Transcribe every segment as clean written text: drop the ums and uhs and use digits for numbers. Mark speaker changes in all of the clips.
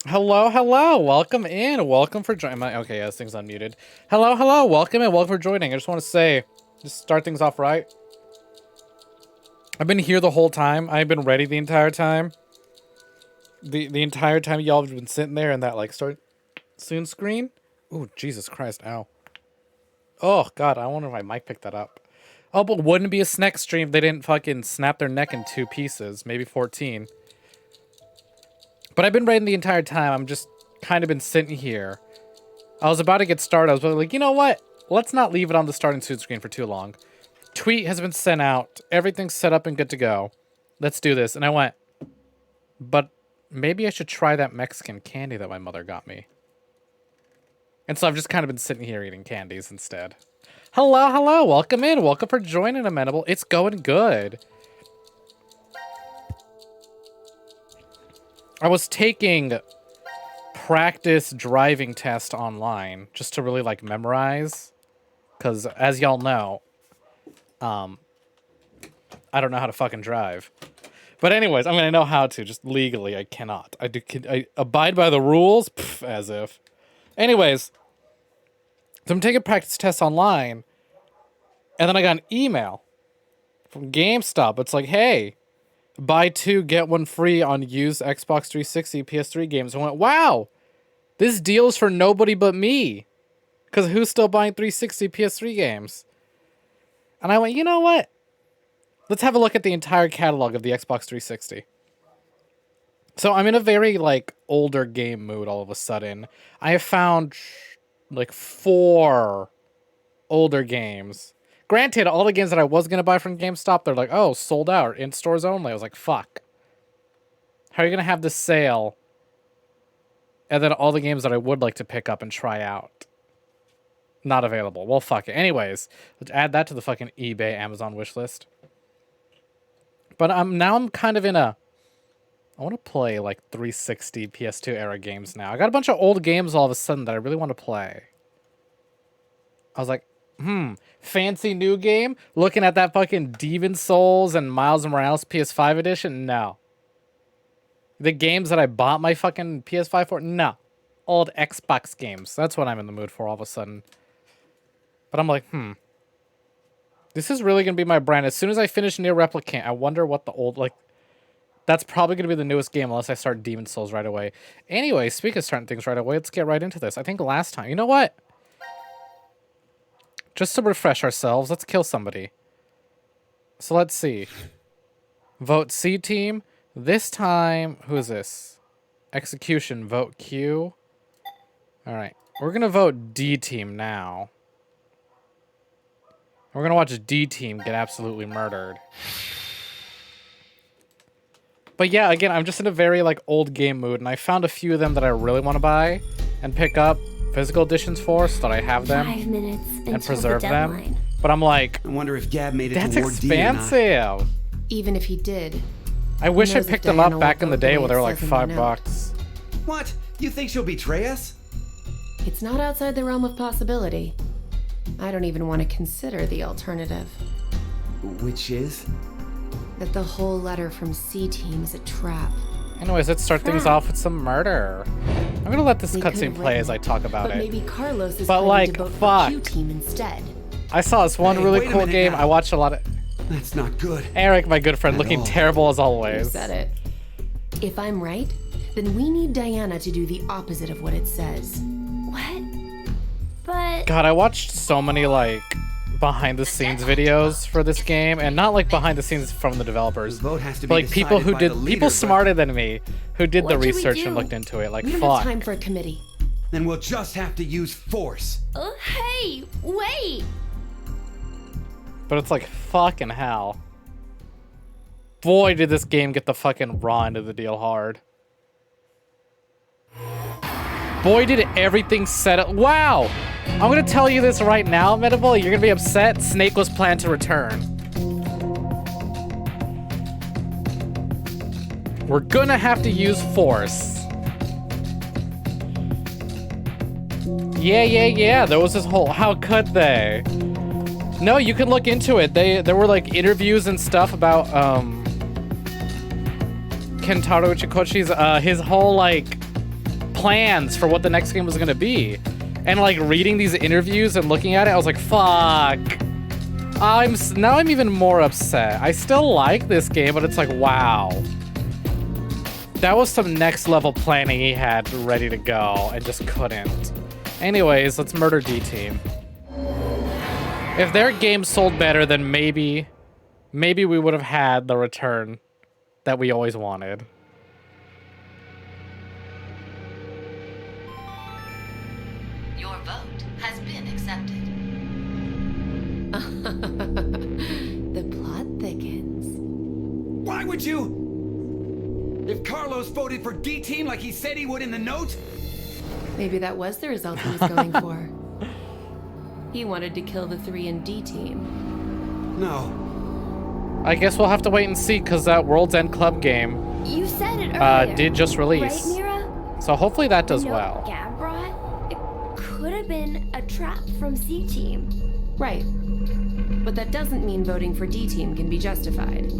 Speaker 1: Hello, hello, welcome in, welcome for joining. Okay, yeah, this thing's unmuted. Hello, hello, welcome in, welcome for joining. I just want to say, just start things off right. I've been here the whole time. I've been ready the entire time. The entire time y'all have been sitting there in that like start soon screen. Ooh, Jesus Christ, ow. Oh God, I wonder if my mic picked that up. Oh, but wouldn't it be a snack stream if they didn't fucking snap their neck in 2 pieces, maybe 14. But I've been ready the entire time. I'm just kind of been sitting here. I was about to get started. I was like, you know what? Let's not leave it on the starting suit screen for too long. Tweet has been sent out. Everything's set up and good to go. Let's do this. And I went, but maybe I should try that Mexican candy that my mother got me. And so I've just kind of been sitting here eating candies instead. Hello, hello. Welcome in. Welcome for joining Amenable. It's going good. I was taking practice driving test online just to really like memorize, because as y'all know, I don't know how to fucking drive. But anyways, I mean, I know how to, just legally I cannot. I abide by the rules. Pff, as if. Anyways, so I'm taking practice tests online, and then I got an email from GameStop. It's like, hey, buy 2 get 1 free on used Xbox 360 PS3 games. I went, wow, this deal is for nobody but me, because who's still buying 360 PS3 games? And I went, you know what? Let's have a look at the entire catalog of the Xbox 360. So I'm in a very like older game mood all of a sudden. I have found like 4 older games. Granted, all the games that I was going to buy from GameStop, they're like, oh, sold out, in stores only. I was like, fuck. How are you going to have this sale? And then all the games that I would like to pick up and try out, not available. Well, fuck it. Anyways, let's add that to the fucking eBay, Amazon wish list. But now I'm kind of in a... I want to play like 360 PS2 era games now. I got a bunch of old games all of a sudden that I really want to play. I was like, fancy new game? Looking at that fucking Demon Souls and Miles Morales PS5 edition? No. The games that I bought my fucking PS5 for? No. Old Xbox games. That's what I'm in the mood for all of a sudden. But I'm like, this is really going to be my brand. As soon as I finish Nier Replicant, I wonder what the old, like, that's probably going to be the newest game unless I start Demon Souls right away. Anyway, speaking of starting things right away, let's get right into this. I think last time, you know what? Just to refresh ourselves, let's kill somebody. So let's see. Vote C team. This time, who is this? Execution, vote Q. All right, we're going to vote D team now. We're going to watch D team get absolutely murdered. But yeah, again, I'm just in a very like old game mood, and I found a few of them that I really want to buy and pick up physical editions for so that I have them
Speaker 2: 5 minutes
Speaker 1: and
Speaker 2: until
Speaker 1: preserve
Speaker 2: the
Speaker 1: them.
Speaker 2: deadline.
Speaker 1: But I'm like,
Speaker 3: I wonder if Gab made it
Speaker 1: that's
Speaker 3: to Ward D or not.
Speaker 1: expensive.
Speaker 4: Even if he did,
Speaker 1: I wish I
Speaker 4: knows if
Speaker 1: picked them
Speaker 4: Diana
Speaker 1: up back
Speaker 4: will
Speaker 1: in the
Speaker 4: vote
Speaker 1: day
Speaker 4: the
Speaker 1: when
Speaker 4: way
Speaker 1: they were
Speaker 4: it
Speaker 1: like
Speaker 4: says in the
Speaker 1: $5.
Speaker 4: note.
Speaker 3: What? You think she'll betray us?
Speaker 4: it's not outside the realm of possibility. I don't even want to consider the alternative.
Speaker 3: Which is?
Speaker 4: That the whole letter from C Team is a trap.
Speaker 1: Anyways, let's start things off with some murder. I'm gonna let this
Speaker 4: They
Speaker 1: cutscene
Speaker 4: could've
Speaker 1: play as I
Speaker 4: written
Speaker 1: talk about
Speaker 4: but
Speaker 1: it.
Speaker 4: maybe Carlos is
Speaker 1: But,
Speaker 4: planning
Speaker 1: like,
Speaker 4: to vote
Speaker 1: fuck.
Speaker 4: for Q Team instead.
Speaker 1: I saw this one
Speaker 3: Hey,
Speaker 1: really
Speaker 3: wait a
Speaker 1: cool
Speaker 3: minute
Speaker 1: game.
Speaker 3: now.
Speaker 1: I watched a lot of...
Speaker 3: That's not good.
Speaker 1: Eric, my good friend,
Speaker 3: At
Speaker 1: looking
Speaker 3: all.
Speaker 1: terrible as
Speaker 4: You
Speaker 1: always.
Speaker 4: said it. If I'm right, then we need Diana to do the opposite of what it says.
Speaker 2: What? But
Speaker 1: God, I watched so many like behind the scenes videos for this game, and not like behind the scenes from the developers,
Speaker 3: The vote has to
Speaker 1: but
Speaker 3: be
Speaker 1: like people
Speaker 3: decided
Speaker 1: who
Speaker 3: by
Speaker 1: did
Speaker 3: the leader,
Speaker 1: people
Speaker 3: but-
Speaker 1: smarter than me who did the
Speaker 2: What should we
Speaker 1: research and
Speaker 2: do?
Speaker 1: looked into it. Like
Speaker 4: We don't
Speaker 1: fuck.
Speaker 4: have time for a committee.
Speaker 3: Then we'll just have to use force.
Speaker 2: hey, wait.
Speaker 1: But it's like fucking hell. Boy, did this game get the fucking raw end of the deal hard. Boy, did everything set up. Wow! I'm gonna tell you this right now, Mediball. You're gonna be upset. Snake was planned to return. We're gonna have to use force. Yeah. There was this whole. How could they? No, you can look into it. There were like interviews and stuff about Kentaro Uchikochi's his whole like plans for what the next game was gonna be. And like reading these interviews and looking at it, I was like, fuck. Now I'm even more upset. I still like this game, but it's like, wow. That was some next level planning he had ready to go and just couldn't. Anyways, let's murder D-Team. If their game sold better, then maybe we would have had the return that we always wanted.
Speaker 5: Your vote has been accepted.
Speaker 4: The plot thickens.
Speaker 3: Why would you? If Carlos voted for D-Team like he said he would in the note?
Speaker 4: Maybe that was the result he was going for. He wanted to kill the 3 in D team.
Speaker 3: No.
Speaker 1: I guess we'll have to wait and see, because that World's End Club game
Speaker 2: You said it earlier.
Speaker 1: did just release.
Speaker 2: Right, Mira?
Speaker 1: So hopefully that does
Speaker 2: The note
Speaker 1: well.
Speaker 2: Gab brought? It could have been a trap from C Team.
Speaker 4: Right. But that doesn't mean voting for D team can be justified.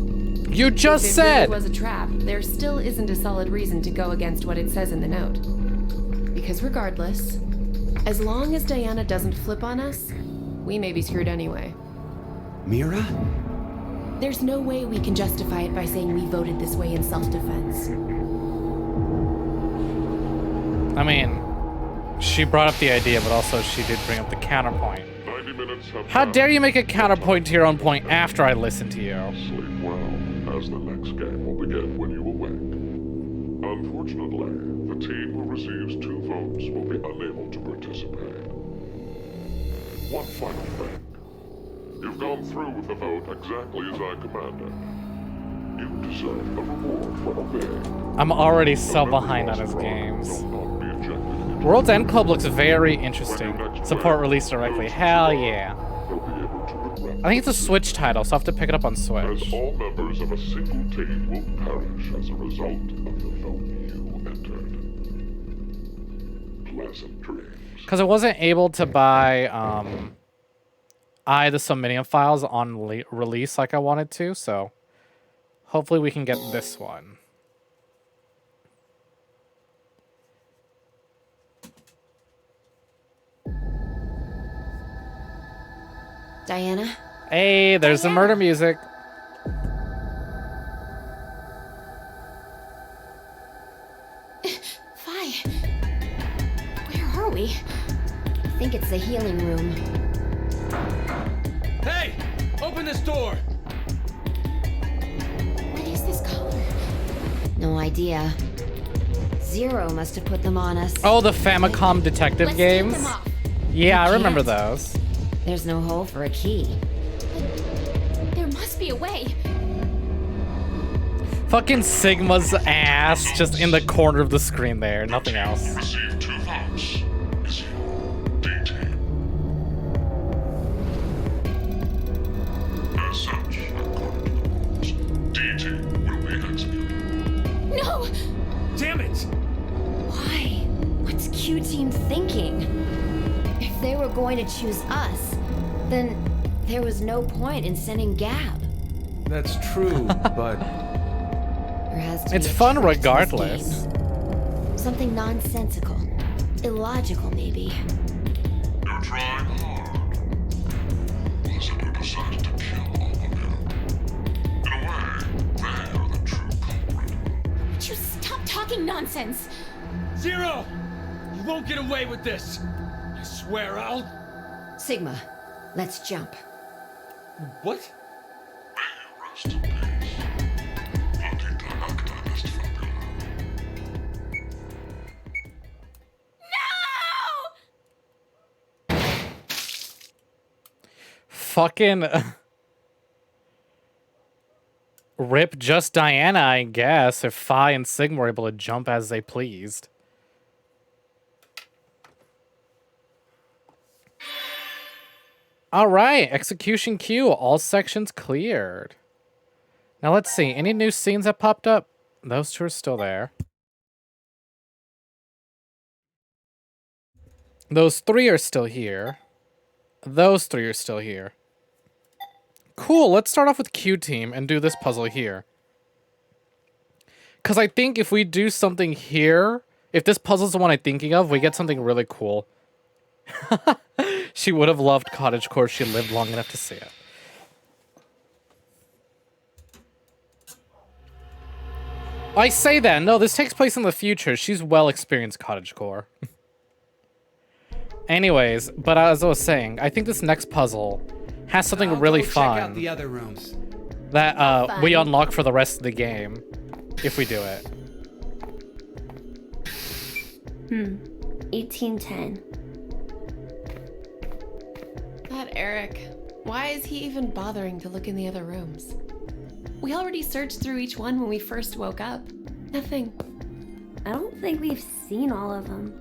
Speaker 1: You just
Speaker 4: If it
Speaker 1: said!
Speaker 4: really was a trap, there still isn't a solid reason to go against what it says in the note. Because regardless, as long as Diana doesn't flip on us, we may be screwed anyway.
Speaker 3: Mira?
Speaker 4: There's no way we can justify it by saying we voted this way in self-defense.
Speaker 1: I mean, she brought up the idea, but also she did bring up the counterpoint.
Speaker 6: 90 minutes have
Speaker 1: How
Speaker 6: passed.
Speaker 1: dare you make a counterpoint to your own point after I listen to you?
Speaker 6: Sleep well, as the next game will begin when you awake. Unfortunately, the team who receives 2 votes will be unable to participate. One final thing. You've gone through with the vote exactly as I commanded. You deserve a reward for obeying.
Speaker 1: I'm already so
Speaker 6: The
Speaker 1: behind on
Speaker 6: members
Speaker 1: his games.
Speaker 6: will not be ejected into
Speaker 1: World's End Club looks very interesting. Support release directly. Hell yeah.
Speaker 6: They'll be able to regret
Speaker 1: I think it's a Switch title, so I'll have to pick it up on
Speaker 6: as
Speaker 1: Switch.
Speaker 6: all members of a single team will perish as a result of the vote you entered. Pleasant dreams.
Speaker 1: Because I wasn't able to buy the Subminium files on release like I wanted to, so hopefully we can get this one.
Speaker 4: Diana?
Speaker 1: Hey, there's the murder music.
Speaker 2: Fi. Where are we? I think it's the healing room.
Speaker 3: Hey! Open this door!
Speaker 2: What is this color?
Speaker 7: No idea. Zero must have put them on us.
Speaker 1: Oh, the Famicom detective
Speaker 2: Let's
Speaker 1: games?
Speaker 2: take them off.
Speaker 1: Yeah, I remember
Speaker 7: can't.
Speaker 1: those.
Speaker 7: There's no hole for a key.
Speaker 2: There must be a way.
Speaker 1: Fucking Sigma's ass just in the corner of the screen there, nothing else.
Speaker 6: Receive 2 votes. Is you D-Team. As such, according to the rules, D-Team will be executed.
Speaker 2: No!
Speaker 3: Damn it!
Speaker 7: Why? What's Q Team thinking? If they were going to choose us, then there was no point in sending Gab.
Speaker 3: That's true, but
Speaker 7: There has to be
Speaker 1: It's
Speaker 7: a
Speaker 1: fun
Speaker 7: trick to this
Speaker 1: regardless.
Speaker 7: game. Something nonsensical. Illogical, maybe.
Speaker 6: You're trying hard. Listener decided to kill all of you. In a way, they are the true culprit.
Speaker 2: Would you stop talking nonsense?
Speaker 8: Zero! You won't get away with this! I swear I'll...
Speaker 7: Sigma, let's jump.
Speaker 8: What?
Speaker 6: May you rest in peace. Latita acta est fabula.
Speaker 1: Fucking rip just Diana, I guess, if Fi and Sigma were able to jump as they pleased. All right, execution queue, all sections cleared. Now let's see, any new scenes that popped up? Those 2 are still there. Those 3 are still here. Those 3 are still here. Cool, let's start off with Q Team and do this puzzle here. Because I think if we do something here, If this puzzle's the one I'm thinking of, we get something really cool. She would have loved cottagecore if she lived long enough to see it. I say that. No, this takes place in the future. She's well experienced cottagecore. Anyways, but as I was saying, I think this next puzzle has something
Speaker 3: I'll
Speaker 1: really
Speaker 3: go
Speaker 1: fun
Speaker 3: Check out the other rooms.
Speaker 1: that we unlock for the rest of the game if we do it.
Speaker 7: 1810.
Speaker 4: That Eric. Why is he even bothering to look in the other rooms? We already searched through each one when we first woke up. Nothing.
Speaker 7: I don't think we've seen all of them.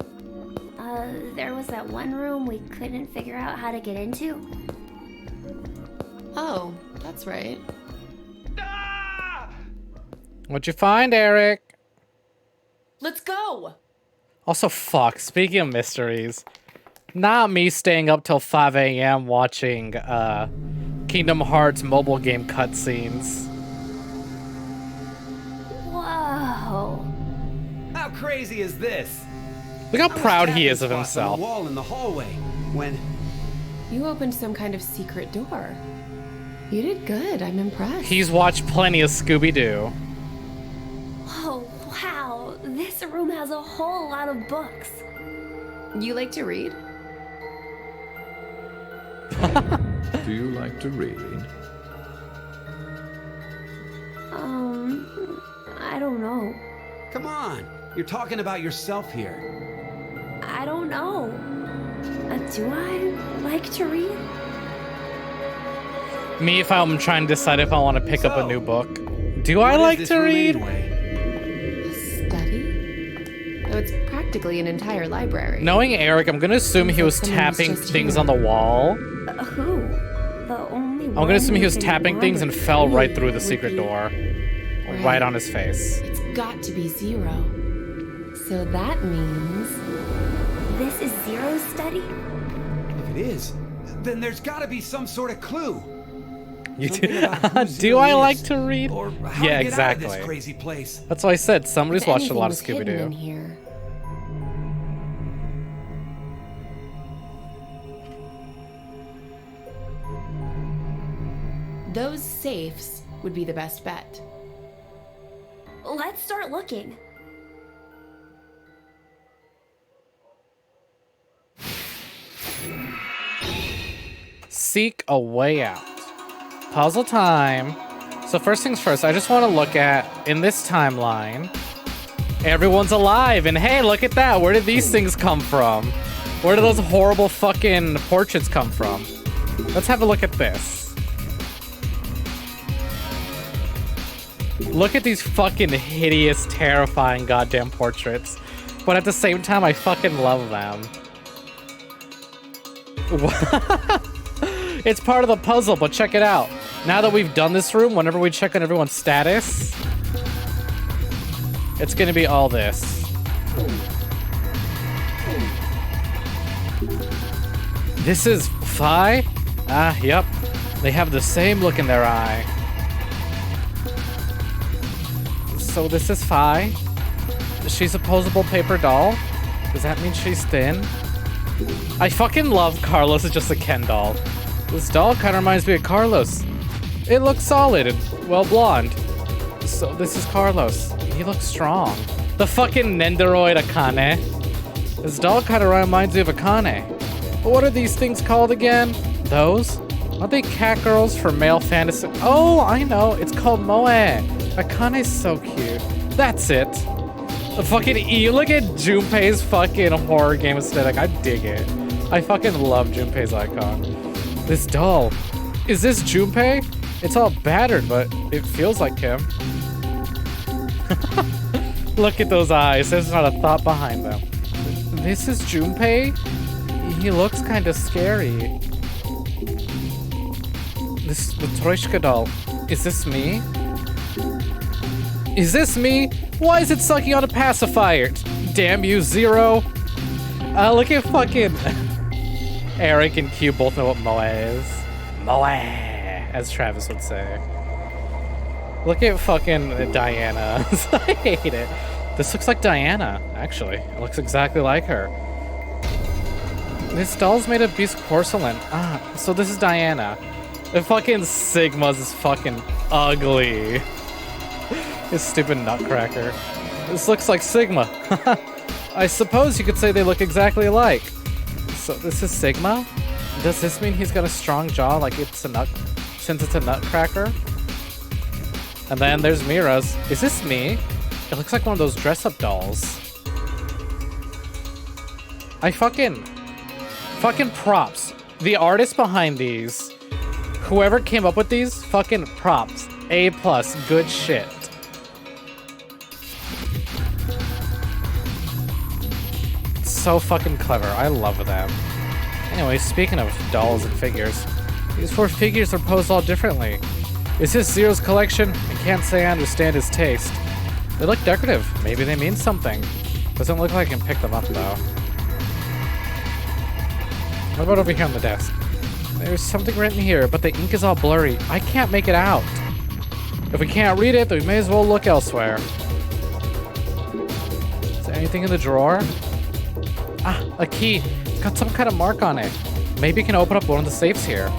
Speaker 7: There was that one room we couldn't figure out how to get into.
Speaker 4: Oh, that's right.
Speaker 1: What'd you find, Eric?
Speaker 4: Let's go!
Speaker 1: Also, fuck, speaking of mysteries, not me staying up till 5 a.m. watching Kingdom Hearts mobile game cutscenes.
Speaker 7: Whoa.
Speaker 3: How crazy is this?
Speaker 1: Look how
Speaker 3: I was
Speaker 1: proud he
Speaker 3: tapping
Speaker 1: is of
Speaker 3: spots on
Speaker 1: himself.
Speaker 3: the wall in the hallway when
Speaker 4: You opened some kind of secret door. You did good. I'm impressed.
Speaker 1: He's watched plenty of Scooby-Doo.
Speaker 7: Oh, wow. This room has a whole lot of books.
Speaker 4: You like to read?
Speaker 9: Do you like to read?
Speaker 7: I don't know.
Speaker 3: come on, you're talking about yourself here.
Speaker 7: I don't know. Do I like to read?
Speaker 1: Me, if I'm trying to decide if I want to pick up a
Speaker 3: So,
Speaker 1: new book. Do I
Speaker 3: What is
Speaker 1: like
Speaker 3: this
Speaker 1: to
Speaker 3: room
Speaker 1: read?
Speaker 3: anyway?
Speaker 4: A study? Though it's practically an entire library.
Speaker 1: Knowing Eric, I'm gonna assume he was
Speaker 4: Someone was
Speaker 1: tapping
Speaker 4: just
Speaker 1: things
Speaker 4: here.
Speaker 1: on the wall.
Speaker 7: Who? The only
Speaker 1: I'm gonna assume he was tapping things and fell right through the secret door. Right on his face.
Speaker 4: It's got to be Zero. So that means...
Speaker 7: This is Zero's study?
Speaker 3: If it is, then there's gotta be some sort of clue.
Speaker 1: You
Speaker 3: Something about who
Speaker 1: do
Speaker 3: Zero
Speaker 1: I
Speaker 3: is,
Speaker 1: like to read?
Speaker 3: Or how
Speaker 1: Yeah,
Speaker 3: to get out of
Speaker 1: exactly.
Speaker 3: this crazy place.
Speaker 1: That's why I said somebody's
Speaker 4: if
Speaker 1: watched a
Speaker 4: anything
Speaker 1: lot of
Speaker 4: was hidden in
Speaker 1: Scooby-Doo.
Speaker 4: here. Those safes would be the best bet.
Speaker 7: Let's start looking.
Speaker 1: Seek a way out. Puzzle time. So first things first, I just want to look at, in this timeline, everyone's alive. And hey, look at that. Where did these things come from? Where did those horrible fucking portraits come from? Let's have a look at this. Look at these fucking hideous, terrifying goddamn portraits. But at the same time, I fucking love them. It's part of the puzzle, but check it out. Now that we've done this room, whenever we check on everyone's status, it's gonna be all this. This is Phi? Ah, yep. They have the same look in their eye. So this is Phi. She's a posable paper doll. Does that mean she's thin? I fucking love Carlos is just a Ken doll. This doll kind of reminds me of Carlos. It looks solid and well blonde. So this is Carlos. He looks strong. The fucking Nendoroid Akane. This doll kind of reminds me of Akane. But what are these things called again? Those? Aren't they cat girls for male fantasy? Oh, I know. It's called Moe. Akane's so cute. That's it. The fucking look at Junpei's fucking horror game aesthetic. I dig it. I fucking love Junpei's icon. This doll. Is this Junpei? It's all battered, but it feels like him. Look at those eyes. There's not a thought behind them. This is Junpei? He looks kind of scary. This is the Troishka doll. Is this me? Is this me? Why is it sucking on a pacifier? Damn you, Zero. Look at fucking... Eric and Q both know what Moe is. Moe, as Travis would say. Look at fucking Diana. I hate it. This looks like Diana, actually. It looks exactly like her. This doll's made of beast porcelain. Ah, so this is Diana. The fucking Sigma's is fucking ugly. This stupid nutcracker. This looks like Sigma. I suppose you could say they look exactly alike. So this is Sigma? Does this mean he's got a strong jaw like it's a nut, since it's a nutcracker? And then there's Mira's. Is this me? It looks like one of those dress-up dolls. I fucking props. The artist behind these, whoever came up with these, fucking props. A+, good shit. So fucking clever. I love them. Anyway, speaking of dolls and figures, these 4 figures are posed all differently. Is this Zero's collection? I can't say I understand his taste. They look decorative. Maybe they mean something. Doesn't look like I can pick them up though. What about over here on the desk? There's something written here, but the ink is all blurry. I can't make it out. If we can't read it, then we may as well look elsewhere. Is there anything in the drawer? Ah, a key. It's got some kind of mark on it. Maybe you can open up one of the safes here.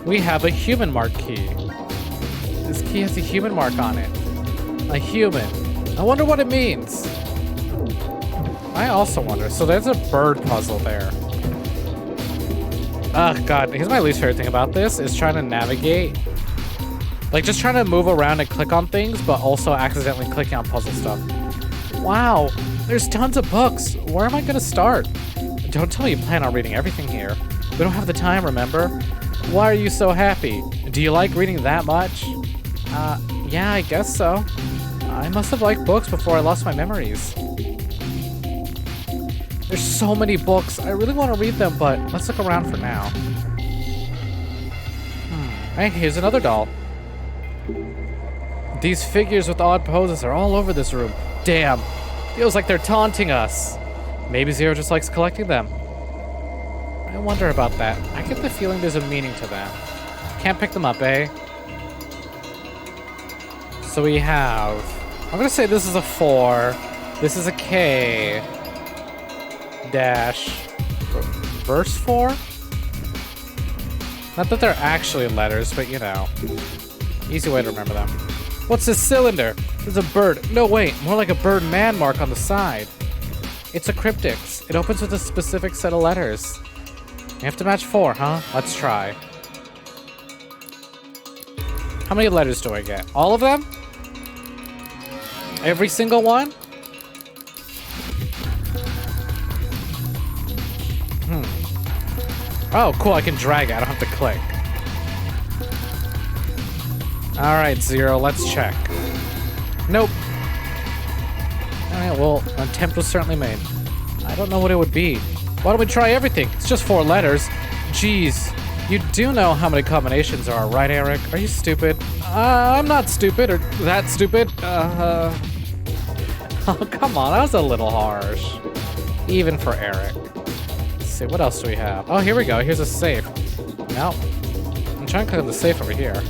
Speaker 1: We have a human mark key. This key has a human mark on it. A human. I wonder what it means. I also wonder. So there's a bird puzzle there. Oh god, here's my least favorite thing about this is trying to navigate. Like just trying to move around and click on things, but also accidentally clicking on puzzle stuff. Wow, there's tons of books. Where am I gonna start? Don't tell me you plan on reading everything here. We don't have the time, remember? Why are you so happy? Do you like reading that much? Yeah, I guess so. I must have liked books before I lost my memories. There's so many books. I really want to read them, but let's look around for now. Hey, here's another doll. These figures with odd poses are all over this room. Damn. Feels like they're taunting us. Maybe Zero just likes collecting them. I wonder about that. I get the feeling there's a meaning to them. Can't pick them up, eh? So we have... I'm gonna say this is a 4. This is a K. Dash. Verse 4? Not that they're actually letters, but you know. Easy way to remember them. What's this cylinder? There's a bird. No, wait. More like a bird man mark on the side. It's a cryptix. It opens with a specific set of letters. You have to match 4, huh? Let's try. How many letters do I get? All of them? Every single one? Oh, cool. I can drag it. I don't have to click. Alright, Zero. Let's check. Nope. Alright, well, an attempt was certainly made. I don't know what it would be. Why don't we try everything? It's just 4 letters. Jeez. You do know how many combinations there are, right, Eric? Are you stupid? I'm not stupid, or that stupid. Oh, come on. That was a little harsh. Even for Eric. Let's see, what else do we have? Oh, here we go. Here's a safe. No. I'm trying to click on the safe over here.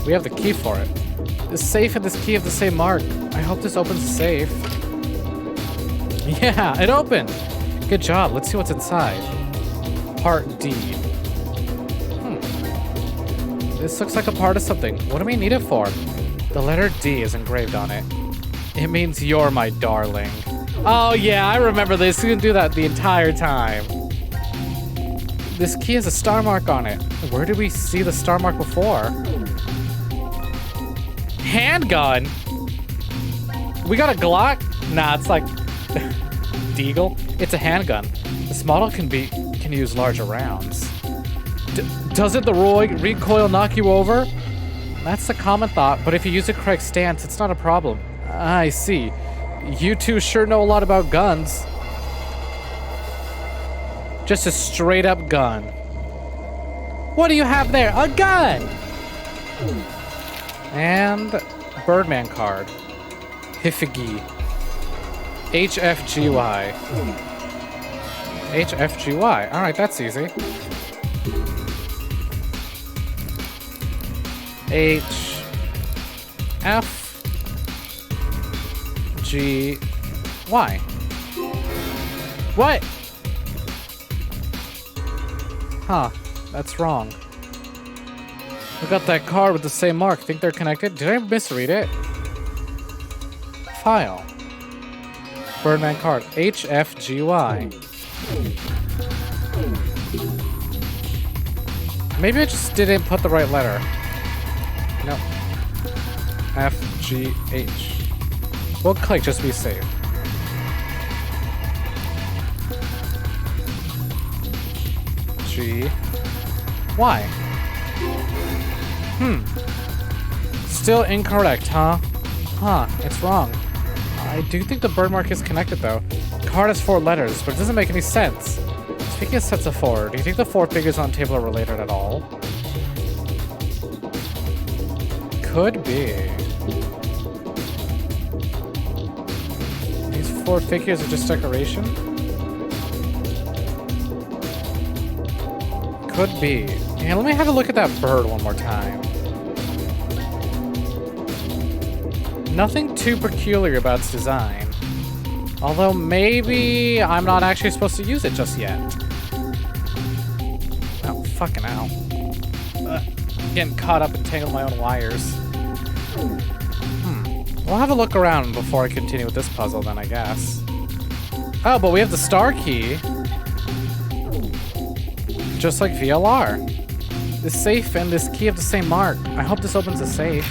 Speaker 1: We have the key for it. The safe and this key have the same mark. I hope this opens the safe. Yeah, it opened. Good job. Let's see what's inside. Part D. This looks like a part of something. What do we need it for? The letter D is engraved on it. It means you're my darling. Oh yeah, I remember this. You can do that the entire time. This key has a star mark on it. Where did we see the star mark before? Handgun? We got a Glock? Nah, it's like Deagle. It's a handgun. This model can use larger rounds. Doesn't the recoil knock you over? That's a common thought, but if you use the correct stance, it's not a problem. I see. You two sure know a lot about guns. Just a straight up gun. What do you have there? A gun! And Birdman card. Hifigi. HFGY. HFGY. Alright, that's easy. HFGY. G, Y. What? Huh, that's wrong. We got that card with the same mark. Think they're connected? Did I misread it? File. Birdman card. HFGY. Maybe I just didn't put the right letter. No. FGH. We'll click just to be safe. G. Y. Still incorrect, huh? Huh, it's wrong. I do think the bird mark is connected though. Card has 4 letters, but it doesn't make any sense. Speaking of sets of 4, do you think the 4 figures on the table are related at all? Could be. These 4 figures are just decoration? Could be. Yeah, let me have a look at that bird one more time. Nothing too peculiar about its design. Although maybe I'm not actually supposed to use it just yet. Oh, fucking hell. Getting caught up and tangled in my own wires. We'll have a look around before I continue with this puzzle then, I guess. Oh, but we have the star key. Just like VLR. This safe and this key have the same mark. I hope this opens the safe.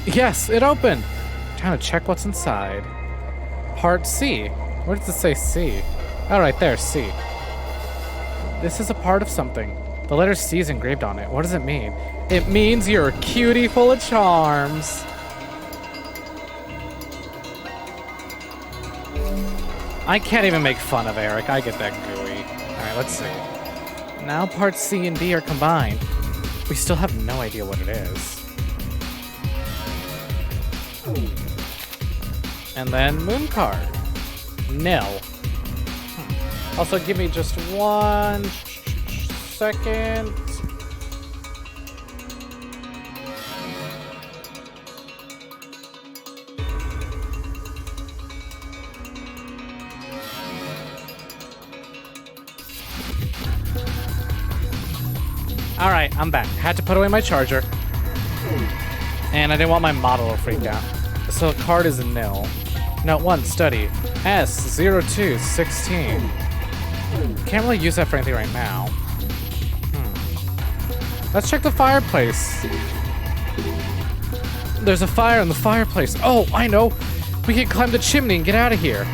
Speaker 1: Yes, it opened! Trying to check what's inside. Part C. Where does it say C? Oh, right there, C. This is a part of something. The letter C is engraved on it. What does it mean? It means you're a cutie full of charms. I can't even make fun of Eric. I get that gooey. Alright, let's see. Now parts C and D are combined. We still have no idea what it is. And then moon card. Nil. Also, give me just 1 second. Alright, I'm back. Had to put away my charger. And I didn't want my model to freak out. So the card is a nil. Note 1, study. S0216. Can't really use that for anything right now. Let's check the fireplace. There's a fire in the fireplace. Oh, I know. We can climb the chimney and get out of here.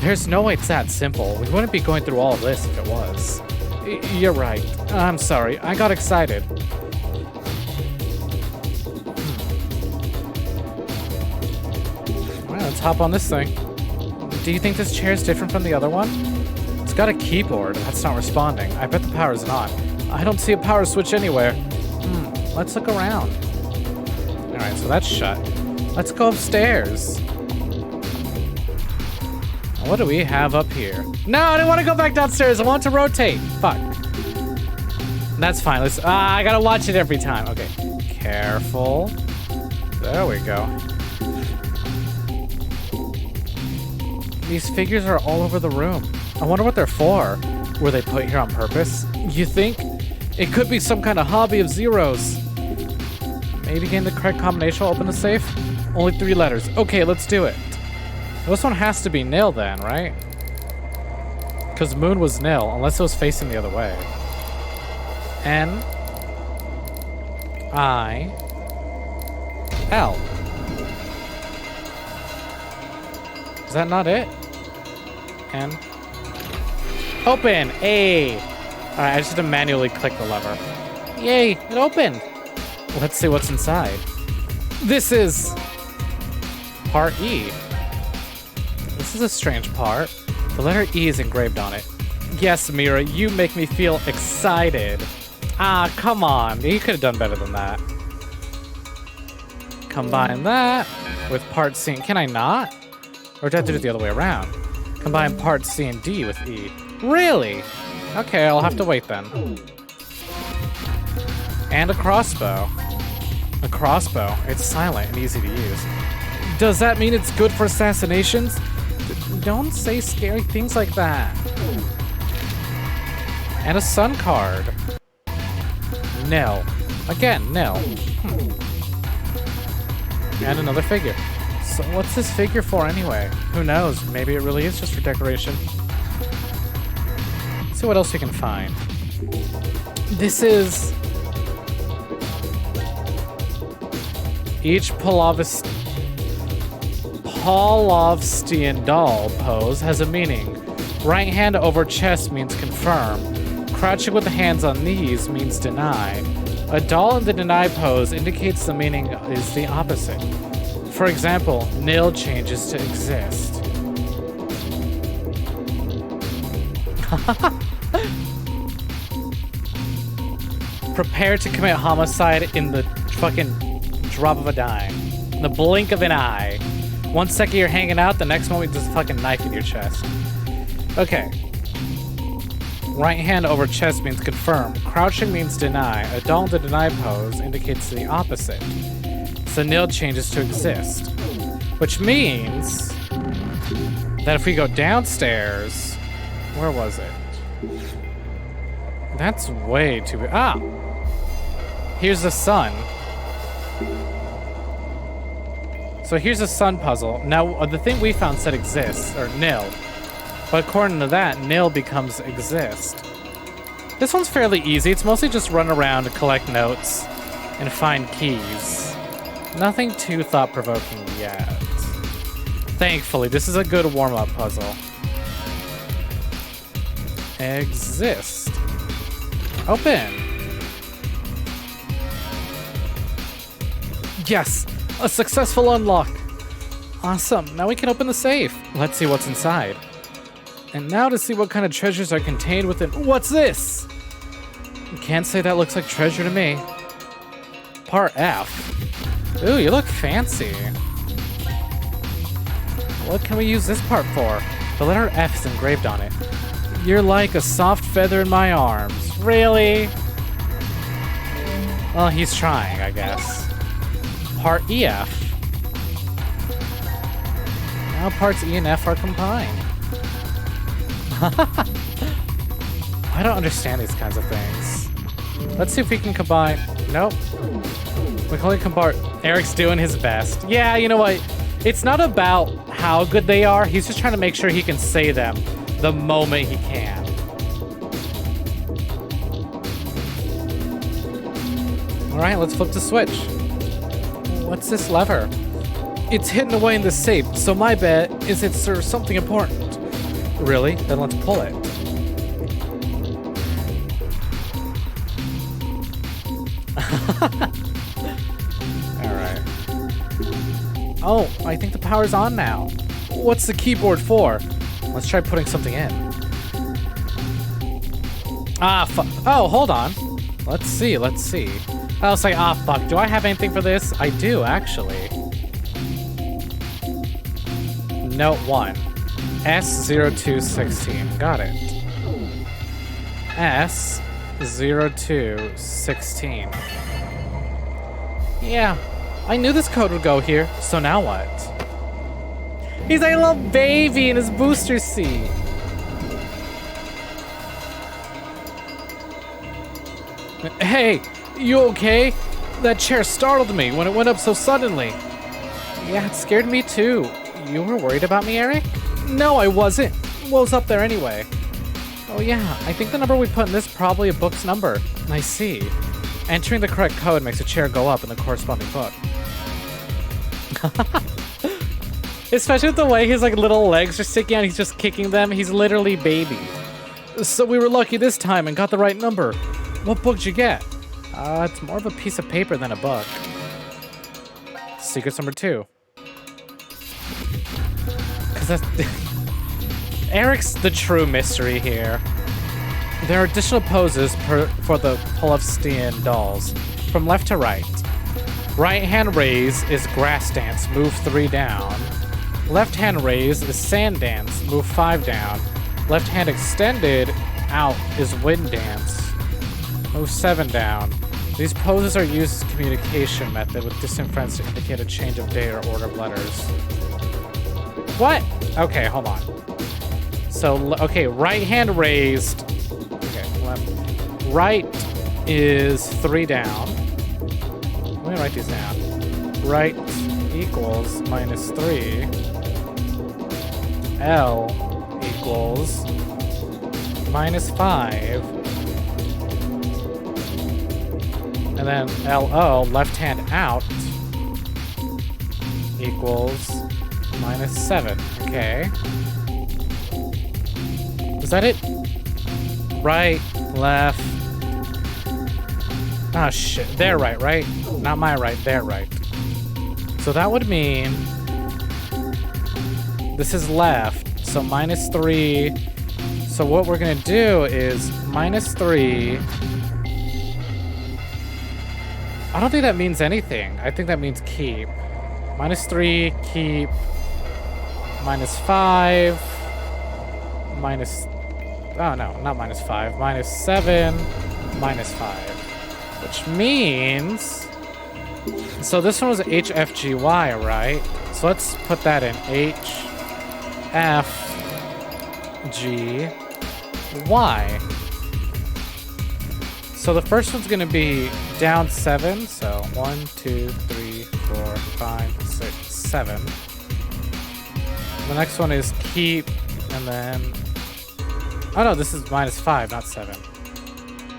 Speaker 1: There's no way it's that simple. We wouldn't be going through all of this if it was. You're right. I'm sorry. I got excited. Alright, let's hop on this thing. Do you think this chair is different from the other one? It's got a keyboard that's not responding. I bet the power's not. I don't see a power switch anywhere. Let's look around. Alright, so that's shut. Let's go upstairs. What do we have up here? No, I didn't want to go back downstairs. I want to rotate. Fuck. That's fine. Let's. I gotta watch it every time. Okay. Careful. There we go. These figures are all over the room. I wonder what they're for. Were they put here on purpose? You think? It could be some kind of hobby of zeros. Maybe getting the correct combination will open the safe? Only 3 letters. Okay, let's do it. This one has to be nil then, right? Because moon was nil, unless it was facing the other way. N I L. Is that not it? N. Open! A. Alright, I just had to manually click the lever. Yay! It opened! Let's see what's inside. This is part E. This is a strange part. The letter E is engraved on it. Yes, Mira, you make me feel excited. Ah, come on. You could have done better than that. Combine that with part C. Can I not? Or do I have to do it the other way around? Combine part C and D with E. Really? Okay, I'll have to wait then. And a crossbow. A crossbow. It's silent and easy to use. Does that mean it's good for assassinations? Don't say scary things like that. And a sun card. Nil. Again, nil. And another figure. So what's this figure for anyway? Who knows? Maybe it really is just for decoration. Let's see what else we can find. This is... Each Polovstian doll pose has a meaning. Right hand over chest means confirm. Crouching with the hands on knees means deny. A doll in the deny pose indicates the meaning is the opposite. For example, nil changes to exist. Prepare to commit homicide in the fucking drop of a dime. In the blink of an eye. 1 second you're hanging out, the next moment there's a fucking knife in your chest. Okay. Right hand over chest means confirm. Crouching means deny. A doll in the deny pose indicates the opposite. So nil changes to exist. Which means that if we go downstairs, where was it? That's way too big. Ah! Here's the sun. So here's a sun puzzle. Now, the thing we found said exists, or nil. But according to that, nil becomes exist. This one's fairly easy. It's mostly just run around and collect notes and find keys. Nothing too thought-provoking yet. Thankfully, this is a good warm-up puzzle. Exist. Open. Yes! A successful unlock! Awesome, now we can open the safe. Let's see what's inside. And now to see what kind of treasures are contained within. What's this? Can't say that looks like treasure to me. Part F. Ooh, you look fancy. What can we use this part for? The letter F is engraved on it. You're like a soft feather in my arms. Really? Well, he's trying, I guess. Part EF. Now parts E and F are combined. I don't understand these kinds of things. Let's see if we can combine. Nope. We can only combine. Eric's doing his best. Yeah, you know what? It's not about how good they are. He's just trying to make sure he can say them the moment he can. All right, let's flip the switch. What's this lever? It's hidden away in the safe, so my bet is it serves something important. Really? Then let's pull it. Alright. Oh, I think the power's on now. What's the keyboard for? Let's try putting something in. Ah, fuck. Oh, hold on. Let's see. I was like, ah, fuck. Do I have anything for this? I do, actually. Note 1. S0216. Got it. S0216. Yeah, I knew this code would go here, so now what? He's like a little baby in his booster seat. Hey, you okay? That chair startled me when it went up so suddenly. Yeah, it scared me too. You were worried about me, Eric? No, I wasn't. What was up there anyway? Oh yeah, I think the number we put in this is probably a book's number. I see. Entering the correct code makes a chair go up in the corresponding book. Especially with the way his like little legs are sticking out, he's just kicking them. He's literally baby. So we were lucky this time and got the right number. What book did you get? It's more of a piece of paper than a book. Secrets number 2. Cause that's Eric's the true mystery here. There are additional poses for the Polovstian dolls, from left to right. Right hand raise is grass dance, move 3 down. Left hand raise is sand dance, move 5 down. Left hand extended out is wind dance, move 7 down. These poses are used as a communication method with distant friends to indicate a change of day or order of letters. What? Okay, hold on. So, okay, right hand raised. Okay, left. Right is 3 down. Let me write these down. Right equals -3. L equals -5. And then LO, left hand out, equals -7. Okay. Is that it? Right, left. Ah, shit. They're right, right? Not my right, they're right. So that would mean this is left, so -3. So what we're gonna do is -3. I don't think that means anything. I think that means keep. -3, keep. -5. Oh no, not -5. -7. -5. Which means... So this one was HFGY, right? So let's put that in HFGY. So the first one's gonna be down 7. So 1, 2, 3, 4, 5, 6, 7. The next one is keep, and then... Oh no, this is -5, not 7.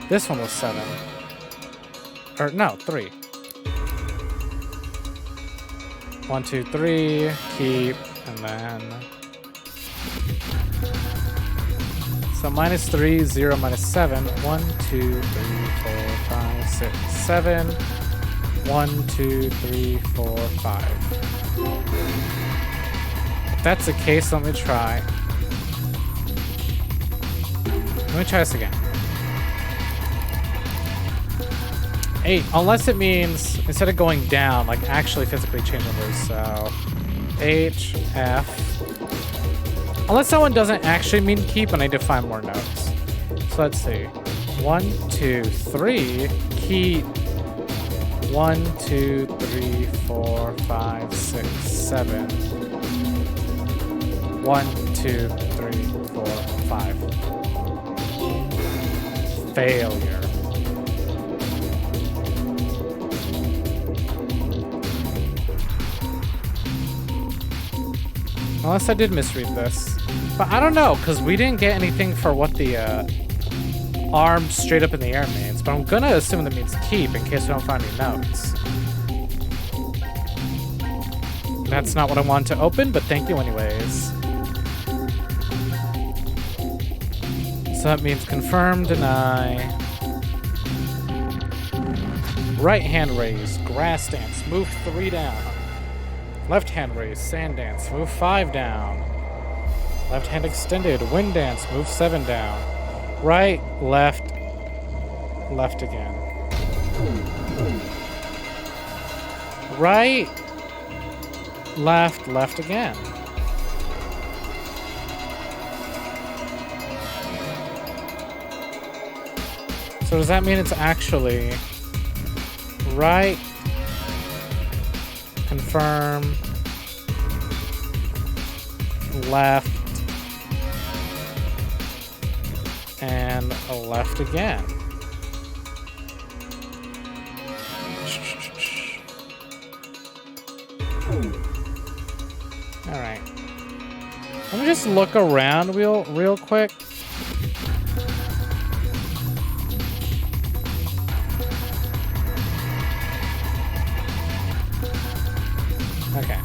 Speaker 1: This one was 7. Or no, 3. 1, 2, 3, keep, and then... So -3, 0, -7. 1, 2, 3, 4, 5, 6, 7. 1, 2, 3, 4, 5. If that's the case, let me try. Let me try this again. 8, unless it means instead of going down, like actually physically change numbers. So H, F. Unless someone doesn't actually mean keep and I need to find more notes. So let's see. 1, 2, 3, keep. 1, 2, 3, 4, 5, 6, 7. 1, 2, 3, 4, 5. Failure. Unless I did misread this. But I don't know, because we didn't get anything for what the arm straight up in the air means. But I'm gonna assume that means keep in case we don't find any notes. That's not what I wanted to open, but thank you anyways. So that means confirm, deny. Right hand raise, grass dance, move 3 down. Left hand raise, sand dance, move 5 down. Left hand extended, wind dance, move 7 down. Right, left, left again. Right, left, left again. So does that mean it's actually right, confirm, left, and a left again? All right. Let me just look around real quick. Okay.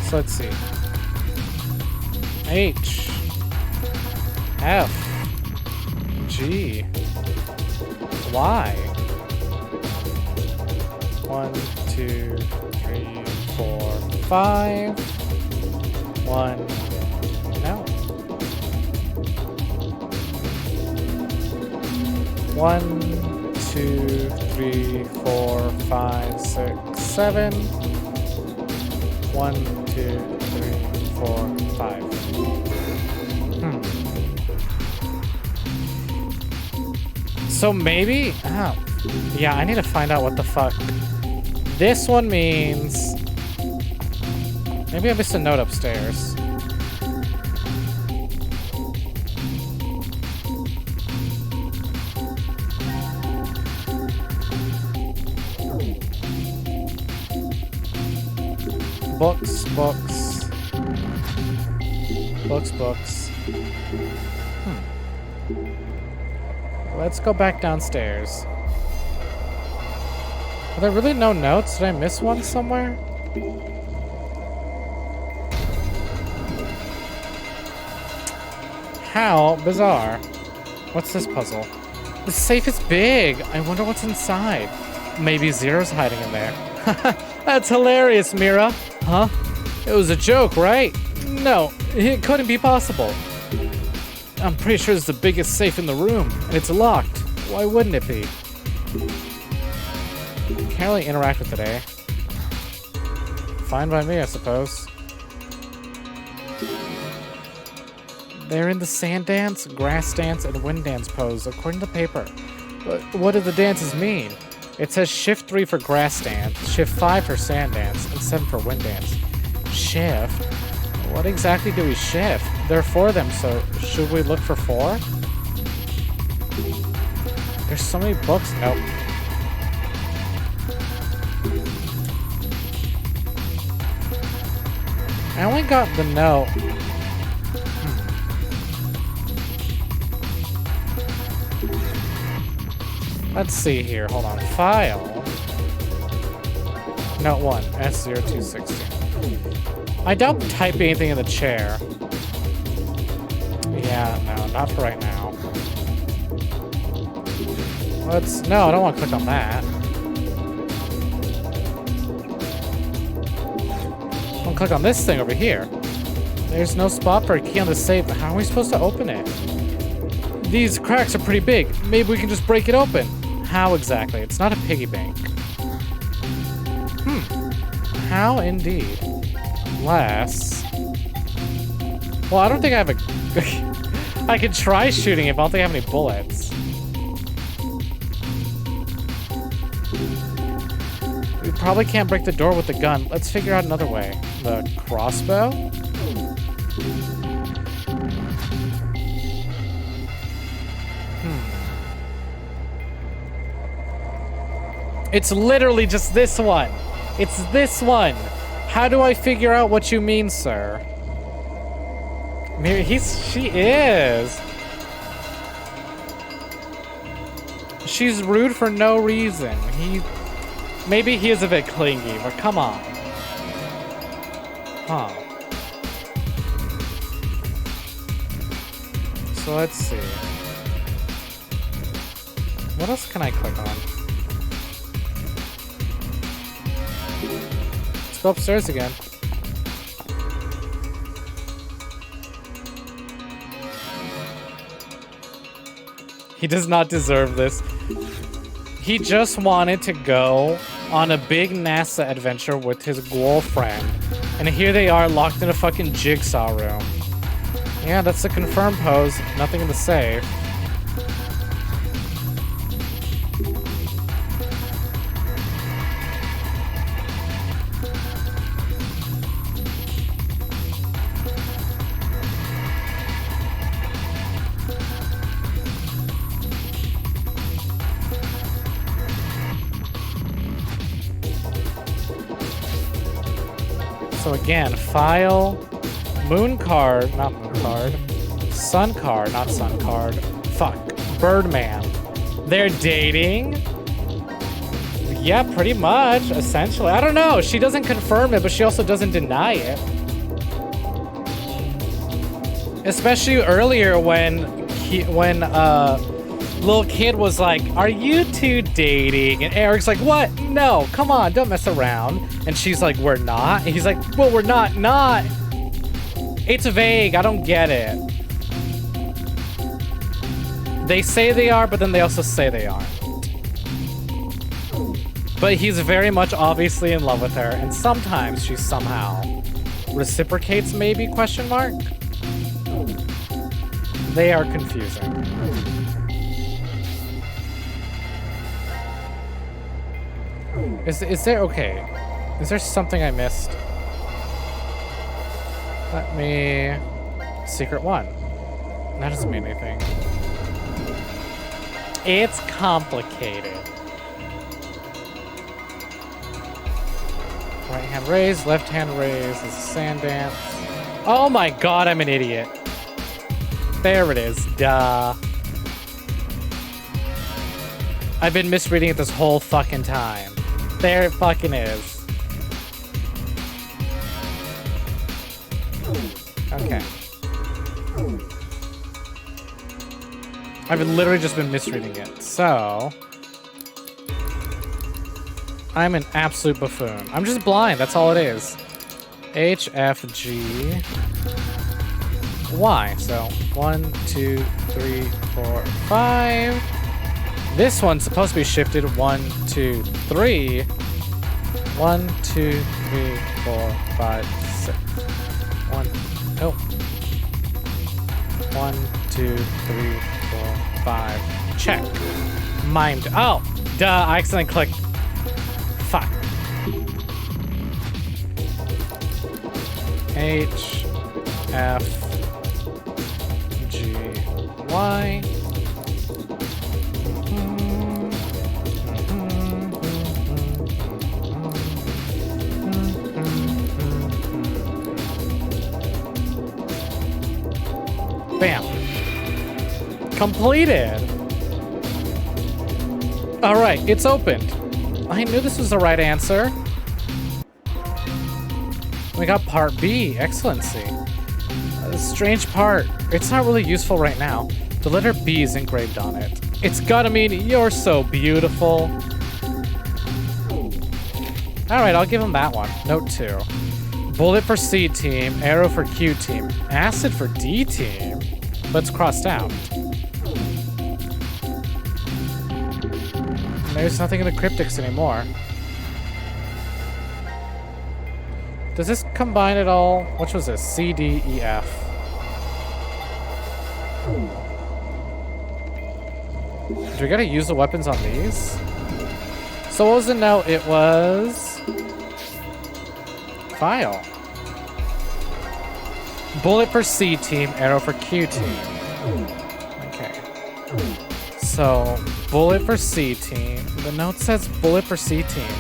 Speaker 1: So let's see. H, F, G, Y. 1, 2, 3, 4, 5. 1. No. 1, 2, 3, 4, 5, 6, 7. 1, 2, 3, 4, 5. So maybe... Oh. Yeah, I need to find out what the fuck this one means. Maybe I missed a note upstairs. Books, books. Books, books. Let's go back downstairs. Are there really no notes? Did I miss one somewhere? How bizarre. What's this puzzle? The safe is big. I wonder what's inside. Maybe Zero's hiding in there. That's hilarious, Mira. Huh? It was a joke, right? No, it couldn't be possible. I'm pretty sure it's the biggest safe in the room, and it's locked. Why wouldn't it be? Can't really interact with today. Fine by me, I suppose. They're in the sand dance, grass dance, and wind dance pose, according to the paper. But what do the dances mean? It says shift 3 for grass dance, shift 5 for sand dance, and 7 for wind dance. Shift? What exactly do we shift? There are 4 of them, so should we look for 4? There's so many books. Nope. I only got the note. Let's see here. Hold on. File. Note 1. S0216. I doubt typing anything in the chair. Yeah, no, not for right now. Let's... No, I don't want to click on that. I want to click on this thing over here. There's no spot for a key on the safe. How are we supposed to open it? These cracks are pretty big. Maybe we can just break it open. How exactly? It's not a piggy bank. How indeed? Unless... Well, I don't think I have a... I could try shooting it, but I don't think I have any bullets. We probably can't break the door with the gun. Let's figure out another way. The crossbow? It's literally just this one. It's this one. How do I figure out what you mean, sir? Maybe she is. She's rude for no reason. Maybe he is a bit clingy, but come on. Huh. So let's see. What else can I click on? Go upstairs again. He does not deserve this. He just wanted to go on a big NASA adventure with his girlfriend. And here they are locked in a fucking jigsaw room. Yeah, that's the confirmed pose. Nothing to say. So again, file, moon card, not moon card, sun card, not sun card, fuck, Birdman. They're dating? Yeah, pretty much, essentially. I don't know, she doesn't confirm it, but she also doesn't deny it. Especially earlier when little kid was like, are you two dating? And Eric's like, what? No, come on, don't mess around. And she's like, we're not? And he's like, well, we're not. It's vague, I don't get it. They say they are, but then they also say they aren't. But he's very much obviously in love with her, and sometimes she somehow reciprocates, maybe, question mark? They are confusing. Is there, okay, is there something I missed? Let me, secret 1. That doesn't mean anything. It's complicated. Right hand raised, left hand raised is a sand dance. Oh my god, I'm an idiot. There it is, duh. I've been misreading it this whole fucking time. There it fucking is. Okay. I've literally just been misreading it, so... I'm an absolute buffoon. I'm just blind, that's all it is. H, F, G, Y. So, 1, 2, 3, 4, 5. This one's supposed to be shifted. 1, 2, 3. 1, 2, 3, 4, 5, 6. 1, oh. 1, 2, 3, 4, 5. Check. Mimed. Oh, duh, I accidentally clicked. Fuck. H, F, G, Y. Bam. Completed. All right, it's opened. I knew this was the right answer. We got part B, Excellency. A strange part. It's not really useful right now. The letter B is engraved on it. It's gotta mean you're so beautiful. Alright, I'll give him that one. Note 2. Bullet for C team, arrow for Q team, acid for D team. Let's cross out. There's nothing in the cryptics anymore. Does this combine at all? Which was this? C, D, E, F. Do we gotta use the weapons on these? So what was the note? It was... File. Bullet for C team, arrow for Q team. Okay. So, bullet for C team. The note says bullet for C team.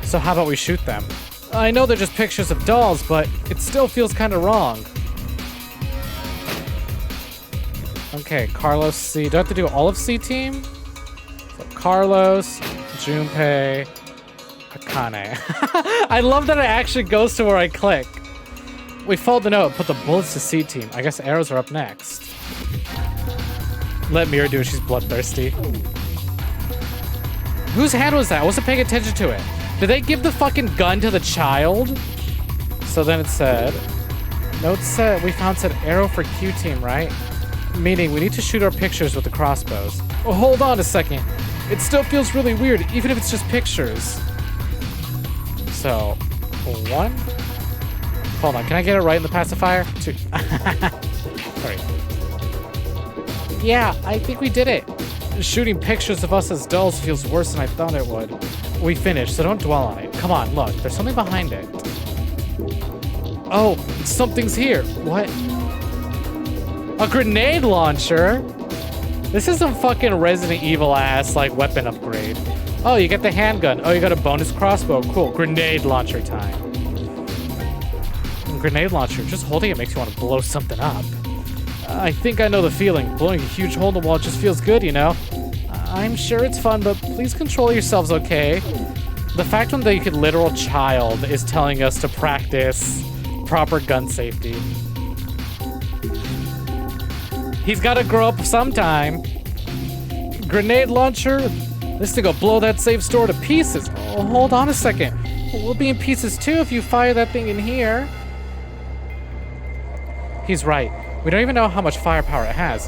Speaker 1: So how about we shoot them? I know they're just pictures of dolls, but it still feels kind of wrong. Okay, Carlos C. Do I have to do all of C team? So Carlos, Junpei, Akane. I love that it actually goes to where I click. We followed the note, put the bullets to C team. I guess arrows are up next. Let Mira do it, she's bloodthirsty. Whose hand was that? I wasn't paying attention to it. Did they give the fucking gun to the child? So then it said, note said, we found said arrow for Q team, right? Meaning we need to shoot our pictures with the crossbows. Oh, hold on a second. It still feels really weird, even if it's just pictures. So, 1. Hold on, can I get it right in the pacifier? 2. 3. Yeah, I think we did it. Shooting pictures of us as dolls feels worse than I thought it would. We finished, so don't dwell on it. Come on, look, there's something behind it. Oh, something's here. What? A grenade launcher? This is some fucking Resident Evil ass, like, weapon upgrade. Oh, you get the handgun. Oh, you got a bonus crossbow. Cool. Grenade launcher time. Grenade launcher. Just holding it makes you want to blow something up. I think I know the feeling. Blowing a huge hole in the wall just feels good, you know? I'm sure it's fun, but please control yourselves, okay? The fact when the literal child is telling us to practice proper gun safety. He's gotta grow up sometime. Grenade launcher? This thing will blow that safe store to pieces. Oh, hold on a second. We'll be in pieces too if you fire that thing in here. He's right. We don't even know how much firepower it has.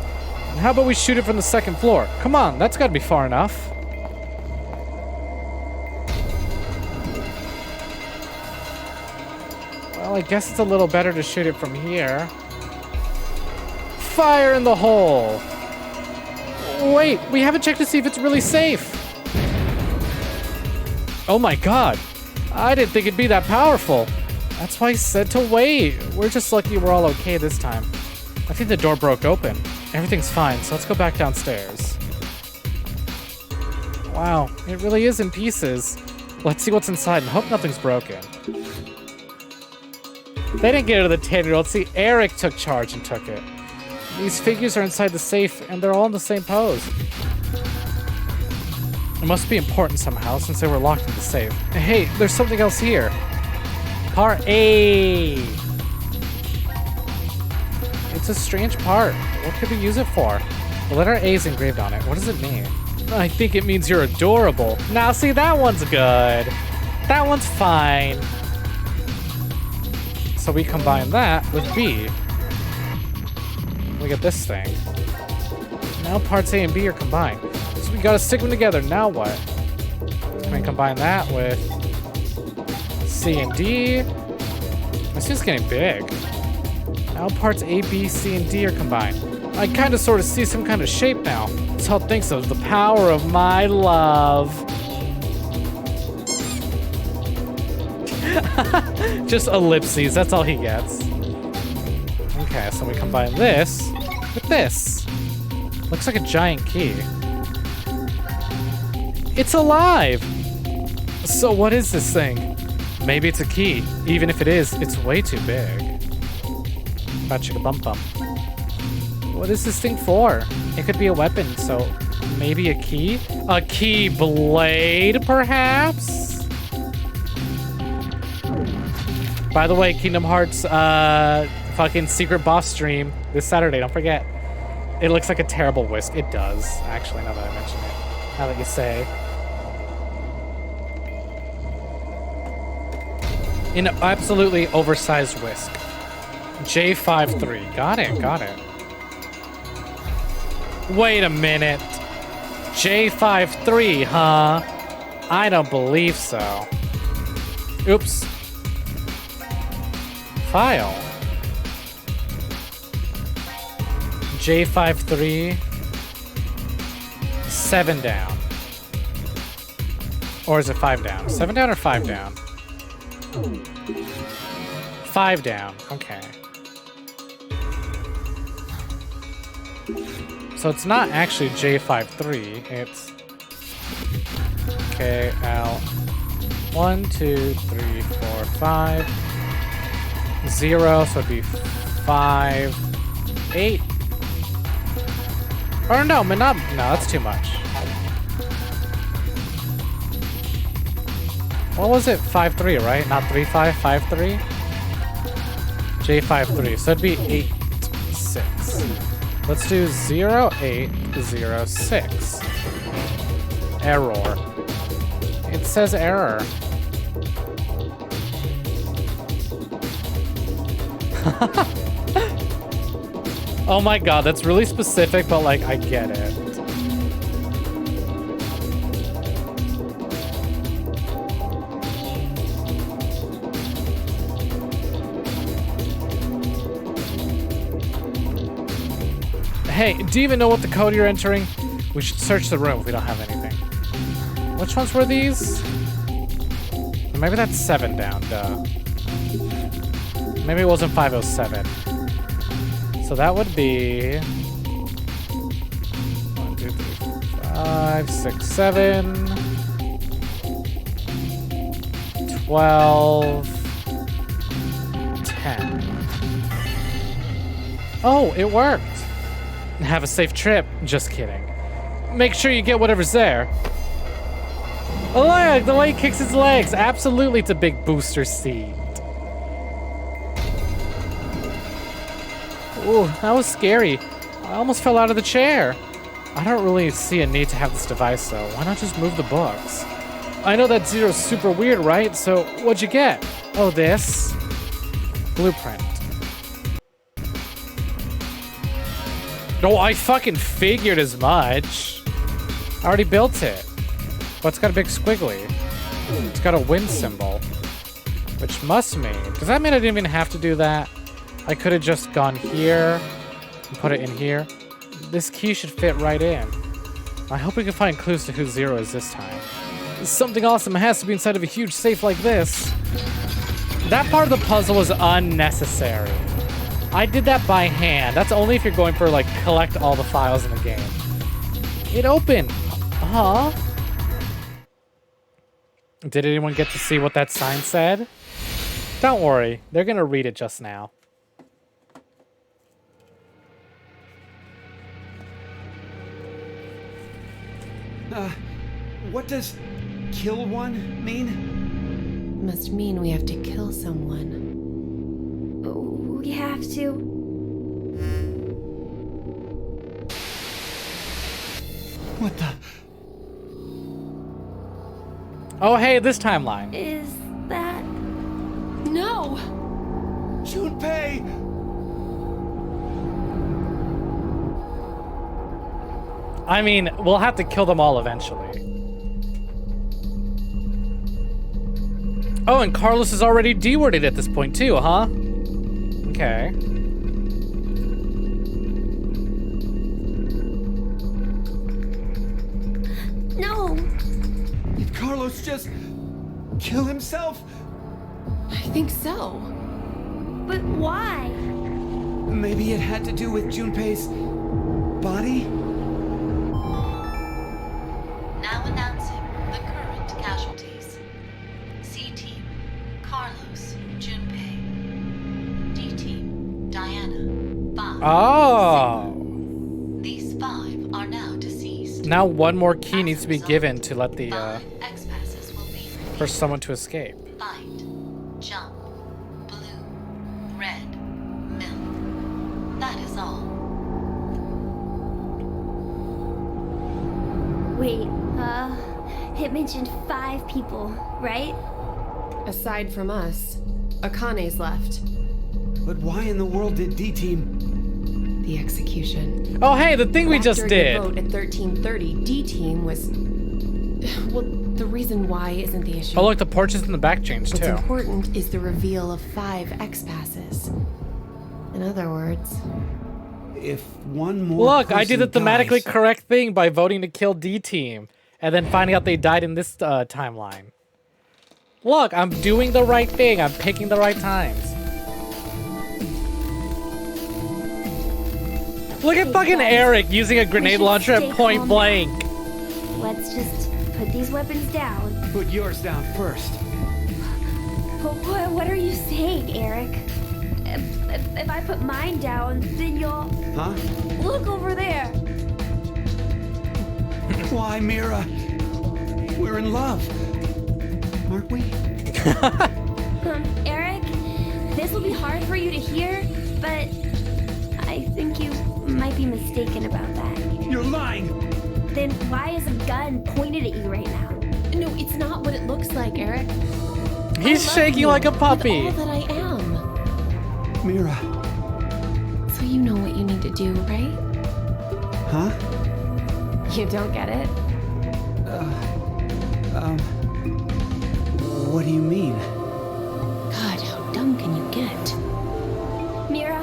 Speaker 1: How about we shoot it from the second floor? Come on, that's gotta be far enough. Well, I guess it's a little better to shoot it from here. Fire in the hole! Wait, we haven't checked to see if it's really safe. Oh my god. I didn't think it'd be that powerful. That's why I said to wait. We're just lucky we're all okay this time. I think the door broke open. Everything's fine, so let's go back downstairs. Wow, it really is in pieces. Let's see what's inside and hope nothing's broken. They didn't get it to the 10-year-old. See, Eric took charge and took it. These figures are inside the safe, and they're all in the same pose. It must be important somehow, since they were locked in the safe. Hey, there's something else here. Part A. It's a strange part. What could we use it for? The letter A is engraved on it. What does it mean? I think it means you're adorable. Now, see, that one's good. That one's fine. So we combine that with B. We get this thing. Now parts A and B are combined. So we gotta stick them together. Now what? Can we combine that with C and D? This is getting big. Now parts A, B, C, and D are combined. I kind of sort of see some kind of shape now. This all thinks of the power of my love. Just ellipses, that's all he gets. Okay, so we combine this with this. Looks like a giant key. It's alive! So what is this thing? Maybe it's a key. Even if it is, it's way too big. Ba-chicka-bum-bum. What is this thing for? It could be a weapon, so maybe a key? A key blade, perhaps? By the way, Kingdom Hearts fucking secret boss stream this Saturday, don't forget. It looks like a terrible whisk. It does, actually, now that I mention it. Now that you say. An absolutely oversized whisk. J53. Got it, got it. Wait a minute. J53, huh? I don't believe so. Oops. File. J53. 7 down. Or is it 5 down? 7 down or 5 down? 5 down. Okay. So it's not actually J53. It's KL 1, 2, 3, 4, 5. 0, so it'd be 5, 8. Or no, no, that's too much. What was it? 5, 3, right? Not 3, 5, 5, 3? J53, so it'd be 8, 6. Let's do 0, 8, 0, 6. Error. It says error. Oh my god, that's really specific, but like, I get it. Hey, do you even know what the code you're entering? We should search the room if we don't have anything. Which ones were these? Maybe that's 7 down, duh. Maybe it wasn't 507. So that would be 1, 2, 3, 4, 5, 6, 7, 12, 10. Oh, it worked. Have a safe trip. Just kidding. Make sure you get whatever's there. Oh, look, the way he kicks his legs. Absolutely, it's a big booster seat. Ooh, that was scary. I almost fell out of the chair. I don't really see a need to have this device, though. Why not just move the books? I know that Zero's super weird, right? So, what'd you get? Oh, this? Blueprint. Oh, I fucking figured as much. I already built it. But it's got a big squiggly. It's got a wind symbol. Which must mean... Does that mean I didn't even have to do that? I could have just gone here and put it in here. This key should fit right in. I hope we can find clues to who Zero is this time. Something awesome has to be inside of a huge safe like this. That part of the puzzle was unnecessary. I did that by hand. That's only if you're going for, like, collect all the files in the game. It opened. Huh? Did anyone get to see what that sign said? Don't worry. They're gonna read it just now.
Speaker 3: What does kill one mean?
Speaker 4: Must mean we have to kill someone.
Speaker 2: We have to.
Speaker 3: What the?
Speaker 1: Oh, hey, this timeline.
Speaker 2: Is that...
Speaker 4: No!
Speaker 3: Junpei!
Speaker 1: I mean, we'll have to kill them all eventually. Oh, and Carlos is already D-worded at this point too, huh? Okay.
Speaker 2: No!
Speaker 3: Did Carlos just kill himself?
Speaker 4: I think so.
Speaker 2: But why?
Speaker 3: Maybe it had to do with Junpei's body?
Speaker 5: Now announcing the current casualties. C-Team, Carlos, Junpei. D-Team, Diana, 5.
Speaker 1: Oh.
Speaker 5: These 5 are now deceased.
Speaker 1: Now one more key
Speaker 5: As
Speaker 1: needs to
Speaker 5: a
Speaker 1: be
Speaker 5: result,
Speaker 1: given to let the,
Speaker 5: 5 X-passes will be
Speaker 1: for
Speaker 5: revealed.
Speaker 1: someone to escape.
Speaker 5: Fight, jump, blue, red, milk. That is all.
Speaker 2: Wait, it mentioned 5 people, right?
Speaker 4: Aside from us, Akane's left.
Speaker 3: But why in the world did D-Team?
Speaker 4: The execution.
Speaker 1: Oh, hey, the thing we just
Speaker 4: After
Speaker 1: did.
Speaker 4: your vote at 1330, D-Team was... Well, the reason why isn't the issue.
Speaker 1: Oh, look, the portraits in the back changed
Speaker 4: What's
Speaker 1: too.
Speaker 4: important is the reveal of 5 X-passes. In other words...
Speaker 3: If one more
Speaker 1: Look, I did the
Speaker 3: person
Speaker 1: thematically
Speaker 3: dies-
Speaker 1: correct thing by voting to kill D-Team. And then finding out they died in this timeline. Look, I'm doing the right thing. I'm picking the right times. Look at fucking Eric using a grenade
Speaker 2: should
Speaker 1: launcher
Speaker 2: stay
Speaker 1: at point
Speaker 2: calm.
Speaker 1: blank.
Speaker 2: Let's just put these weapons down.
Speaker 3: Put yours down first.
Speaker 2: What are you saying, Eric? If I put mine down, then you'll...
Speaker 3: Huh?
Speaker 2: Look over there!
Speaker 3: Why, Mira? We're in love. Aren't we?
Speaker 2: Eric, this will be hard for you to hear, but I think you might be mistaken about that.
Speaker 3: You're lying!
Speaker 2: Then why is a gun pointed at you right now?
Speaker 4: No, it's not what it looks like, Eric.
Speaker 1: He's
Speaker 4: I love
Speaker 1: shaking
Speaker 4: you
Speaker 1: like a
Speaker 4: with
Speaker 1: puppy.
Speaker 4: all that I am.
Speaker 3: Mira.
Speaker 4: So you know what you need to do, right?
Speaker 3: Huh?
Speaker 4: You don't get it?
Speaker 3: What do you mean?
Speaker 4: God, how dumb can you get?
Speaker 2: Mira,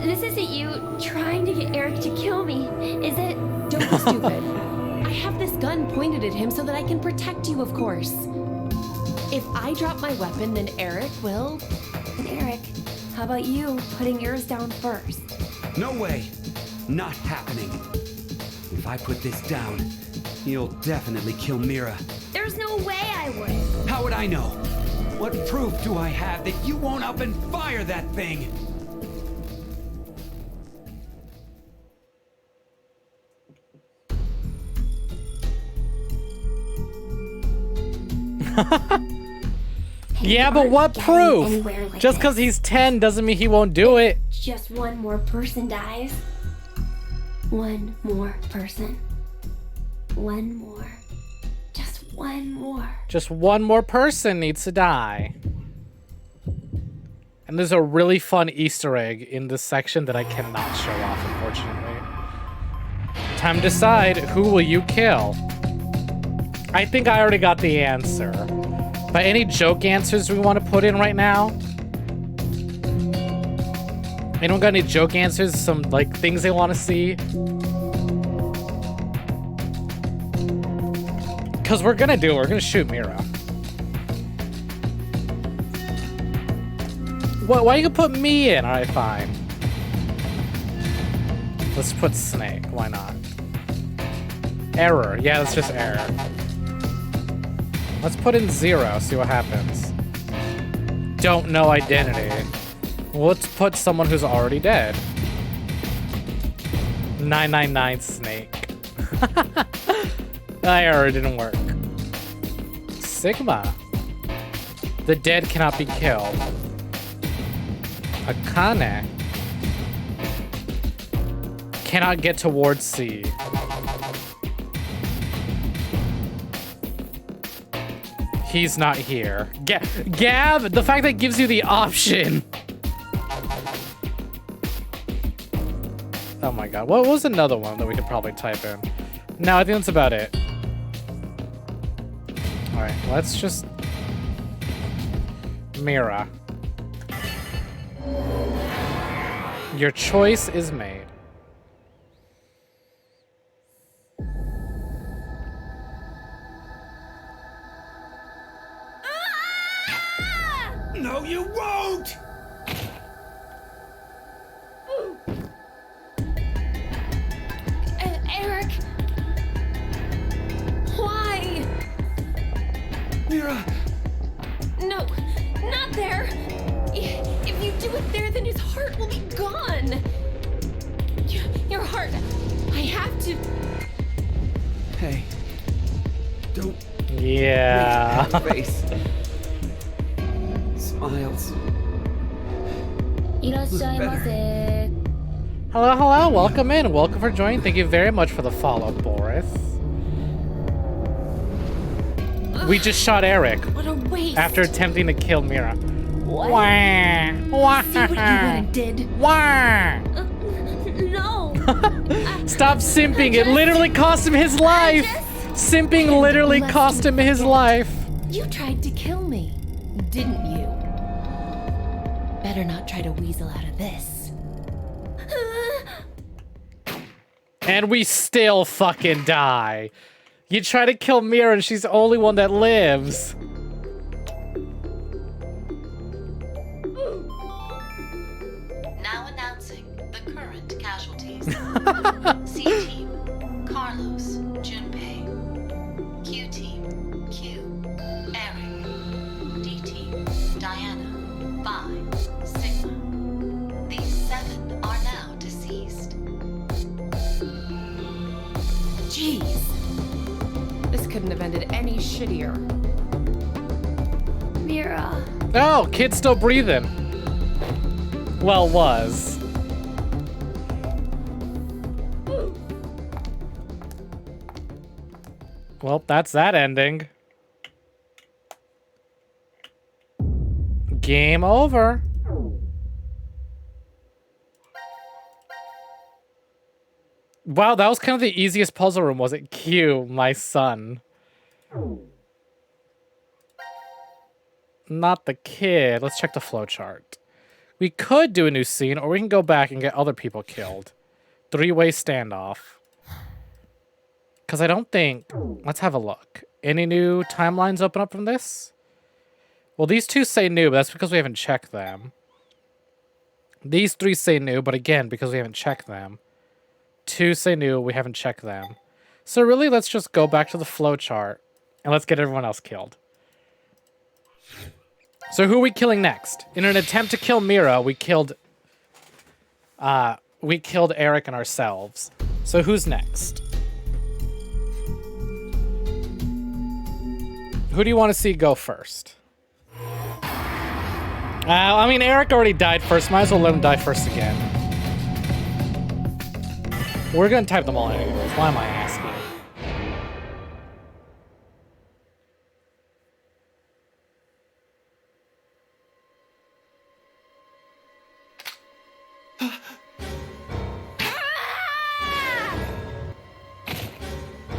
Speaker 2: this isn't you trying to get Eric to kill me, is it?
Speaker 4: Don't be stupid. I have this gun pointed at him so that I can protect you, of course. If I drop my weapon, then Eric will...
Speaker 2: And Eric, how about you putting yours down first?
Speaker 3: No way. Not happening. If I put this down, you'll definitely kill Mira.
Speaker 2: There's no way I would.
Speaker 3: How would I know? What proof do I have that you won't up and fire that thing?
Speaker 1: Yeah, but
Speaker 2: aren't
Speaker 1: what
Speaker 2: getting
Speaker 1: proof?
Speaker 2: anywhere with
Speaker 1: Just because
Speaker 2: this.
Speaker 1: he's 10 doesn't mean he won't do it.
Speaker 2: Just one more person dies. One more person. One more. Just one more.
Speaker 1: Just one more person needs to die. And there's a really fun Easter egg in this section that I cannot show off, unfortunately. Time to decide, who will you kill? I think I already got the answer. But any joke answers we want to put in right now? Anyone got any joke answers? Some like things they want to see? Cause we're gonna do it. We're gonna shoot Mira. What? Why you gonna put me in? All right, fine. Let's put Snake. Why not? Error. Yeah, that's just error. Let's put in 0. See what happens. Don't know identity. Well, let's put someone who's already dead. 999 Snake. That error didn't work. Sigma. The dead cannot be killed. Akane. Cannot get towards C. He's not here. Gab, the fact that it gives you the option. Oh my god. What was another one that we could probably type in? No, I think that's about it. Alright, let's just... Mira. Your choice is made.
Speaker 8: No, you won't!
Speaker 4: Eric! Why?
Speaker 3: Mira!
Speaker 4: No, not there! If you do it there, then his heart will be gone! Your heart, I have to...
Speaker 3: Hey. Don't
Speaker 1: Yeah.
Speaker 3: make that face. Smiles.
Speaker 1: Hello, hello. Welcome in. Welcome for joining. Thank you very much for the follow, Boris. We just shot Eric
Speaker 4: What a waste!
Speaker 1: after attempting to kill Mira.
Speaker 7: What?
Speaker 1: Wah. Wah.
Speaker 7: See what you went and did?
Speaker 1: Wah.
Speaker 7: No!
Speaker 1: Stop simping. It literally cost him his life. Simping literally cost him his life.
Speaker 4: You tried to kill me, didn't you? Better not try to weasel out of this.
Speaker 1: And we still fucking die. You try to kill Mira and she's the only one that lives.
Speaker 5: Now announcing the current casualties. C Team, Carlos, Junpei. Q Team, Q, Eric. D Team, Diana, Vi, Sigma. These 7 are now deceased.
Speaker 4: Jeez. This couldn't have ended any shittier.
Speaker 2: Mira.
Speaker 1: Oh, kid's still breathing. Well, was. Well, that's that ending. Game over. Wow, that was kind of the easiest puzzle room, was it? Q, my son. Not the kid. Let's check the flowchart. We could do a new scene, or we can go back and get other people killed. 3-way standoff. Because I don't think... Let's have a look. Any new timelines open up from this? Well, these 2 say new, but that's because we haven't checked them. These 3 say new, but again, because we haven't checked them. 2 say new, we haven't checked them. So really, let's just go back to the flowchart, and let's get everyone else killed. So who are we killing next? In an attempt to kill Mira, we killed Eric and ourselves. So who's next? Who do you want to see go first? I mean, Eric already died first. Might as well let him die first again. We're gonna type them all in anyways. Why am I asking?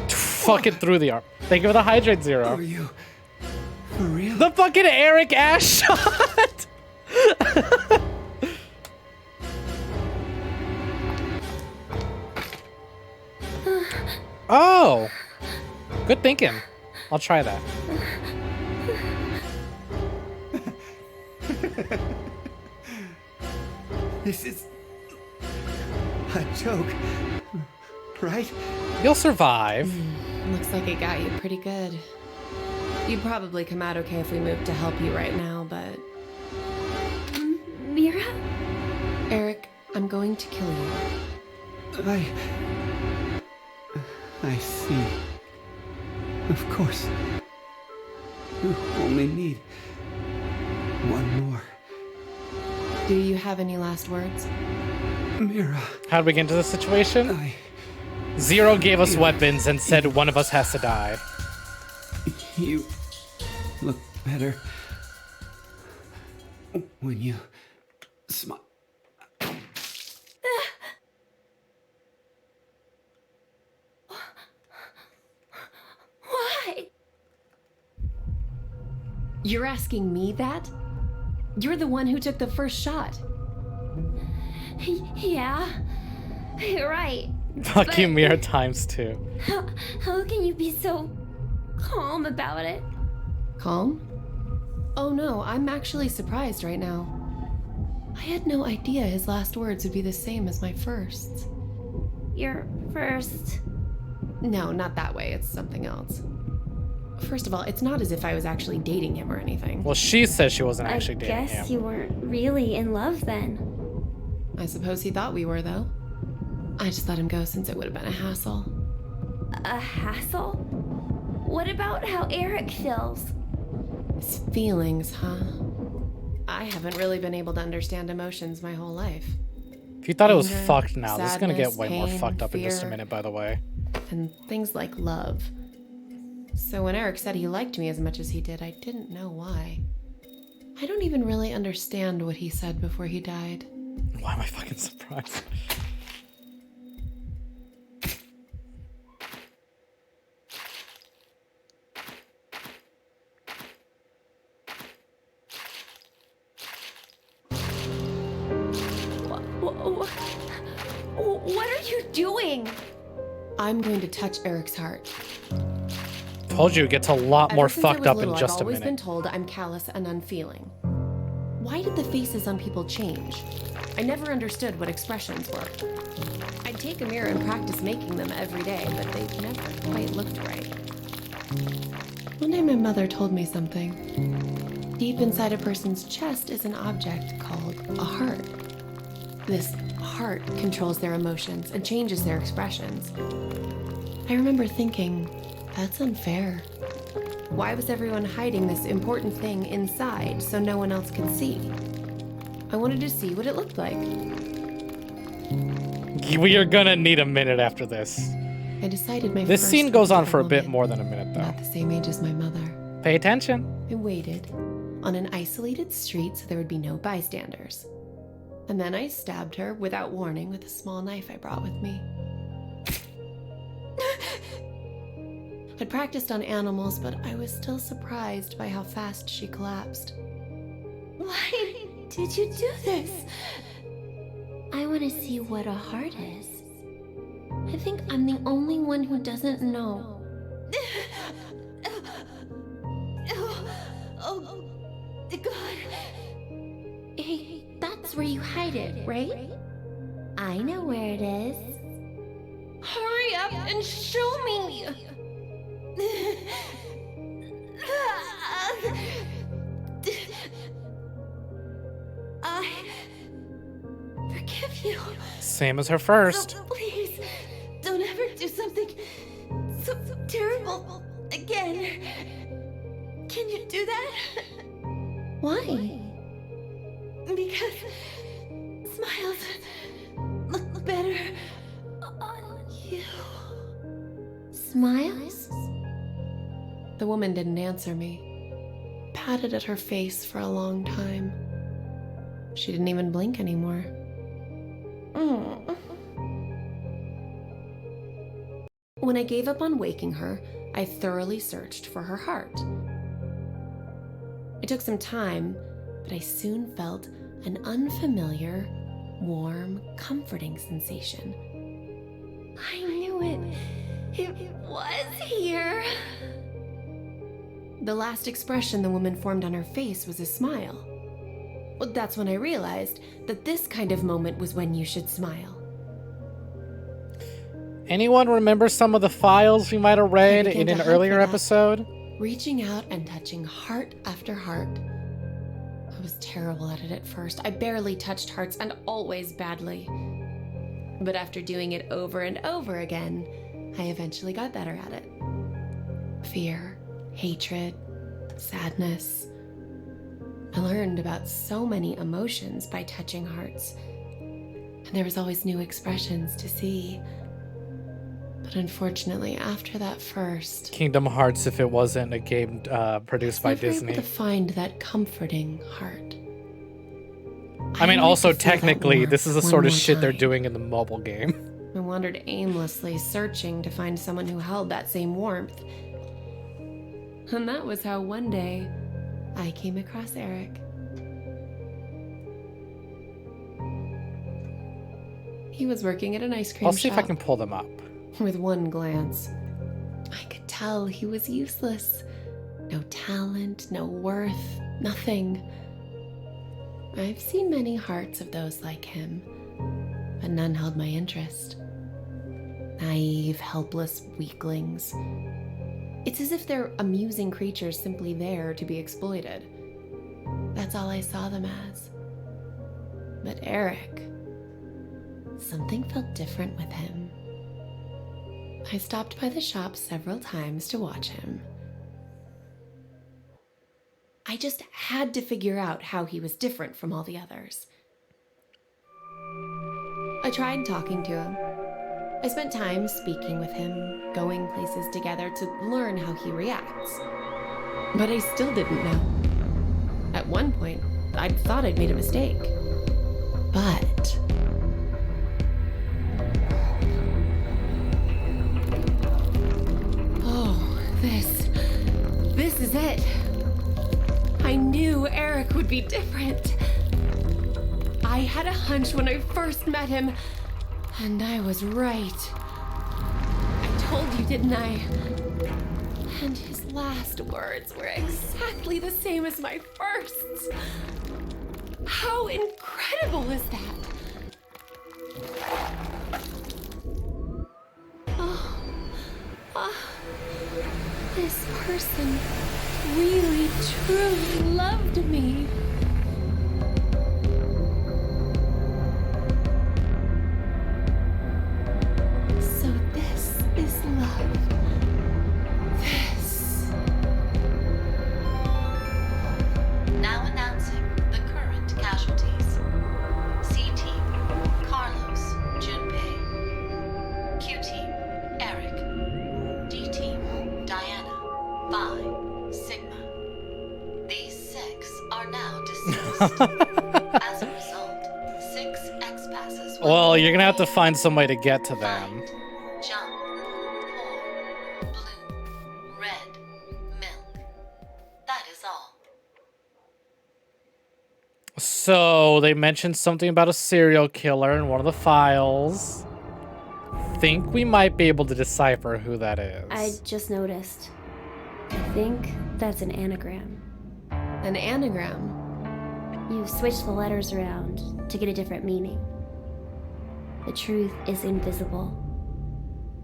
Speaker 1: Fucking through the arm. Thank you for the hydrate, Zero.
Speaker 3: Are you for real?
Speaker 1: The fucking Eric Ash shot! Oh! Good thinking. I'll try that.
Speaker 3: This is a joke, right?
Speaker 1: You'll survive.
Speaker 4: Looks like it got you pretty good. You'd probably come out okay if we moved to help you right now, but...
Speaker 2: Mira?
Speaker 4: Eric, I'm going to kill you.
Speaker 3: I see. Of course. You only need one more.
Speaker 4: Do you have any last words?
Speaker 3: Mira,
Speaker 1: How'd we get into this situation? Zero gave us weapons and said one of us has to die.
Speaker 3: You look better when you smile.
Speaker 2: Why?
Speaker 4: You're asking me that? You're the one who took the first shot.
Speaker 2: Yeah, you're right.
Speaker 1: Fuck you, Mira times 2.
Speaker 2: How can you be so calm about it?
Speaker 4: Calm? Oh no, I'm actually surprised right now. I had no idea his last words would be the same as my first.
Speaker 2: Your first.
Speaker 4: No, not that way. It's something else. First of all, it's not as if I was actually dating him or anything.
Speaker 1: Well, she says she wasn't actually
Speaker 2: I
Speaker 1: dating
Speaker 2: guess
Speaker 1: him.
Speaker 2: you weren't really in love then.
Speaker 4: I suppose he thought we were, though. I just let him go since it would have been a hassle.
Speaker 2: A hassle? What about how Eric feels?
Speaker 4: His feelings, huh? I haven't really been able to understand emotions my whole life.
Speaker 1: If you thought it was
Speaker 4: Anger,
Speaker 1: fucked now, this is gonna get
Speaker 4: sadness,
Speaker 1: way more
Speaker 4: pain,
Speaker 1: fucked up in just a
Speaker 4: fear.
Speaker 1: minute, by the way.
Speaker 4: And things like love. So when Eric said he liked me as much as he did, I didn't know why. I don't even really understand what he said before he died.
Speaker 1: Why am I fucking surprised?
Speaker 2: What are you doing?
Speaker 4: I'm going to touch Eric's heart.
Speaker 1: Told you it gets a lot more
Speaker 4: Ever since I
Speaker 1: fucked
Speaker 4: was
Speaker 1: up
Speaker 4: little,
Speaker 1: in just
Speaker 4: I've
Speaker 1: a
Speaker 4: always been
Speaker 1: minute.
Speaker 4: told I'm callous and unfeeling. Why did the faces on people change? I never understood what expressions were. I'd take a mirror and practice making them every day, but they never quite looked right. One day my mother told me something. Deep inside a person's chest is an object called a heart. This heart controls their emotions and changes their expressions. I remember thinking, that's unfair. Why was everyone hiding this important thing inside so no one else could see? I wanted to see what it looked like.
Speaker 1: We are gonna need a minute after this.
Speaker 4: I decided my
Speaker 1: This
Speaker 4: first
Speaker 1: scene
Speaker 4: would
Speaker 1: goes
Speaker 4: be
Speaker 1: on for a bit
Speaker 4: woman,
Speaker 1: more than a minute,
Speaker 4: about
Speaker 1: though.
Speaker 4: the same age as my mother.
Speaker 1: Pay attention.
Speaker 4: I waited on an isolated street so there would be no bystanders. And then I stabbed her without warning with a small knife I brought with me. I'd practiced on animals, but I was still surprised by how fast she collapsed.
Speaker 2: Why did you do this? I want to see what a heart is. I think I'm the only one who doesn't know. Oh, God. Hey, that's where you hide it, right? I know where it is. Hurry up and show me! I forgive you.
Speaker 1: Same as her first.
Speaker 2: So please, don't ever do something so terrible again. Can you do that?
Speaker 4: Why?
Speaker 2: Because smiles look better on you. Smiles?
Speaker 4: The woman didn't answer me. Patted at her face for a long time. She didn't even blink anymore. When I gave up on waking her, I thoroughly searched for her heart. took some time, but I soon felt an unfamiliar, warm, comforting sensation.
Speaker 2: I knew it. It was here.
Speaker 4: The last expression the woman formed on her face was a smile. Well, that's when I realized that this kind of moment was when you should smile.
Speaker 1: Anyone remember some of the files we might have read
Speaker 4: began
Speaker 1: in
Speaker 4: to
Speaker 1: an
Speaker 4: hunt for
Speaker 1: earlier
Speaker 4: that.
Speaker 1: episode?
Speaker 4: Reaching out and touching heart after heart. I was terrible at it at first. I barely touched hearts and always badly. But after doing it over and over again, I eventually got better at it. Fear, hatred, sadness. I learned about so many emotions by touching hearts. And there was always new expressions to see. But unfortunately, after that first,
Speaker 1: Kingdom Hearts, if it wasn't a game produced by
Speaker 4: I was never
Speaker 1: Disney.
Speaker 4: able to find that comforting heart.
Speaker 1: I mean,
Speaker 4: wanted
Speaker 1: also
Speaker 4: to feel that
Speaker 1: technically,
Speaker 4: warmth
Speaker 1: this is the
Speaker 4: one
Speaker 1: sort of
Speaker 4: more
Speaker 1: shit they're
Speaker 4: time.
Speaker 1: doing in the mobile game.
Speaker 4: I wandered aimlessly, searching to find someone who held that same warmth. And that was how one day I came across Eric. He was working at an ice cream
Speaker 1: I'll see
Speaker 4: shop.
Speaker 1: if I can pull them up.
Speaker 4: With one glance, I could tell he was useless. No talent, no worth, nothing. I've seen many hearts of those like him, but none held my interest. Naive, helpless weaklings. It's as if they're amusing creatures simply there to be exploited. That's all I saw them as. But Eric, something felt different with him. I stopped by the shop several times to watch him. I just had to figure out how he was different from all the others. I tried talking to him. I spent time speaking with him, going places together to learn how he reacts. But I still didn't know. At one point, I thought I'd made a mistake. But this is it. I knew Eric would be different. I had a hunch when I first met him, and I was right. I told you, didn't I? And his last words were exactly the same as my first. How incredible is that? This person really, truly loved me. So this is love. This.
Speaker 5: Now announcing the current casualties. C-Team, Carlos, Junpei. Q-Team, Eric. D-Team, Diana, Vi, Sigma. These 6 are now deceased. As a result, 6 X-passes will
Speaker 1: Well,
Speaker 5: be
Speaker 1: you're gonna have to
Speaker 5: made.
Speaker 1: find some way to get to them.
Speaker 5: Fight, jump, pour, blue, red, milk. That is all.
Speaker 1: So they mentioned something about a serial killer in one of the files. Think we might be able to decipher who that is.
Speaker 7: I just noticed. I think that's an anagram.
Speaker 4: An anagram.
Speaker 7: You've switched the letters around to get a different meaning. The truth is invisible.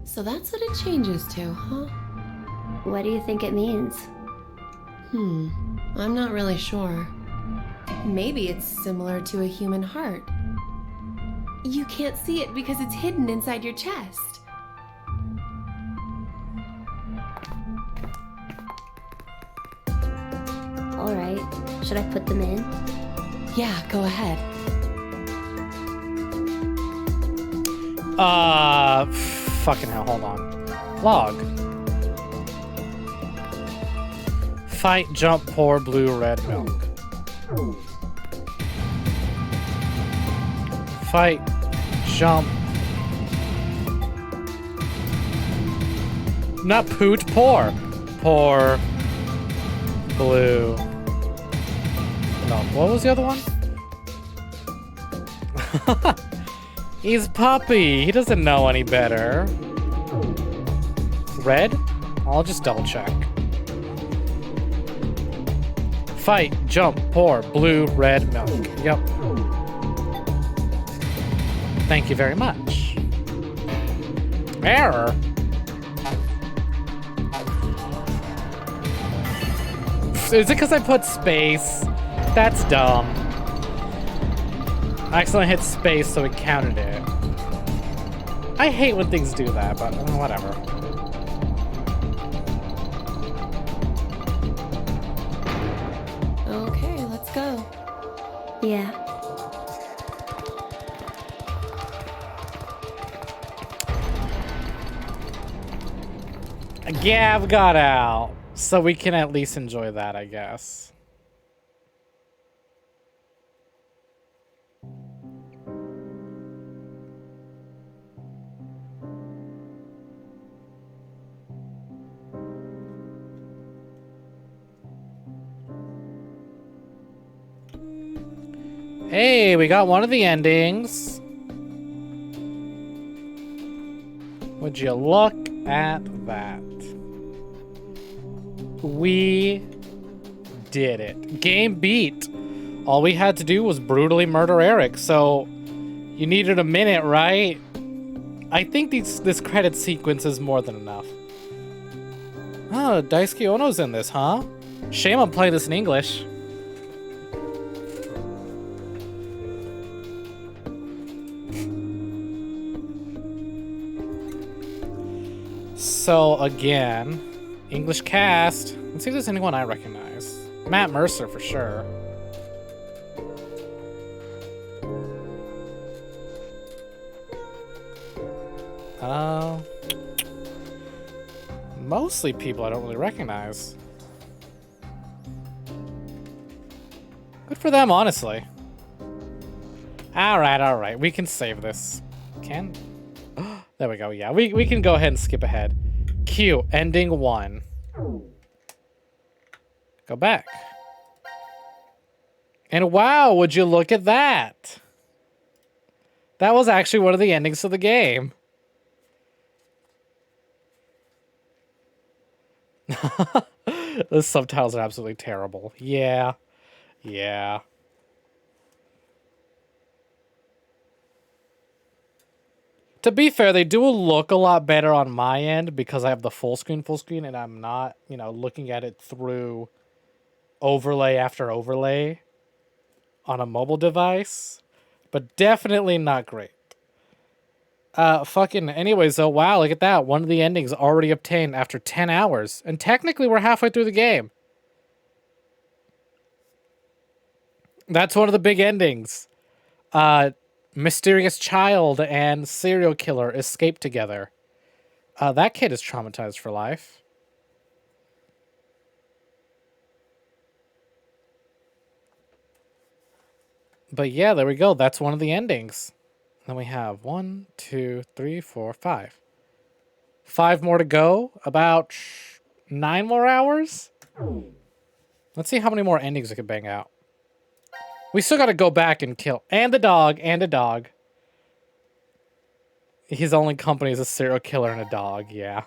Speaker 4: So that's what it changes to, huh?
Speaker 7: What do you think it means?
Speaker 4: I'm not really sure. Maybe it's similar to a human heart. You can't see it because it's hidden inside your chest.
Speaker 7: Alright, should I put them in?
Speaker 4: Yeah, go ahead.
Speaker 1: Fucking hell, hold on. Log. Fight, jump, pour, blue, red, milk. Fight, jump. Not poot, pour. Pour, blue, milk. What was the other one? He's Puppy. He doesn't know any better. Red? I'll just double check. Fight, jump, pour, blue, red, milk. Yep. Thank you very much. Error. Is it because I put space? That's dumb. I accidentally hit space, so it counted it. I hate when things do that, but whatever.
Speaker 4: Okay, let's go.
Speaker 2: Yeah.
Speaker 1: Gav got out, so we can at least enjoy that, I guess. Hey, we got one of the endings. Would you look at that? We did it. Game beat. All we had to do was brutally murder Eric, so you needed a minute, right? I think this credit sequence is more than enough. Oh, Daisuke Ono's in this, huh? Shame I'm playing this in English. So again, English cast. Let's see if there's anyone I recognize. Matt Mercer for sure. Mostly people I don't really recognize. Good for them, honestly. All right. We can save this. Can? There we go. Yeah, we can go ahead and skip ahead. Q, ending 1. Go back. And wow, would you look at that? That was actually one of the endings of the game. The subtitles are absolutely terrible. Yeah. To be fair, they do look a lot better on my end because I have the full screen, and I'm not, looking at it through overlay after overlay on a mobile device. But definitely not great. Anyways, though, wow, look at that. One of the endings already obtained after 10 hours. And technically, we're halfway through the game. That's one of the big endings. Mysterious child and serial killer escape together. That kid is traumatized for life. But yeah, there we go. That's one of the endings. Then we have 1, 2, 3, 4, 5. 5 more to go. About 9 more hours. Let's see how many more endings we can bang out. We still got to go back and kill. And the dog. And a dog. His only company is a serial killer and a dog. Yeah.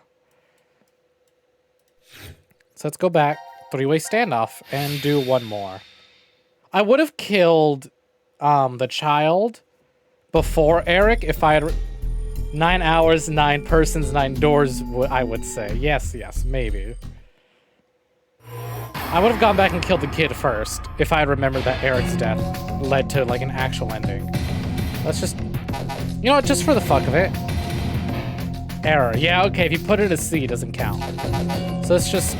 Speaker 1: So let's go back. 3-way standoff. And do one more. I would have killed the child before Eric if I had 9 hours, 9 persons, 9 doors, I would say. Yes, maybe. I would have gone back and killed the kid first if I had remembered that Eric's death led to like an actual ending. Let's just, just for the fuck of it. Error. Yeah, okay, if you put it in a C, it doesn't count. So let's just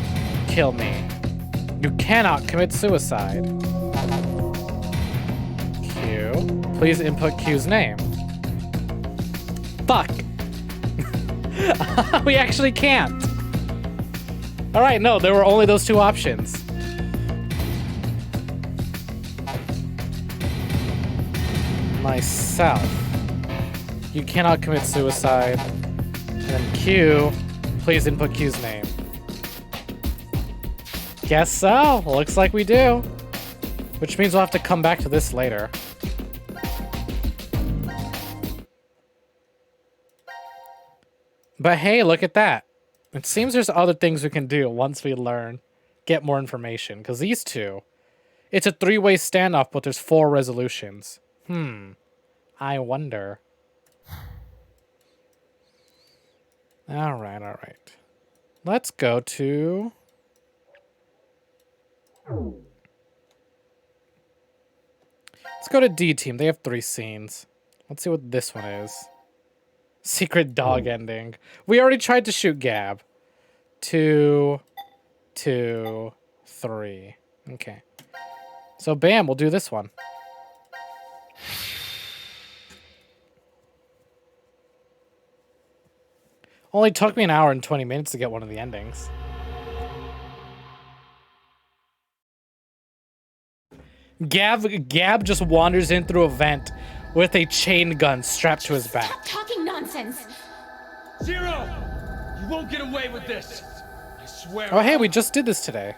Speaker 1: kill me. You cannot commit suicide. Q. Please input Q's name. Fuck. We actually can't. Alright, no, there were only those 2 options. Myself. You cannot commit suicide. And then Q. Please input Q's name. Guess so. Looks like we do. Which means we'll have to come back to this later. But hey, look at that. It seems there's other things we can do once we get more information. Because these two, it's a 3-way standoff, but there's 4 resolutions. I wonder. Alright, alright. Let's go to... Let's go to D Team. They have 3 scenes. Let's see what this one is. Secret dog ending. We already tried to shoot Gab. 2, 2, 3. Okay. So bam, we'll do this one. Only took me an hour and 20 minutes to get one of the endings. Gab just wanders in through a vent with a chain gun strapped to his back.
Speaker 2: Stop talking nonsense.
Speaker 8: Zero! You won't get away with this. I swear.
Speaker 1: Oh, hey, we just did this today.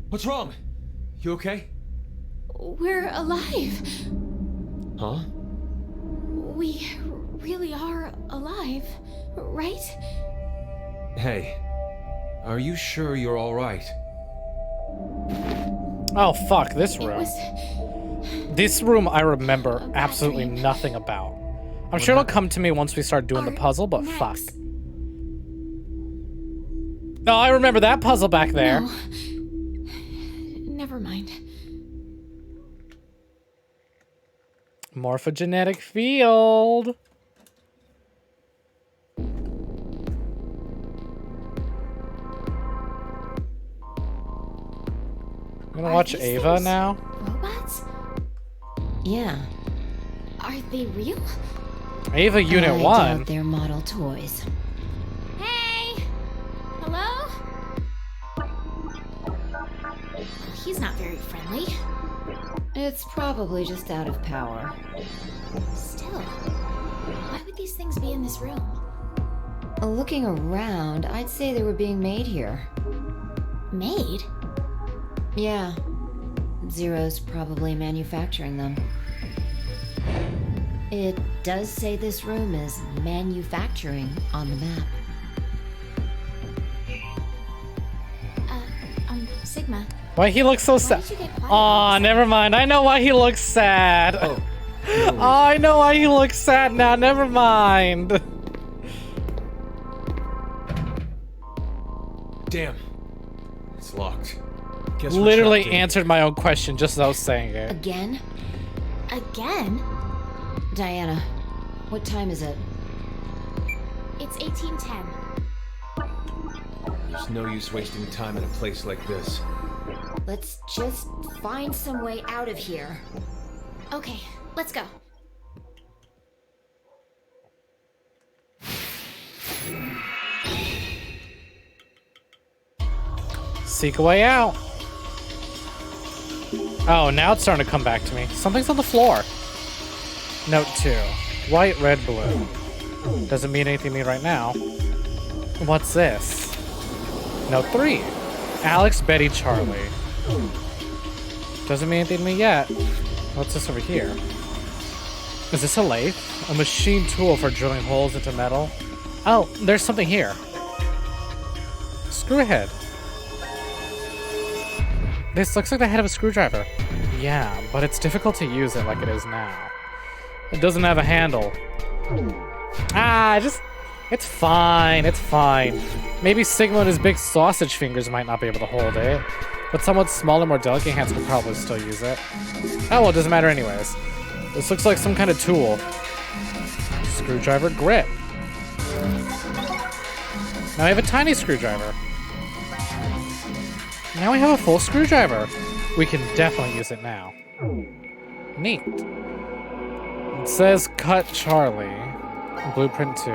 Speaker 8: What's wrong? You okay?
Speaker 2: We're alive.
Speaker 8: Huh?
Speaker 2: We really are alive, right?
Speaker 8: Hey, are you sure you're all right?
Speaker 1: Oh, fuck, this
Speaker 2: It
Speaker 1: room.
Speaker 2: was
Speaker 1: This room I remember absolutely nothing about. I'm sure it'll come to me once we start doing the puzzle, but fuck. Oh, I remember that puzzle back there.
Speaker 2: No. Never mind.
Speaker 1: Morphogenetic field. I'm gonna watch
Speaker 2: these
Speaker 1: Ava
Speaker 2: things
Speaker 1: now.
Speaker 2: Robots?
Speaker 7: Yeah.
Speaker 2: Are they real?
Speaker 1: Ava Unit
Speaker 7: I
Speaker 1: 1.
Speaker 7: doubt they're model toys.
Speaker 2: Hey! Hello? He's not very friendly.
Speaker 7: It's probably just out of power.
Speaker 2: Still, why would these things be in this room?
Speaker 7: Looking around, I'd say they were being made here.
Speaker 2: Made?
Speaker 7: Yeah. Zero's probably manufacturing them. It does say this room is manufacturing on the map.
Speaker 2: Sigma.
Speaker 1: Why he looks so sad?
Speaker 2: Why did you get quiet?
Speaker 1: Aw, never mind. I know why he looks sad.
Speaker 8: Oh.
Speaker 1: Oh, I know why he looks sad now. Never mind.
Speaker 8: Damn. It's locked. Guess we're
Speaker 1: Literally
Speaker 8: trapped in.
Speaker 1: answered my own question just as I was saying it.
Speaker 7: Again?
Speaker 2: Again?
Speaker 7: Diana, what time is it?
Speaker 2: It's 1810.
Speaker 8: There's no use wasting time in a place like this.
Speaker 7: Let's just find some way out of here.
Speaker 2: Okay, let's go.
Speaker 1: Seek a way out. Oh, now it's starting to come back to me. Something's on the floor. Note 2. White, red, blue. Doesn't mean anything to me right now. What's this? Note 3. Alex, Betty, Charlie. Doesn't mean anything to me yet. What's this over here? Is this a lathe? A machine tool for drilling holes into metal? Oh, there's something here. Screwhead. This looks like the head of a screwdriver. Yeah, but it's difficult to use it like it is now. It doesn't have a handle. It's fine, it's fine. Maybe Sigma and his big sausage fingers might not be able to hold it, but someone smaller, more delicate hands could probably still use it. Oh, well, it doesn't matter anyways. This looks like some kind of tool. Screwdriver grip. Now I have a tiny screwdriver. Now we have a full screwdriver. We can definitely use it now. Neat. It says cut Charlie. Blueprint 2.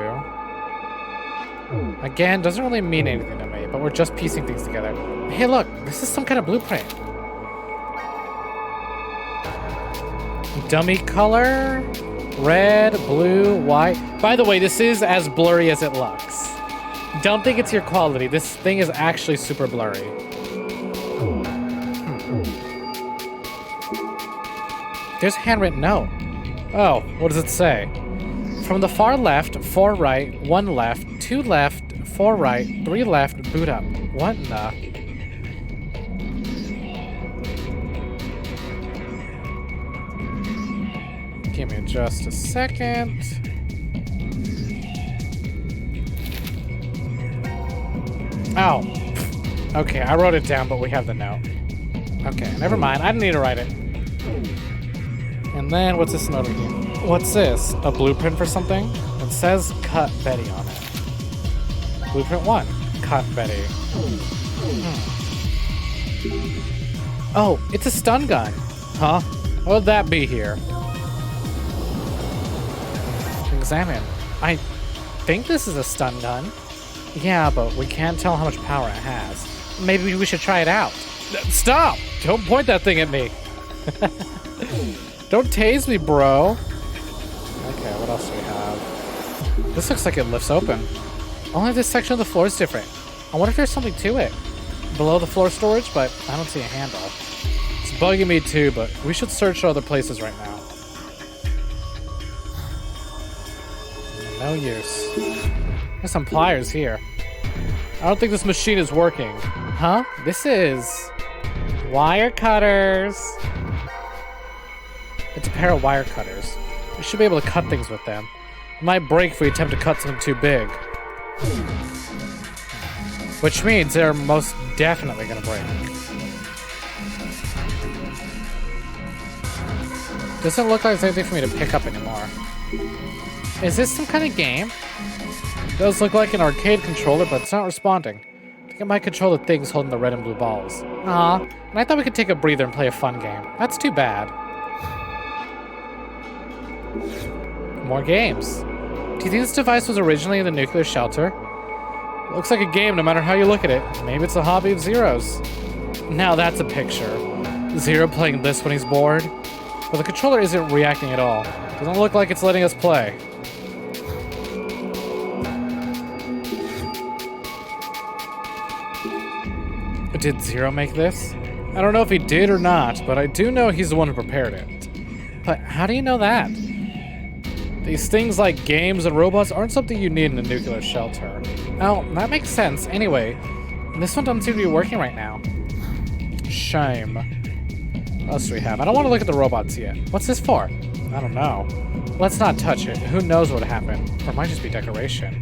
Speaker 1: Again, doesn't really mean anything to me, but we're just piecing things together. Hey look, this is some kind of blueprint. Dummy color. Red, blue, white. By the way, this is as blurry as it looks. Don't think it's your quality. This thing is actually super blurry. There's a handwritten note. Oh, what does it say? From the far left, 4 right, 1 left, 2 left, 4 right, 3 left, boot up. What in the... Give me just a second. Oh. Okay, I wrote it down, but we have the note. Okay, never mind. I didn't need to write it. And then, what's this note again? What's this? A blueprint for something? It says Cut Betty on it. Blueprint 1. Cut Betty. Oh, it's a stun gun. Huh? What would that be here? Examine. I think this is a stun gun. Yeah, but we can't tell how much power it has. Maybe we should try it out. Stop! Don't point that thing at me. Don't tase me, bro. Okay, what else do we have? This looks like it lifts open. Only this section of the floor is different. I wonder if there's something to it. Below the floor storage, but I don't see a handle. It's bugging me too, but we should search other places right now. No use. There's some pliers here. I don't think this machine is working. Huh? This is... wire cutters. It's a pair of wire cutters. We should be able to cut things with them. It might break if we attempt to cut something too big. Which means they're most definitely gonna break. Doesn't look like there's anything for me to pick up anymore. Is this some kind of game? It does look like an arcade controller, but it's not responding. I think it might control the things holding the red and blue balls. Aw, and I thought we could take a breather and play a fun game. That's too bad. More games. Do you think this device was originally in the nuclear shelter? It looks like a game no matter how you look at it. Maybe it's a hobby of Zero's. Now that's a picture. Zero playing this when he's bored. But the controller isn't reacting at all. Doesn't look like it's letting us play. Did Zero make this? I don't know if he did or not, but I do know he's the one who prepared it. But how do you know that? These things like games and robots aren't something you need in a nuclear shelter. Oh, that makes sense. Anyway, this one doesn't seem to be working right now. Shame. What else do we have? I don't want to look at the robots yet. What's this for? I don't know. Let's not touch it. Who knows what happened? Or it might just be decoration.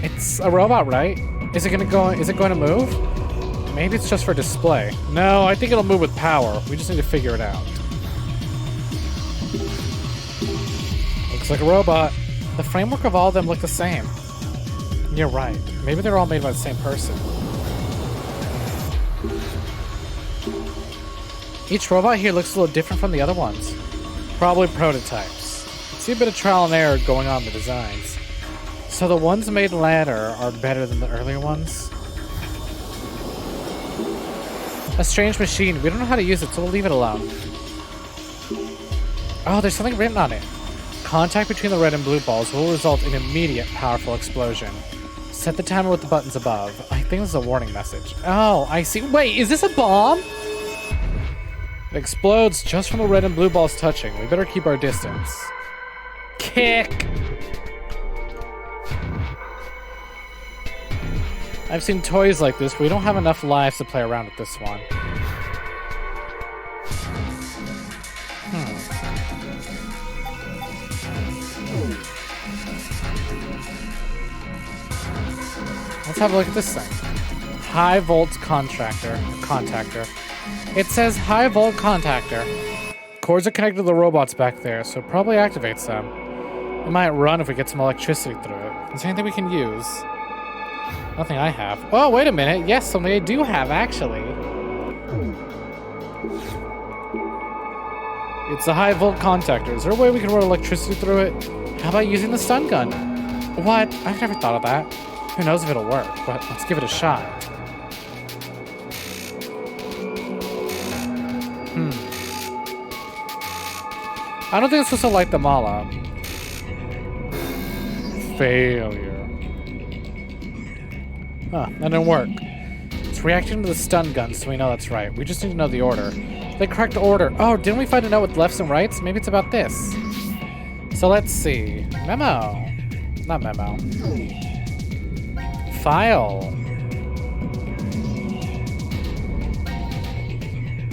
Speaker 1: It's a robot, right? Is it going to move? Maybe it's just for display. No, I think it'll move with power. We just need to figure it out. Looks like a robot. The framework of all of them look the same. You're right. Maybe they're all made by the same person. Each robot here looks a little different from the other ones. Probably prototypes. See a bit of trial and error going on in the designs. So the ones made later are better than the earlier ones? A strange machine. We don't know how to use it, so we'll leave it alone. Oh, there's something written on it. Contact between the red and blue balls will result in immediate powerful explosion. Set the timer with the buttons above. I think this is a warning message. Oh, I see. Wait, is this a bomb? It explodes just from the red and blue balls touching. We better keep our distance. Kick! I've seen toys like this, but we don't have enough lives to play around with this one. Let's have a look at this thing. High volt contactor. It says high volt contactor. Cords are connected to the robots back there, so it probably activates them. It might run if we get some electricity through it. Is there anything we can use? Nothing I have. Oh, wait a minute. Yes, something I do have, actually. It's a high volt contactor. Is there a way we can run electricity through it? How about using the stun gun? What? I've never thought of that. Who knows if it'll work, but let's give it a shot. I don't think it's supposed to light them all up. Failure. Huh, that didn't work. It's reacting to the stun gun, so we know that's right. We just need to know the order. The correct order. Oh, didn't we find a note with lefts and rights? Maybe it's about this. So let's see. Memo. Not memo. File.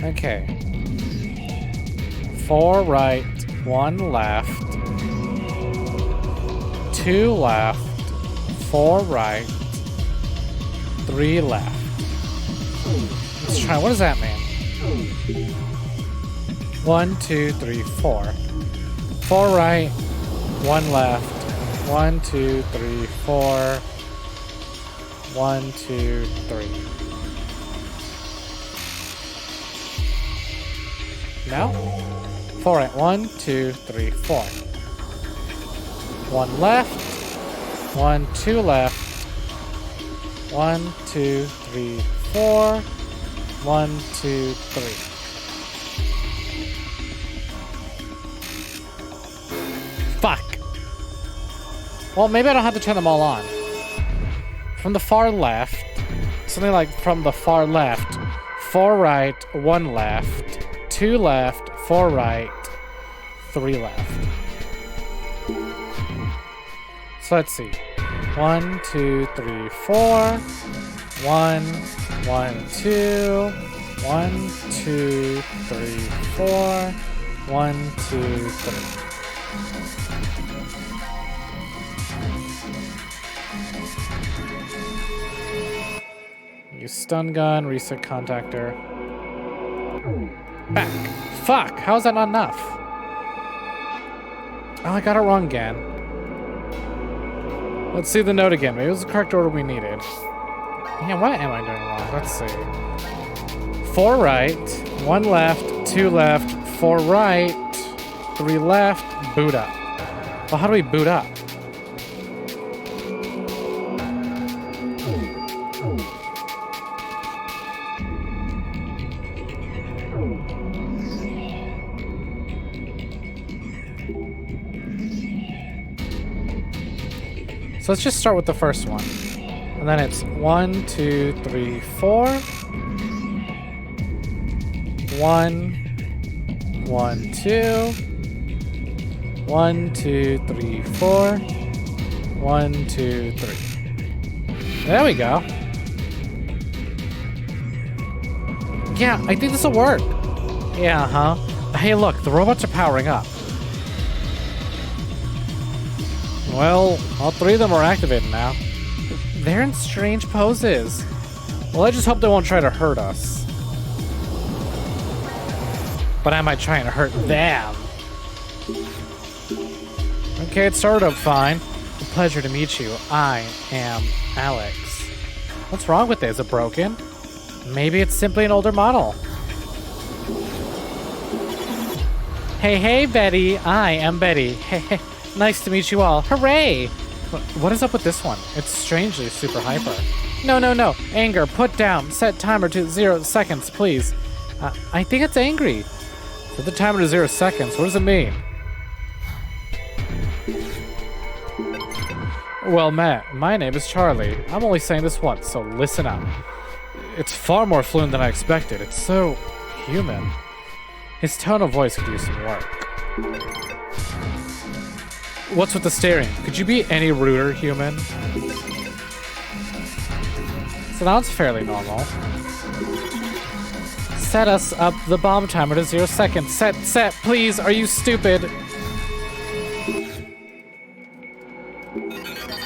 Speaker 1: Okay. 4 right, 1 left, 2 left, 4 right, 3 left. Let's try. What does that mean? 1, 2, 3, 4. 4 right, 1 left, 1, 2, 3, 4. 1, 2, 3. No? 4 right. 1, 2, 3, 4. 1 left. 1, 2 left. 1, 2, 3, 4. 1, 2, 3. Fuck. Well, maybe I don't have to turn them all on. From the far left, something like from the far left, 4 right, 1 left, 2 left, 4 right, 3 left. So let's see. 1, 2, 3, 4. 1, 1, 2. 1, 2, 3, 4. 1, 2, 3. Use stun gun, reset contactor. Back. Fuck! How is that not enough? Oh, I got it wrong again. Let's see the note again. Maybe it was the correct order we needed. Yeah, what am I doing wrong? Let's see. 4 right, 1 left, 2 left, 4 right, 3 left, boot up. Well, how do we boot up? So let's just start with the first one. And then it's 1, 2, 3, 4. 1, 1, 2. 1, 2, 3, 4. 1, 2, 3. There we go. Yeah, I think this will work. Yeah, huh? Hey, look, the robots are powering up. Well, all 3 of them are activated now. They're in strange poses. Well, I just hope they won't try to hurt us. But I might try and hurt them. Okay, it started up fine. A pleasure to meet you. I am Alex. What's wrong with it? Is it broken? Maybe it's simply an older model. Hey, Betty. I am Betty. Hey. Nice to meet you all. Hooray! What is up with this one? It's strangely super hyper. No. Anger, put down. Set timer to 0 seconds, please. I think it's angry. Set the timer to 0 seconds. What does it mean? Well, Matt, my name is Charlie. I'm only saying this once, so listen up. It's far more fluent than I expected. It's so human. His tone of voice could use some work. What's with the staring? Could you be any ruder, human? So now it's fairly normal. Set us up the bomb timer to 0 seconds. Set, please. Are you stupid?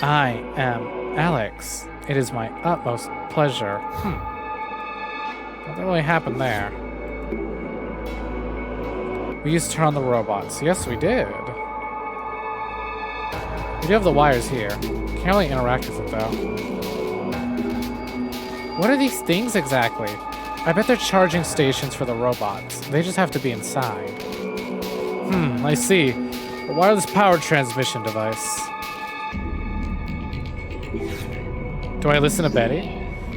Speaker 1: I am Alex. It is my utmost pleasure. Nothing really happened there. We used to turn on the robots. Yes, we did. We do have the wires here. Can't really interact with it, though. What are these things exactly? I bet they're charging stations for the robots. They just have to be inside. I see. A wireless power transmission device. Do I listen to Betty?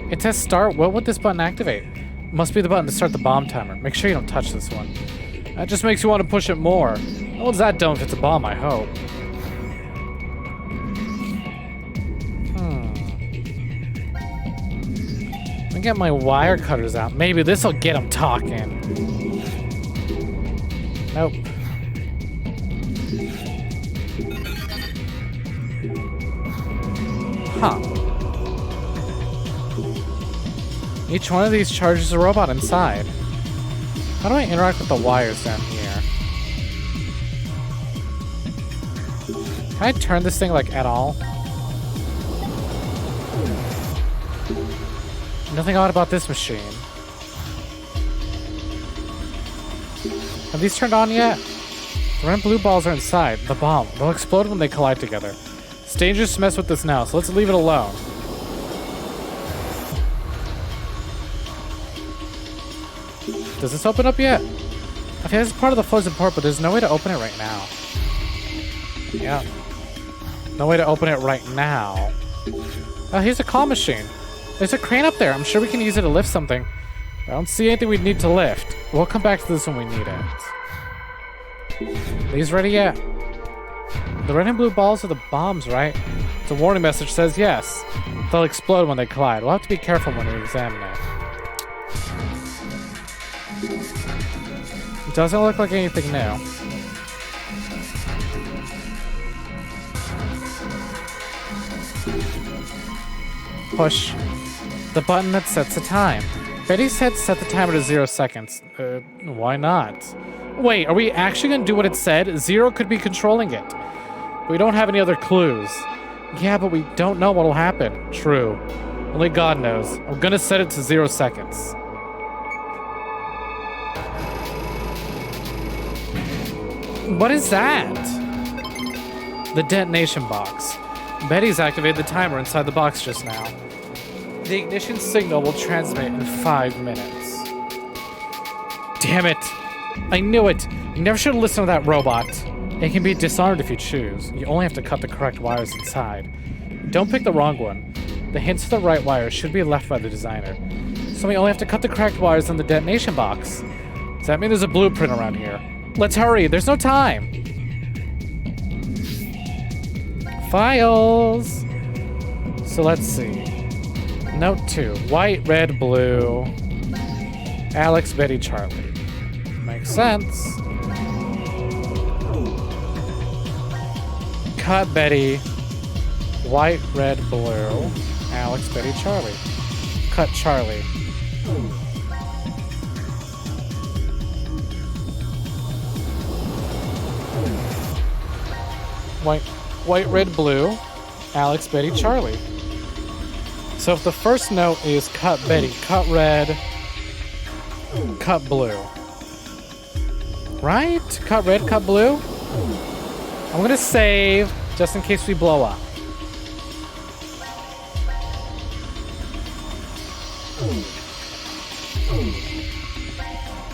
Speaker 1: It says start. What would this button activate? Must be the button to start the bomb timer. Make sure you don't touch this one. That just makes you want to push it more. What's that done if it's a bomb, I hope. Let me get my wire cutters out. Maybe this'll get him talking. Nope. Huh. Each one of these charges a robot inside. How do I interact with the wires down here? Can I turn this thing, like, at all? Nothing odd about this machine. Have these turned on yet? The red and blue balls are inside. The bomb. They'll explode when they collide together. It's dangerous to mess with this now, so let's leave it alone. Does this open up yet? I think this is part of the frozen port, but there's no way to open it right now. Yeah. No way to open it right now. Oh, here's a claw machine. There's a crane up there. I'm sure we can use it to lift something. I don't see anything we'd need to lift. We'll come back to this when we need it. These ready yet? The red and blue balls are the bombs, right? The warning message says yes. They'll explode when they collide. We'll have to be careful when we examine it. It doesn't look like anything new. Push the button that sets the time. Betty said set the timer to 0 seconds. Why not? Wait, are we actually gonna do what it said? Zero could be controlling it. We don't have any other clues. Yeah, but we don't know what'll happen. True. Only God knows. I'm gonna set it to 0 seconds. What is that? The detonation box. Betty's activated the timer inside the box just now. The ignition signal will transmit in 5 minutes. Damn it! I knew it! You never should have listened to that robot. It can be disarmed if you choose. You only have to cut the correct wires inside. Don't pick the wrong one. The hints to the right wires should be left by the designer. So we only have to cut the correct wires in the detonation box. Does that mean there's a blueprint around here? Let's hurry, there's no time! Files! So let's see. Note 2. White, red, blue. Alex, Betty, Charlie. Makes sense. Cut Betty. White, red, blue. Alex, Betty, Charlie. Cut Charlie. White, red, blue. Alex, Betty, Charlie. So if the first note is cut Betty, cut red, cut blue. Right? Cut red, cut blue? I'm gonna save just in case we blow up.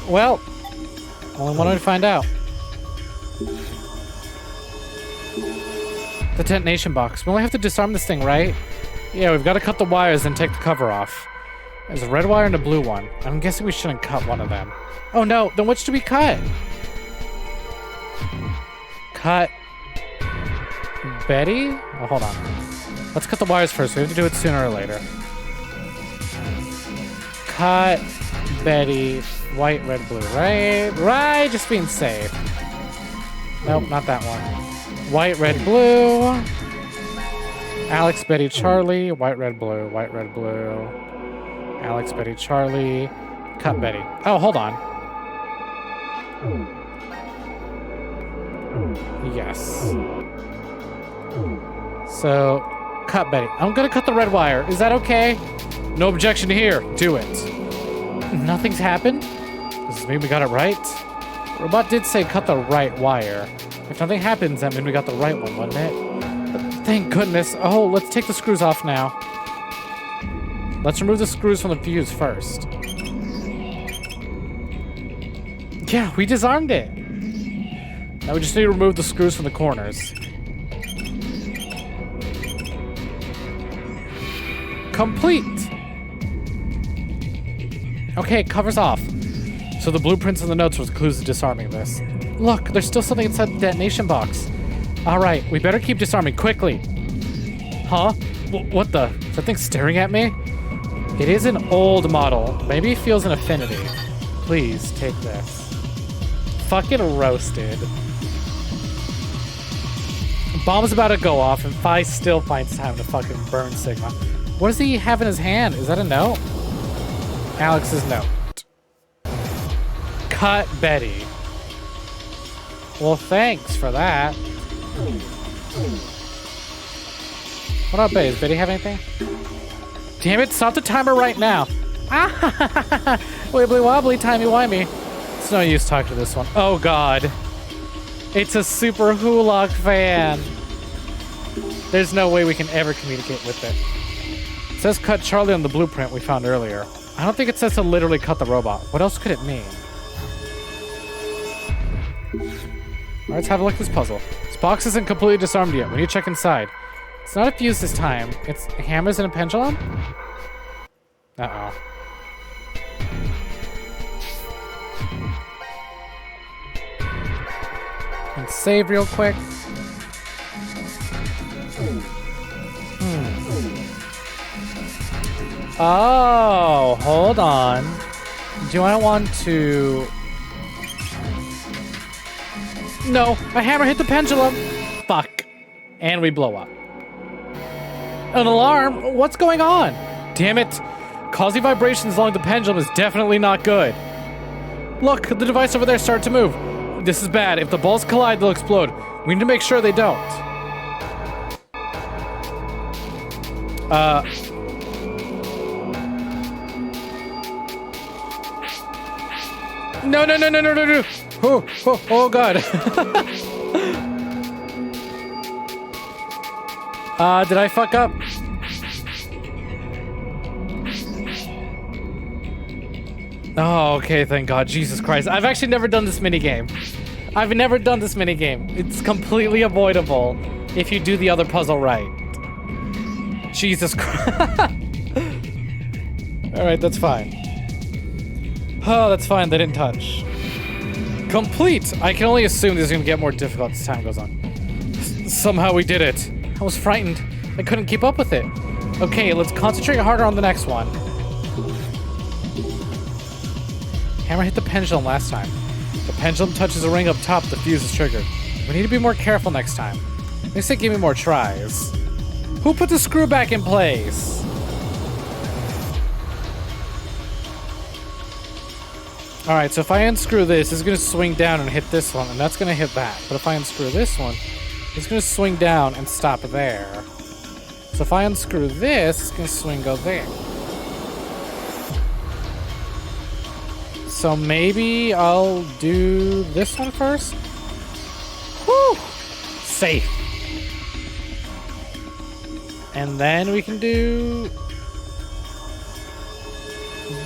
Speaker 1: Well, only one way to find out. The detonation box. We only have to disarm this thing, right? Yeah, we've got to cut the wires and take the cover off. There's a red wire and a blue one. I'm guessing we shouldn't cut one of them. Oh no, then which do we cut? Cut Betty? Oh, hold on. Let's cut the wires first. We have to do it sooner or later. Cut Betty. White, red, blue. Right? Right, just being safe. Nope, not that one. White, red, blue. Alex, Betty, Charlie. White, red, blue. White, red, blue. Alex, Betty, Charlie. Cut Betty. Oh, hold on. Yes. So, cut Betty. I'm gonna cut the red wire. Is that okay? No objection here. Do it. Nothing's happened? Does this mean we got it right? Robot did say cut the right wire. If nothing happens, that means we got the right one, wouldn't it? But thank goodness. Oh, let's take the screws off now. Let's remove the screws from the fuse first. Yeah, we disarmed it. Now we just need to remove the screws from the corners. Complete. Okay, cover's off. So the blueprints and the notes were the clues to disarming this. Look, there's still something inside the detonation box. All right, we better keep disarming quickly. Huh? What the? Is that thing staring at me? It is an old model. Maybe it feels an affinity. Please, take this. Fucking roasted. Bomb's about to go off, and Fi still finds time to fucking burn Sigma. What does he have in his hand? Is that a note? Alex's note. Cut Betty. Well, thanks for that. What up, Betty? Does Betty have anything? Damn it, stop the timer right now. Ah, wibbly wobbly, timey wimey. It's no use talking to this one. Oh, God. It's a Super Hulock fan. There's no way we can ever communicate with it. It says cut Charlie on the blueprint we found earlier. I don't think it says to literally cut the robot. What else could it mean? Alright, let's have a look at this puzzle. This box isn't completely disarmed yet. We need to check inside. It's not a fuse this time. It's hammers and a pendulum? Uh-oh. And save real quick. Oh, hold on. Do I want to... No, my hammer hit the pendulum. Fuck. And we blow up. An alarm? What's going on? Damn it. Causing vibrations along the pendulum is definitely not good. Look, the device over there started to move. This is bad. If the balls collide, they'll explode. We need to make sure they don't. No. Oh God. Did I fuck up? Oh, okay, thank God. Jesus Christ. I've actually never done this minigame. It's completely avoidable if you do the other puzzle right. Jesus Christ. Alright, that's fine. Oh, that's fine. They didn't touch. Complete! I can only assume this is going to get more difficult as time goes on. Somehow we did it. I was frightened. I couldn't keep up with it. Okay, let's concentrate harder on the next one. Hammer hit the pendulum last time. The pendulum touches a ring up top, the fuse is triggered. We need to be more careful next time. They say give me more tries. Who put the screw back in place? Alright, so if I unscrew this, it's going to swing down and hit this one, and that's going to hit that. But if I unscrew this one, it's going to swing down and stop there. So if I unscrew this, it's going to swing go there. So maybe I'll do this one first? Whew! Safe. And then we can do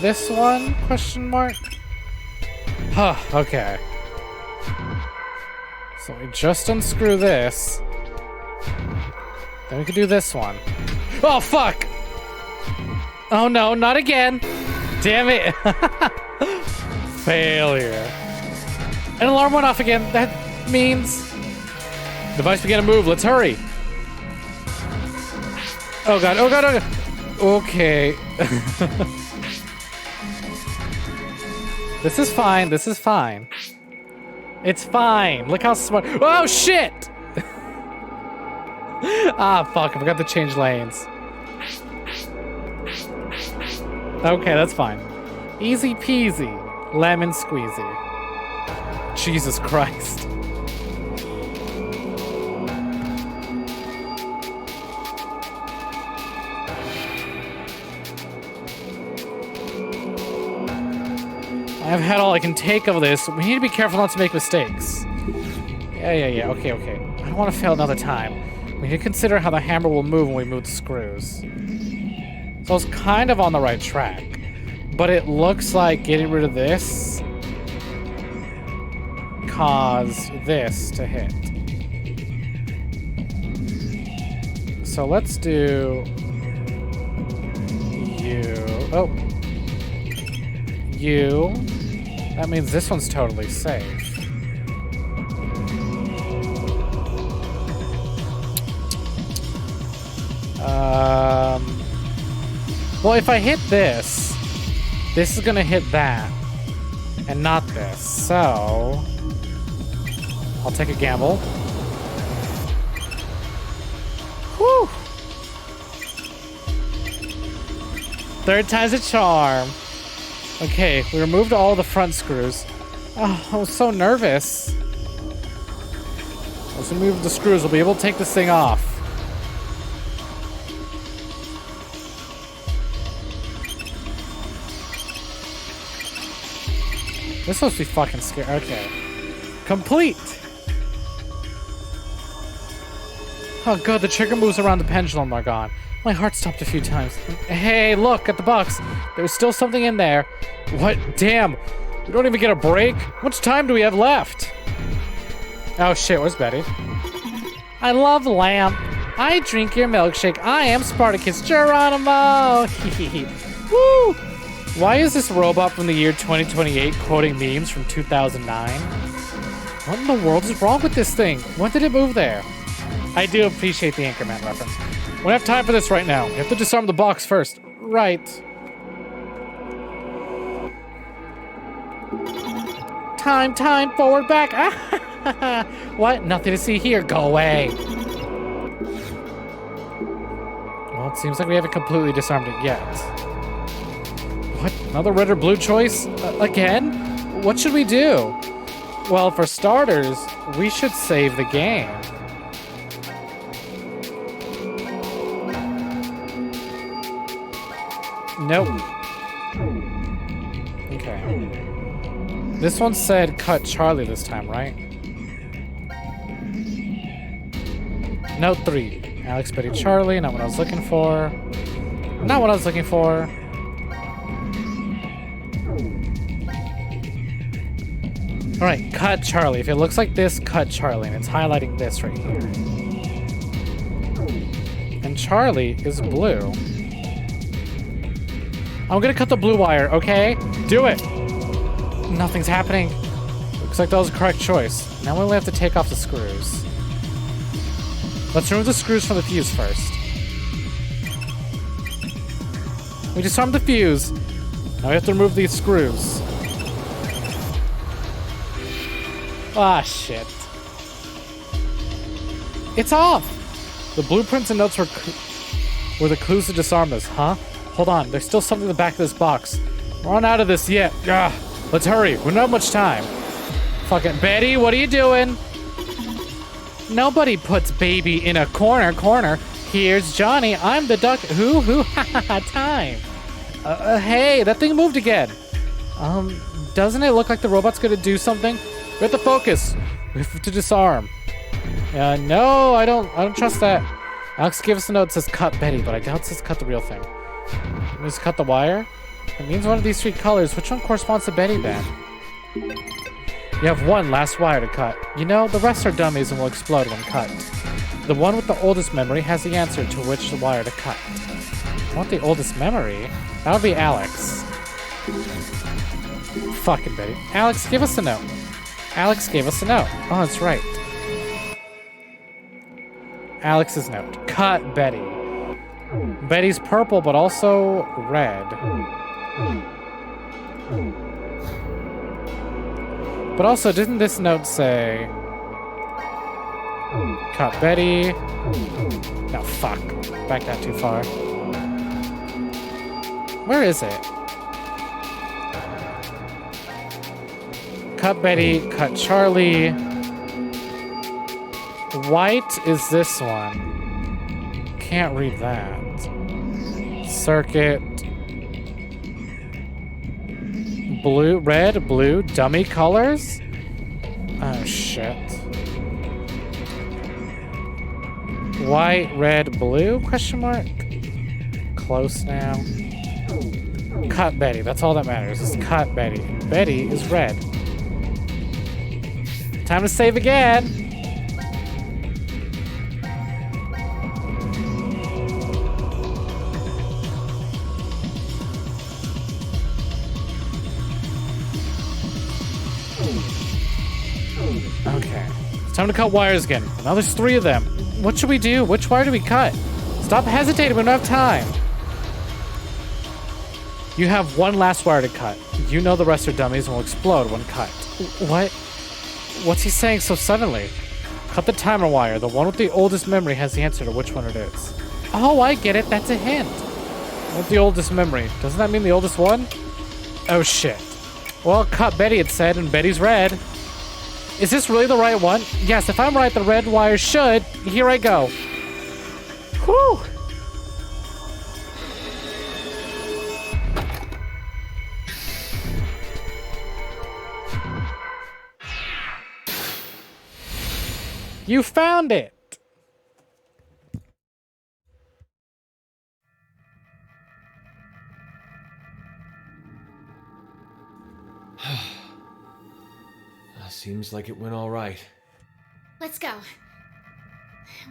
Speaker 1: this one, question mark? Huh, okay. So we just unscrew this. Then we can do this one. Oh, fuck! Oh no, not again! Damn it! Failure. An alarm went off again. That means... Device began to move. Let's hurry. Oh God, oh God, oh God. Okay. This is fine. This is fine. It's fine. Look how smart. Oh, shit! Ah, fuck. I forgot to change lanes. Okay, that's fine. Easy peasy. Lemon squeezy. Jesus Christ. I've had all I can take of this. We need to be careful not to make mistakes. Yeah. Okay. I don't want to fail another time. We need to consider how the hammer will move when we move the screws. So I was kind of on the right track. But it looks like getting rid of this caused this to hit. So let's do you. Oh. You. That means this one's totally safe. Well, if I hit this, this is gonna hit that, and not this. So, I'll take a gamble. Whew. Third time's a charm. Okay, we removed all the front screws. Oh, I was so nervous. Once we remove the screws, we'll be able to take this thing off. This is supposed to be fucking scary. Okay. Complete! Oh god, the trigger moves around the pendulum are gone. My heart stopped a few times. Hey, look at the box. There's still something in there. What? Damn. We don't even get a break? How much time do we have left? Oh shit, where's Betty? I love lamb. I drink your milkshake. I am Spartacus Geronimo. Woo! Why is this robot from the year 2028 quoting memes from 2009? What in the world is wrong with this thing? When did it move there? I do appreciate the Anchorman reference. We don't have time for this right now. We have to disarm the box first. Right. Time, forward, back. What? Nothing to see here. Go away. Well, it seems like we haven't completely disarmed it yet. What? Another red or blue choice? Again? What should we do? Well, for starters, we should save the game. Nope. Okay. This one said cut Charlie this time, right? Note 3. Alex, Betty, Charlie. Not what I was looking for. Not what I was looking for. Alright, cut Charlie. If it looks like this, cut Charlie. And it's highlighting this right here. And Charlie is blue. I'm gonna cut the blue wire, okay? Do it! Nothing's happening. Looks like that was the correct choice. Now we only have to take off the screws. Let's remove the screws from the fuse first. We disarmed the fuse. Now we have to remove these screws. Ah, shit. It's off! The blueprints and notes were the clues to disarm this, huh? Hold on, there's still something in the back of this box. We're not out of this yet. Ugh. Let's hurry, we don't have much time. Fucking Betty, what are you doing? Nobody puts baby in a corner. Here's Johnny, I'm the duck. Who, time. Hey, that thing moved again. Doesn't it look like the robot's gonna do something? We have to focus. We have to disarm. No, I don't trust that. Alex gave us a note that says cut Betty, but I doubt it says cut the real thing. Just cut the wire? It means one of these three colors. Which one corresponds to Betty then? You have one last wire to cut. You know, the rest are dummies and will explode when cut. The one with the oldest memory has the answer to which wire to cut. I want the oldest memory? That would be Alex. Fucking Betty. Alex, give us a note. Alex gave us a note. Oh, that's right. Alex's note. Cut Betty. Betty's purple, but also red. But also, didn't this note say... Cut Betty? No, fuck. Back that too far. Where is it? Cut Betty, cut Charlie. White is this one. Can't read that. Circuit. Blue, red, blue, dummy colors? Oh, shit. White, red, blue, question mark? Close now. Cut Betty, that's all that matters, is cut Betty. Betty is red. Time to save again! Time to cut wires again. Now there's 3 of them. What should we do? Which wire do we cut? Stop hesitating, we don't have time. You have 1 last wire to cut. You know the rest are dummies and will explode when cut. What? What's he saying so suddenly? Cut the timer wire. The one with the oldest memory has the answer to which one it is. Oh, I get it. That's a hint. What's the oldest memory? Doesn't that mean the oldest one? Oh, shit. Well, cut Betty, it said, and Betty's red. Is this really the right one? Yes, if I'm right, the red wire should. Here I go. Whew. You found it.
Speaker 10: Seems like it went all right.
Speaker 11: Let's go.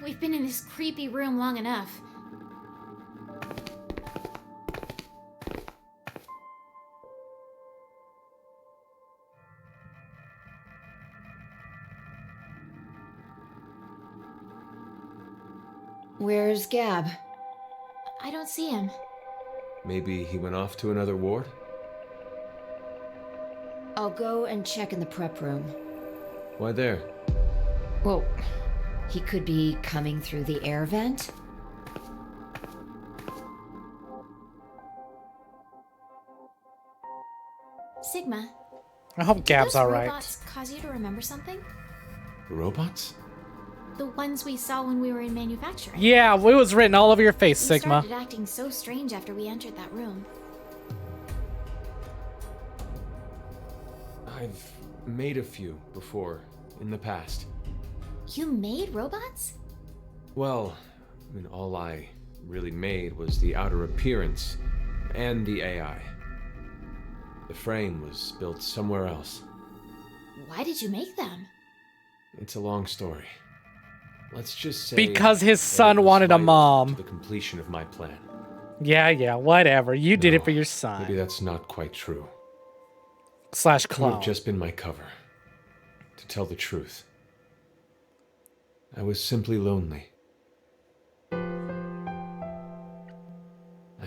Speaker 11: We've been in this creepy room long enough.
Speaker 7: Where's Gab?
Speaker 11: I don't see him.
Speaker 10: Maybe he went off to another ward?
Speaker 7: I'll go and check in the prep room.
Speaker 10: Why there?
Speaker 7: Well, he could be coming through the air vent.
Speaker 11: Sigma.
Speaker 1: I hope Gab's
Speaker 11: those
Speaker 1: alright.
Speaker 11: robots cause you to remember something?
Speaker 10: Robots?
Speaker 11: The ones we saw when we were in manufacturing.
Speaker 1: Yeah, it was written all over your face,
Speaker 11: We
Speaker 1: Sigma.
Speaker 11: started acting so strange after we entered that room.
Speaker 10: I've made a few before, in the past.
Speaker 11: You made robots?
Speaker 10: Well, I mean, all I really made was the outer appearance and the AI. The frame was built somewhere else.
Speaker 11: Why did you make them?
Speaker 10: It's a long story. Let's just say
Speaker 1: Because his
Speaker 10: that
Speaker 1: son
Speaker 10: it was
Speaker 1: wanted a
Speaker 10: vital
Speaker 1: mom.
Speaker 10: to the completion of my plan.
Speaker 1: Yeah, whatever. You did it
Speaker 10: No,
Speaker 1: for your
Speaker 10: Maybe
Speaker 1: son.
Speaker 10: that's not quite true.
Speaker 1: Slash
Speaker 10: It would
Speaker 1: clone.
Speaker 10: have just been my cover. To tell the truth. I was simply lonely. I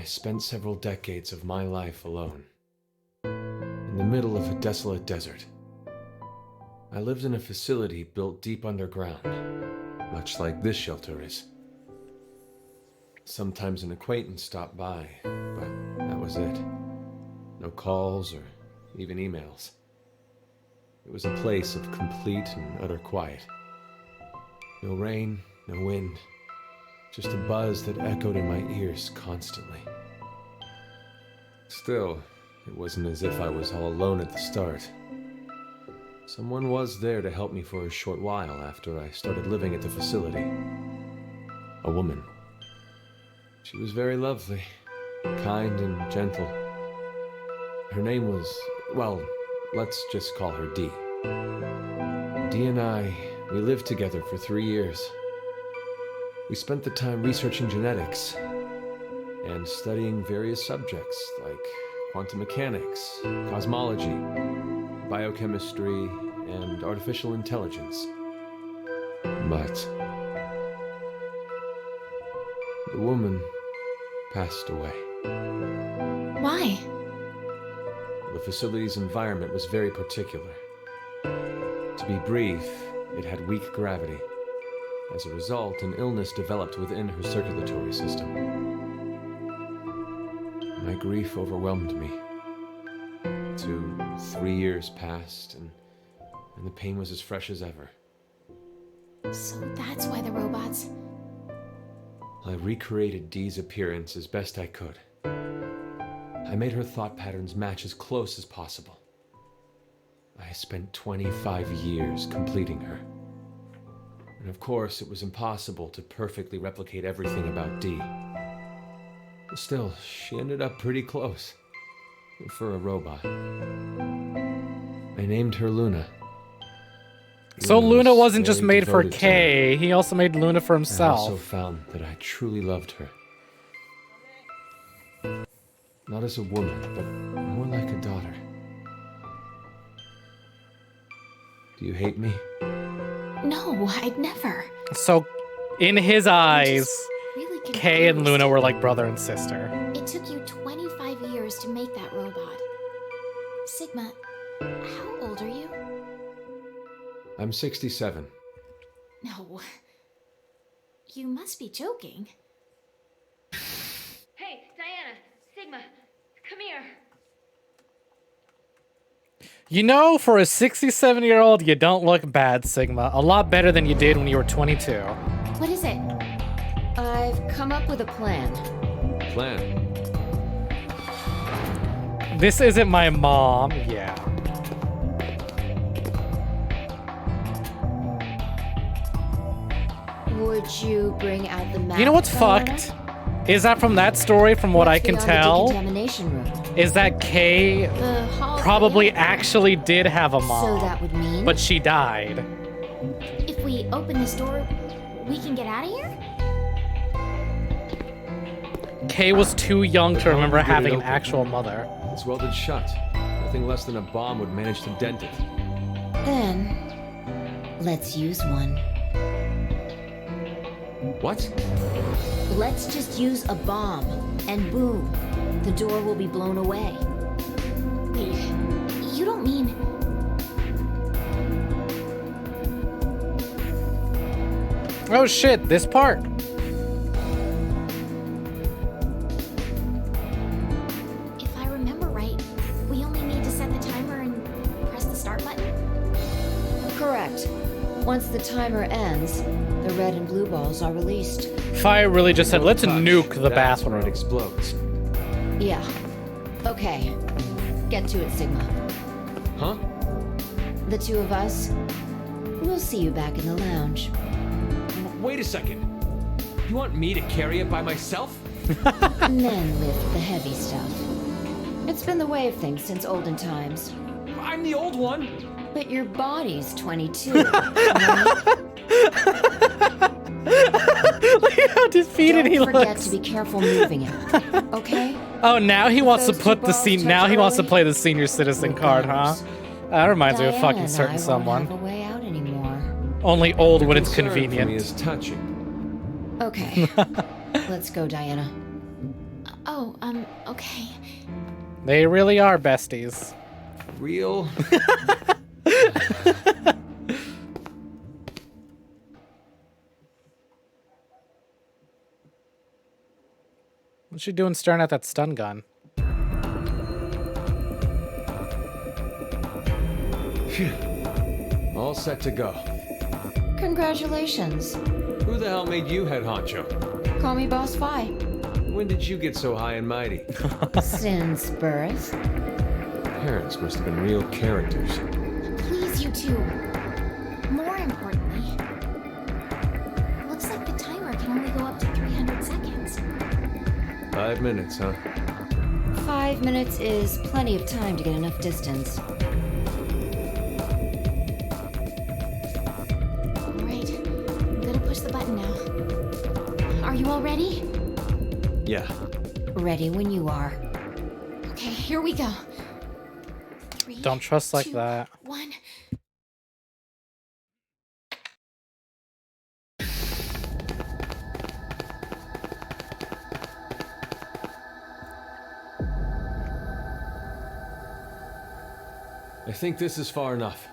Speaker 10: spent several decades of my life alone. In the middle of a desolate desert. I lived in a facility built deep underground, much like this shelter is. Sometimes an acquaintance stopped by, but that was it. No calls or even emails. It was a place of complete and utter quiet. No rain, no wind, just a buzz that echoed in my ears constantly. Still, it wasn't as if I was all alone at the start. Someone was there to help me for a short while after I started living at the facility. A woman. She was very lovely, kind and gentle. Her name was, well, let's just call her Dee. Dee and I, we lived together for 3 years. We spent the time researching genetics and studying various subjects like quantum mechanics, cosmology, biochemistry, and artificial intelligence. But the woman passed away.
Speaker 11: Why?
Speaker 10: The facility's environment was very particular. To be brief, it had weak gravity. As a result, an illness developed within her circulatory system. My grief overwhelmed me. 3 years passed, and the pain was as fresh as ever.
Speaker 11: So that's why the robots...
Speaker 10: I recreated Dee's appearance as best I could. I made her thought patterns match as close as possible. I spent 25 years completing her. And of course, it was impossible to perfectly replicate everything about Dee. But still, she ended up pretty close. For a robot. I named her Luna.
Speaker 1: So Luna wasn't just
Speaker 10: very
Speaker 1: made for
Speaker 10: devoted to
Speaker 1: Kay, he also made Luna for
Speaker 10: I also
Speaker 1: himself.
Speaker 10: found that I truly loved her. Not as a woman, but more like a daughter. Do you hate me?
Speaker 11: No, I'd never.
Speaker 1: So, in his eyes,
Speaker 11: Really
Speaker 1: Kay and
Speaker 11: confused.
Speaker 1: Luna were like brother and sister.
Speaker 11: It took you 25 years to make that robot. Sigma, how old are you?
Speaker 10: I'm 67.
Speaker 11: No. You must be joking.
Speaker 12: Hey, Diana, Sigma, come here.
Speaker 1: You know, for a 67-year-old, you don't look bad, Sigma. A lot better than you did when you were 22.
Speaker 11: What is it?
Speaker 7: I've come up with a plan.
Speaker 10: Plan.
Speaker 1: This isn't my mom. Yeah.
Speaker 7: Would you bring out the map?
Speaker 1: You know what's
Speaker 7: Diana?
Speaker 1: fucked? Is that from that story, from what I
Speaker 7: What's
Speaker 1: can
Speaker 7: beyond the
Speaker 1: tell,
Speaker 7: decontamination room?
Speaker 1: is that Kay
Speaker 11: The hall.
Speaker 1: probably actually did have a
Speaker 7: So
Speaker 1: mom,
Speaker 7: that would mean
Speaker 1: but she died.
Speaker 11: If we open this door, we can get out of here?
Speaker 1: Kay was too young to remember
Speaker 10: Get it
Speaker 1: having an
Speaker 10: open.
Speaker 1: actual mother.
Speaker 10: It's welded shut. Nothing less than a bomb would manage to dent it.
Speaker 7: then let's use one.
Speaker 10: What?
Speaker 7: Let's just use a bomb, and boom, the door will be blown away.
Speaker 11: Wait, you don't mean...
Speaker 1: Oh shit, this part.
Speaker 11: If I remember right, we only need to set the timer and press the start button?
Speaker 7: Correct. Once the timer ends, the red and blue balls are released.
Speaker 1: Fire really just said, let's
Speaker 10: Touch.
Speaker 1: nuke the
Speaker 10: That's when it
Speaker 1: bathroom.
Speaker 10: explodes.
Speaker 7: Yeah. Okay. Get to it, Sigma.
Speaker 10: Huh?
Speaker 7: The two of us, we'll see you back in the lounge.
Speaker 3: Wait a second. You want me to carry it by myself?
Speaker 7: And then lift the heavy stuff. It's been the way of things since olden times.
Speaker 3: I'm the old one.
Speaker 7: But your body's 22, right?
Speaker 1: Look at how defeated he
Speaker 7: Don't forget
Speaker 1: looks.
Speaker 7: to be careful moving it, okay?
Speaker 1: Oh, now he wants to
Speaker 7: those
Speaker 1: put
Speaker 7: two
Speaker 1: the
Speaker 7: balls
Speaker 1: scene.
Speaker 7: touch
Speaker 1: Now he wants to
Speaker 7: early,
Speaker 1: play the senior citizen card, huh? That reminds me of
Speaker 7: Diana
Speaker 1: fucking
Speaker 7: and
Speaker 1: certain
Speaker 7: I
Speaker 1: someone.
Speaker 7: won't have a way out anymore.
Speaker 1: Only old when
Speaker 10: The
Speaker 1: it's
Speaker 10: concern for me
Speaker 1: convenient.
Speaker 10: is touching.
Speaker 7: Okay. Let's go, Diana.
Speaker 11: Oh, okay.
Speaker 1: They really are besties.
Speaker 10: Real?
Speaker 1: What's she doing staring at that stun gun?
Speaker 10: All set to go.
Speaker 7: Congratulations.
Speaker 10: Who the hell made you head honcho?
Speaker 7: Call me Boss Fi.
Speaker 10: When did you get so high and mighty?
Speaker 7: Since birth.
Speaker 10: Parents must have been real characters.
Speaker 11: Please, you two. More importantly, looks like the timer can only go up to 300 seconds.
Speaker 10: 5 minutes, huh?
Speaker 7: 5 minutes is plenty of time to get enough distance.
Speaker 11: Alright, I'm gonna push the button now. Are you all ready?
Speaker 10: Yeah.
Speaker 7: Ready when you are.
Speaker 11: Okay, here we go. 3,
Speaker 1: Don't trust like
Speaker 11: 2,
Speaker 1: that.
Speaker 11: 1.
Speaker 10: I think this is far enough.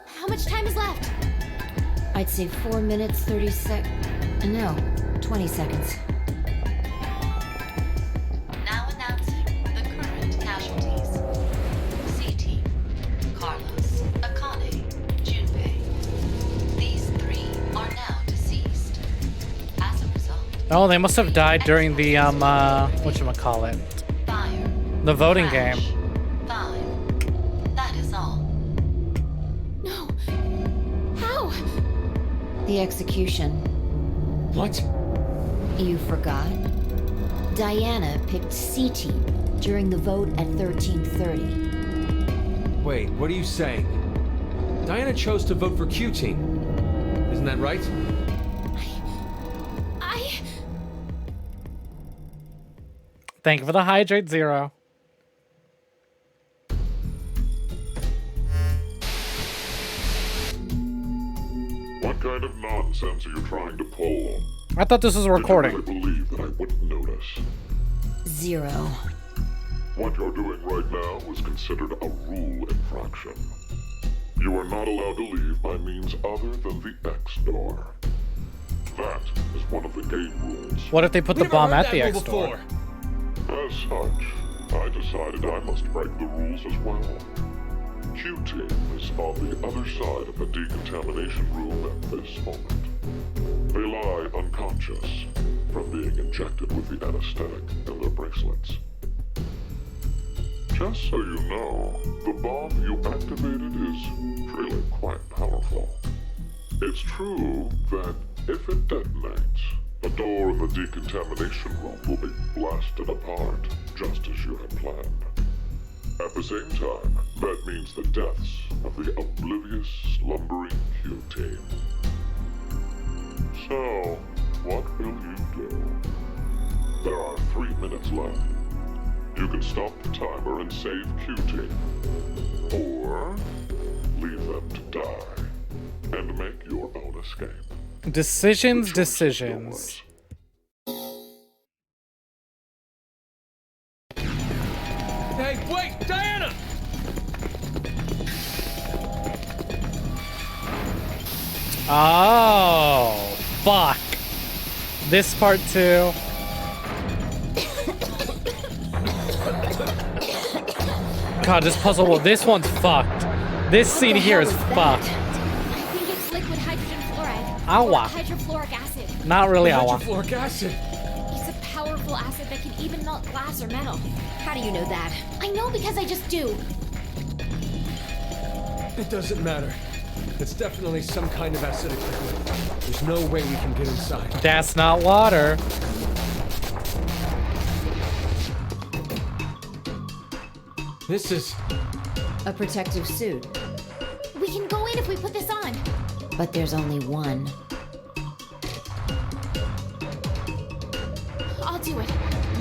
Speaker 11: How much time is left?
Speaker 7: I'd say 4 minutes, 30 no, 20 seconds.
Speaker 5: Now announcing the current casualties. C-Team, Carlos, Akane, Junpei. These 3 are now deceased. As a result,
Speaker 1: Oh, they must have died during the whatchamacallit?
Speaker 5: fire.
Speaker 1: The voting
Speaker 5: crash,
Speaker 1: game.
Speaker 5: 5. That is all.
Speaker 11: No. How?
Speaker 7: The execution.
Speaker 10: What?
Speaker 7: You forgot? Diana picked C-Team during the vote at 13:30.
Speaker 10: Wait, what are you saying? Diana chose to vote for Q-Team. Isn't that right?
Speaker 11: I...
Speaker 1: Thank you for the hydrate, Zero.
Speaker 6: What kind of nonsense are you trying to pull?
Speaker 1: I thought this was a recording.
Speaker 6: Did you really believe that I wouldn't notice?
Speaker 7: 0.
Speaker 6: What you're doing right now is considered a rule infraction. You are not allowed to leave by means other than the X door. That is one of the game rules.
Speaker 1: What if they put the bomb at the X door?
Speaker 6: As such, I decided I must break the rules as well. Q-Team is on the other side of the decontamination room at this moment. They lie unconscious from being injected with the anesthetic in their bracelets. Just so you know, the bomb you activated is really quite powerful. It's true that if it detonates, the door in the decontamination room will be blasted apart, just as you had planned. At the same time, that means the deaths of the oblivious, slumbering Q-Team. So, what will you do? There are 3 minutes left. You can stop the timer and save Q-Team. Or leave them to die and make your own escape.
Speaker 1: Decisions.
Speaker 8: Hey, wait! Diana!
Speaker 1: Oh, fuck. This part too. God, this puzzle, this one's fucked. This scene here is fucked.
Speaker 11: I think it's liquid hydrogen fluoride.
Speaker 1: Awa.
Speaker 11: Or hydrofluoric acid.
Speaker 1: Not really awa.
Speaker 8: Hydrofluoric acid.
Speaker 11: It's a powerful acid that can even melt glass or metal.
Speaker 7: How do you know that?
Speaker 11: I know because I just do.
Speaker 8: It doesn't matter. It's definitely some kind of acidic liquid. There's no way we can get inside.
Speaker 1: That's not water.
Speaker 8: This is
Speaker 7: a protective suit.
Speaker 11: We can go in if we put this on.
Speaker 7: But there's only one.
Speaker 11: I'll do it.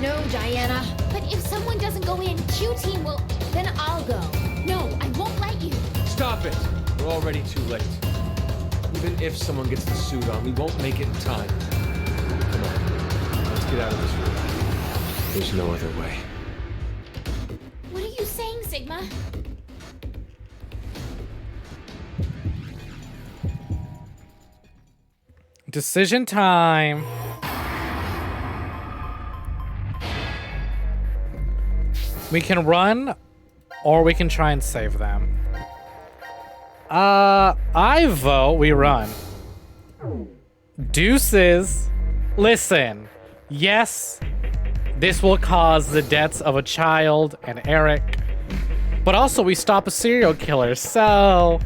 Speaker 7: No, Diana.
Speaker 11: But if someone doesn't go in, Q-Team will...
Speaker 7: Then I'll go.
Speaker 11: No, I won't let you.
Speaker 8: Stop it! We're already too late. Even if someone gets the suit on, we won't make it in time. Come on, let's get out of this room. There's no other way.
Speaker 11: What are you saying, Sigma?
Speaker 1: Decision time. We can run, or we can try and save them. I vote we run. Deuces. Listen, yes, this will cause the deaths of a child and Eric, but also we stop a serial killer, so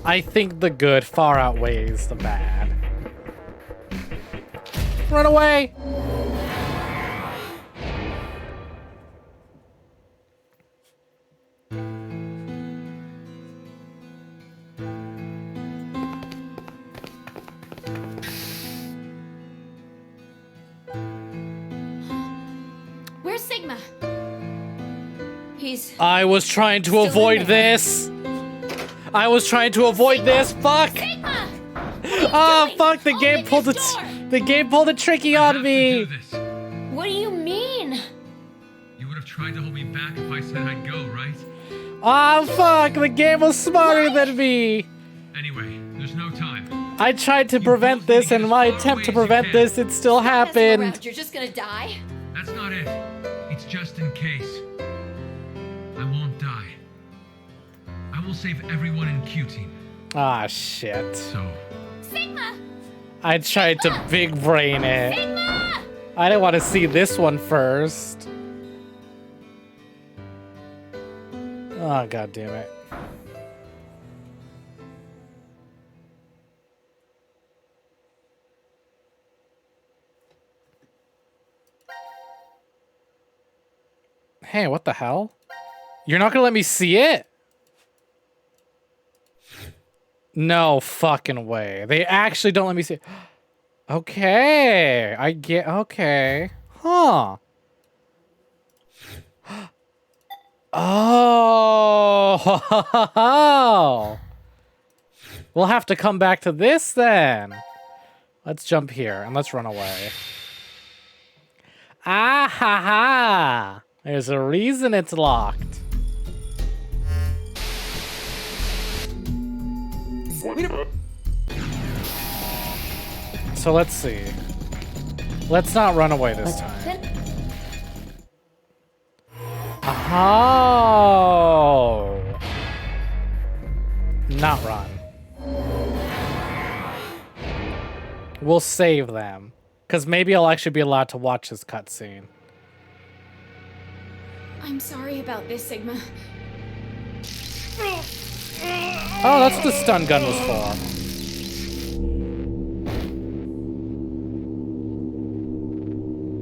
Speaker 1: I think the good far outweighs the bad. Run away!
Speaker 11: Where's Sigma?
Speaker 1: I was trying to avoid this. I was trying to avoid this. Fuck.
Speaker 11: Sigma!
Speaker 1: Oh, fuck. The game pulled a tricky on me.
Speaker 7: What do you mean?
Speaker 13: You would have tried to hold me back if I said I'd go, right?
Speaker 1: Oh, fuck. The game was smarter than me.
Speaker 13: Anyway, there's no time.
Speaker 1: I tried to prevent this, and my attempt to prevent this, it still happened.
Speaker 7: You're just gonna die?
Speaker 13: That's not it. It's just in case. I won't die. I will save everyone in Q-Team.
Speaker 1: Ah, shit.
Speaker 13: So,
Speaker 11: Sigma!
Speaker 1: I tried to big brain it.
Speaker 11: Sigma!
Speaker 1: I didn't want to see this one first. Oh, god damn it. Hey, what the hell? You're not gonna let me see it? No fucking way. They actually don't let me see it. Okay. I get... Okay. Huh. Oh. We'll have to come back to this then. Let's jump here and let's run away. Ah ha ha! There's a reason it's locked. So let's see. Let's not run away this time. Oh! Not run. We'll save them. Because maybe I'll actually be allowed to watch this cutscene.
Speaker 11: I'm sorry about this, Sigma.
Speaker 1: Oh, that's what the stun gun was for.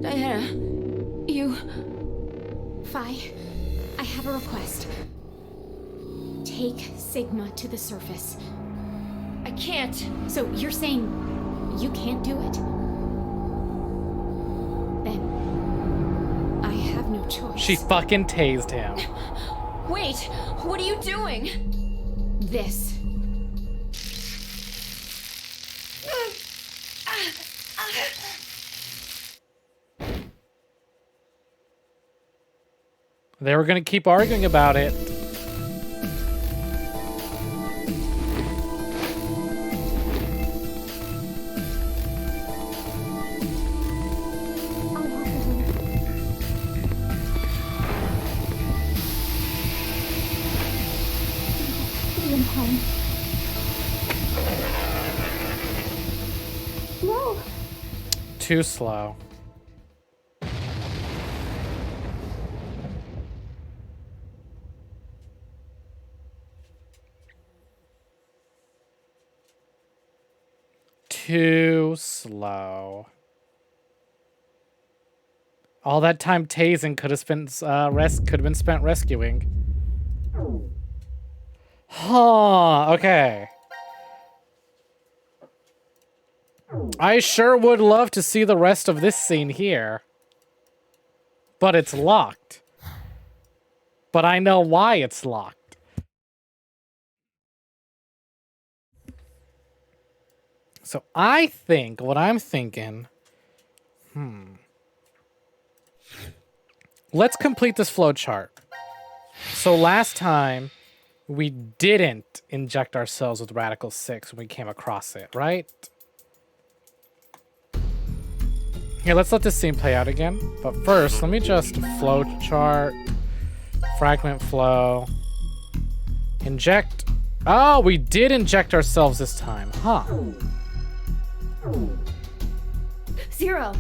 Speaker 11: Diana, you... Phi, I have a request. Take Sigma to the surface. I can't. So you're saying you can't do it? Then I have no choice.
Speaker 1: She fucking tased him.
Speaker 11: Wait, what are you doing? This.
Speaker 1: They were gonna keep arguing about it.
Speaker 11: No.
Speaker 1: Too slow. Too slow. All that time tasing could have been spent rescuing. Huh, okay. I sure would love to see the rest of this scene here. But it's locked. But I know why it's locked. So I think, what I'm thinking... Let's complete this flowchart. So last time, we didn't inject ourselves with Radical 6 when we came across it, right? Here, let's let this scene play out again. But first, let me just flowchart, fragment flow, inject. Oh, we did inject ourselves this time, huh?
Speaker 11: Zero.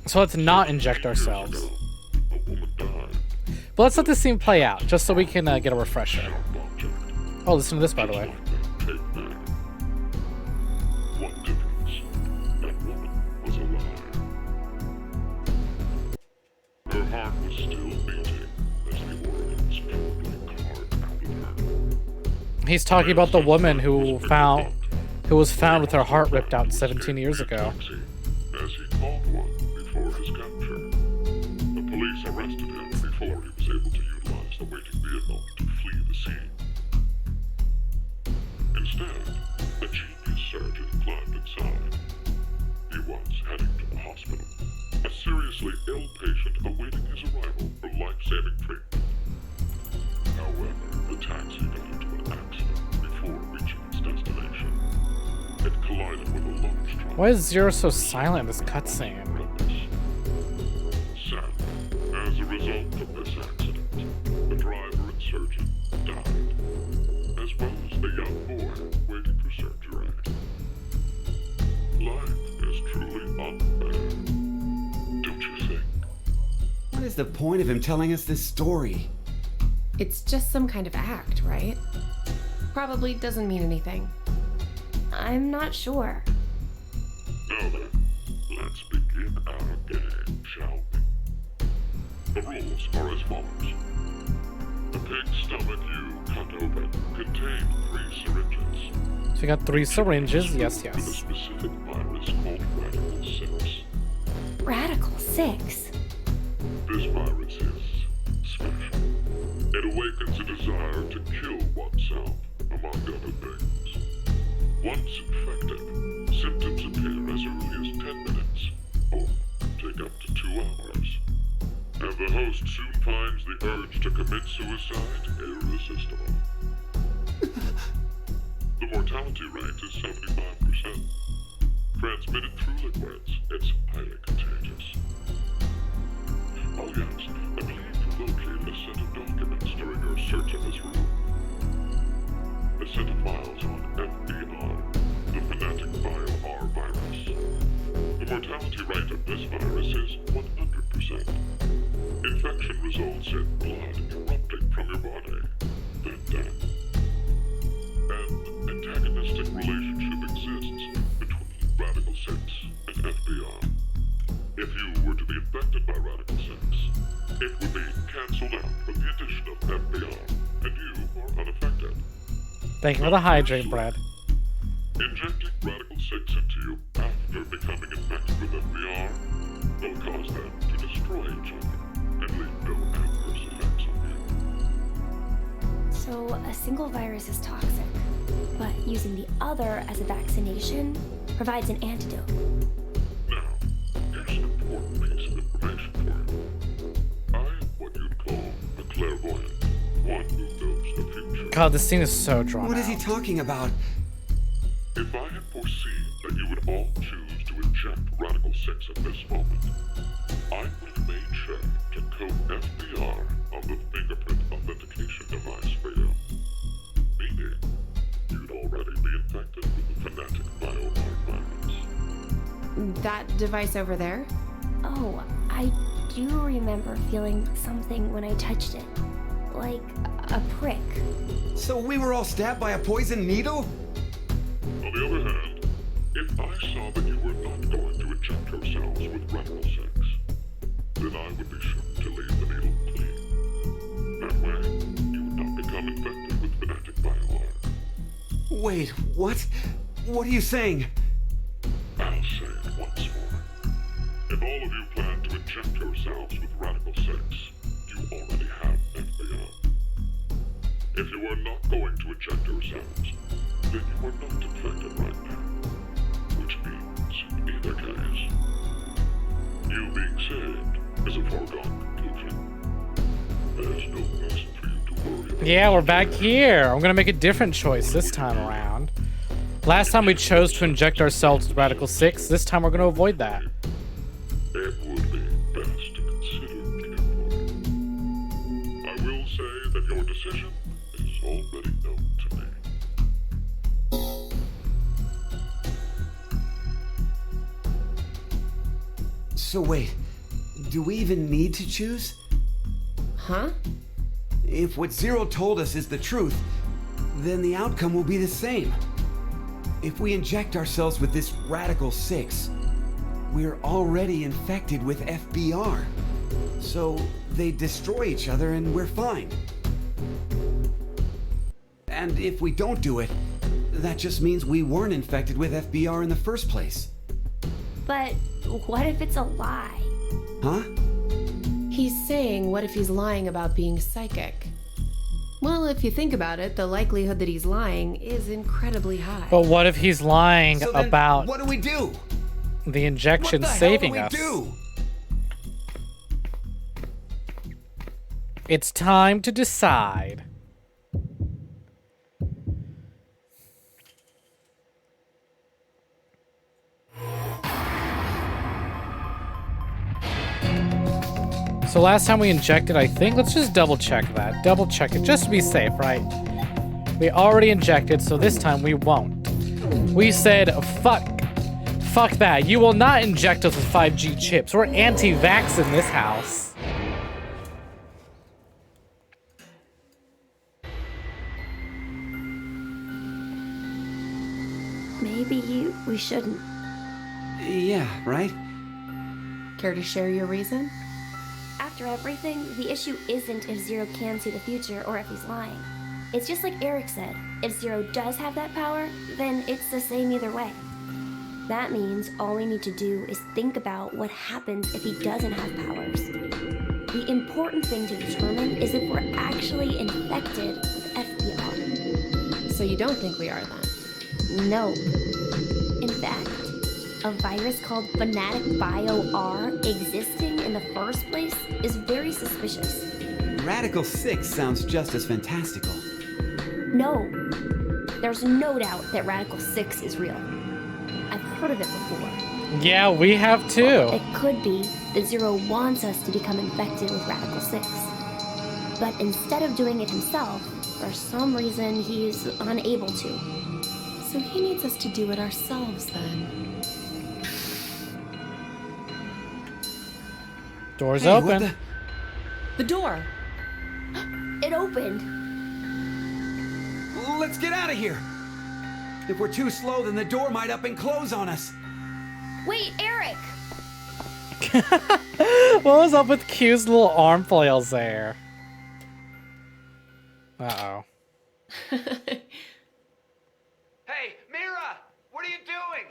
Speaker 1: So let's not inject ourselves. But let's let this scene play out, just so we can get a refresher. Oh, listen to this, by the way.
Speaker 6: Her heart was still beating as the organs poured like hard out of her.
Speaker 1: He's talking about the woman who was found with her heart ripped out 17 years ago.
Speaker 6: As he called one before his capture. The police arrested him before he was able to utilize the waiting vehicle to flee the scene. Instead, a genius surgeon climbed inside. He was heading to the hospital. A seriously ill patient awaiting his arrival for life-saving treatment. However, the taxi got into an accident before reaching its destination. It collided with a large truck.
Speaker 1: Why is Zero so silent in this cutscene?
Speaker 6: Sadly, as a result of this accident, the driver and surgeon died, as well as the young boy waiting for surgery. Life is truly unfair. Don't you think?
Speaker 3: What is the point of him telling us this story?
Speaker 4: It's just some kind of act, right? Probably doesn't mean anything.
Speaker 11: I'm not sure.
Speaker 6: Now then, let's begin our game, shall we? The rules are as follows. The pig's stomach you cut open contained 3 syringes.
Speaker 1: So we got 3 syringes, yes,
Speaker 6: With a
Speaker 1: yes.
Speaker 6: specific virus called Radical 6.
Speaker 11: Radical 6.
Speaker 6: This virus is special. It awakens a desire to kill oneself, among other things. Once infected, symptoms appear as early as 10 minutes, or take up to 2 hours. And the host soon finds the urge to commit suicide irresistible. The mortality rate is 75%. Transmitted through liquids, it's highly contagious. Oh yes, I believe you located a set of documents during your search of this room. A set of files on FBR, the Fnatic Bio-R virus. The mortality rate of this virus is 100%. Infection results in blood erupting from your body, then death. An antagonistic relationship exists between Radical 6 and FBR. If you were to be infected by Radical 6, it would be cancelled out with the addition of FBR, and you are unaffected.
Speaker 1: Thank you for the hydrate, Brad.
Speaker 6: Injecting Radical 6 into you after becoming infected with FBR will cause them to destroy each other and leave no adverse effects on you.
Speaker 7: So a single virus is toxic, but using the other as a vaccination provides an antidote.
Speaker 6: Now, here's an important piece of information for you. I am what you'd call a clairvoyant, one who knows the future.
Speaker 1: God, this scene is so drawn
Speaker 3: What
Speaker 1: out.
Speaker 3: is he talking about?
Speaker 6: If I had foreseen that you would all choose to inject Radical 6 at this moment, I would have made sure to coat FBR on the fingerprint authentication device for you. Meaning, you'd already be infected with the Fnatic Bio-R virus.
Speaker 4: That device over there?
Speaker 7: Oh, I do remember feeling something when I touched it. Like a prick.
Speaker 3: So we were all stabbed by a poison needle?
Speaker 6: On the other hand, if I saw that you were not going to inject yourselves with Radical 6, then I would be sure to leave the needle clean. That way, you would not become infected with Fnatic Bio-R.
Speaker 3: Wait, what? What are you saying?
Speaker 6: I'll say it once more. If all of you plan to inject yourselves with Radical 6, you already have FBR. If you are not going to inject yourselves, then you are not infected right now. Which means, in either case, you being saved is a foregone conclusion. There's no reason for you to worry about.
Speaker 1: Yeah, we're back here. I'm gonna make a different choice this time around. Last time we chose to inject ourselves with Radical 6. This time we're gonna avoid that.
Speaker 6: It would be best to consider carefully. I will say that your decision is already known to me.
Speaker 3: So wait, do we even need to choose?
Speaker 4: Huh?
Speaker 3: If what Zero told us is the truth, then the outcome will be the same. If we inject ourselves with this Radical 6, we're already infected with FBR. So they destroy each other and we're fine. And if we don't do it, that just means we weren't infected with FBR in the first place.
Speaker 7: But what if it's a lie?
Speaker 3: Huh?
Speaker 4: He's saying, what if he's lying about being psychic? Well, if you think about it, the likelihood that he's lying is incredibly high.
Speaker 1: But what if he's lying
Speaker 3: So then
Speaker 1: about
Speaker 3: what do we do?
Speaker 1: the injection
Speaker 3: What the
Speaker 1: saving
Speaker 3: hell
Speaker 1: us?
Speaker 3: do we do?
Speaker 1: It's time to decide. So last time we injected, I think, let's just double check that. Double check it, just to be safe, right? We already injected, so this time we won't. We said, fuck that. You will not inject us with 5G chips. We're anti-vax in this house.
Speaker 7: Maybe we shouldn't.
Speaker 3: Yeah, right?
Speaker 4: Care to share your reason?
Speaker 7: After everything, the issue isn't if Zero can see the future or if he's lying. It's just like Eric said, if Zero does have that power, then it's the same either way. That means all we need to do is think about what happens if he doesn't have powers. The important thing to determine is if we're actually infected with FBR.
Speaker 4: So you don't think we are then?
Speaker 7: No. In fact, a virus called Fanatic Bio R existing in the first place is very suspicious.
Speaker 3: Radical 6 sounds just as fantastical.
Speaker 7: No. There's no doubt that Radical 6 is real. I've heard of it before.
Speaker 1: Yeah, we have too.
Speaker 7: It could be that Zero wants us to become infected with Radical 6. But instead of doing it himself, for some reason he's unable to.
Speaker 4: So he needs us to do it ourselves then.
Speaker 1: Door's
Speaker 3: Hey, what
Speaker 1: open.
Speaker 4: The door!
Speaker 7: It opened!
Speaker 3: Let's get out of here! If we're too slow, then the door might up and close on us.
Speaker 7: Wait, Eric!
Speaker 1: What was up with Q's little arm flails there? Uh-oh.
Speaker 3: Hey, Mira! What are you doing?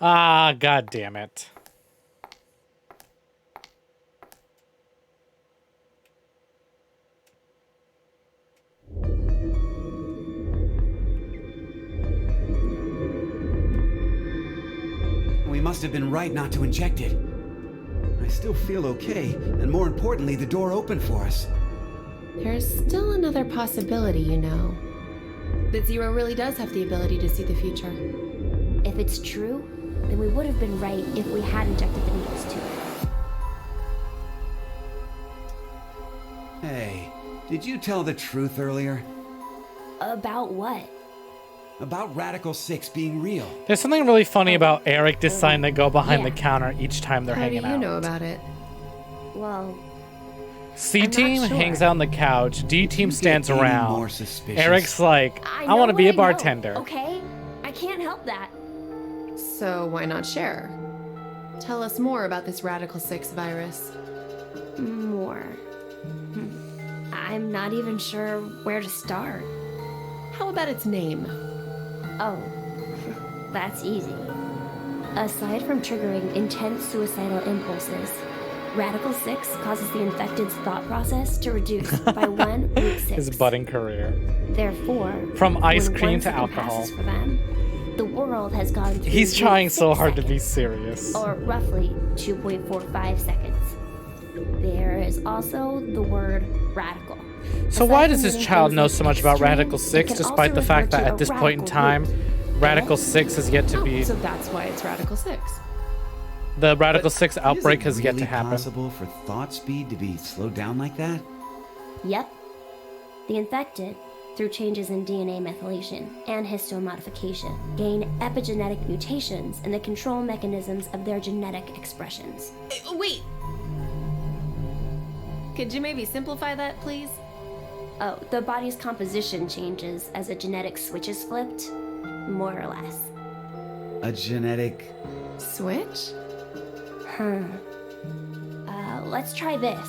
Speaker 1: Ah, god damn it.
Speaker 3: We must have been right not to inject it. I still feel okay, and more importantly, the door opened for us.
Speaker 4: There's still another possibility, you know. That Zero really does have the ability to see the future.
Speaker 7: If it's true, then we would have been right if we had injected the needles too.
Speaker 3: Hey, did you tell the truth earlier?
Speaker 7: About what?
Speaker 3: About Radical 6 being real.
Speaker 1: There's something really funny about Eric deciding to go behind the counter each time they're
Speaker 4: How do
Speaker 1: hanging
Speaker 4: you
Speaker 1: out.
Speaker 4: know about it?
Speaker 7: Well,
Speaker 1: C-Team
Speaker 7: I'm not sure.
Speaker 1: hangs out on the couch. D-Team stands
Speaker 3: any
Speaker 1: around.
Speaker 3: more suspicious?
Speaker 1: Eric's like, I
Speaker 7: know
Speaker 1: want to
Speaker 7: what
Speaker 1: be
Speaker 7: I
Speaker 1: a
Speaker 7: know,
Speaker 1: bartender.
Speaker 7: Okay? I can't help that.
Speaker 4: So why not share? Tell us more about this Radical 6 virus.
Speaker 7: More. I'm not even sure where to start.
Speaker 4: How about its name?
Speaker 7: Oh, that's easy. Aside from triggering intense suicidal impulses, Radical 6 causes the infected's thought process to reduce by 1 root 6.
Speaker 1: His budding career.
Speaker 7: Therefore,
Speaker 1: From ice
Speaker 7: when
Speaker 1: cream
Speaker 7: 1
Speaker 1: to
Speaker 7: second
Speaker 1: alcohol.
Speaker 7: passes for them, the world has gone through
Speaker 1: He's trying
Speaker 7: root
Speaker 1: so
Speaker 7: 6
Speaker 1: hard to be
Speaker 7: seconds,
Speaker 1: serious.
Speaker 7: or roughly 2.45 seconds. There is also the word radical.
Speaker 1: So
Speaker 7: Aside
Speaker 1: why
Speaker 7: from
Speaker 1: does this
Speaker 7: meaning
Speaker 1: child
Speaker 7: things
Speaker 1: know
Speaker 7: like
Speaker 1: so much about
Speaker 7: extreme,
Speaker 1: Radical
Speaker 7: it
Speaker 1: 6
Speaker 7: can
Speaker 1: despite
Speaker 7: also
Speaker 1: the fact
Speaker 7: refer
Speaker 1: that
Speaker 7: to
Speaker 1: at this
Speaker 7: a
Speaker 1: point in
Speaker 7: radical
Speaker 1: time,
Speaker 7: root.
Speaker 1: Radical 6 has yet to be...
Speaker 4: So that's why it's Radical 6.
Speaker 1: The Radical 6
Speaker 3: Is
Speaker 1: outbreak
Speaker 3: it
Speaker 1: has yet to
Speaker 3: really
Speaker 1: happen.
Speaker 3: possible for thought speed to be slowed down like that?
Speaker 7: Yep. The infected, through changes in DNA methylation and histomodification, gain epigenetic mutations in the control mechanisms of their genetic expressions.
Speaker 4: Wait! Could you maybe simplify that, please?
Speaker 7: Oh, the body's composition changes as a genetic switch is flipped, more or less.
Speaker 3: A genetic...
Speaker 4: Switch?
Speaker 7: Let's try this.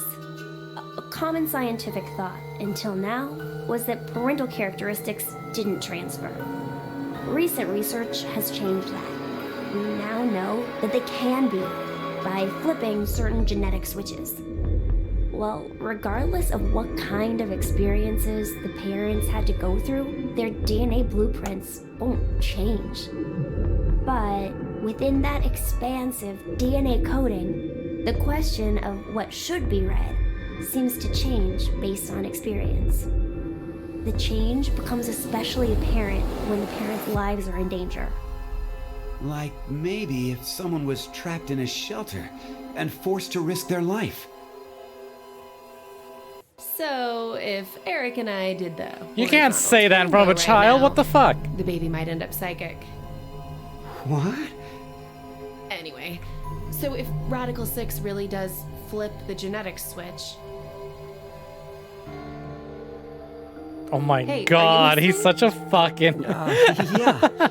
Speaker 7: A common scientific thought until now was that parental characteristics didn't transfer. Recent research has changed that. We now know that they can be by flipping certain genetic switches. Well, regardless of what kind of experiences the parents had to go through, their DNA blueprints won't change. But within that expansive DNA coding, the question of what should be read seems to change based on experience. The change becomes especially apparent when the parents' lives are in danger.
Speaker 3: Like maybe if someone was trapped in a shelter and forced to risk their life.
Speaker 4: So, if Eric and I did the
Speaker 1: You can't say that in front of a child. What the fuck?
Speaker 4: The baby might end up psychic.
Speaker 3: What?
Speaker 4: Anyway, so if Radical 6 really does flip the genetic switch...
Speaker 1: Oh my
Speaker 4: Hey, are you
Speaker 1: god, he's
Speaker 4: listening?
Speaker 1: such a fucking...
Speaker 3: Yeah.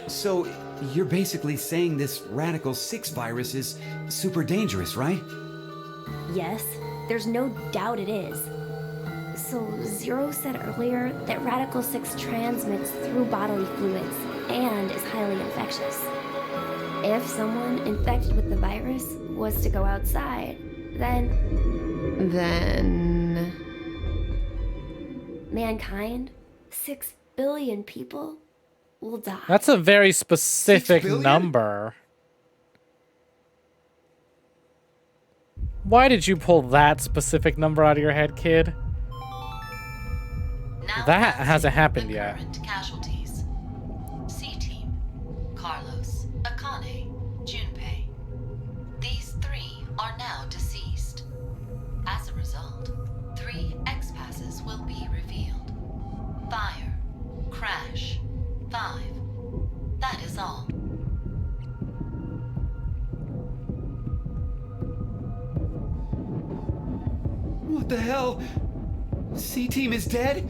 Speaker 3: So, you're basically saying this Radical 6 virus is super dangerous, right?
Speaker 7: Yes, there's no doubt it is. So, Zero said earlier that Radical 6 transmits through bodily fluids and is highly infectious. If someone infected with the virus was to go outside, then mankind, 6 billion people, will die.
Speaker 1: That's a very specific
Speaker 3: 6 billion?
Speaker 1: number. Why did you pull that specific number out of your head, kid?
Speaker 5: Now
Speaker 1: That
Speaker 5: announcing
Speaker 1: hasn't happened
Speaker 5: the
Speaker 1: yet.
Speaker 5: current casualties. C-Team, Carlos, Akane, Junpei. These 3 are now deceased. As a result, 3 X-passes will be revealed. Fire, crash, 5. That is all.
Speaker 3: What the hell? C-Team is dead?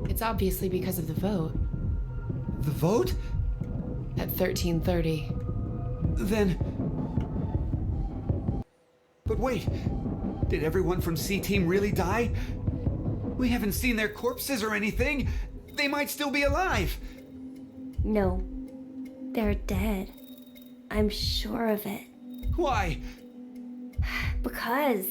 Speaker 4: It's obviously because of the vote.
Speaker 3: The vote?
Speaker 4: At 13:30.
Speaker 3: Then... But wait, did everyone from C-Team really die? We haven't seen their corpses or anything. They might still be alive.
Speaker 7: No, they're dead. I'm sure of it.
Speaker 3: Why?
Speaker 7: Because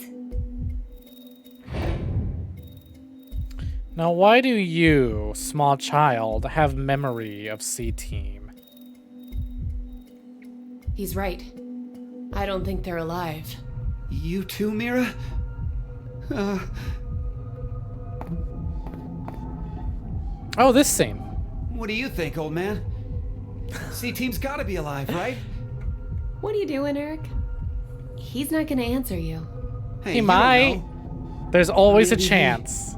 Speaker 1: Now, why do you, small child, have memory of C-Team?
Speaker 4: He's right. I don't think they're alive.
Speaker 3: You too, Mira?
Speaker 1: Oh, this scene.
Speaker 3: What do you think, old man? C-Team's gotta be alive, right?
Speaker 4: What are you doing, Eric? He's not gonna answer you.
Speaker 3: Hey,
Speaker 1: He
Speaker 3: you don't
Speaker 1: might.
Speaker 3: know.
Speaker 1: There's always a
Speaker 3: Maybe he-
Speaker 1: chance.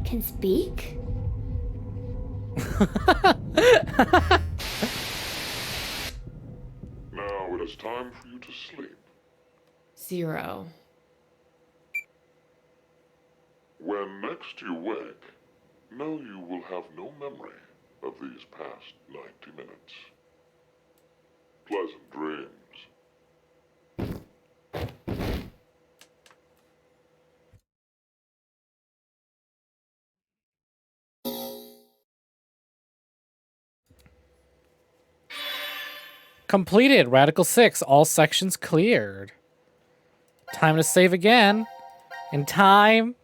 Speaker 7: can speak?
Speaker 6: Now it is time for you to sleep.
Speaker 4: 0.
Speaker 6: When next you wake, know you will have no memory of these past 90 minutes. Pleasant dreams.
Speaker 1: Completed. Radical 6. All sections cleared. Time to save again. In time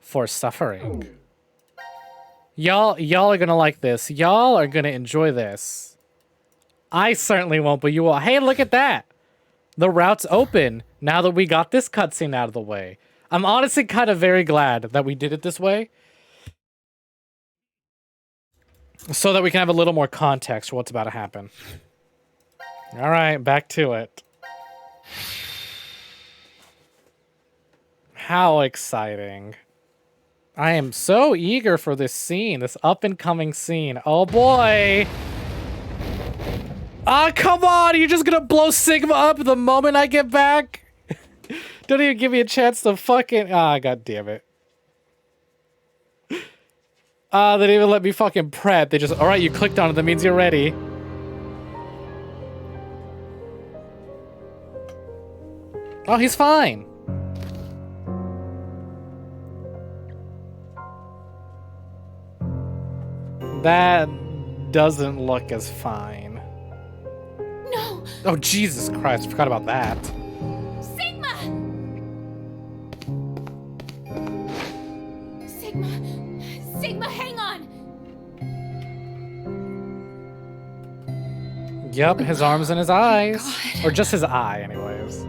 Speaker 1: for suffering. Y'all are gonna like this. Y'all are gonna enjoy this. I certainly won't, but you will. Hey, look at that. The route's open now that we got this cutscene out of the way. I'm honestly kind of very glad that we did it this way, so that we can have a little more context for what's about to happen. All right, back to it. How exciting. I am so eager for this scene, this up-and-coming scene. Oh boy! Ah, come on! You're just gonna blow Sigma up the moment I get back? Don't even give me a chance to fucking... Ah, god damn it. They didn't even let me fucking prep. They just... Alright, you clicked on it. That means you're ready. Oh, he's fine. That doesn't look as fine.
Speaker 11: No!
Speaker 1: Oh, Jesus Christ. I forgot about that.
Speaker 11: Sigma! Sigma, hang on!
Speaker 1: Yep, his arms and his eyes. Or just his eye, anyways.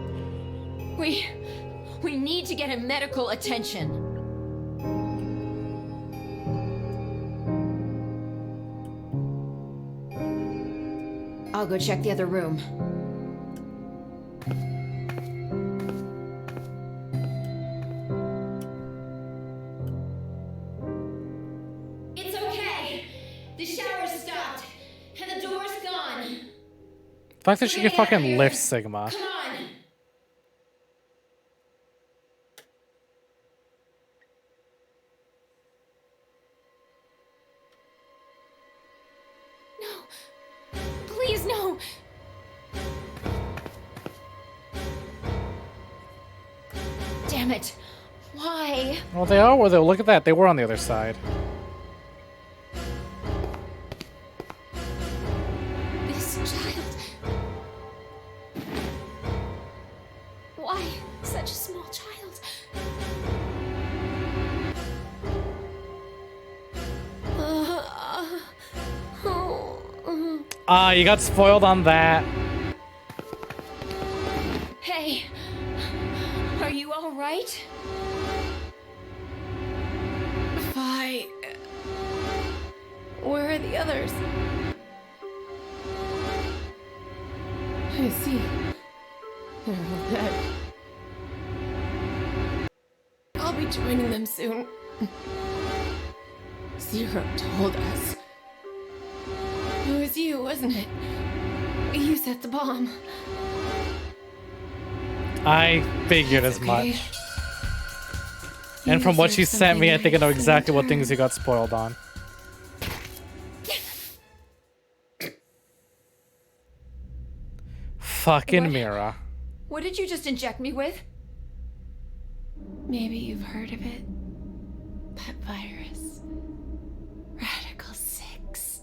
Speaker 11: We need to get him medical attention.
Speaker 4: I'll go check the other room.
Speaker 2: It's okay. The shower's stopped, and the door's gone.
Speaker 1: The fact that she can fucking lift Sigma.
Speaker 2: Come on.
Speaker 11: Please, no! Damn it. Why?
Speaker 1: Well, they are where they look at that. They were on the other side.
Speaker 11: This child. Why such a small child?
Speaker 1: Ah, you got spoiled on that.
Speaker 11: Hey, are you all right?
Speaker 4: Fi. Where are the others? I see. They're all dead. I'll be joining them soon. Zero told us. It was you, wasn't it? You set the bomb.
Speaker 1: I figured as much. And from what she sent me, I think I know exactly what things you got spoiled on. Fucking Mira.
Speaker 11: What did you just inject me with?
Speaker 4: Maybe you've heard of it. That virus. Radical 6.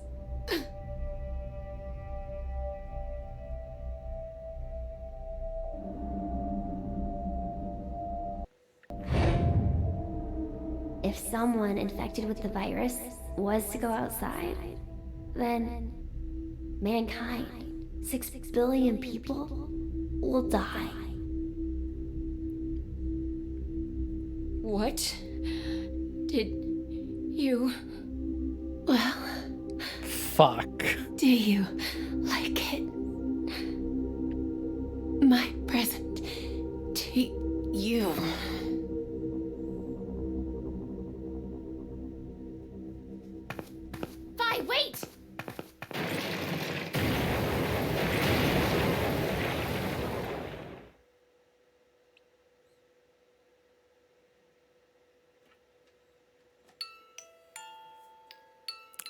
Speaker 7: If someone infected with the virus was to go outside, then mankind, 6 billion people, will die.
Speaker 11: What? Did you...
Speaker 4: Well...
Speaker 1: Fuck.
Speaker 4: Do you like it? My present to you.
Speaker 11: Fi, wait!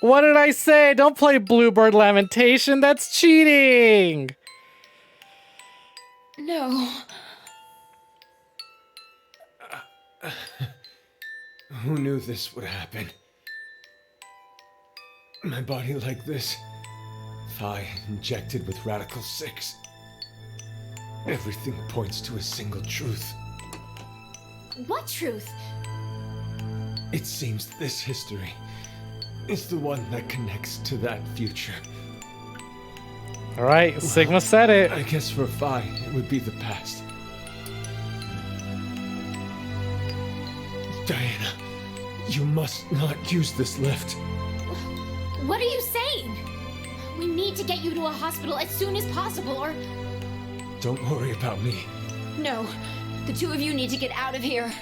Speaker 1: What did I say? Don't play Bluebird Lamentation. That's cheating.
Speaker 11: No.
Speaker 10: Who knew this would happen? My body like this. Fi injected with Radical 6. Everything points to a single truth.
Speaker 11: What truth?
Speaker 10: It seems this history is the one that connects to that future.
Speaker 1: Alright, Sigma said it.
Speaker 10: I guess for Fi, it would be the past. Diana, you must not use this lift.
Speaker 11: What are you saying? We need to get you to a hospital as soon as possible, or...
Speaker 10: Don't worry about me.
Speaker 11: No, the two of you need to get out of here.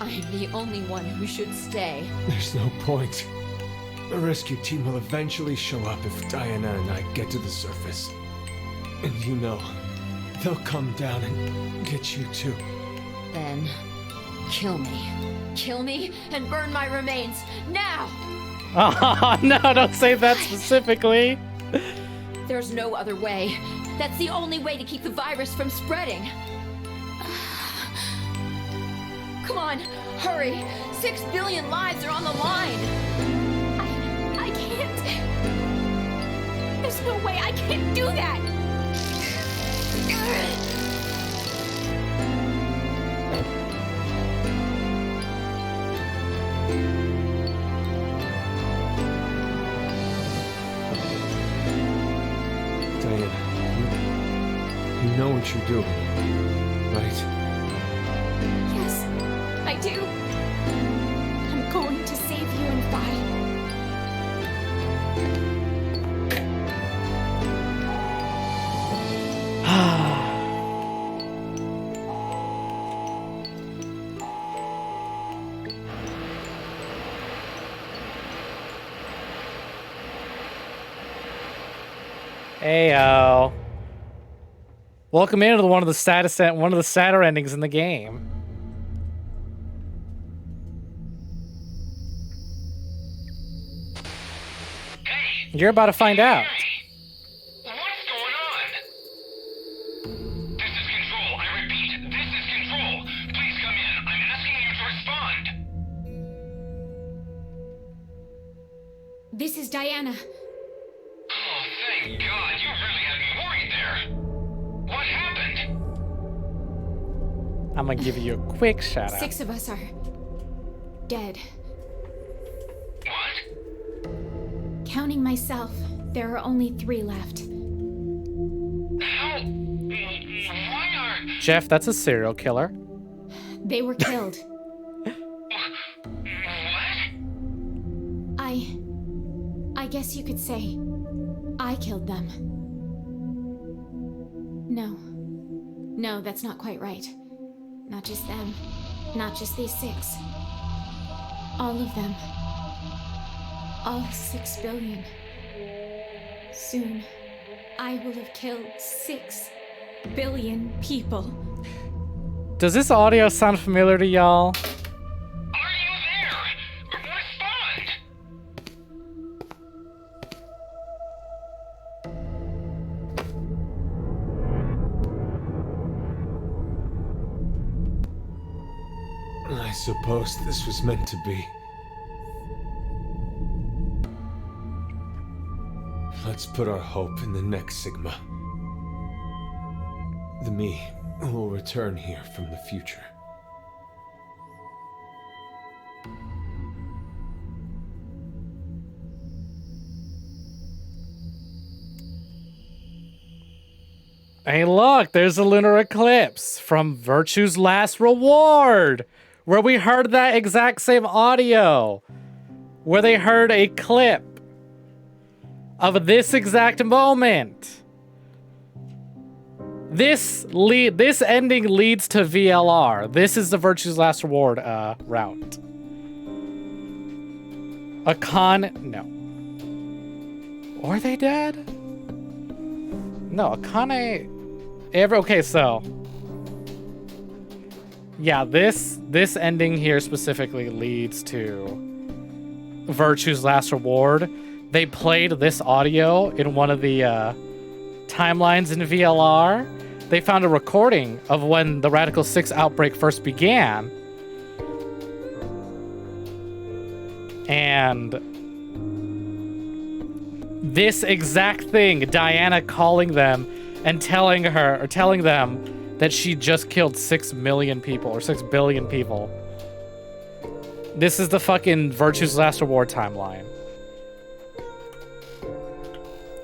Speaker 11: I am the only one who should stay.
Speaker 10: There's no point. The rescue team will eventually show up if Diana and I get to the surface. And you know, they'll come down and get you too.
Speaker 11: Then, kill me. Kill me and burn my remains, now!
Speaker 1: Oh, no, don't say that specifically.
Speaker 11: There's no other way. That's the only way to keep the virus from spreading. Come on, hurry. 6 billion lives are on the line.
Speaker 2: I can't. There's no way I can't do that.
Speaker 10: Diana, you know what you're doing, right?
Speaker 2: Yes, I do. I'm going to save you and Vi.
Speaker 1: Heyo. Welcome into one of the sadder endings in the game.
Speaker 13: Hey!
Speaker 1: You're about to find out.
Speaker 13: What's going on? This is Control. I repeat, this is Control. Please come in. I'm asking you to respond.
Speaker 11: This is Diana.
Speaker 13: Oh, thank God. You really had me worried there. What happened?
Speaker 1: I'm gonna give you a quick shout out.
Speaker 11: 6 of us are dead.
Speaker 13: What?
Speaker 11: Counting myself, There are only 3 left.
Speaker 13: How? Why are...
Speaker 1: Jeff, that's a serial killer.
Speaker 11: They were killed.
Speaker 13: What?
Speaker 11: I guess you could say I killed them. No, that's not quite right. Not just them. Not just these 6. All of them. All 6 billion. Soon, I will have killed 6 billion people.
Speaker 1: Does this audio sound familiar to y'all?
Speaker 10: I suppose this was meant to be. Let's put our hope in the next Sigma. The me will return here from the future.
Speaker 1: Hey, look, there's a lunar eclipse from Virtue's Last Reward, where we heard that exact same audio, where they heard a clip of this exact moment. This ending leads to VLR. This is the Virtue's Last Reward route. No. Are they dead? No, Akane... Okay, so... Yeah, this ending here specifically leads to Virtue's Last Reward. They played this audio in one of the timelines in VLR. They found a recording of when the Radical 6 outbreak first began. And this exact thing, Diana calling them and telling them that she just killed 6 million people or 6 billion people. This is the fucking Virtue's Last Reward timeline.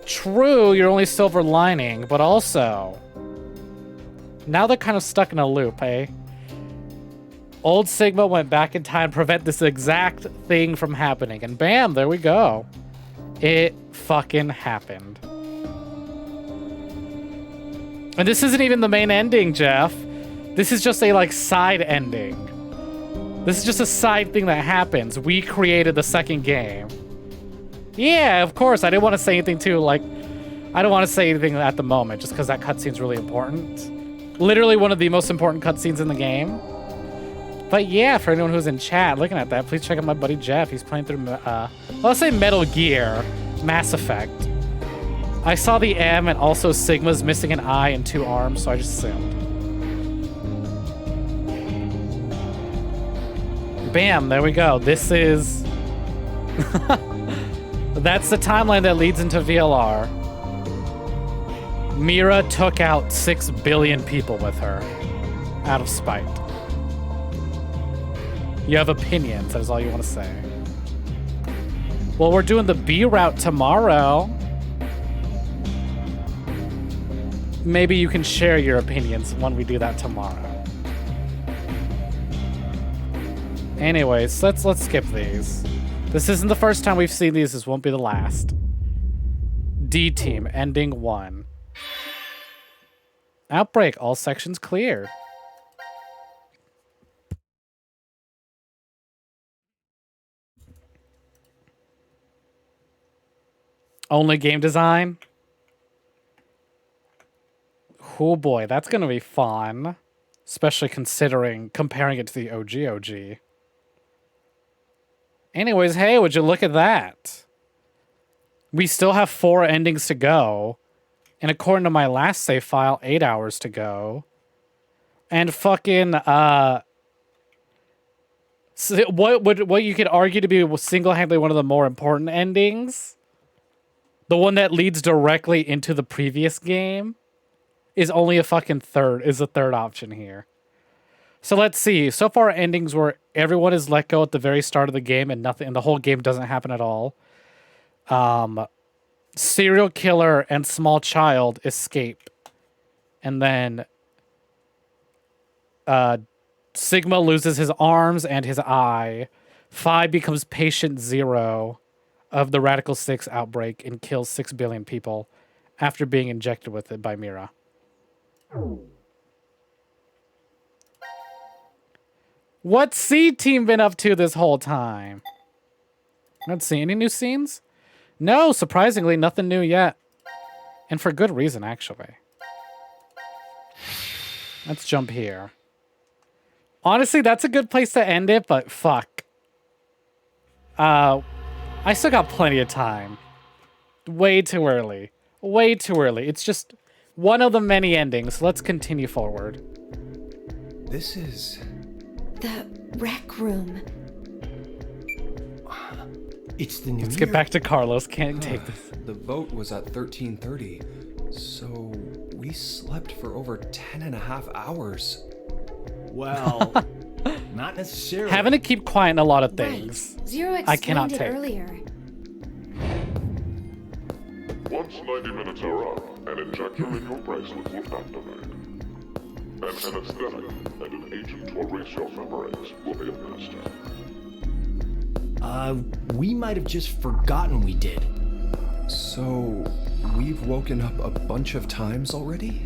Speaker 1: True, you're only silver lining, but also now they're kind of stuck in a loop, eh? Old Sigma went back in time to prevent this exact thing from happening, and bam, there we go. It fucking happened. And this isn't even the main ending, Jeff. This is just a, like, side ending. This is just a side thing that happens. We created the second game. Yeah, of course. I didn't want to say anything too, like... I don't want to say anything at the moment, just because that cutscene's really important. Literally one of the most important cutscenes in the game. But yeah, for anyone who's in chat looking at that, please check out my buddy Jeff. He's playing through, let's say Metal Gear, Mass Effect. I saw the M and also Sigma's missing an eye and 2 arms, so I just assumed. Bam, there we go. This is... That's the timeline that leads into VLR. Mira took out 6 billion people with her. Out of spite. You have opinions, that is all you want to say. Well, we're doing the B route tomorrow. Maybe you can share your opinions when we do that tomorrow. Anyways, let's skip these. This isn't the first time we've seen these. This won't be the last. D team, ending 1. Outbreak, all sections cleared. Only game design? Oh boy, that's gonna be fun. Especially comparing it to the OG. Anyways, hey, would you look at that? We still have 4 endings to go. And according to my last save file, 8 hours to go. And fucking, so what you could argue to be single-handedly one of the more important endings, the one that leads directly into the previous game, is only a fucking third option here. So let's see. So far, endings where everyone is let go at the very start of the game and the whole game doesn't happen at all. serial killer and small child escape. And then Sigma loses his arms and his eye. Phi becomes patient zero of the Radical 6 outbreak and kills 6 billion people after being injected with it by Mira. What's C-Team been up to this whole time? Not seeing any new scenes? No, surprisingly, nothing new yet. And for good reason, actually. Let's jump here. Honestly, that's a good place to end it, but fuck. I still got plenty of time. Way too early. Way too early. It's just one of the many endings. Let's continue forward.
Speaker 14: This is...
Speaker 4: The rec room.
Speaker 14: It's the new
Speaker 1: Let's get back to Carlos. Can't take this.
Speaker 14: The vote was at 13:30, so we slept for over 10.5 hours.
Speaker 15: Well, not necessarily.
Speaker 1: Having to keep quiet in a lot of things.
Speaker 7: Right. Zero
Speaker 1: I cannot
Speaker 7: explained it
Speaker 1: take.
Speaker 7: earlier.
Speaker 6: Once 90 minutes are up, an injector in your bracelet will activate. An anesthetic and an agent to erase your memories will be administered.
Speaker 15: We might have just forgotten we did.
Speaker 14: So, we've woken up a bunch of times already?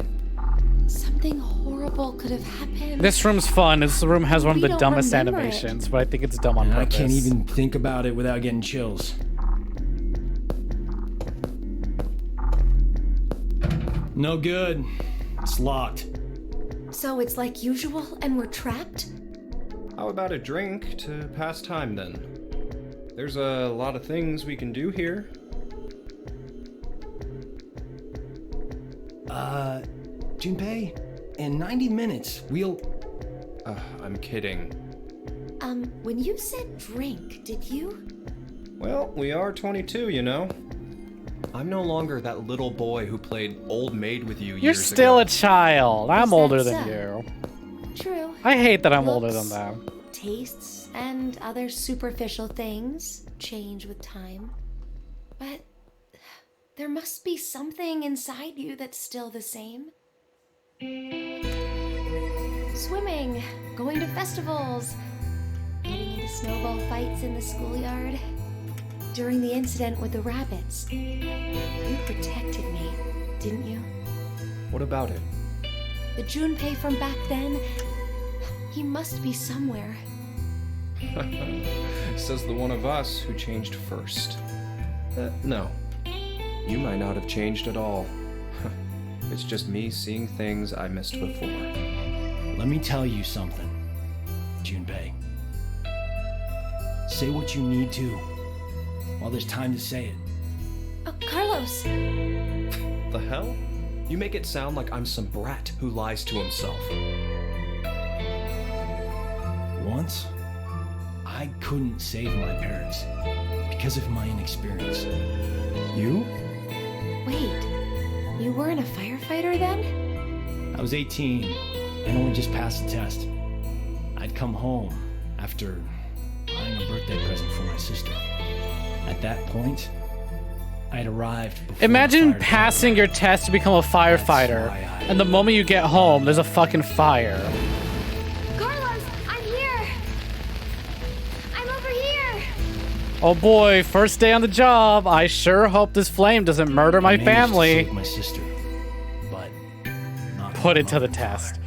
Speaker 4: Something horrible could have happened.
Speaker 1: This room's fun. This room has one of
Speaker 4: We
Speaker 1: the
Speaker 4: don't
Speaker 1: dumbest
Speaker 4: remember
Speaker 1: animations, but I think it's dumb on
Speaker 15: I
Speaker 1: purpose.
Speaker 15: can't even think about it without getting chills. No good. It's locked.
Speaker 4: So it's like usual and we're trapped?
Speaker 16: How about a drink to pass time then? There's a lot of things we can do here.
Speaker 15: Junpei, in 90 minutes, we'll...
Speaker 16: I'm kidding.
Speaker 4: When you said drink, did you?
Speaker 16: Well, we are 22, you know.
Speaker 14: I'm no longer that little boy who played old maid with you
Speaker 1: You're
Speaker 14: years
Speaker 1: still
Speaker 14: ago.
Speaker 1: a child. I'm
Speaker 4: that
Speaker 1: older than
Speaker 4: so?
Speaker 1: you.
Speaker 4: True.
Speaker 1: I hate that I'm older
Speaker 4: Looks,
Speaker 1: than them.
Speaker 4: Tastes and other superficial things change with time. But there must be something inside you that's still the same. Swimming, going to festivals, getting into snowball fights in the schoolyard. During the incident with the rabbits, you protected me, didn't you?
Speaker 16: What about it?
Speaker 4: The Junpei from back then, he must be somewhere.
Speaker 16: Says the one of us who changed first. No. You might not have changed at all. It's just me seeing things I missed before.
Speaker 15: Let me tell you something, Junpei. Say what you need to, while there's time to say it.
Speaker 4: Oh, Carlos!
Speaker 14: The hell? You make it sound like I'm some brat who lies to himself.
Speaker 15: Once, I couldn't save my parents because of my inexperience.
Speaker 14: You?
Speaker 4: Wait, you weren't a firefighter then?
Speaker 15: I was 18 and only just passed the test. I'd come home after buying a birthday present for my sister. At that point, I had arrived before
Speaker 1: Imagine
Speaker 15: the fire
Speaker 1: passing your test to become a firefighter, and the moment you get home, there's a fucking fire.
Speaker 7: Carlos, I'm here! I'm over here!
Speaker 1: Oh boy, first day on the job. I sure hope this flame doesn't murder my
Speaker 15: I managed to
Speaker 1: family.
Speaker 15: save my sister, but not
Speaker 1: Put it to the test.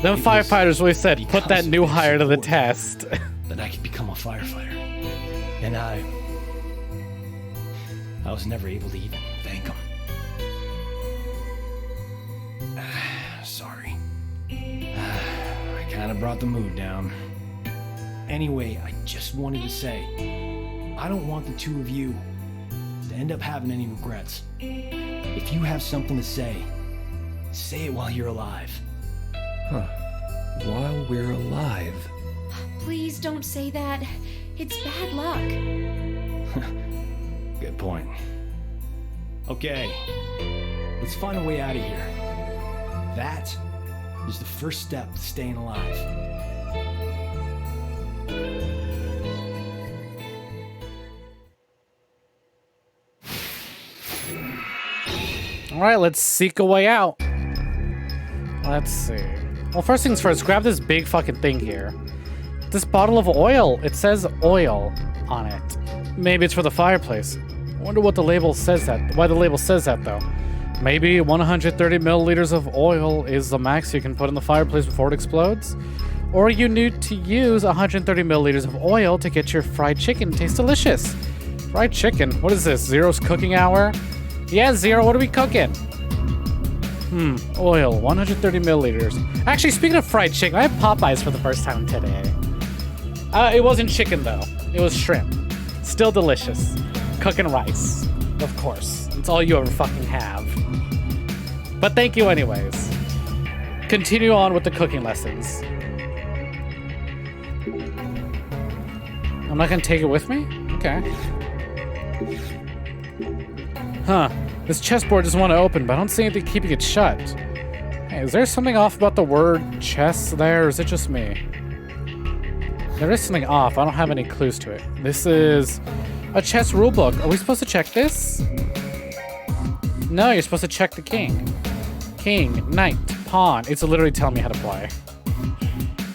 Speaker 1: Them firefighters always said, put that new hire to the test.
Speaker 15: that I could become a firefighter. And I was never able to even thank him. Sorry. I kind of brought the mood down. Anyway, I just wanted to say, I don't want the two of you to end up having any regrets. If you have something to say it while you're alive.
Speaker 14: Huh. While we're alive.
Speaker 4: Please don't say that. It's bad luck.
Speaker 15: Good point. Okay, let's find a way out of here. That is the first step to staying alive.
Speaker 1: All right, let's seek a way out. Let's see. Well, first things first, grab this big fucking thing here. This bottle of oil. It says oil on it. Maybe it's for the fireplace. I wonder what the label says that. Why the label says that though. Maybe 130 milliliters of oil is the max you can put in the fireplace before it explodes. Or you need to use 130 milliliters of oil to get your fried chicken to taste delicious. Fried chicken? What is this? Zero's cooking hour? Yeah, Zero, what are we cooking? Oil, 130 milliliters. Actually, speaking of fried chicken, I had Popeyes for the first time today. It wasn't chicken though. It was shrimp. Still delicious. Cooking rice. Of course. It's all you ever fucking have. But thank you anyways. Continue on with the cooking lessons. I'm not gonna take it with me? Okay. Huh. This chessboard doesn't want to open, but I don't see anything keeping it shut. Hey, is there something off about the word chess there, or is it just me? There is something off. I don't have any clues to it. This is a chess rulebook. Are we supposed to check this? No, you're supposed to check the king. King, knight, pawn. It's literally telling me how to play.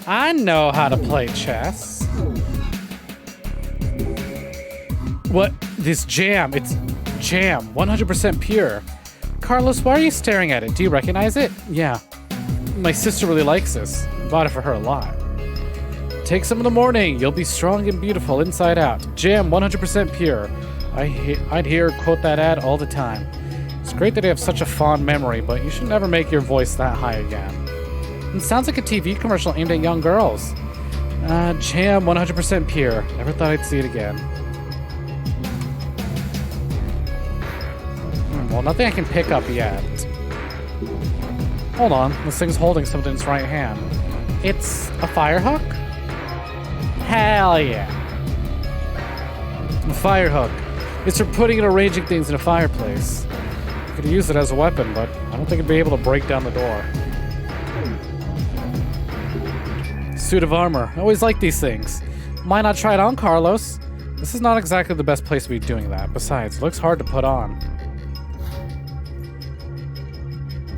Speaker 1: I know how to play chess. What? This jam. It's jam. 100% pure. Carlos, why are you staring at it? Do you recognize it? Yeah. My sister really likes this. I bought it for her a lot. Take some in the morning. You'll be strong and beautiful inside out. Jam 100% pure. I'd hear her quote that ad all the time. It's great that you have such a fond memory, but you should never make your voice that high again. It sounds like a TV commercial aimed at young girls. Jam 100% pure. Never thought I'd see it again. Well, nothing I can pick up yet. Hold on. This thing's holding something in its right hand. It's a fire hook? Hell yeah. A fire hook. It's for putting and arranging things in a fireplace. You could use it as a weapon, but I don't think it'd be able to break down the door. Suit of armor. I always like these things. Why not try it on, Carlos? This is not exactly the best place to be doing that. Besides, it looks hard to put on.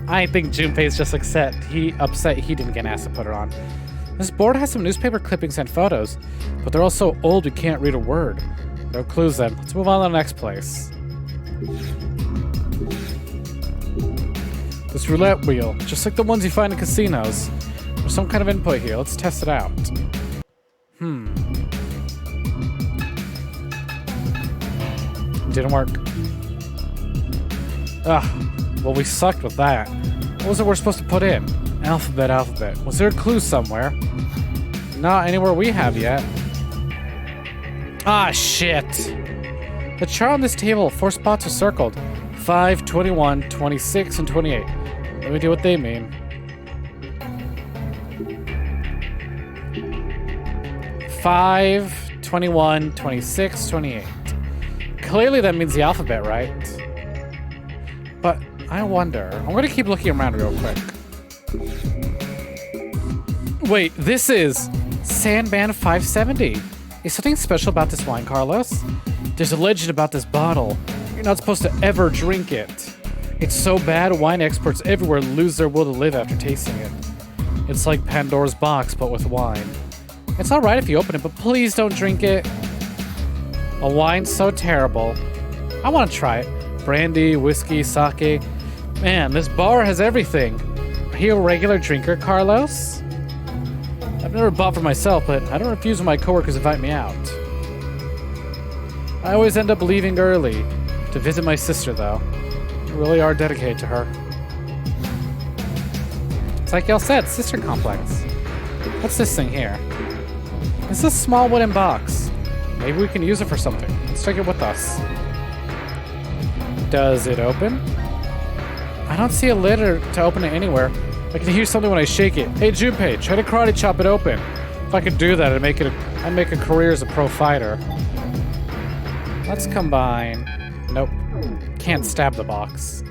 Speaker 1: I think Junpei's just upset he didn't get asked to put it on. This board has some newspaper clippings and photos, but they're all so old we can't read a word. No clues then. Let's move on to the next place. This roulette wheel, just like the ones you find in casinos. There's some kind of input here. Let's test it out. Didn't work. Well, we sucked with that. What was it we're supposed to put in? Alphabet. Was there a clue somewhere? Not anywhere we have yet. Ah, shit. The chart on this table, 4 spots are circled. 5, 21, 26, and 28. Let me do what they mean. 5, 21, 26, 28. Clearly that means the alphabet, right? But I wonder. I'm gonna keep looking around real quick. Wait, this is Sandman 570. Is something special about this wine, Carlos? There's a legend about this bottle. You're not supposed to ever drink it. It's so bad, wine experts everywhere lose their will to live after tasting it. It's like Pandora's box, but with wine. It's alright if you open it, but please don't drink it. A wine so terrible. I want to try it. Brandy, whiskey, sake. Man, this bar has everything. Are you a regular drinker, Carlos? I've never bought for myself, but I don't refuse when my coworkers invite me out. I always end up leaving early. To visit my sister, though. You really are dedicated to her. It's like y'all said, sister complex. What's this thing here? It's a small wooden box. Maybe we can use it for something. Let's take it with us. Does it open? I don't see a lid to open it anywhere. I can hear something when I shake it. Hey Junpei, try to karate chop it open. If I could do that, I'd make a career as a pro fighter. Let's combine. Nope. Can't stab the box.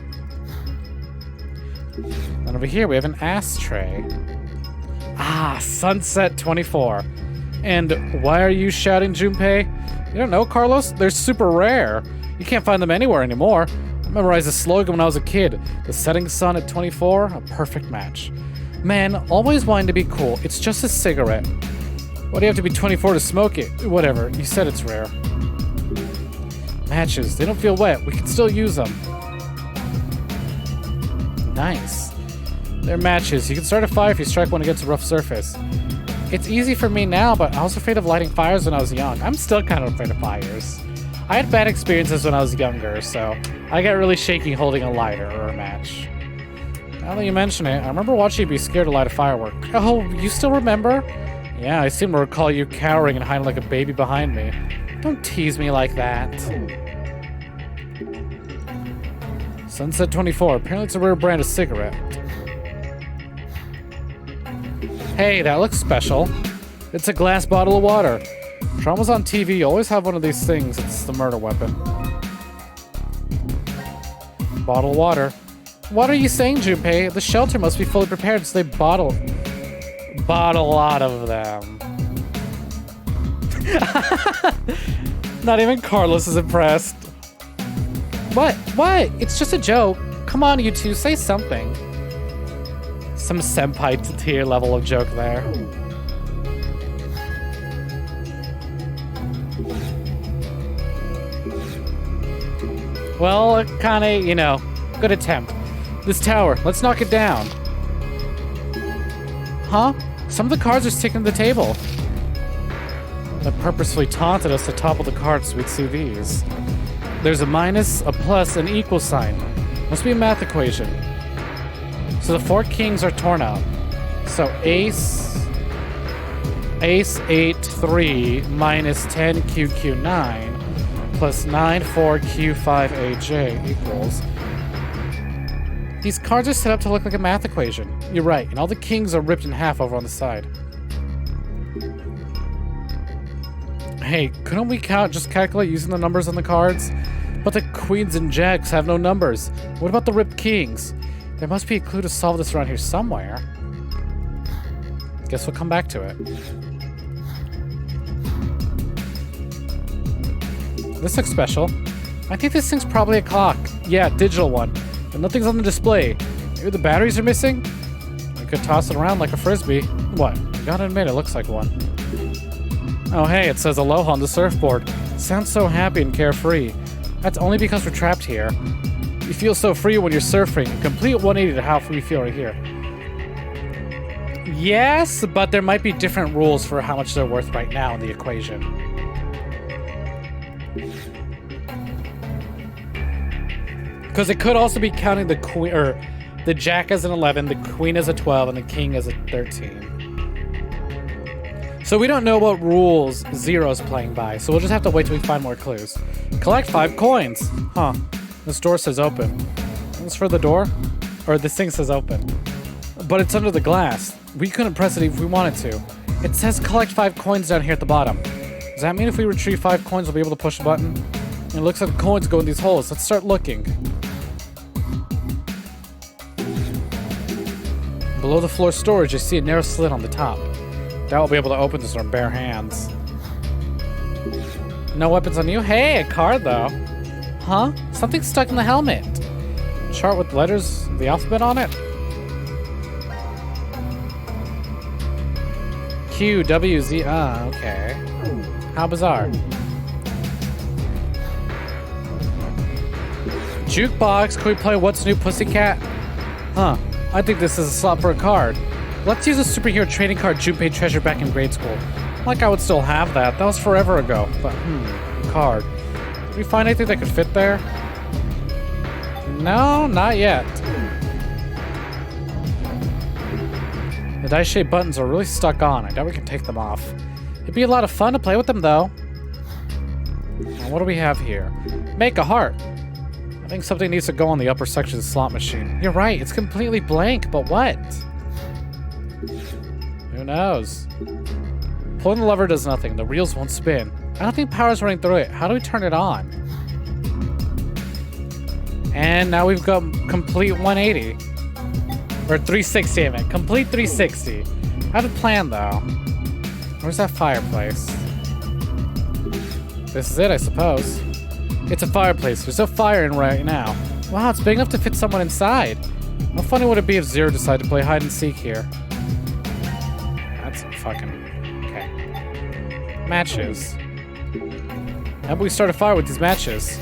Speaker 1: And over here we have an ashtray. Ah, Sunset 24. And why are you shouting, Junpei? You don't know, Carlos? They're super rare. You can't find them anywhere anymore. I memorized the slogan when I was a kid. The setting sun at 24, a perfect match. Man, always wanting to be cool. It's just a cigarette. Why do you have to be 24 to smoke it? Whatever, you said it's rare. Matches, they don't feel wet. We can still use them. Nice. They're matches. You can start a fire if you strike one against a rough surface. It's easy for me now, but I was afraid of lighting fires when I was young. I'm still kind of afraid of fires. I had bad experiences when I was younger, so I got really shaky holding a lighter or a match. Now that you mention it, I remember watching you be scared to light a firework. Oh, you still remember? Yeah, I seem to recall you cowering and hiding like a baby behind me. Don't tease me like that. Sunset 24. Apparently it's a rare brand of cigarette. Hey, that looks special. It's a glass bottle of water. Trauma's on TV. You always have one of these things. It's the murder weapon. Bottle of water. What are you saying, Junpei? The shelter must be fully prepared, so they bottle a lot of them. Not even Carlos is impressed. What? What? It's just a joke. Come on, you two, say something. Some senpai tier level of joke there. Well, kinda, you know, good attempt. This tower, let's knock it down. Huh? Some of the cards are sticking to the table. That purposefully taunted us to topple the cards so we'd see these. There's a minus, a plus, an equal sign. Must be a math equation. So the 4 kings are torn out. So ace 8, 3 minus 10 QQ 9 plus 9 4 Q5 AJ equals. These cards are set up to look like a math equation. You're right, and all the kings are ripped in half over on the side. Hey, couldn't we just calculate using the numbers on the cards? But the queens and jacks have no numbers. What about the ripped kings? There must be a clue to solve this around here somewhere. Guess we'll come back to it. This looks special. I think this thing's probably a clock. Yeah, digital one. But nothing's on the display. Maybe the batteries are missing? I could toss it around like a frisbee. What? I gotta admit, it looks like one. Oh hey, it says aloha on the surfboard. Sounds so happy and carefree. That's only because we're trapped here. You feel so free when you're surfing. A complete 180 to how we feel right here. Yes, but there might be different rules for how much they're worth right now in the equation. Because it could also be counting the queen, or the jack as an 11, the queen as a 12, and the king as a 13. So we don't know what rules Zero's playing by, so we'll just have to wait till we find more clues. Collect 5 coins. Huh. This door says open. Is this for the door? Or this thing says open. But it's under the glass. We couldn't press it if we wanted to. It says collect 5 coins down here at the bottom. Does that mean if we retrieve 5 coins, we'll be able to push a button? It looks like the coins go in these holes. Let's start looking. Below the floor storage, you see a narrow slit on the top. Doubt we'll be able to open this with our bare hands. No weapons on you? Hey, a card though. Huh? Something's stuck in the helmet. Chart with letters, the alphabet on it? Q, W, Z, okay. How bizarre. Jukebox, can we play What's New Pussycat? Huh. I think this is a slot for a card. Let's use a superhero trading card Junpei treasured back in grade school. Like I would still have that. That was forever ago. But, card. Did we find anything that could fit there? No, not yet. The dice-shaped buttons are really stuck on. I doubt we can take them off. It'd be a lot of fun to play with them, though. Now, what do we have here? Make a heart. I think something needs to go on the upper section of the slot machine. You're right, it's completely blank, but what? Who knows? Pulling the lever does nothing. The reels won't spin. I don't think power's running through it. How do we turn it on? And now we've got complete 180. Or 360, I meant. Complete 360. How to plan, though? Where's that fireplace? This is it, I suppose. It's a fireplace. There's no fire in right now. Wow, it's big enough to fit someone inside. How funny would it be if Zero decided to play hide and seek here? That's fucking... Okay. Matches. How about we start a fire with these matches?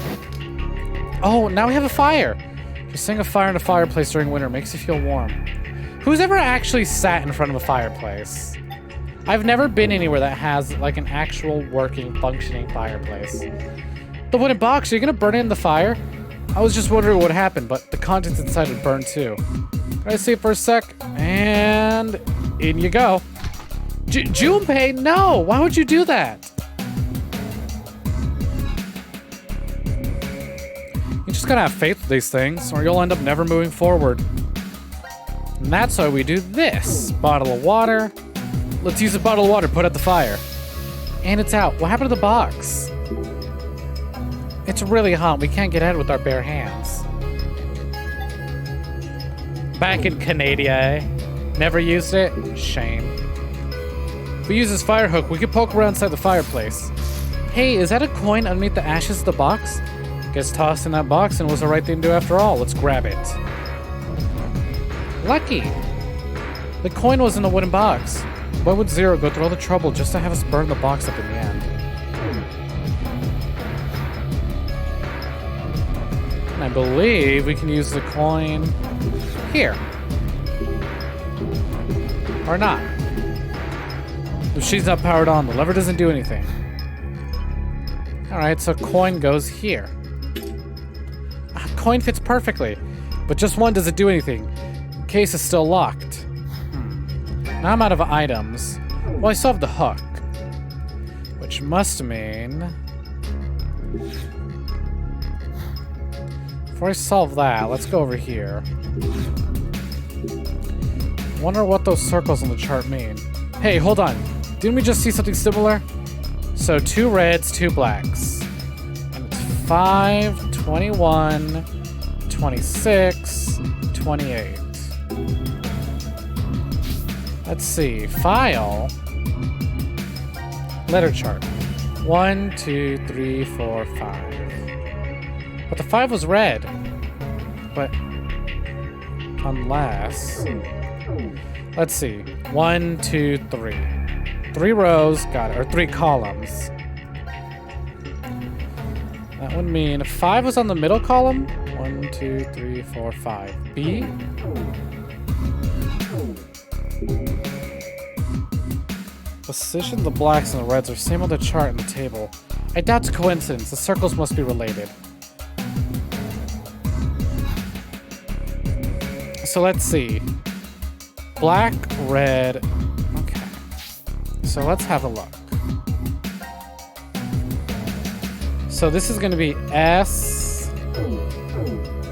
Speaker 1: Oh, now we have a fire! Just setting a fire in a fireplace during winter makes you feel warm. Who's ever actually sat in front of a fireplace? I've never been anywhere that has like an actual working, functioning fireplace. The wooden box, are you gonna burn it in the fire? I was just wondering what would happen, but the contents inside would burn too. Can I see it for a sec? And in you go. Junpei, no! Why would you do that? You just gotta have faith with these things, or you'll end up never moving forward. And that's why we do this. Bottle of water. Let's use a bottle of water, put out the fire. And it's out. What happened to the box? It's really hot. We can't get at it with our bare hands. Back in Canada. Never used it? Shame. If we use this fire hook, we could poke around inside the fireplace. Hey, is that a coin underneath the ashes of the box? Gets tossed in that box and was the right thing to do after all. Let's grab it. Lucky. The coin was in the wooden box. Why would Zero go through all the trouble just to have us burn the box up in the end? And I believe we can use the coin here. Or not. If she's not powered on, the lever doesn't do anything. Alright, so coin goes here. Coin fits perfectly, but just one doesn't do anything. Case is still locked. Now I'm out of items. Well, I still have the hook. Which must mean... Before I solve that, let's go over here. Wonder what those circles on the chart mean. Hey, hold on. Didn't we just see something similar? So 2 reds, 2 blacks. And it's 5, 21, 26, 28. Let's see. File. Letter chart. 1, 2, 3, 4, 5. But the 5 was red. But unless... Let's see. 1, 2, 3. 3 rows, got it. Or 3 columns. That would mean 5 was on the middle column. 1, 2, 3, 4, 5. B. Position the blacks and the reds are same on the chart in the table. I doubt it's a coincidence. The circles must be related. So let's see. Black, red. Okay. So let's have a look. So this is going to be S.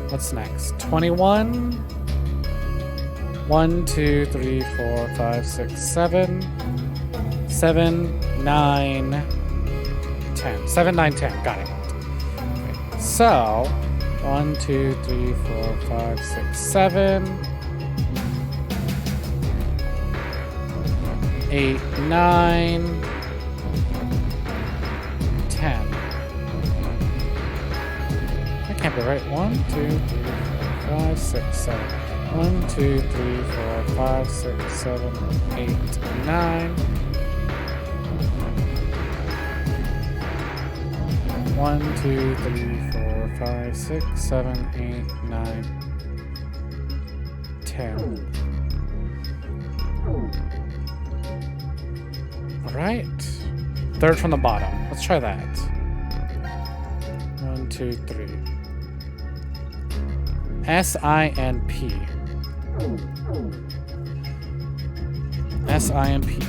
Speaker 1: What's next? 21. 1, 2, 3, 4, 5, 6, 7. 7, 9, 10. 7, 9, 10. Got it. Okay. So 1, 2, 3, 4, 5, 6, 7. 8, 9, 10. That can't be right. 1, 2, 3, 4, 5, 6, 7. 1, 2, 3, 4, 5, 6, 7, 8, 9. 1, 2, 3, 4, 5, 6, 7, 8, 9, 10. Alright. Third from the bottom. Let's try that. 1, 2, 3. S-I-N-P. S-I-N-P.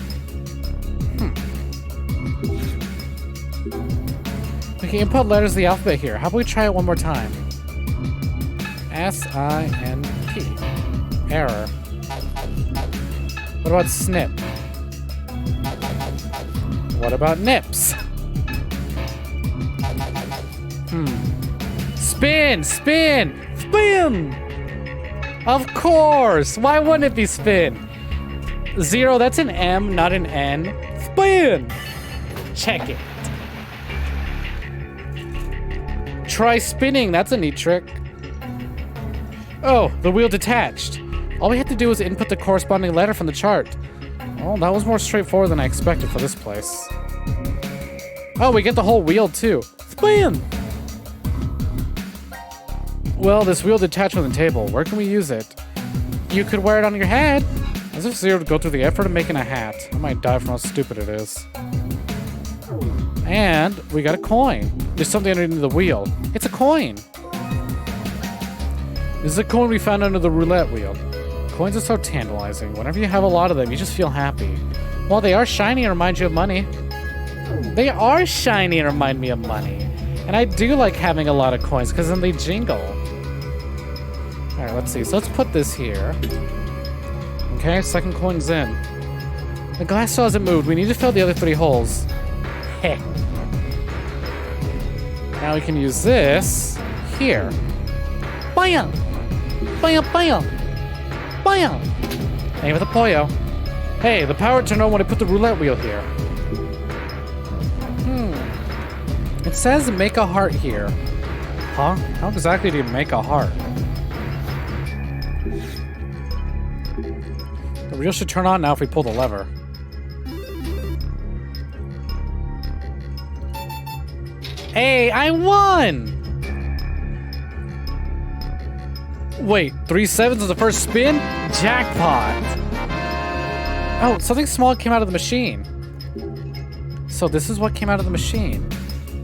Speaker 1: We can input letters of the alphabet here. How about we try it one more time? S-I-N-P. Error. What about snip? What about nips? Spin! Spin! Spin! Of course! Why wouldn't it be spin? 0, that's an M, not an N. Spin! Check it. Try spinning, that's a neat trick. Oh, the wheel detached. All we had to do was input the corresponding letter from the chart. Well, that was more straightforward than I expected for this place. Oh, we get the whole wheel too. Spam! Well, this wheel detached from the table. Where can we use it? You could wear it on your head. As if Zero would go through the effort of making a hat. I might die from how stupid it is. And we got a coin. There's something underneath the wheel. It's a coin. This is a coin we found under the roulette wheel. Coins are so tantalizing. Whenever you have a lot of them, you just feel happy. Well, they are shiny and remind you of money. They are shiny and remind me of money. And I do like having a lot of coins because then they jingle. Alright, let's see. So let's put this here. Okay, second coin's in. The glass still hasn't moved. We need to fill the other 3 holes. Heh. Now we can use this here. Bam! Bam, bam! Bam! Aim with a pollo. Hey, the power turned on when I put the roulette wheel here. It says make a heart here. Huh? How exactly do you make a heart? The wheel should turn on now if we pull the lever. Hey, I won! Wait, 3 sevens on the first spin? Jackpot! Oh, something small came out of the machine. So this is what came out of the machine.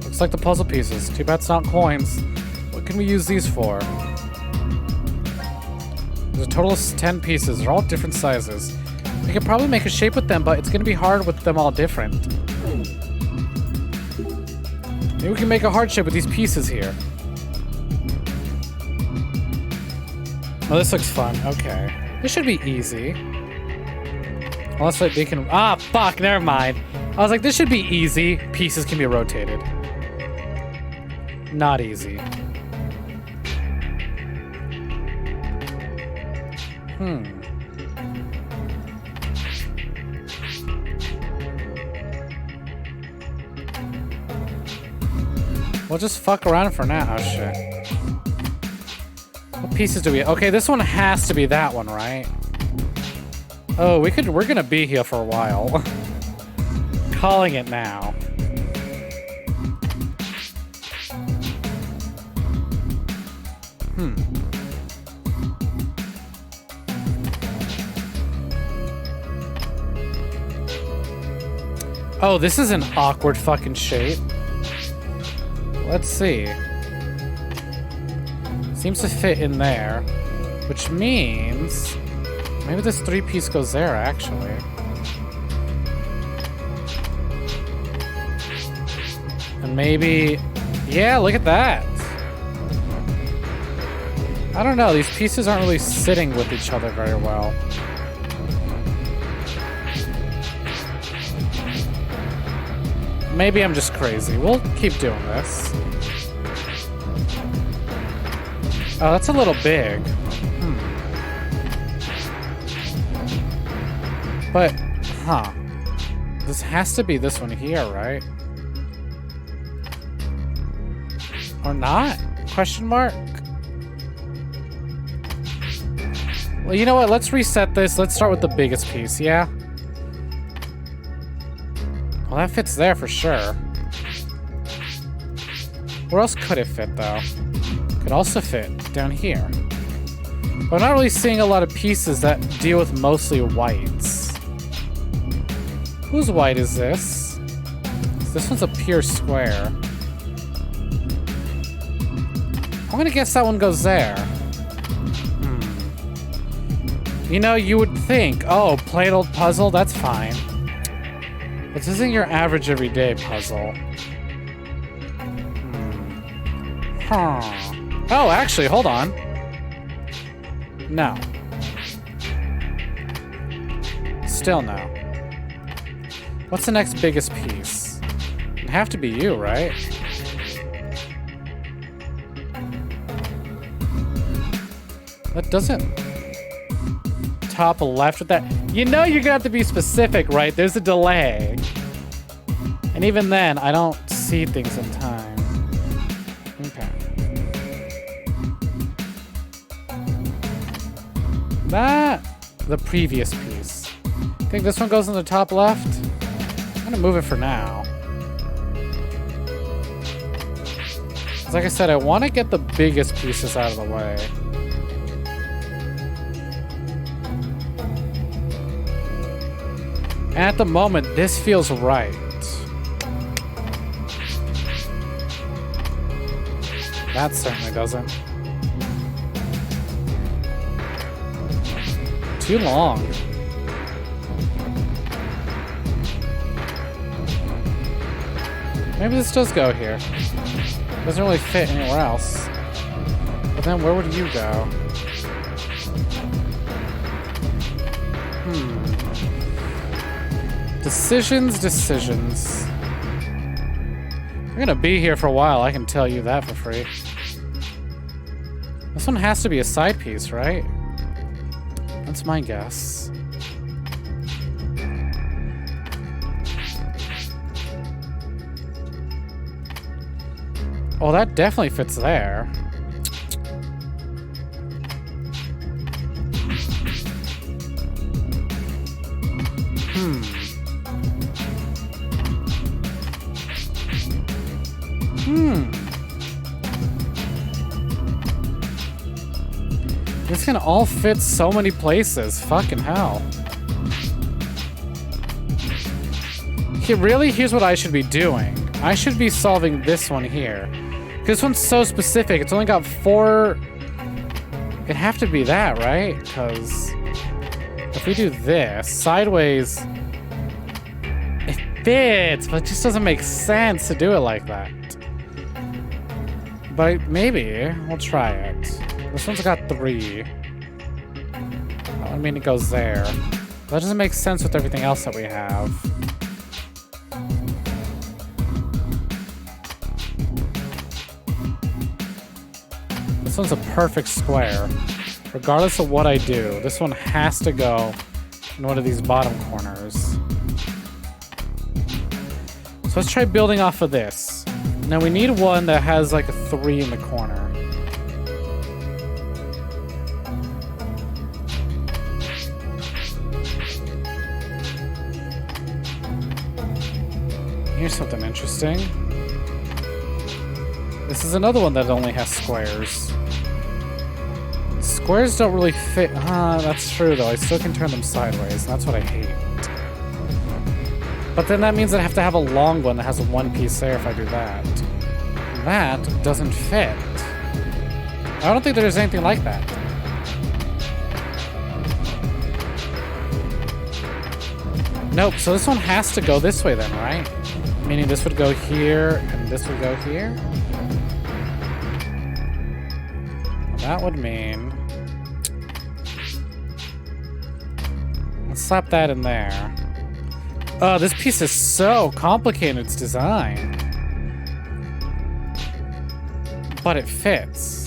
Speaker 1: Looks like the puzzle pieces. Too bad it's not coins. What can we use these for? There's a total of 10 pieces. They're all different sizes. We could probably make a shape with them, but it's gonna be hard with them all different. Maybe we can make a heart shape with these pieces here. Oh, this looks fun. Okay. This should be easy. Unless like, they can... Ah, fuck, never mind. I was like, this should be easy. Pieces can be rotated. Not easy. We'll just fuck around for now. Oh, shit. What pieces do we... Okay, this one has to be that one, right? Oh, we're gonna be here for a while. Calling it now. Oh, this is an awkward fucking shape. Let's see. Seems to fit in there, which means maybe this 3-piece goes there, actually. And maybe... Yeah, look at that! I don't know, these pieces aren't really sitting with each other very well. Maybe I'm just crazy. We'll keep doing this. Oh, that's a little big. But, huh. This has to be this one here, right? Or not? Question mark? Well, you know what? Let's reset this. Let's start with the biggest piece, yeah? Well, that fits there for sure. Where else could it fit, though? Could also fit down here. But I'm not really seeing a lot of pieces that deal with mostly whites. Whose white is this? This one's a pure square. I'm gonna guess that one goes there. You know, you would think, oh, plain old puzzle, that's fine. This isn't your average everyday puzzle. Huh. Oh, actually, hold on. No. Still no. What's the next biggest piece? It'd have to be you, right? That doesn't... Top left with that. You know you're gonna have to be specific, right? There's a delay. And even then, I don't see things in time. Okay. that the previous piece? I think this one goes in the top left. I'm gonna move it for now. Like I said, I want to get the biggest pieces out of the way. And at the moment, this feels right. That certainly doesn't. Too long. Maybe this does go here. Doesn't really fit anywhere else. But then where would you go? Decisions. You're gonna be here for a while, I can tell you that for free. This one has to be a side piece, right? That's my guess. Oh, that definitely fits there. This can all fit so many places. Fucking hell. Okay, really, here's what I should be doing. I should be solving this one here. This one's so specific. It's only got 4... It'd have to be that, right? Because if we do this, sideways... It fits, but it just doesn't make sense to do it like that. But maybe. We'll try it. This one's got 3. I mean, it goes there. That doesn't make sense with everything else that we have. This one's a perfect square. Regardless of what I do, this one has to go in one of these bottom corners. So let's try building off of this. Now we need one that has like a 3 in the corner. Here's something interesting. This is another one that only has squares. Squares don't really fit. That's true though. I still can turn them sideways. That's what I hate. But then that means I have to have a long one that has a 1 piece there if I do that. That doesn't fit. I don't think there's anything like that. Nope, so this one has to go this way then, right? Meaning this would go here, and this would go here? That would mean... Let's slap that in there. Oh, this piece is so complicated in its design. But it fits.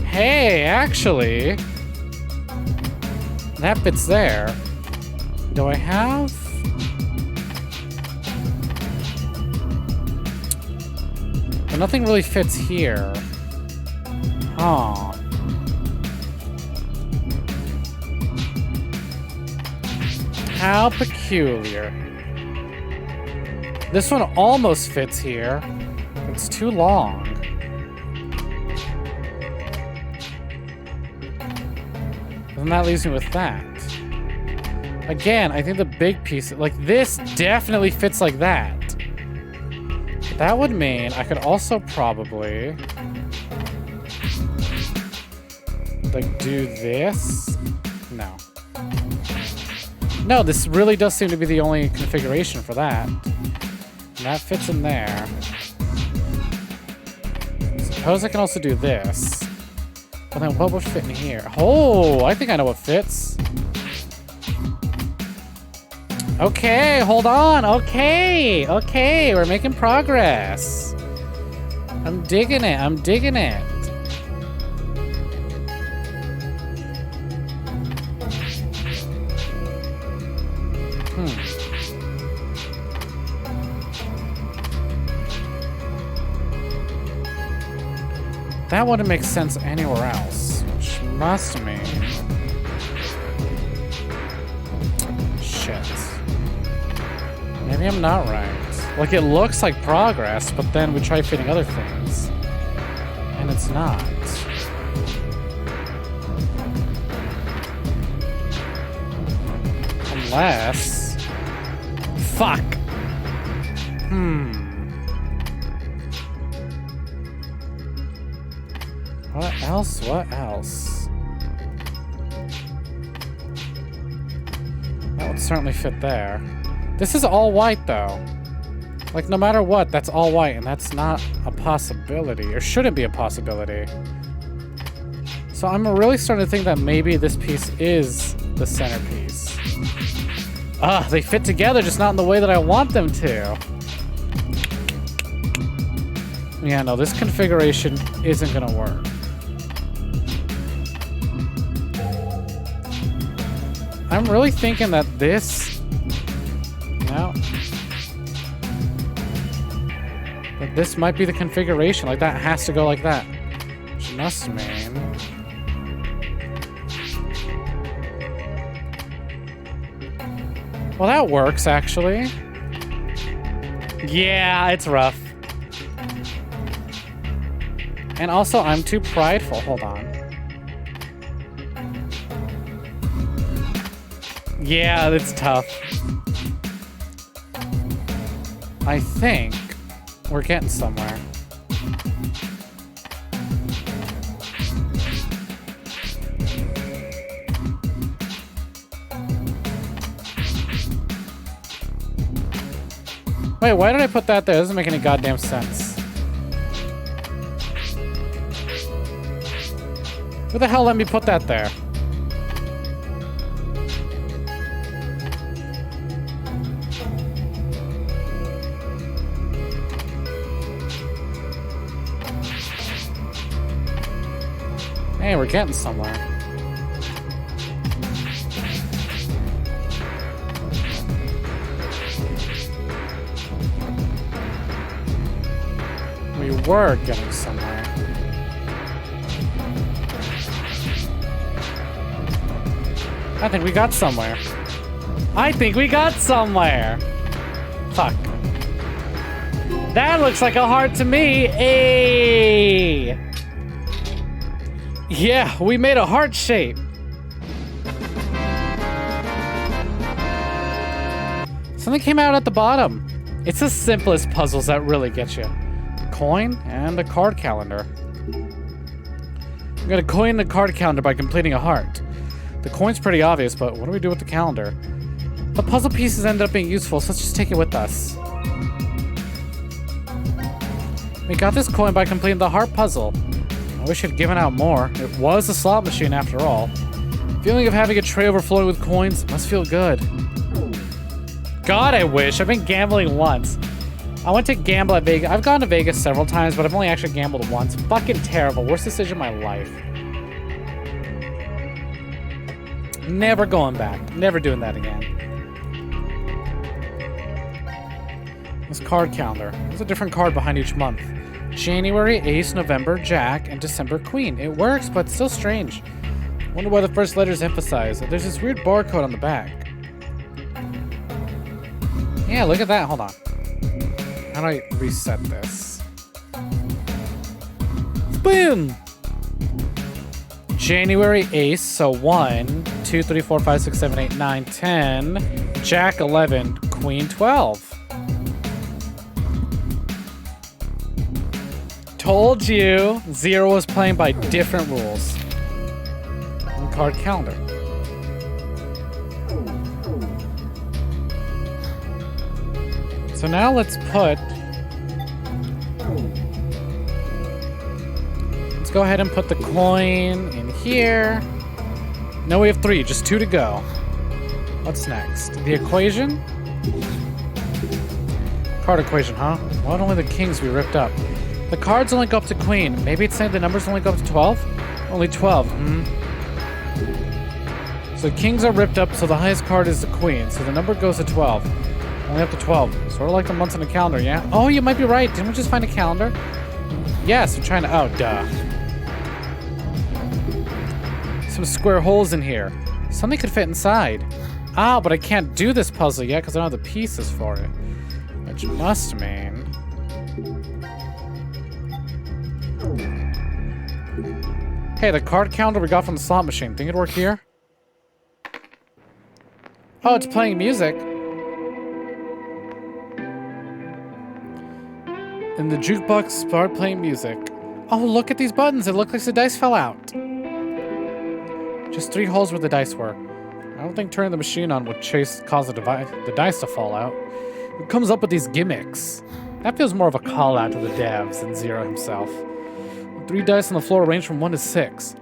Speaker 1: Hey, actually, that fits there. Do I have? But nothing really fits here. Huh. How peculiar. This one almost fits here. It's too long. And that leaves me with that. Again, I think the big piece, like this definitely fits like that. That would mean I could also probably like do this. No. No, this really does seem to be the only configuration for that. And that fits in there. Suppose I can also do this. But then what would fit in here? Oh, I think I know what fits. Okay, hold on. Okay, we're making progress. I'm digging it. that wouldn't make sense anywhere else, which must mean... Shit. Maybe I'm not right. Like, it looks like progress, but then we try fitting other things. And it's not. Unless... Fuck! What else? What else? That would certainly fit there. This is all white, though. Like, no matter what, that's all white, and that's not a possibility, or shouldn't be a possibility. So I'm really starting to think that maybe this piece is the centerpiece. They fit together, just not in the way that I want them to. Yeah, no, this configuration isn't gonna work. I'm really thinking that this... No. That this might be the configuration. Like, that has to go like that. Which must mean... Well, that works, actually. Yeah, it's rough. And also, I'm too prideful. Hold on. Yeah, it's tough. I think we're getting somewhere. Wait, why did I put that there? It doesn't make any goddamn sense. Who the hell let me put that there? Hey, we're getting somewhere. We were getting somewhere. I think we got somewhere. I think we got somewhere. Fuck. That looks like a heart to me. Ayy. Yeah, we made a heart shape. Something came out at the bottom. It's the simplest puzzles that really get you. A coin and a card calendar. I'm gonna coin the card calendar by completing a heart. The coin's pretty obvious, but what do we do with the calendar? The puzzle pieces ended up being useful, so let's just take it with us. We got this coin by completing the heart puzzle. I wish I'd given out more. It was a slot machine after all. Feeling of having a tray overflowing with coins must feel good. God, I wish. I've been gambling once. I went to gamble at Vegas. I've gone to Vegas several times, but I've only actually gambled once. Fucking terrible. Worst decision of my life. Never going back. Never doing that again. This card calendar. There's a different card behind each month. January, Ace, November, Jack, and December, Queen. It works, but it's still strange. Wonder why the first letter is emphasized. There's this weird barcode on the back. Yeah, look at that. Hold on. How do I reset this? Boom! January, Ace, so 1, 2, 3, 4, 5, 6, 7, 8, 9, 10. Jack, 11. Queen, 12. Told you, Zero was playing by different rules. And card calendar. So now let's put... Let's go ahead and put the coin in here. No, we have 3, just 2 to go. What's next? The equation? Card equation, huh? What, only the kings we ripped up? The cards only go up to queen. Maybe it's saying the numbers only go up to 12? Only 12, So kings are ripped up, so the highest card is the queen. So the number goes to 12. Only up to 12. Sort of like the months on the calendar, yeah? Oh, you might be right. Didn't we just find a calendar? Yes, I'm trying to... Oh, duh. some square holes in here. Something could fit inside. Ah, but I can't do this puzzle yet because I don't have the pieces for it. Which must mean... Hey, the card counter we got from the slot machine. Think it'd work here? Oh, it's playing music. And the jukebox started playing music. Oh, look at these buttons. It looks like the dice fell out. Just 3 holes where the dice were. I don't think turning the machine on would cause the dice to fall out. It comes up with these gimmicks. That feels more of a call out to the devs than Zero himself. 3 dice on the floor range from 1 to 6.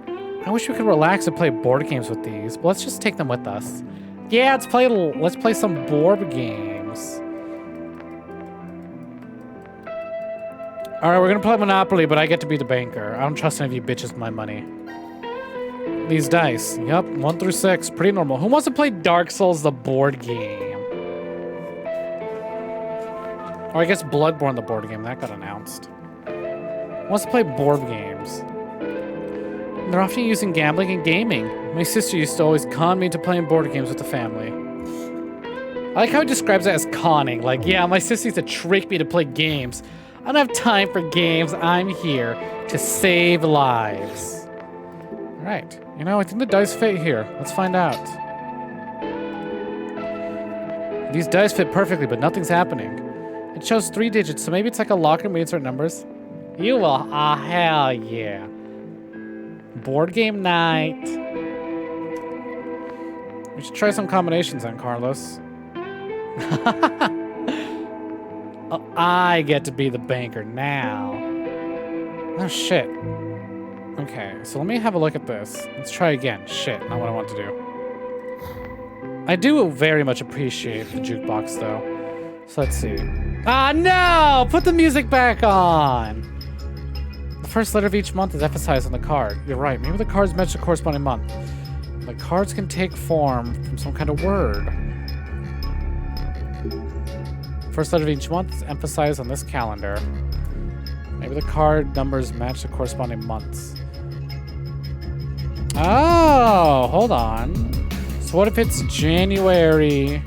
Speaker 1: I wish we could relax and play board games with these, but let's just take them with us. Yeah, let's play some board games. Alright, we're gonna play Monopoly, but I get to be the banker. I don't trust any of you bitches with my money. These dice. Yep, 1 through 6. Pretty normal. Who wants to play Dark Souls, the board game? Or I guess Bloodborne, the board game. That got announced. Who wants to play board games? They're often used in gambling and gaming. My sister used to always con me into playing board games with the family. I like how he describes it as conning. Like, yeah, my sister used to trick me to play games. I don't have time for games. I'm here to save lives. Alright. You know, I think the dice fit here. Let's find out. These dice fit perfectly, but nothing's happening. It shows 3 digits, so maybe it's like a locker and we insert numbers. You will. Ah, hell yeah. Board game night. We should try some combinations then, Carlos. Oh, I get to be the banker now. Oh, shit. Okay, so let me have a look at this. Let's try again. Shit, not what I want to do. I do very much appreciate the jukebox, though. So let's see. Ah, no! Put the music back on! The first letter of each month is emphasized on the card. You're right. Maybe the cards match the corresponding month. The cards can take form from some kind of word. First letter of each month is emphasized on this calendar. Maybe the card numbers match the corresponding months. Oh, hold on. So what if it's January?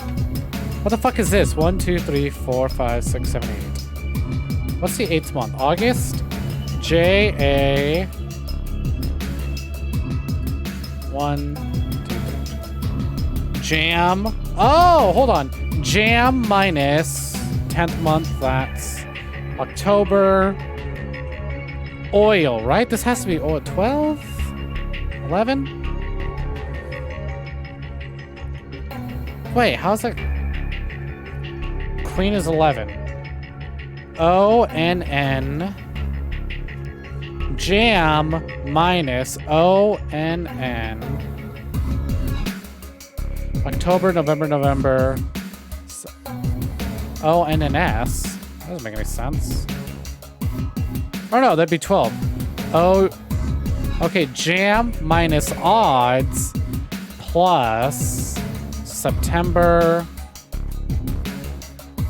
Speaker 1: What the fuck is this? 1, 2, 3, 4, 5, 6, 7, 8. What's the 8th month? August? J-A... 1, 2, 3. Jam. Oh, hold on. Jam minus 10th month, that's October. Oil, right? This has to be oil. 12? 11? Wait, how's that? Queen is 11. O-N-N. Jam minus O-N-N. October, November. O-N-N-S. That doesn't make any sense. Oh no, that'd be 12. Oh, okay, jam minus odds plus September,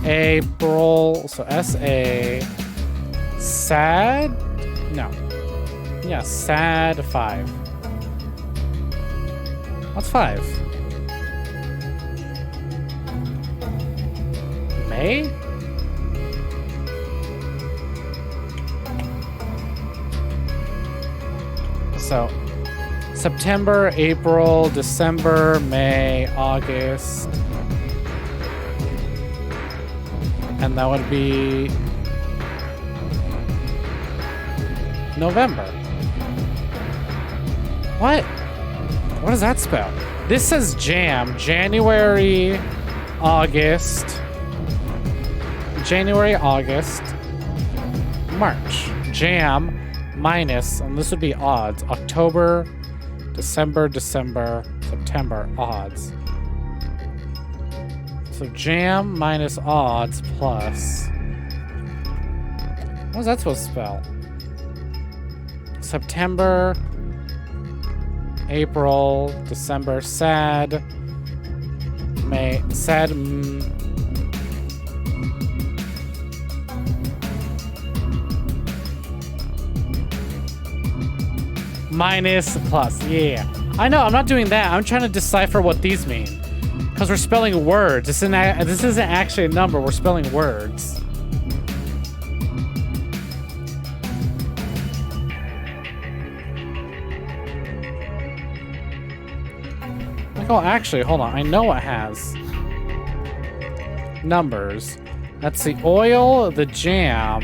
Speaker 1: April, so S-A, sad? No. Yeah, sad 5. What's 5? May? So, September, April, December, May, August. And that would be November. What? What does that spell? This says jam. January, August. January, August. March. Jam minus, and this would be odds. October, December, September, odds. So jam minus odds plus. What was that supposed to spell? September, April, December, sad, May, sad, minus plus. Yeah. I know, I'm not doing that. I'm trying to decipher what these mean. Because we're spelling words. This isn't actually a number. We're spelling words. Like, oh, actually, hold on. I know it has numbers. That's the oil, the jam.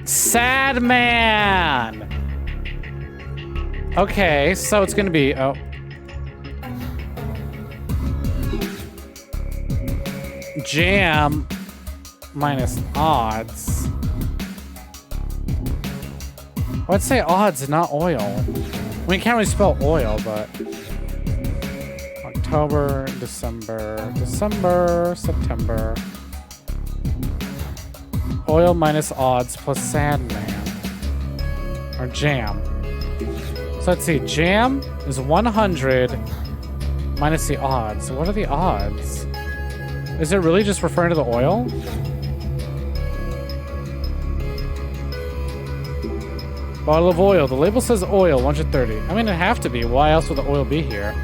Speaker 1: Sad man! Okay, so it's gonna be, oh. Jam minus odds. I'd say odds, not oil. I mean, you can't really spell oil, but October, December, September. Oil minus odds plus sad man. Or jam. So let's see, jam is 100 minus the odds. So what are the odds? Is it really just referring to the oil? Bottle of oil. The label says oil, 130. I mean, it'd have to be. Why else would the oil be here?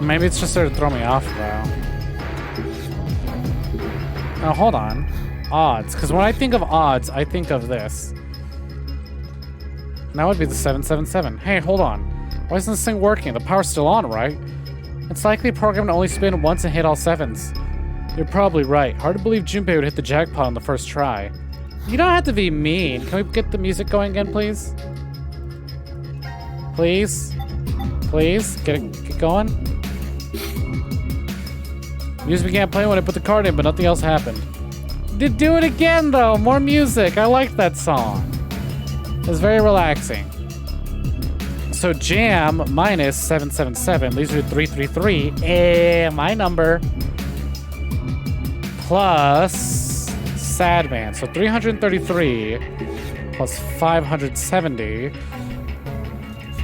Speaker 1: Maybe it's just there to throw me off, though. Oh, hold on. Odds. Because when I think of odds, I think of this. That would be the 777. Hey, hold on. Why isn't this thing working? The power's still on, right? It's likely programmed to only spin once and hit all sevens. You're probably right. Hard to believe Junpei would hit the jackpot on the first try. You don't have to be mean. Can we get the music going again, please? Please? Please? Get going? Music began playing when I put the card in, but nothing else happened. Did do it again, though. More music. I like that song. It's very relaxing. So jam minus 777 leaves me with 333. My number. Plus sad man. So 333 plus 570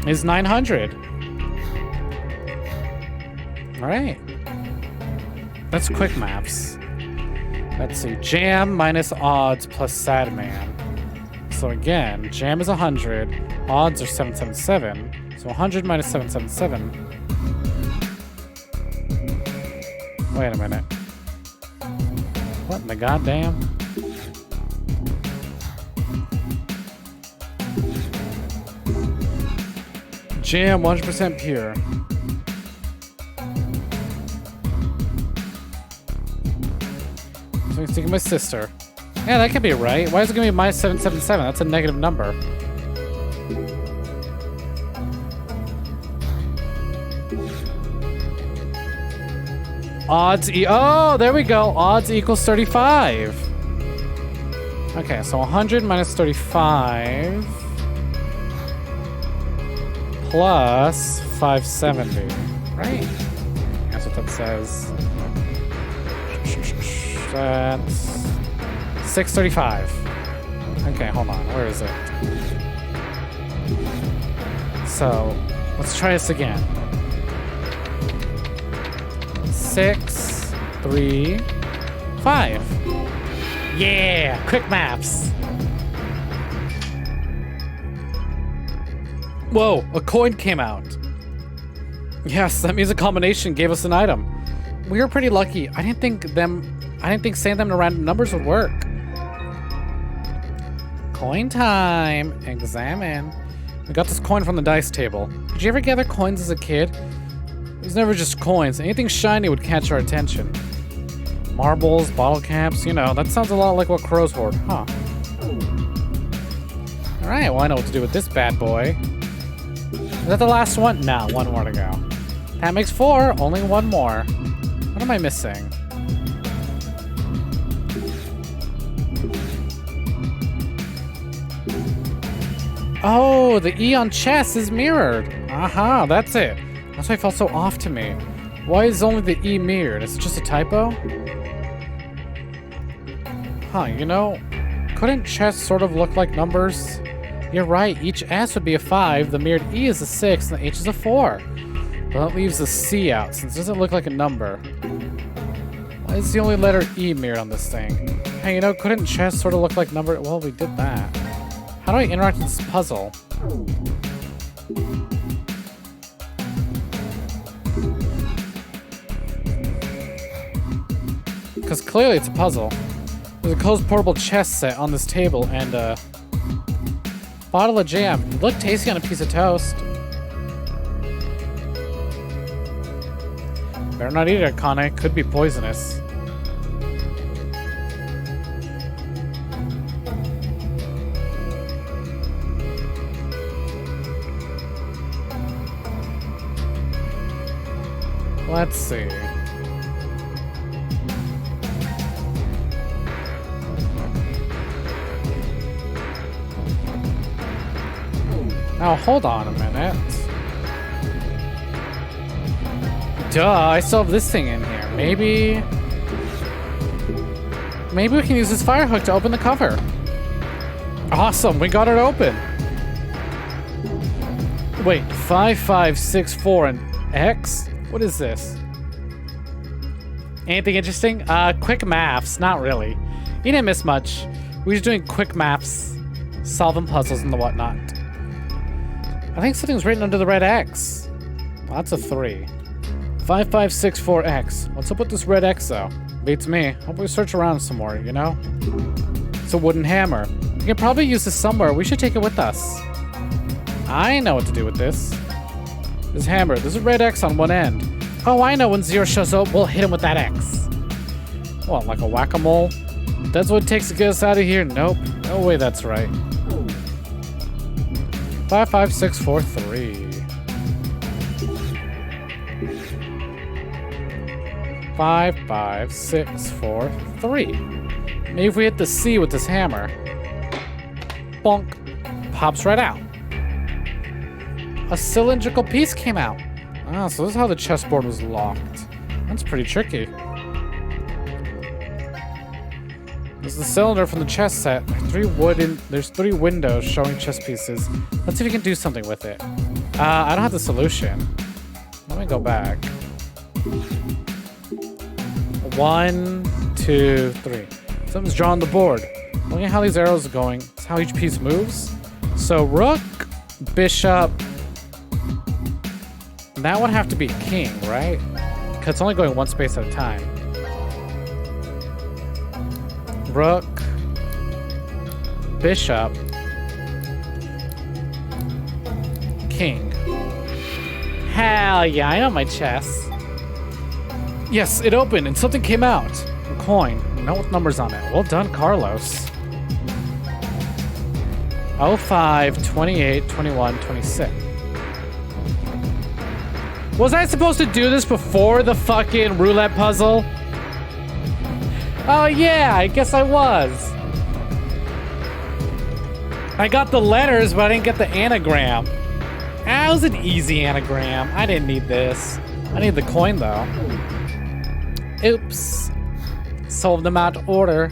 Speaker 1: is 900. All right. That's quick maths. Let's see. Jam minus odds plus sad man. So again, jam is 100. Odds are 777. So 100 minus 777. Wait a minute. What in the goddamn? Jam 100% pure. So I'm thinking my sister. Yeah, that could be right. Why is it gonna be minus 777? That's a negative number. Odds oh, there we go. Odds equals 35. Okay, so 100 minus 35 plus 570. Right? That's what that says. That's 635. Okay, hold on. Where is it? So, let's try this again. 6, 3, 5. Yeah! Quick maths. Whoa! A coin came out. Yes, that means a combination gave us an item. We were pretty lucky. I didn't think saying them to random numbers would work. Coin time. Examine. We got this coin from the dice table. Did you ever gather coins as a kid? It was never just coins. Anything shiny would catch our attention. Marbles, bottle caps, you know, that sounds a lot like what crows hoard, huh? Alright, well I know what to do with this bad boy. Is that the last one? No, one more to go. That makes 4, only one more. What am I missing? Oh, the E on chess is mirrored. Aha, that's it. That's why it felt so off to me. Why is only the E mirrored? Is it just a typo? Huh, you know, couldn't chess sort of look like numbers? You're right, each S would be a 5, the mirrored E is a 6, and the H is a 4. Well, that leaves the C out, since it doesn't look like a number. Why is the only letter E mirrored on this thing? Hey, you know, couldn't chess sort of look like number? Well, we did that. How do I interact with this puzzle? Because clearly it's a puzzle. There's a closed portable chess set on this table and a bottle of jam. It looked tasty on a piece of toast. Better not eat it, Kane. Could be poisonous. Let's see. Now, hold on a minute. Duh, I still have this thing in here. Maybe we can use this fire hook to open the cover. Awesome, we got it open. Wait, 5564 and X? What is this? Anything interesting? Quick maths. Not really. You didn't miss much. We were just doing quick maths, solving puzzles and the whatnot. I think something's written under the red X. Well, that's a 3. 5564X. What's up with this red X, though? Beats me. Hope we search around some more, you know? It's a wooden hammer. We can probably use this somewhere. We should take it with us. I know what to do with this. This hammer. There's a red X on one end. Oh, I know when Zero shows up, we'll hit him with that X. What, like a whack-a-mole? That's what it takes to get us out of here? Nope. No way that's right. 55643. 55643. Maybe if we hit the C with this hammer, bonk, pops right out. A cylindrical piece came out. Ah, so this is how the chessboard was locked. That's pretty tricky. This is the cylinder from the chess set. There's 3 windows showing chess pieces. Let's see if we can do something with it. I don't have the solution. Let me go back. 1, 2, 3. Something's drawn on the board. Look at how these arrows are going. It's how each piece moves. So rook, bishop. That would have to be king, right? Because it's only going one space at a time. Rook, bishop, king. Hell yeah, I know my chess. Yes, it opened and something came out. A coin. Note with numbers on it. Well done, Carlos. 05, 28, 21, 26. Was I supposed to do this before the fucking roulette puzzle? Oh yeah, I guess I was. I got the letters, but I didn't get the anagram. That was an easy anagram. I didn't need this. I need the coin though. Oops. Solved them out of order.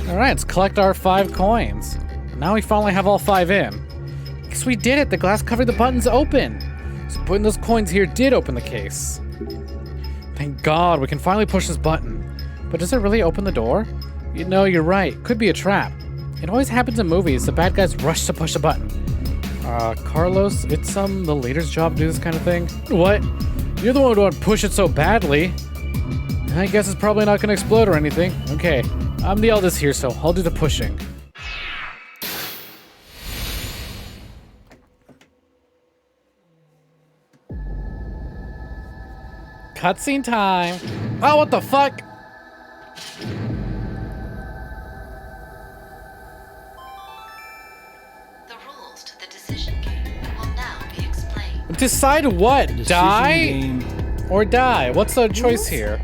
Speaker 1: Alright, let's collect our 5 coins. Now we finally have all 5 in. Because we did it, the glass covering the button's open. So putting those coins here did open the case. Thank God, we can finally push this button. But does it really open the door? You know, you're right. Could be a trap. It always happens in movies. The bad guys rush to push a button. Carlos, it's the leader's job to do this kind of thing. What? You're the one who would push it so badly. I guess it's probably not gonna explode or anything. Okay, I'm the eldest here, so I'll do the pushing. Cutscene time. Oh, what the fuck?
Speaker 5: The rules to the decision game will now be explained.
Speaker 1: Decide what? Die? Or die? What's the choice here?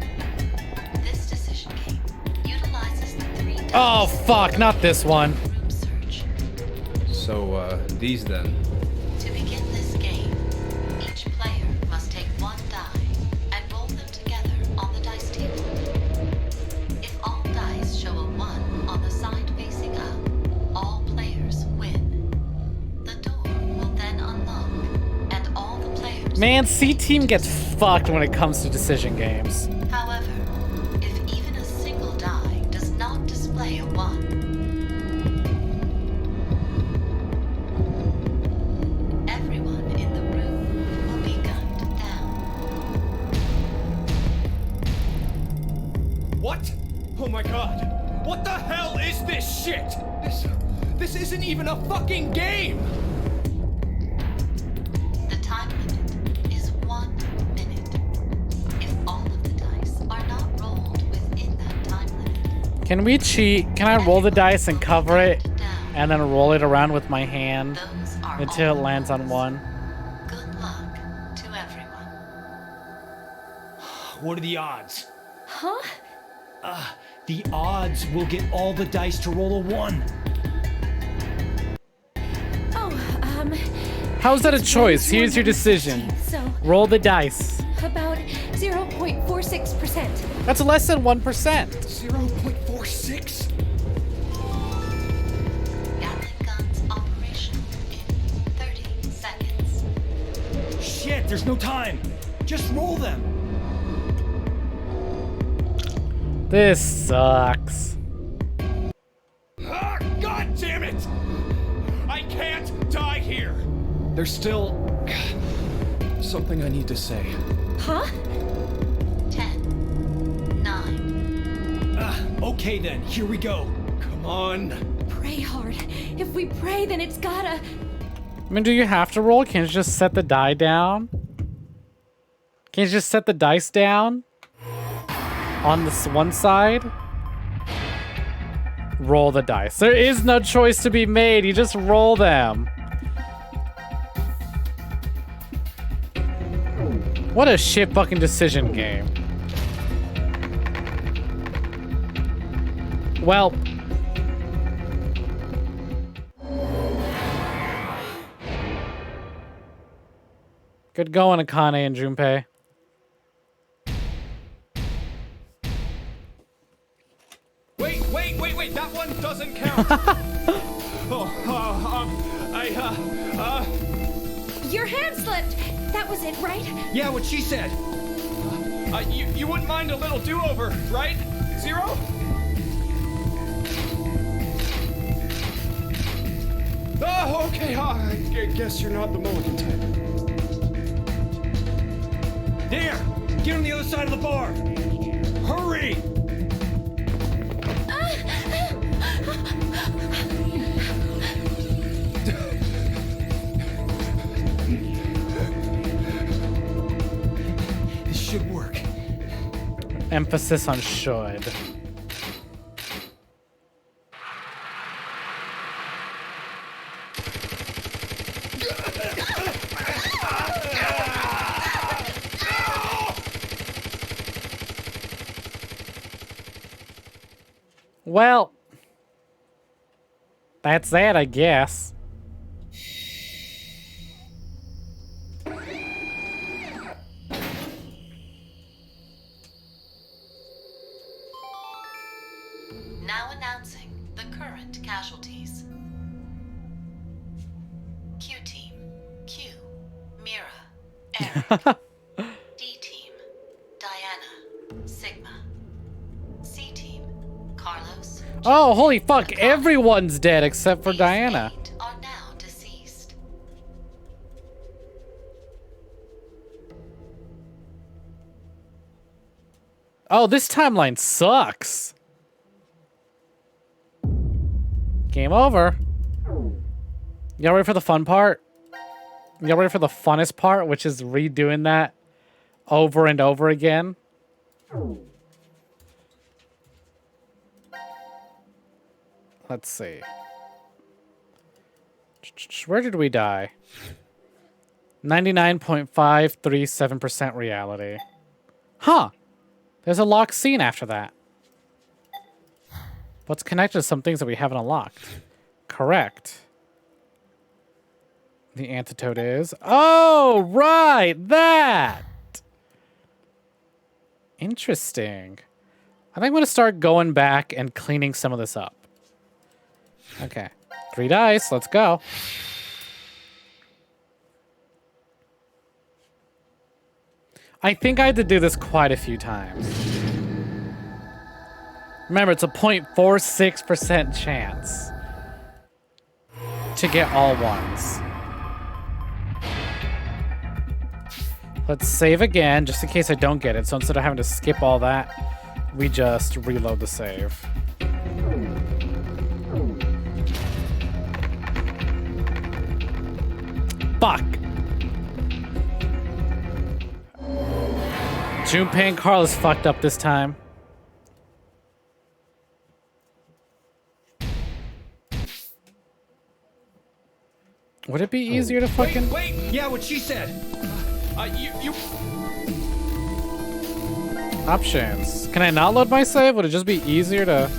Speaker 5: This decision game utilizes the 3 dice.
Speaker 1: Oh, fuck, not this one.
Speaker 16: So, these then.
Speaker 5: To begin this game, each player must take 1 die and roll them together on the dice table. If all
Speaker 1: Man, C-Team gets fucked when it comes to decision games.
Speaker 5: However, if even a single die does not display a 1, everyone in the room will be gunned down.
Speaker 14: What? Oh my god. What the hell is this shit? This isn't even a fucking game!
Speaker 5: The time limit is 1 minute. If all of the dice are not rolled within that time limit,
Speaker 1: Can we cheat? Can I roll the dice and cover it? And then roll it around with my hand until it lands on 1?
Speaker 5: good luck to everyone.
Speaker 15: What are the odds?
Speaker 4: Huh?
Speaker 15: The odds we'll get all the dice to roll a 1.
Speaker 4: Oh,
Speaker 1: How's that a choice? Here's your decision.
Speaker 4: so
Speaker 1: Roll the dice.
Speaker 4: about 0.46%.
Speaker 1: That's less than 1%.
Speaker 14: 0.46?
Speaker 5: Gatling guns operational in 30 seconds.
Speaker 15: Shit, there's no time. Just roll them.
Speaker 1: This sucks.
Speaker 14: Ah, god damn it! I can't die here! There's still something I need to say.
Speaker 4: Huh?
Speaker 5: 10, 9.
Speaker 15: Okay then, here we go.
Speaker 14: Come on.
Speaker 4: Pray hard. If we pray, then it's gotta.
Speaker 1: I mean, do you have to roll? Can't you just set the die down? Can't you just set the dice down? On this one side? Roll the dice. There is no choice to be made. You just roll them. What a shit fucking decision game. Well. Good going, Akane and Junpei.
Speaker 14: Wait, that one doesn't count.
Speaker 4: Your hand slipped. That was it, right?
Speaker 14: Yeah, what she said. You wouldn't mind a little do-over, right? 0? Oh, okay, I guess you're not the mulligan type.
Speaker 15: There! Get on the other side of the bar! Hurry! This should work.
Speaker 1: Emphasis on should. Well, that's that, I guess.
Speaker 5: Now announcing the current casualties. Q Team, Q, Mira, Eric. D Team, Diana, Sigma. C Team, Carlos.
Speaker 1: Oh, holy fuck, everyone's dead except for Diana.
Speaker 5: Are now deceased.
Speaker 1: Oh, this timeline sucks. Game over. Y'all ready for the fun part? Y'all ready for the funnest part, which is redoing that over and over again? Let's see. Where did we die? 99.537% reality. Huh. There's a locked scene after that. What's connected to some things that we haven't unlocked? Correct. The antidote is... Oh, right! That! Interesting. I think I'm going to start going back and cleaning some of this up. Okay. 3 dice. Let's go. I think I had to do this quite a few times. Remember, it's a 0.46% chance to get all ones. Let's save again, just in case I don't get it. So instead of having to skip all that, we just reload the save. Fuck! Junpei and Carl is fucked up this time. Would it be easier to fucking...
Speaker 14: Wait! Yeah, what she said! You...
Speaker 1: Options. Can I not load my save? Would it just be easier to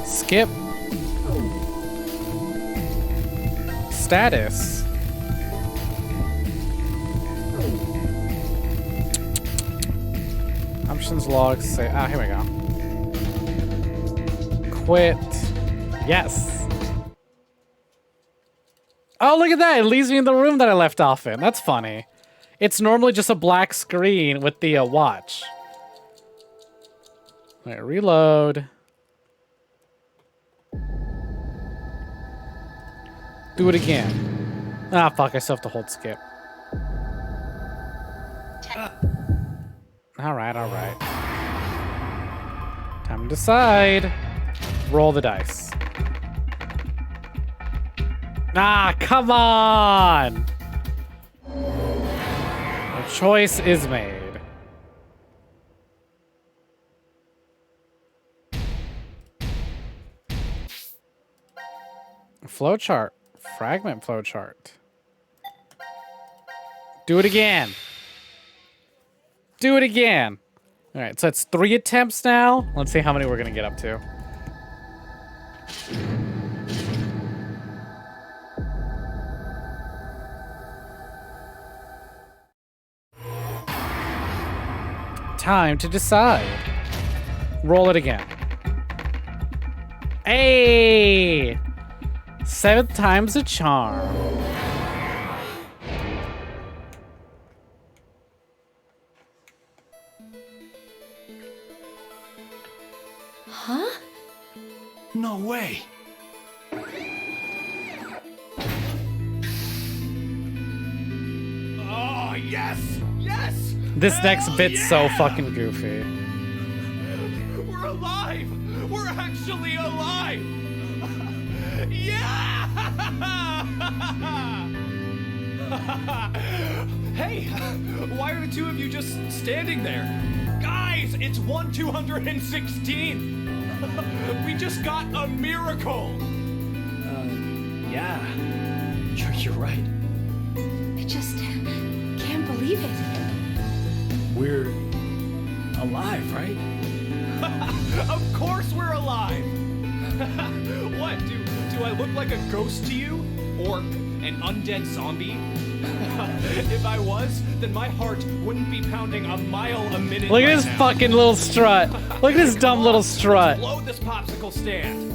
Speaker 1: skip? Status. Options, logs, say... Ah, here we go. Quit. Yes. Oh, look at that. It leaves me in the room that I left off in. That's funny. It's normally just a black screen with the watch. All right, reload. Do it again. Ah, fuck. I still have to hold skip. All right, all right. Time to decide. Roll the dice. Ah, come on! The choice is made. Flowchart. Fragment flowchart. Do it again. Do it again. All right, so that's 3 attempts now. Let's see how many we're gonna get up to. Time to decide. Roll it again. Hey! 7th time's a charm.
Speaker 4: Huh?
Speaker 15: No way.
Speaker 14: Oh, yes! Yes!
Speaker 1: This next
Speaker 14: Hell
Speaker 1: bit's
Speaker 14: yeah!
Speaker 1: so fucking goofy.
Speaker 14: We're alive! We're actually alive! Yeah! Hey, why are the two of you just standing there? Guys, it's 1/216! We just got a miracle!
Speaker 15: Yeah. You're right.
Speaker 4: I just can't believe it.
Speaker 15: We're alive, right?
Speaker 14: Of course we're alive! What, do I look like a ghost to you? Or an undead zombie? If I was, then my heart wouldn't be pounding a mile a minute.
Speaker 1: Look at
Speaker 14: right
Speaker 1: his
Speaker 14: now.
Speaker 1: fucking little strut. Look at his dumb little strut.
Speaker 14: Let's load this popsicle stand.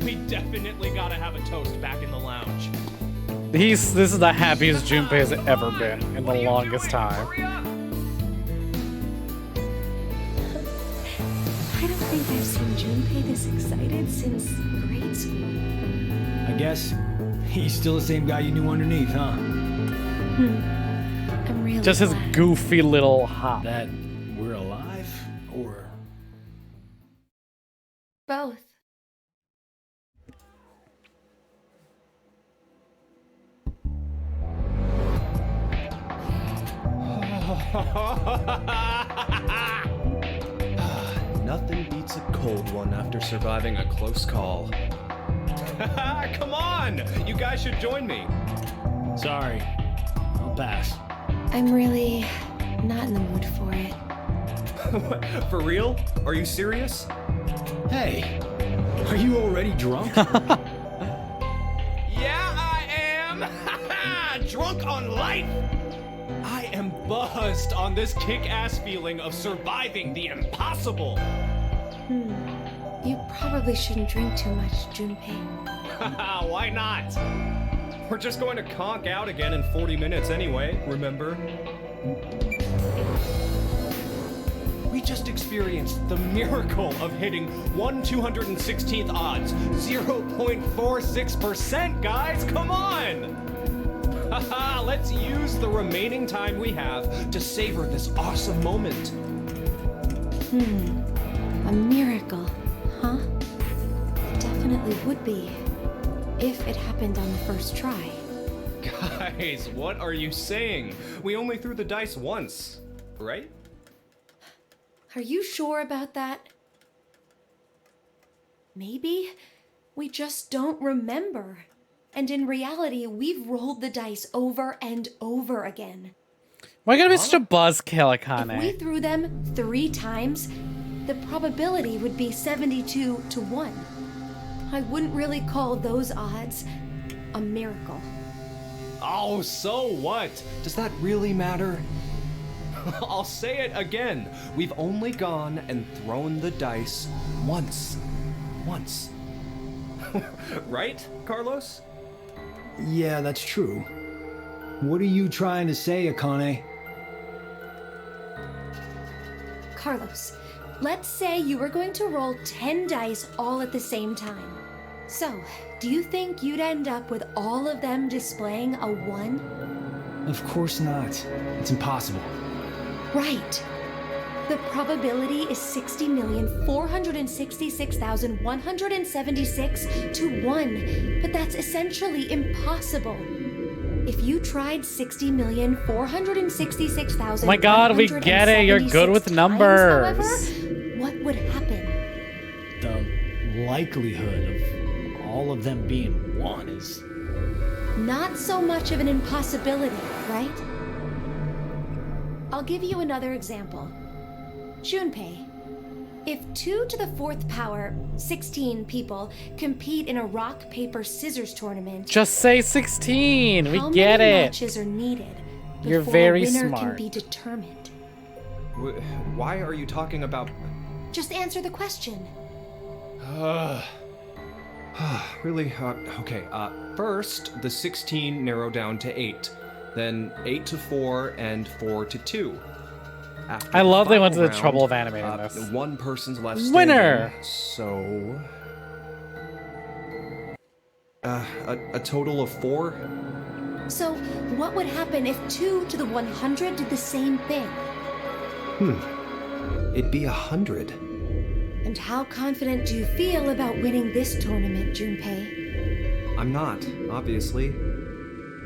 Speaker 14: We definitely gotta have a toast back in the lounge.
Speaker 1: This is the happiest Junpei has ever been in the longest time.
Speaker 7: I don't think I've seen Junpei this excited since grade school.
Speaker 15: I guess he's still the same guy you knew underneath, huh?
Speaker 7: I'm really
Speaker 1: Just his
Speaker 7: glad.
Speaker 1: goofy little hop.
Speaker 15: That we're alive, or
Speaker 4: Both.
Speaker 16: Nothing beats a cold one after surviving a close call.
Speaker 14: Come on! You guys should join me.
Speaker 15: sorry, I'll pass.
Speaker 7: I'm really not in the mood for it.
Speaker 16: For real? Are you serious?
Speaker 15: Hey, are you already drunk?
Speaker 14: Yeah, I am! Drunk on life! I am buzzed on this kick-ass feeling of surviving the impossible!
Speaker 7: You probably shouldn't drink too much, Junpei.
Speaker 14: Why not? We're just going to conk out again in 40 minutes anyway, remember? just experienced the miracle of hitting 1/216th odds, 0.46%, guys. Come on! Haha, let's use the remaining time we have to savor this awesome moment.
Speaker 4: A miracle, huh? It definitely would be. If it happened on the first try.
Speaker 14: Guys, what are you saying? We only threw the dice once, right?
Speaker 4: Are you sure about that? Maybe we just don't remember. And in reality, we've rolled the dice over and over again.
Speaker 1: Why gotta be such a buzzkill,
Speaker 4: If we
Speaker 1: Akane?
Speaker 4: threw them 3 times, the probability would be 72 to 1. I wouldn't really call those odds a miracle.
Speaker 14: Oh, so what? Does that really matter? I'll say it again. We've only gone and thrown the dice once. Once. Right, Carlos?
Speaker 15: Yeah, that's true. What are you trying to say, Akane?
Speaker 4: Carlos, let's say you were going to roll 10 dice all at the same time. So, do you think you'd end up with all of them displaying a 1?
Speaker 15: Of course not. It's impossible.
Speaker 4: Right. The probability is 60,466,176 to 1, but that's essentially impossible. If you tried 60,466,000.
Speaker 1: Oh my god, we get it. You're good with numbers.
Speaker 4: However, what would happen?
Speaker 15: The likelihood of all of them being 1 is...
Speaker 4: Not so much of an impossibility, right? I'll give you another example. Junpei, if 2 to the 4th power, 16 people, compete in a rock, paper, scissors tournament...
Speaker 1: Just say 16. We
Speaker 4: how
Speaker 1: get
Speaker 4: many
Speaker 1: it.
Speaker 4: matches are needed
Speaker 1: You're
Speaker 4: before
Speaker 1: very
Speaker 4: a winner
Speaker 1: smart.
Speaker 4: can be determined?
Speaker 14: Why are you talking about...
Speaker 4: Just answer the question.
Speaker 14: Really? Okay, first, the 16 narrow down to 8. Then 8 to 4 and 4 to 2. After
Speaker 1: I love they went to the
Speaker 14: final
Speaker 1: trouble of
Speaker 14: round,
Speaker 1: animating this.
Speaker 14: One person's left
Speaker 1: Winner!
Speaker 14: standing, so... a total of 4?
Speaker 4: So, what would happen if 2 to the 100 did the same thing?
Speaker 16: It'd be 100.
Speaker 4: And how confident do you feel about winning this tournament, Junpei?
Speaker 16: I'm not, obviously.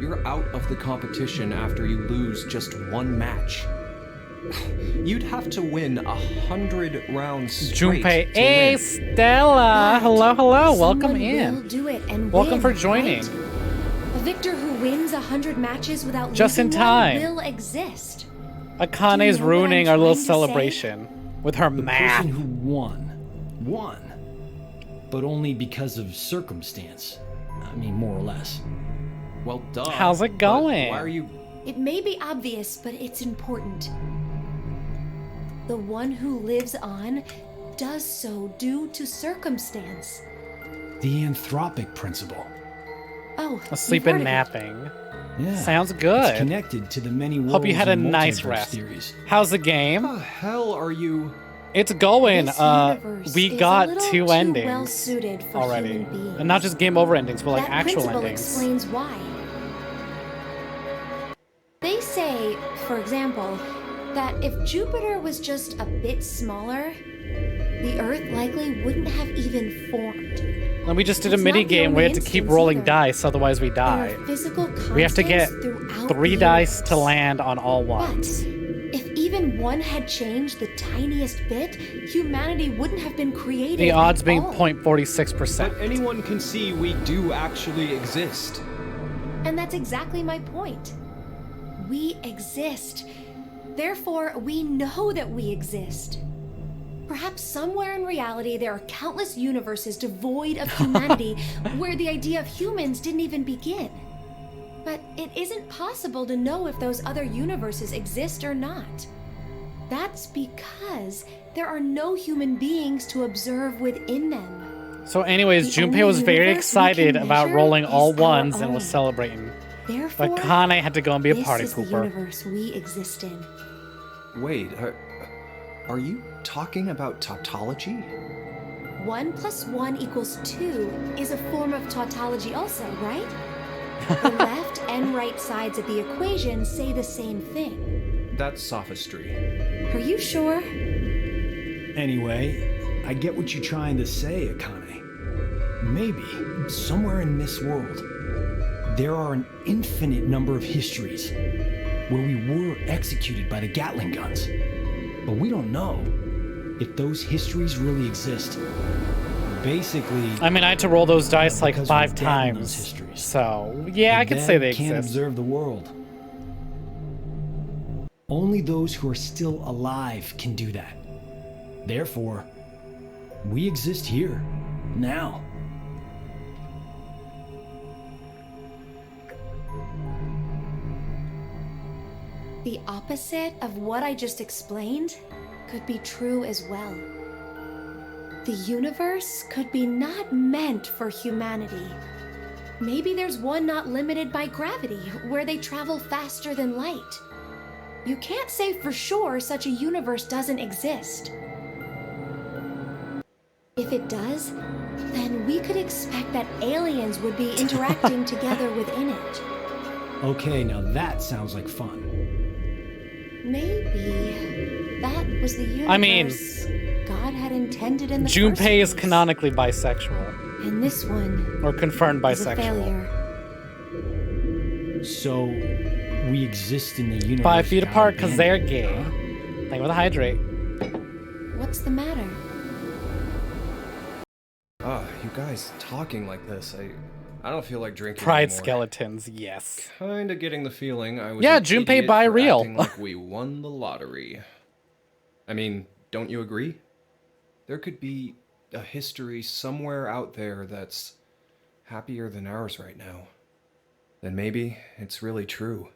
Speaker 14: You're out of the competition after you lose just 1 match. You'd have to win 100 rounds straight
Speaker 1: Junpei.
Speaker 14: to
Speaker 1: Hey,
Speaker 14: win.
Speaker 1: Stella. Hello, hello. Welcome
Speaker 4: Someone
Speaker 1: in.
Speaker 4: will do it and
Speaker 1: Welcome
Speaker 4: win,
Speaker 1: for joining.
Speaker 4: right? A victor who wins 100 matches without
Speaker 1: Just in
Speaker 4: losing
Speaker 1: time.
Speaker 4: one will exist.
Speaker 1: Akane's
Speaker 4: Do you know what
Speaker 1: ruining
Speaker 4: I'm
Speaker 1: our little
Speaker 4: trying to say?
Speaker 1: celebration with her
Speaker 15: The
Speaker 1: math.
Speaker 15: person who won. But only because of circumstance. I mean, more or less.
Speaker 14: Well, duh.
Speaker 1: How's it
Speaker 14: but
Speaker 1: going?
Speaker 14: Why are you...
Speaker 4: It may be obvious, but it's important. The one who lives on does so due to circumstance.
Speaker 15: The anthropic principle.
Speaker 4: Oh,
Speaker 1: Asleep
Speaker 4: you've
Speaker 1: and
Speaker 4: heard of it.
Speaker 1: napping.
Speaker 15: Yeah.
Speaker 1: Sounds
Speaker 15: It's
Speaker 1: good.
Speaker 15: connected to the many worlds
Speaker 1: Hope you had a
Speaker 15: and
Speaker 1: nice
Speaker 15: multiverse
Speaker 1: rest.
Speaker 15: theories.
Speaker 1: How's the game?
Speaker 14: What the hell are you...
Speaker 1: It's going.
Speaker 4: This universe
Speaker 1: We
Speaker 4: is a
Speaker 1: got
Speaker 4: little
Speaker 1: 2
Speaker 4: too
Speaker 1: endings
Speaker 4: well-suited for
Speaker 1: already,
Speaker 4: human beings.
Speaker 1: and not just game over endings, but like
Speaker 4: That
Speaker 1: actual
Speaker 4: principle
Speaker 1: endings.
Speaker 4: explains why. They say, for example, that if Jupiter was just a bit smaller, the Earth likely wouldn't have even formed.
Speaker 1: And we just did a
Speaker 4: It's
Speaker 1: mini
Speaker 4: not the
Speaker 1: game. We
Speaker 4: only
Speaker 1: had to keep
Speaker 4: instance
Speaker 1: rolling
Speaker 4: either.
Speaker 1: dice, otherwise we
Speaker 4: There
Speaker 1: die.
Speaker 4: are physical
Speaker 1: We have to get
Speaker 4: constants throughout
Speaker 1: 3
Speaker 4: the
Speaker 1: dice to
Speaker 4: universe.
Speaker 1: land on all ones.
Speaker 4: If even one had changed the tiniest bit, humanity wouldn't have been created.
Speaker 1: The odds
Speaker 4: at
Speaker 1: being
Speaker 4: all.
Speaker 1: 0.46%.
Speaker 14: But anyone can see we do actually exist.
Speaker 4: And that's exactly my point. We exist. Therefore, we know that we exist. Perhaps somewhere in reality there are countless universes devoid of humanity where the idea of humans didn't even begin. But it isn't possible to know if those other universes exist or not. That's because there are no human beings to observe within them.
Speaker 1: So anyways,
Speaker 4: The
Speaker 1: Junpei
Speaker 4: only
Speaker 1: was very
Speaker 4: universe we
Speaker 1: excited
Speaker 4: can
Speaker 1: about
Speaker 4: measure
Speaker 1: rolling all
Speaker 4: is our
Speaker 1: ones and
Speaker 4: own.
Speaker 1: was celebrating.
Speaker 4: Therefore,
Speaker 1: But Kane had to go and be a
Speaker 4: this
Speaker 1: party
Speaker 4: is the
Speaker 1: pooper.
Speaker 4: universe we exist in.
Speaker 16: Wait, are you talking about tautology?
Speaker 7: 1 + 1 = 2 is a form of tautology also, right? The left and right sides of the equation say the same thing.
Speaker 16: That's sophistry.
Speaker 7: Are you sure?
Speaker 15: Anyway, I get what you're trying to say, Akane. Maybe, somewhere in this world, there are an infinite number of histories where we were executed by the Gatling guns. But we don't know if those histories really exist. Basically,
Speaker 1: I mean, I had to roll those dice like
Speaker 15: because
Speaker 1: 5
Speaker 15: we're dead in those
Speaker 1: times.
Speaker 15: histories.
Speaker 1: So, yeah, I
Speaker 15: The
Speaker 1: could say
Speaker 15: dead
Speaker 1: they
Speaker 15: can't
Speaker 1: exist.
Speaker 15: observe the world. Only those who are still alive can do that. Therefore, we exist here, now.
Speaker 7: The opposite of what I just explained could be true as well. The universe could be not meant for humanity. Maybe there's one not limited by gravity, where they travel faster than light. You can't say for sure such a universe doesn't exist. If it does, then we could expect that aliens would be interacting together within it.
Speaker 15: Okay, now that sounds like fun.
Speaker 7: Maybe that was the universe
Speaker 1: I mean,
Speaker 7: God had intended in the
Speaker 1: Junpei
Speaker 7: first
Speaker 1: is
Speaker 7: place.
Speaker 1: canonically bisexual.
Speaker 7: And this one
Speaker 1: Or confirmed
Speaker 7: is a
Speaker 1: bisexual.
Speaker 7: failure.
Speaker 15: So, we exist in the universe.
Speaker 1: 5 feet
Speaker 15: God
Speaker 1: apart because they're
Speaker 15: abandoned.
Speaker 1: gay. Thank you for the hydrate.
Speaker 7: What's the matter?
Speaker 16: You guys talking like this, I don't feel like drinking
Speaker 1: Pride
Speaker 16: anymore.
Speaker 1: skeletons, yes.
Speaker 16: Kinda getting the feeling I was
Speaker 1: Yeah,
Speaker 16: an
Speaker 1: Junpei
Speaker 16: idiot
Speaker 1: bi
Speaker 16: for
Speaker 1: real.
Speaker 16: acting like we won the lottery. I mean, don't you agree? There could be a history somewhere out there that's happier than ours right now. Then maybe it's really true.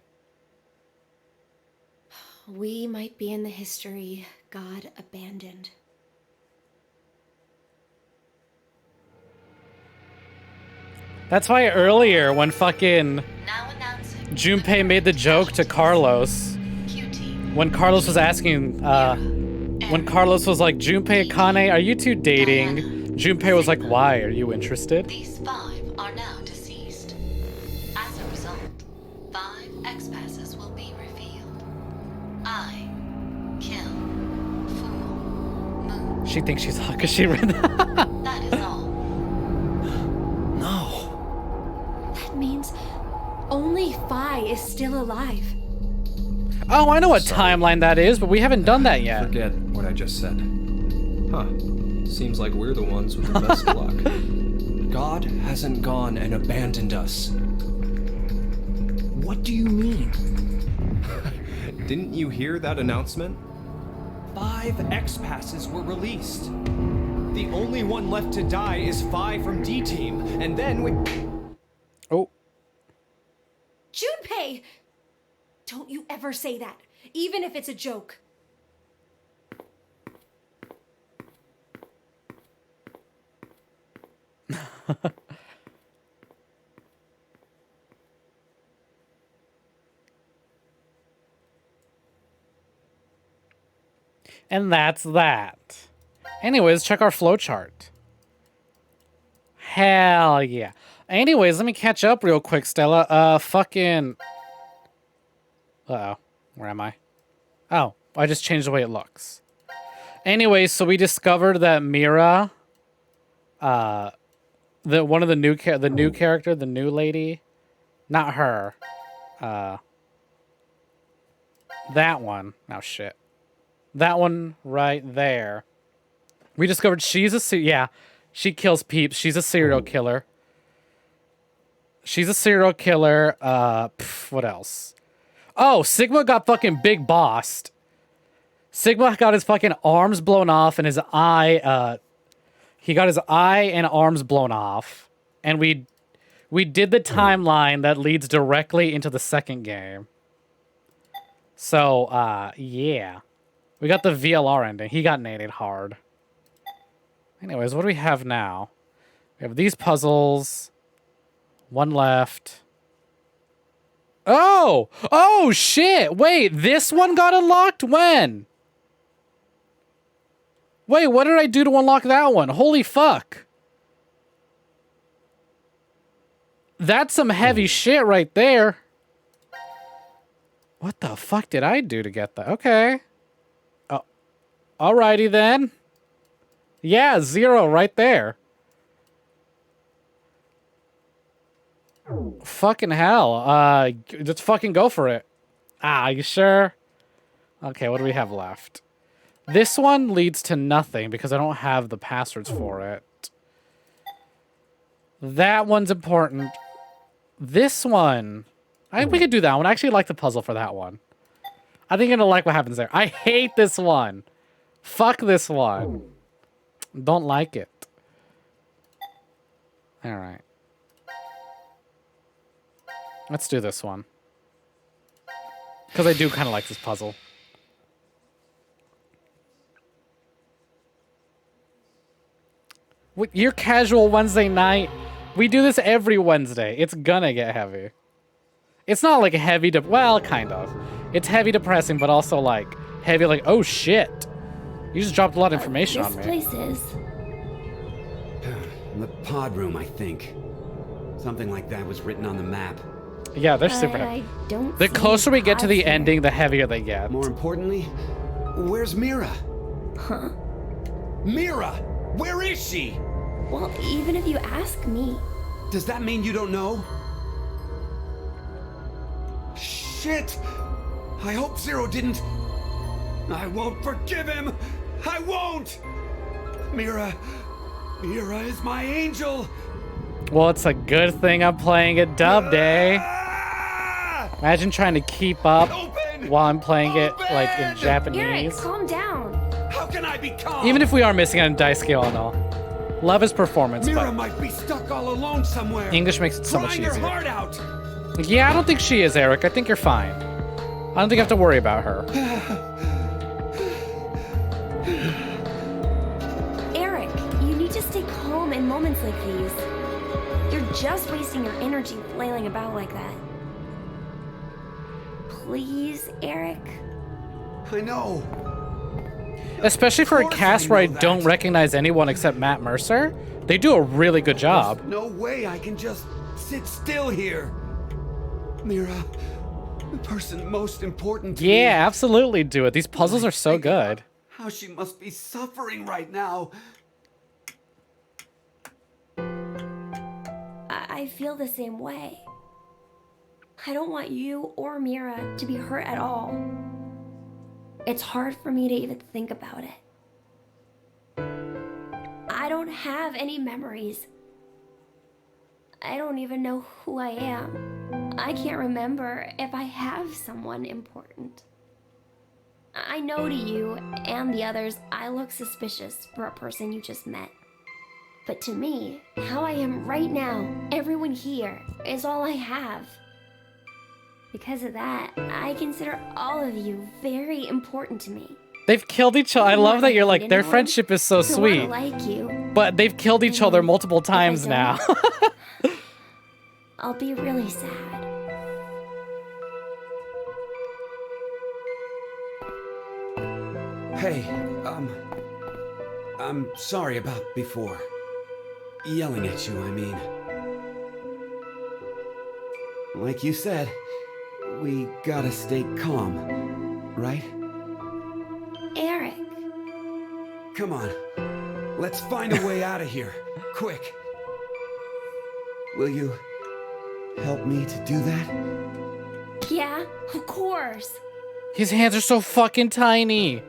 Speaker 7: We might be in the history God abandoned.
Speaker 1: That's why earlier when fucking
Speaker 5: Now announcing
Speaker 1: Junpei made the joke to Carlos, when Carlos was asking, when Carlos was like, Junpei, Akane, are you two dating? Junpei was like, why? Are you interested?
Speaker 5: These 5 are now deceased. As a result, 5 X-passes will be revealed. I kill Fool Moon.
Speaker 1: She thinks she's hot because she read that.
Speaker 5: That is all.
Speaker 7: That means only Phi is still alive.
Speaker 1: Oh, I know what timeline that is, but we haven't done that yet.
Speaker 16: Forget what I just said. Huh. Seems like we're the ones with the best luck. God hasn't gone and abandoned us.
Speaker 15: What do you mean?
Speaker 16: Didn't you hear that announcement?
Speaker 14: 5 X-passes were released. The only one left to die is Phi from D-Team, and then we...
Speaker 1: Oh.
Speaker 7: Junpei! Don't you ever say that, even if it's a joke.
Speaker 1: And that's that. Anyways, check our flowchart. Hell yeah. Anyways, let me catch up real quick, Stella. Fucking... Uh-oh. Where am I? Oh, I just changed the way it looks. Anyways, so we discovered that Mira, one of the new character, the new lady, not her, that one. Oh shit, that one right there. We discovered she's she kills peeps. She's a serial killer. She's a serial killer. What else? Oh, Sigma got fucking big bossed. Sigma got his fucking arms blown off and his eye, he got his eye and arms blown off. And we did the timeline that leads directly into the second game. So, yeah. We got the VLR ending. He got naded hard. Anyways, what do we have now? We have these puzzles. One left. Oh! Oh, shit! Wait, this one got unlocked? When? Wait, what did I do to unlock that one? Holy fuck. That's some heavy shit right there. What the fuck did I do to get that? Okay. Oh, alrighty then. Yeah, 0 right there. Fucking hell. Let's fucking go for it. Ah, you sure? Okay, what do we have left? This one leads to nothing because I don't have the passwords for it. That one's important. This one. We could do that one. I actually like the puzzle for that one. I think you're gonna like what happens there. I hate this one. Fuck this one. Don't like it. Alright. Let's do this one. Because I do kind of like this puzzle. Your casual Wednesday night. We do this every Wednesday. It's gonna get heavy. It's not like heavy to, well, kind of. It's heavy depressing, but also like heavy like, oh shit. You just dropped a lot of information on me.
Speaker 7: This place is...
Speaker 3: The pod room, I think. Something like that was written on the map.
Speaker 1: Yeah, they're super heavy. The closer we get to the ending, the heavier they get.
Speaker 3: More importantly, where's Mira?
Speaker 7: Huh?
Speaker 3: Mira! Where is she?
Speaker 7: Well, even if you ask me...
Speaker 3: Does that mean you don't know? Shit! I hope Zero didn't... I won't forgive him! I won't! Mira is my angel!
Speaker 1: Well, it's a good thing I'm playing it dubbed, eh? Imagine trying to keep up while I'm playing it like in Japanese.
Speaker 7: Eric, calm down.
Speaker 3: How can I be calm?
Speaker 1: Even if we are missing on dice scale and all. Love his performance,
Speaker 3: Mira
Speaker 1: but
Speaker 3: might be stuck all alone somewhere.
Speaker 1: English makes it so much
Speaker 3: Crying her
Speaker 1: easier.
Speaker 3: heart out.
Speaker 1: Yeah, I don't think she is, Eric. I think you're fine. I don't think I have to worry about her.
Speaker 7: Eric, you need to stay calm in moments like these. You're just wasting your energy flailing about like that. Please, Eric?
Speaker 3: I know.
Speaker 1: Especially for a cast where I don't recognize anyone except Matt Mercer. They do a really good job.
Speaker 3: There's no way I can just sit still here. Mira, the person most important to me.
Speaker 1: Yeah, absolutely do it. These puzzles are so good.
Speaker 3: How she must be suffering right now.
Speaker 7: I feel the same way. I don't want you or Mira to be hurt at all. It's hard for me to even think about it. I don't have any memories. I don't even know who I am. I can't remember if I have someone important. I know to you and the others, I look suspicious for a person you just met. But to me, how I am right now, everyone here, is all I have. Because of that, I consider all of you very important to me.
Speaker 1: They've killed each other. I love that you're like, their friendship is so sweet.
Speaker 7: Like you.
Speaker 1: But they've killed each other multiple times now.
Speaker 7: I'll be really sad.
Speaker 3: Hey, I'm sorry about before. Yelling at you, I mean. Like you said, we gotta stay calm, right?
Speaker 7: Eric.
Speaker 3: Come on, let's find a way out of here, quick. Will you help me to do that?
Speaker 7: Yeah, of course.
Speaker 1: His hands are so fucking tiny.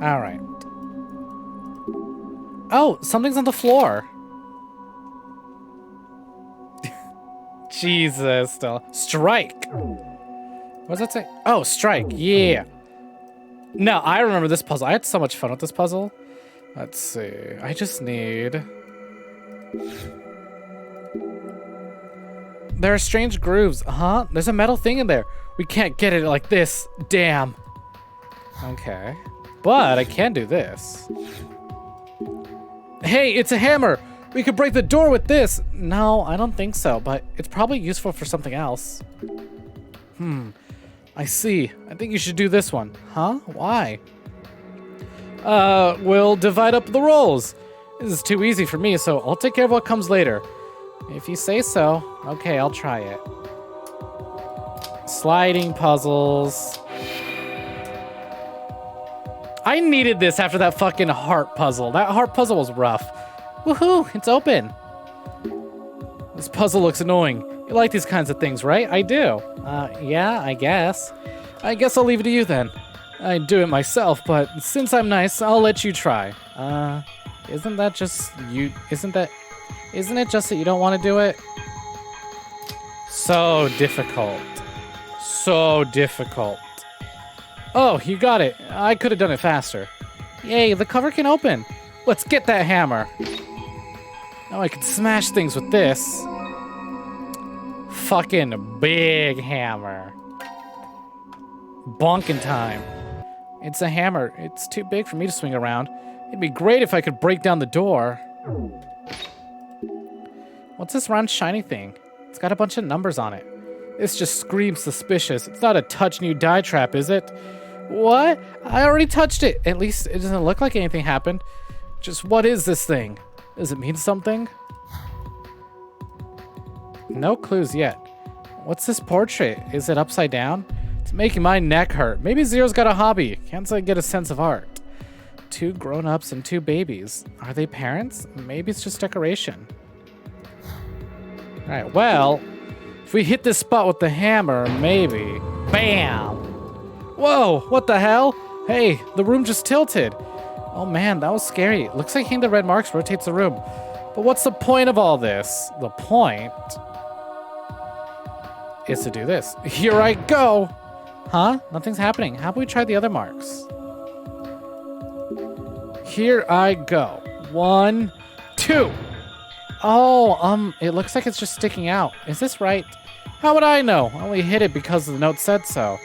Speaker 1: All right. Oh, something's on the floor. Jesus, Stella. Strike. What does that say? Oh, strike. Yeah. No, I remember this puzzle. I had so much fun with this puzzle. Let's see. I just need... There are strange grooves. Huh? There's a metal thing in there. We can't get it like this. Damn. Okay. But I can do this. Hey, it's a hammer. We could break the door with this. No, I don't think so, but it's probably useful for something else. I see. I think you should do this one. Huh? Why? We'll divide up the roles. This is too easy for me, so I'll take care of what comes later. If you say so. Okay, I'll try it. Sliding puzzles. I needed this after that fucking heart puzzle. That heart puzzle was rough. Woohoo, it's open. This puzzle looks annoying. You like these kinds of things, right? I do. Yeah, I guess. I guess I'll leave it to you then. I'd do it myself, but since I'm nice, I'll let you try. Isn't it just that you don't want to do it? So difficult. So difficult. Oh, you got it. I could have done it faster. Yay, the cover can open. Let's get that hammer. Now I can smash things with this. Fucking big hammer. Bonking time. It's a hammer. It's too big for me to swing around. It'd be great if I could break down the door. What's this round shiny thing? It's got a bunch of numbers on it. This just screams suspicious. It's not a touch new die trap, is it? What? I already touched it. At least it doesn't look like anything happened. Just what is this thing? Does it mean something? No clues yet. What's this portrait? Is it upside down? It's making my neck hurt. Maybe Zero's got a hobby. Can't I get a sense of art? 2 grown-ups and 2 babies. Are they parents? Maybe it's just decoration. Alright, well, if we hit this spot with the hammer, maybe. Bam! Whoa, what the hell? Hey, the room just tilted. Oh man, that was scary. Looks like hitting the red marks rotates the room. But what's the point of all this? The point is to do this. Here I go! Huh? Nothing's happening. How about we try the other marks? Here I go. 1, 2. Oh, it looks like it's just sticking out. Is this right? How would I know? I only hit it because the note said so.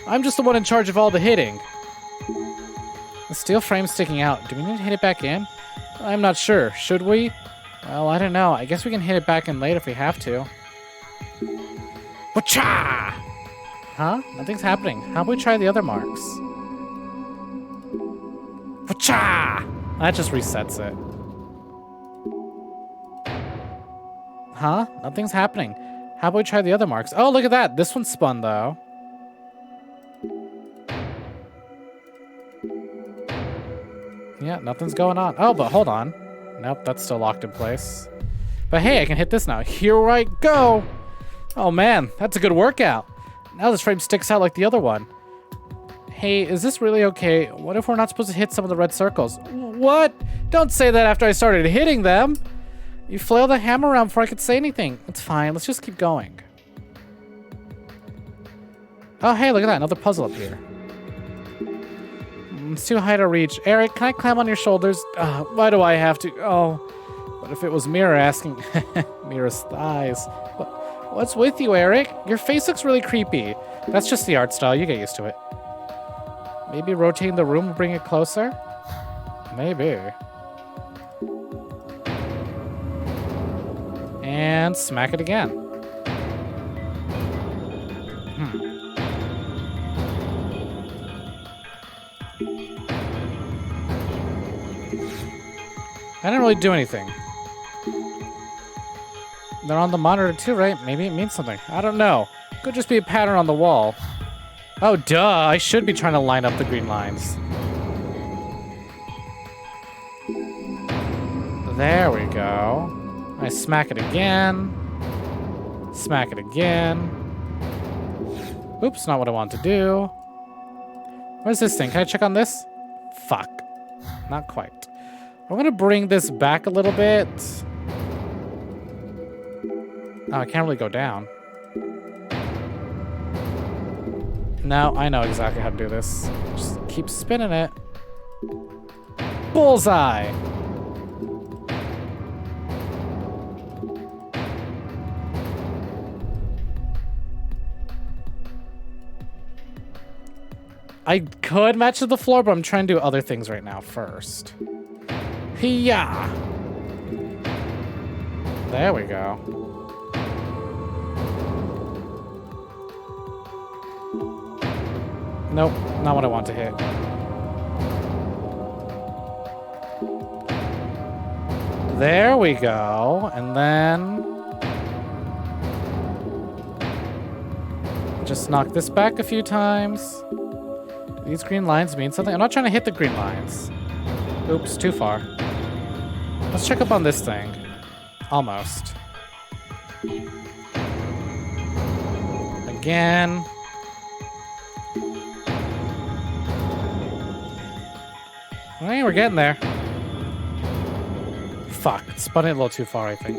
Speaker 1: I'm just the one in charge of all the hitting. The steel frame's sticking out. Do we need to hit it back in? I'm not sure. Should we? Well, I don't know. I guess we can hit it back in later if we have to. Wacha! Huh? Nothing's happening. How about we try the other marks? Wacha! That just resets it. Huh? Nothing's happening. How about we try the other marks? Oh, look at that. This one's spun, though. Yeah, nothing's going on. Oh, but hold on. Nope, that's still locked in place. But hey, I can hit this now. Here I go! Oh man, that's a good workout. Now this frame sticks out like the other one. Hey, is this really okay? What if we're not supposed to hit some of the red circles? What? Don't say that after I started hitting them! You flailed the hammer around before I could say anything. It's fine, let's just keep going. Oh hey, look at that, another puzzle up here. It's too high to reach. Eric, can I climb on your shoulders? Why do I have to? Oh, but if it was Mira asking... Mira's thighs. What's with you, Eric? Your face looks really creepy. That's just the art style. You get used to it. Maybe rotating the room will bring it closer? Maybe. And smack it again. I didn't really do anything. They're on the monitor too, right? Maybe it means something. I don't know. Could just be a pattern on the wall. Oh, duh. I should be trying to line up the green lines. There we go. I smack it again. Smack it again. Oops, not what I want to do. Where's this thing? Can I check on this? Fuck. Not quite. I'm gonna bring this back a little bit. Oh, I can't really go down. No, I know exactly how to do this. Just keep spinning it. Bullseye! I could match to the floor, but I'm trying to do other things right now first. Hiya! There we go. Nope, not what I want to hit. There we go. And then just knock this back a few times. Do these green lines mean something? I'm not trying to hit the green lines. Oops, too far. Let's check up on this thing. Almost. Again. Hey, we're getting there. Fuck, spun it a little too far, I think.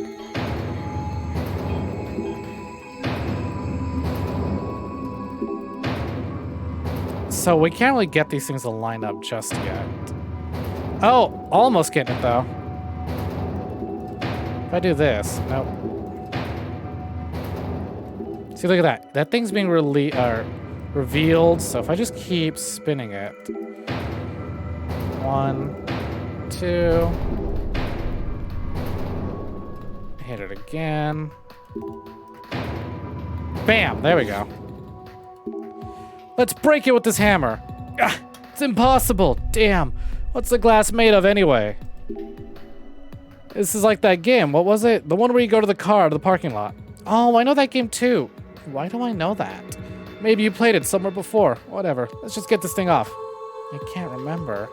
Speaker 1: So we can't really get these things to line up just yet. Oh, almost getting it though. If I do this, nope. See, look at that. That thing's being revealed. So if I just keep spinning it. 1, 2. Hit it again. Bam! There we go. Let's break it with this hammer. Ah, it's impossible. Damn. What's the glass made of anyway? This is like that game. What was it? The one where you go to the car, to the parking lot. Oh, I know that game too. Why do I know that? Maybe you played it somewhere before. Whatever. Let's just get this thing off. I can't remember.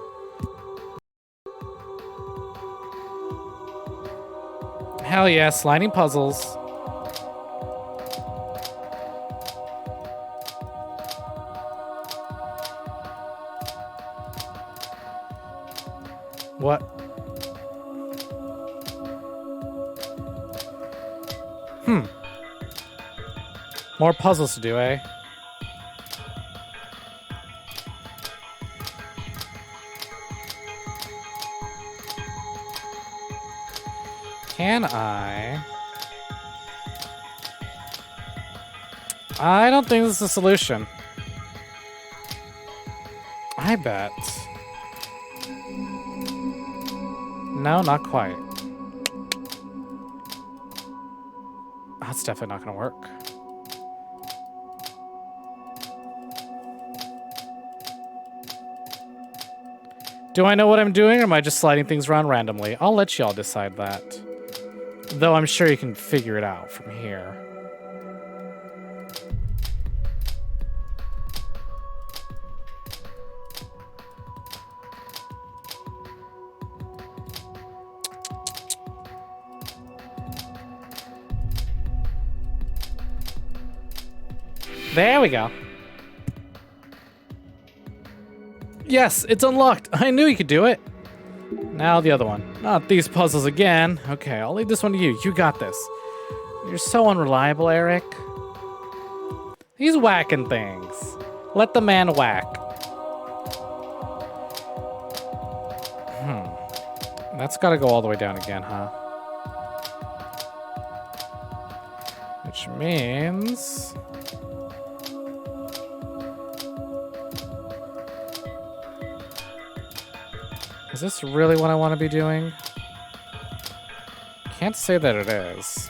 Speaker 1: Hell yeah, sliding puzzles. What? More puzzles to do, eh? Can I? I don't think this is a solution. I bet. No, not quite. That's definitely not gonna work. Do I know what I'm doing, or am I just sliding things around randomly? I'll let y'all decide that. Though I'm sure you can figure it out from here. There we go. Yes, it's unlocked. I knew you could do it. Now the other one. Not these puzzles again. Okay, I'll leave this one to you. You got this. You're so unreliable, Eric. He's whacking things. Let the man whack. That's gotta go all the way down again, huh? Which means... Is this really what I want to be doing? Can't say that it is.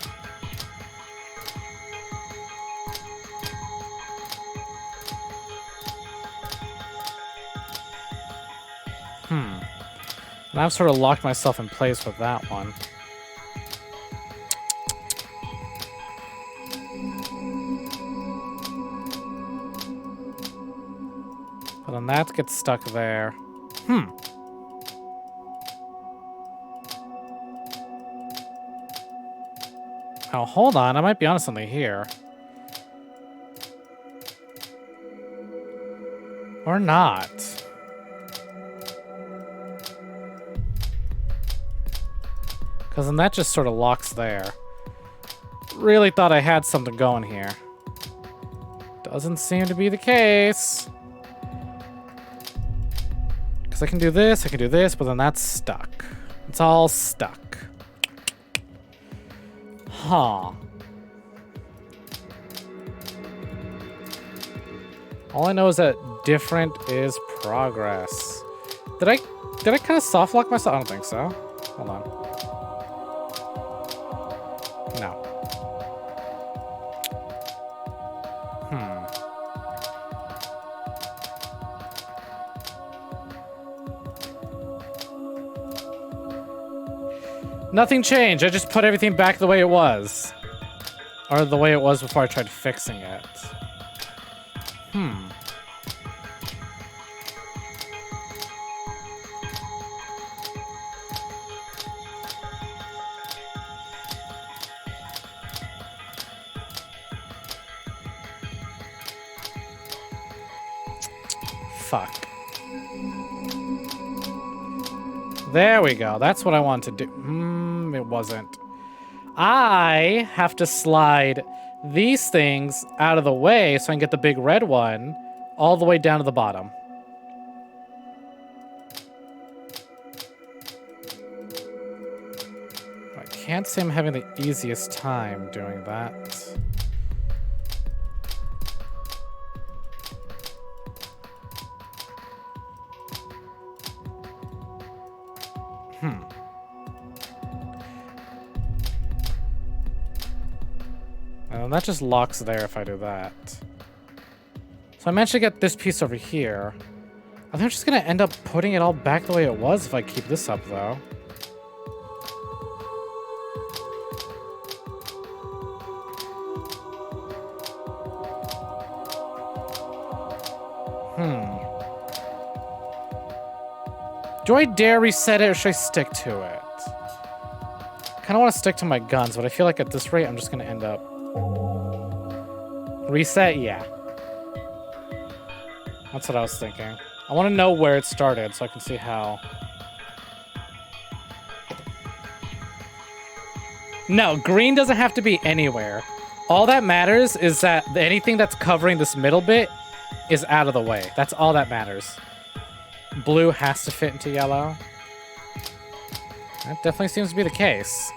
Speaker 1: And I've sort of locked myself in place with that one. But then that gets stuck there. Oh, hold on. I might be onto something here. Or not. Because then that just sort of locks there. Really thought I had something going here. Doesn't seem to be the case. Because I can do this, but then that's stuck. It's all stuck. Huh. All I know is that different is progress. Did I kind of soft lock myself? I don't think so. Hold on. Nothing changed. I just put everything back the way it was. Or the way it was before I tried fixing it. Fuck. There we go. That's what I wanted to do. It wasn't. I have to slide these things out of the way so I can get the big red one all the way down to the bottom. I can't say I'm having the easiest time doing that. And that just locks there if I do that. So I managed to get this piece over here. I think I'm just gonna end up putting it all back the way it was if I keep this up, though. Do I dare reset it or should I stick to it? I kind of want to stick to my guns, but I feel like at this rate I'm just gonna end up... Reset? Yeah. That's what I was thinking. I want to know where it started so I can see how... No, green doesn't have to be anywhere. All that matters is that anything that's covering this middle bit is out of the way. That's all that matters. Blue has to fit into yellow. That definitely seems to be the case.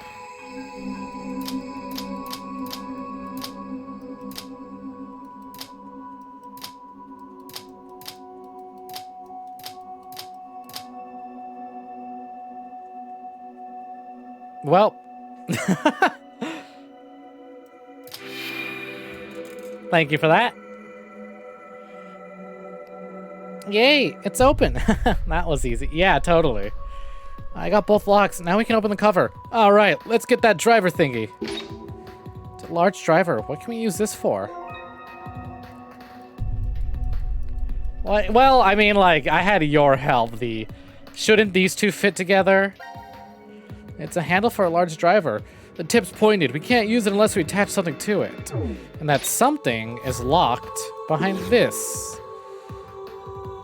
Speaker 1: Well, thank you for that. Yay, it's open. That was easy. Yeah, totally. I got both locks. Now we can open the cover. All right, let's get that driver thingy. It's a large driver. What can we use this for? Well, I mean, like, I had your help. Shouldn't these two fit together? It's a handle for a large driver. The tip's pointed. We can't use it unless we attach something to it. And that something is locked behind this.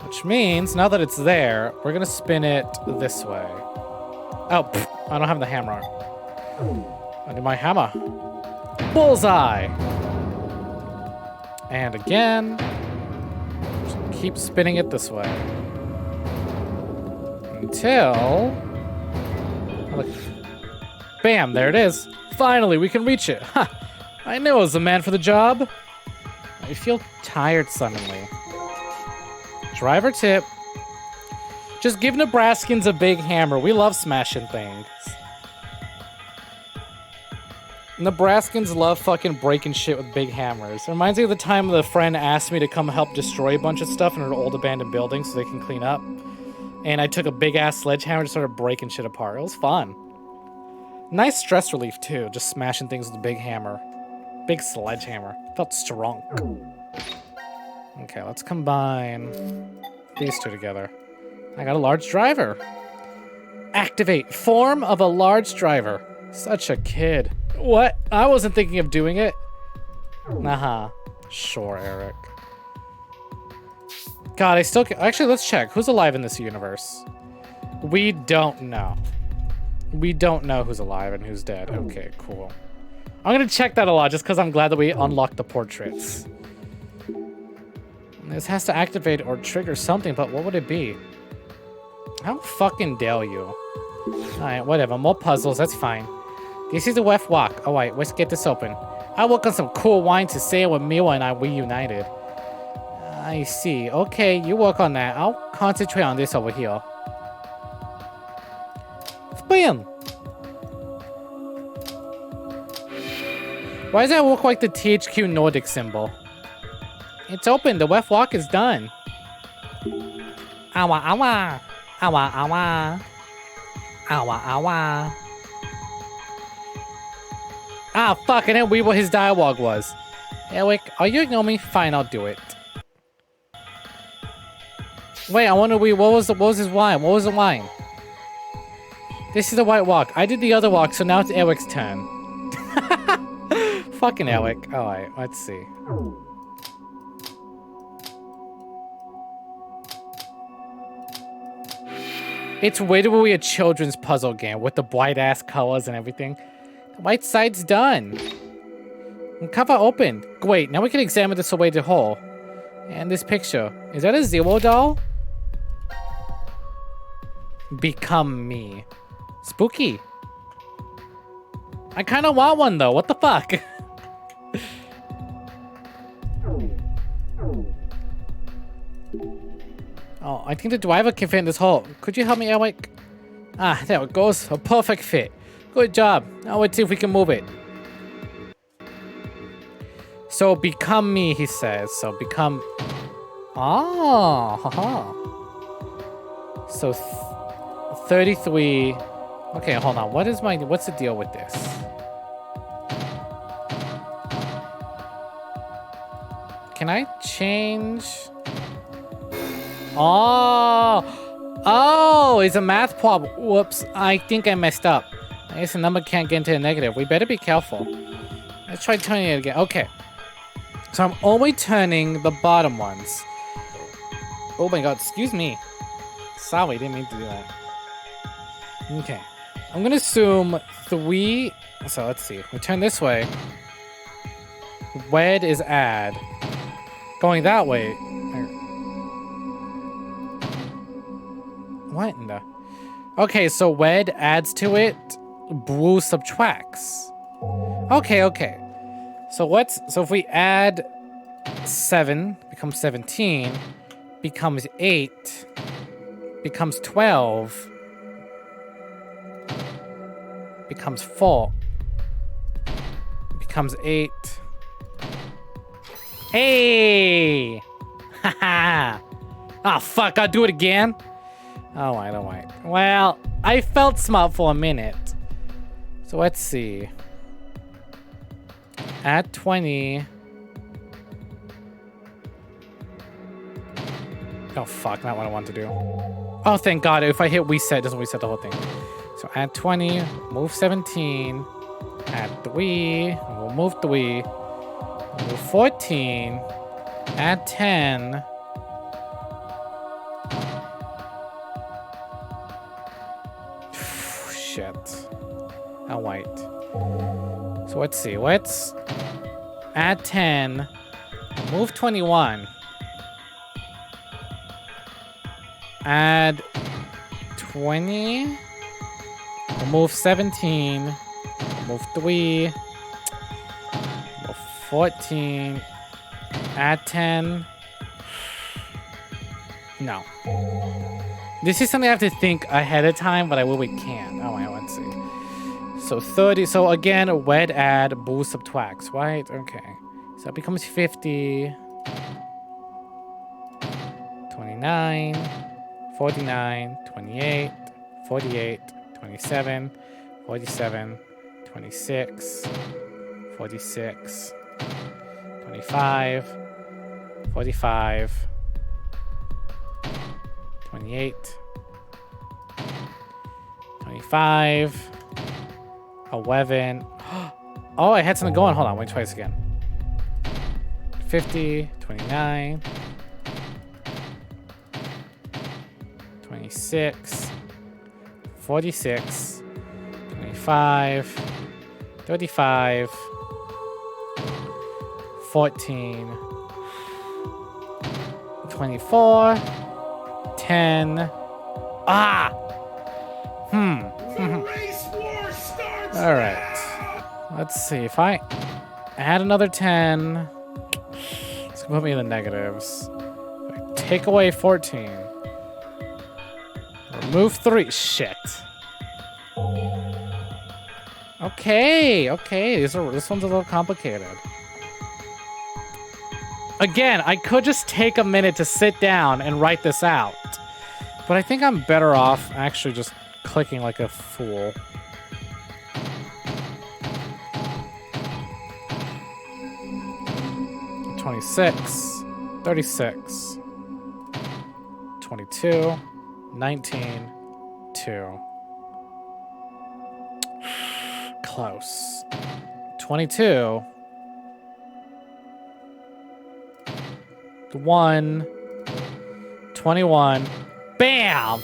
Speaker 1: Which means, now that it's there, we're gonna spin it this way. Oh, I don't have the hammer. I need my hammer. Bullseye! And again, just keep spinning it this way. Until... Look. Bam, there it is. Finally, we can reach it. Ha! I knew I was the man for the job. I feel tired suddenly. Driver tip. Just give Nebraskans a big hammer. We love smashing things. Nebraskans love fucking breaking shit with big hammers. It reminds me of the time the friend asked me to come help destroy a bunch of stuff in an old abandoned building so they can clean up. And I took a big ass sledgehammer and started breaking shit apart. It was fun. Nice stress relief too, just smashing things with a big hammer. Big sledgehammer. Felt strong. Okay, let's combine these two together. I got a large driver. Activate form of a large driver. Such a kid. What? I wasn't thinking of doing it. Nah. Sure, Eric. God, I still can't. Actually, let's check. Who's alive in this universe? We don't know. We don't know who's alive and who's dead. Okay, cool. I'm gonna check that a lot just because I'm glad that we unlocked the portraits. This has to activate or trigger something, but what would it be? How fucking dare you? Alright, whatever. More puzzles, that's fine. This is a wet walk. Alright, let's get this open. I work on some cool wine to sail when Mila and I reunited. I see. Okay, you work on that. I'll concentrate on this over here. Spin! Why does that look like the THQ Nordic symbol? It's open. The wet walk is done. Awa awa. Awa awa. Awa awa. Ah, fuck, I didn't read what his dialogue was. Eric, are you ignoring me? Fine, I'll do it. Wait, I want to read, what was his line? What was the line? This is the White Walk. I did the other walk, so now it's Eric's turn. Fucking Eric. Alright, let's see. It's literally a children's puzzle game with the bright-ass colors and everything. The right side's done. And cover open. Wait, now we can examine this awaited hole. And this picture. Is that a Zero doll? Become me. Spooky. I kind of want one though. What the fuck? Oh, I think the driver can fit in this hole. Could you help me, Eric? Ah, there it goes. A perfect fit. Good job. Now let's see if we can move it. So become me, he says. So become... Ah, haha. So 33... Okay, hold on. What's the deal with this? Can I change? Oh, it's a math problem. Whoops, I think I messed up. I guess the number can't get into the negative. We better be careful. Let's try turning it again. Okay. So I'm only turning the bottom ones. Oh my god, excuse me. Sorry, didn't mean to do that. Okay. I'm gonna assume 3... So let's see. We turn this way. Wed is add. Going that way. What in the... Okay, so wed adds to it. Blue subtracts. Okay. So if we add 7, becomes 17, becomes 8, becomes 12, becomes 4, becomes 8. Hey! Haha! Ah, fuck, I'll do it again. Oh, wait. Well, I felt smart for a minute. So let's see. Add 20. Oh, fuck, not what I want to do. Oh, thank God, if I hit reset, it doesn't reset the whole thing. So add 20, move 17, add 3, we'll move 3, move 14, add 10. Shit. Oh, wait. So let's see, let's add 10, move 21, add 20, we'll move 17, we'll move 3, move 14, add 10. No. This is something I have to think ahead of time, but I really can't. Oh, wait, let's see. So 30, so again, wed add, blue subtracts, right? Okay. So it becomes 50, 29, 49, 28, 48, 27, 47, 26, 46, 25, 45, 28, 25, 11. Oh, I had something going. Hold on, wait, twice again. 50, 29, 26, 46, 25, 35, 14, 24, 10. Ah! All right. Let's see. If I add another 10, it's gonna put me in the negatives. If I take away 14. Remove 3. Shit. Okay. This one's a little complicated. Again, I could just take a minute to sit down and write this out. But I think I'm better off actually just clicking like a fool. 26, 36, 22, 19, 2. Close. 22. 1. 21. Bam!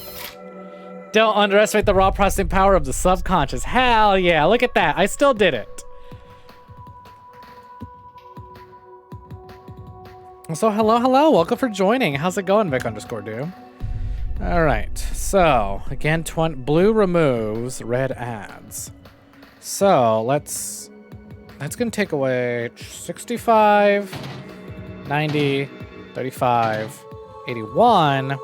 Speaker 1: Don't underestimate the raw processing power of the subconscious. Hell yeah, look at that. I still did it. So hello, welcome for joining. How's it going, Vic_Doom? All right, so again, blue removes, red adds. So that's gonna take away 65, 90, 35, 81,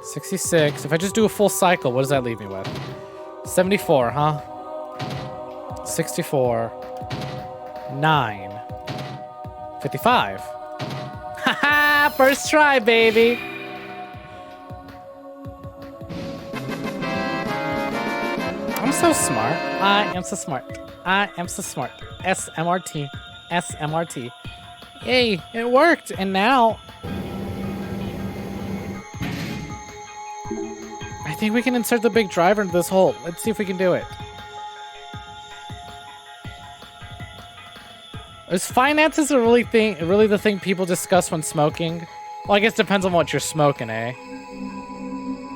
Speaker 1: 66. If I just do a full cycle, what does that leave me with? 74, huh? 64, 9, 55. Haha, first try, baby. I'm so smart. I am so smart. I am so smart. SMRT. SMRT. Yay, it worked. And now I think we can insert the big driver into this hole. Let's see if we can do it. Is finances really the thing people discuss when smoking? Well, I guess it depends on what you're smoking, eh?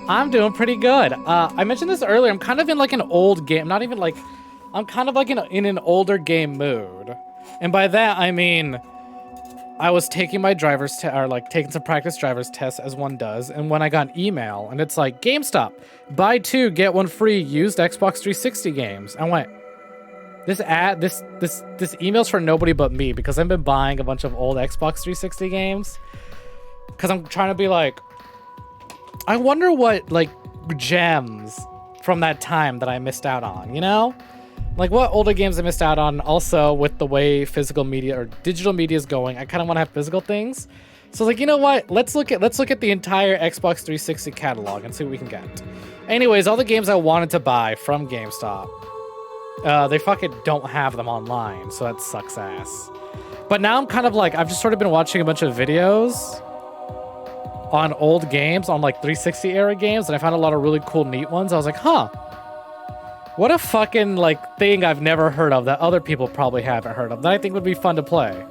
Speaker 1: I'm doing pretty good. I mentioned this earlier. I'm kind of in like an old game. Not even like, I'm kind of like in an older game mood. And by that, I mean, I was taking my taking some practice driver's tests as one does. And when I got an email and it's like, GameStop, buy 2, get 1 free used Xbox 360 games. I went, this email's for nobody but me because I've been buying a bunch of old Xbox 360 games. Because I'm trying to be like, I wonder what, like, gems from that time that I missed out on, you know? Like, what older games I missed out on. Also, with the way physical media or digital media is going, I kind of want to have physical things. So I was like, you know what? Let's look at the entire Xbox 360 catalog and see what we can get. Anyways, all the games I wanted to buy from GameStop, they fucking don't have them online, so that sucks ass. But now I'm kind of like, I've just sort of been watching a bunch of videos on old games, on like 360 era games, and I found a lot of really cool, neat ones. I was like, huh, what a fucking like thing I've never heard of that other people probably haven't heard of that I think would be fun to play.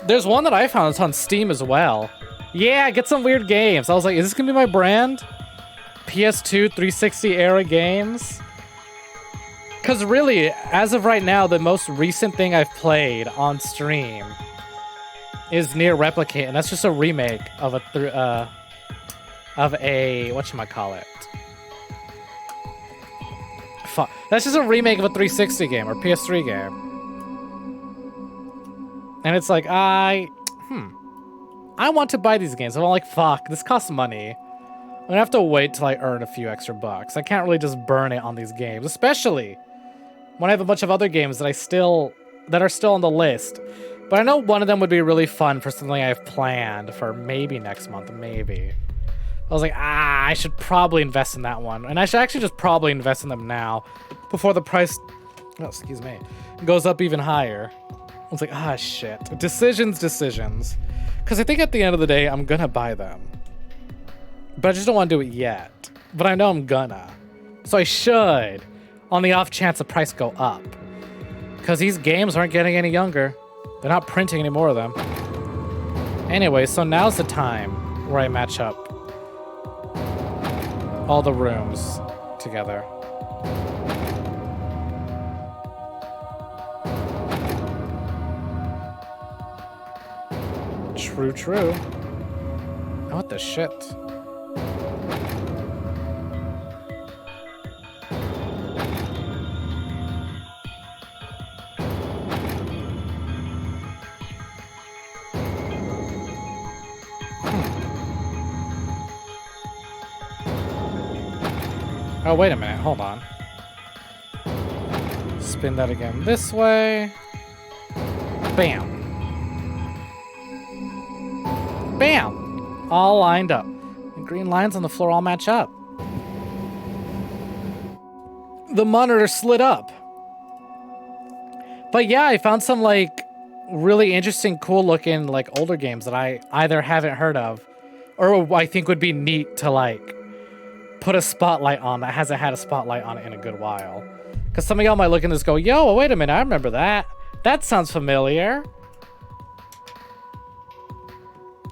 Speaker 1: There's one that I found that's on Steam as well. Yeah, get some weird games. I was like, is this gonna be my brand? PS2 360 era games? Because really, as of right now, the most recent thing I've played on stream is Nier Replicant, and that's just a remake of a whatchamacallit. Fuck. That's just a remake of a 360 game or PS3 game. And it's like, I want to buy these games. I'm like, fuck, this costs money. I'm gonna have to wait till I earn a few extra bucks. I can't really just burn it on these games, especially when I have a bunch of other games that are still on the list. But I know one of them would be really fun for something I've planned for maybe next month, maybe. I was like, I should probably invest in that one. And I should actually just probably invest in them now before the price, goes up even higher. I was like, shit. Decisions. Because I think at the end of the day, I'm gonna buy them. But I just don't want to do it yet. But I know I'm gonna. So I should, on the off chance the price go up. Because these games aren't getting any younger. They're not printing any more of them. Anyway, so now's the time where I match up all the rooms together. True. Oh, what the shit? Oh, wait a minute. Hold on. Spin that again this way. Bam. Bam! All lined up. The green lines on the floor all match up. The monitor slid up. But yeah, I found some like really interesting, cool looking, like, older games that I either haven't heard of or I think would be neat to, like, put a spotlight on that hasn't had a spotlight on it in a good while. Because some of y'all might look at this and go, yo, wait a minute, I remember that. That sounds familiar.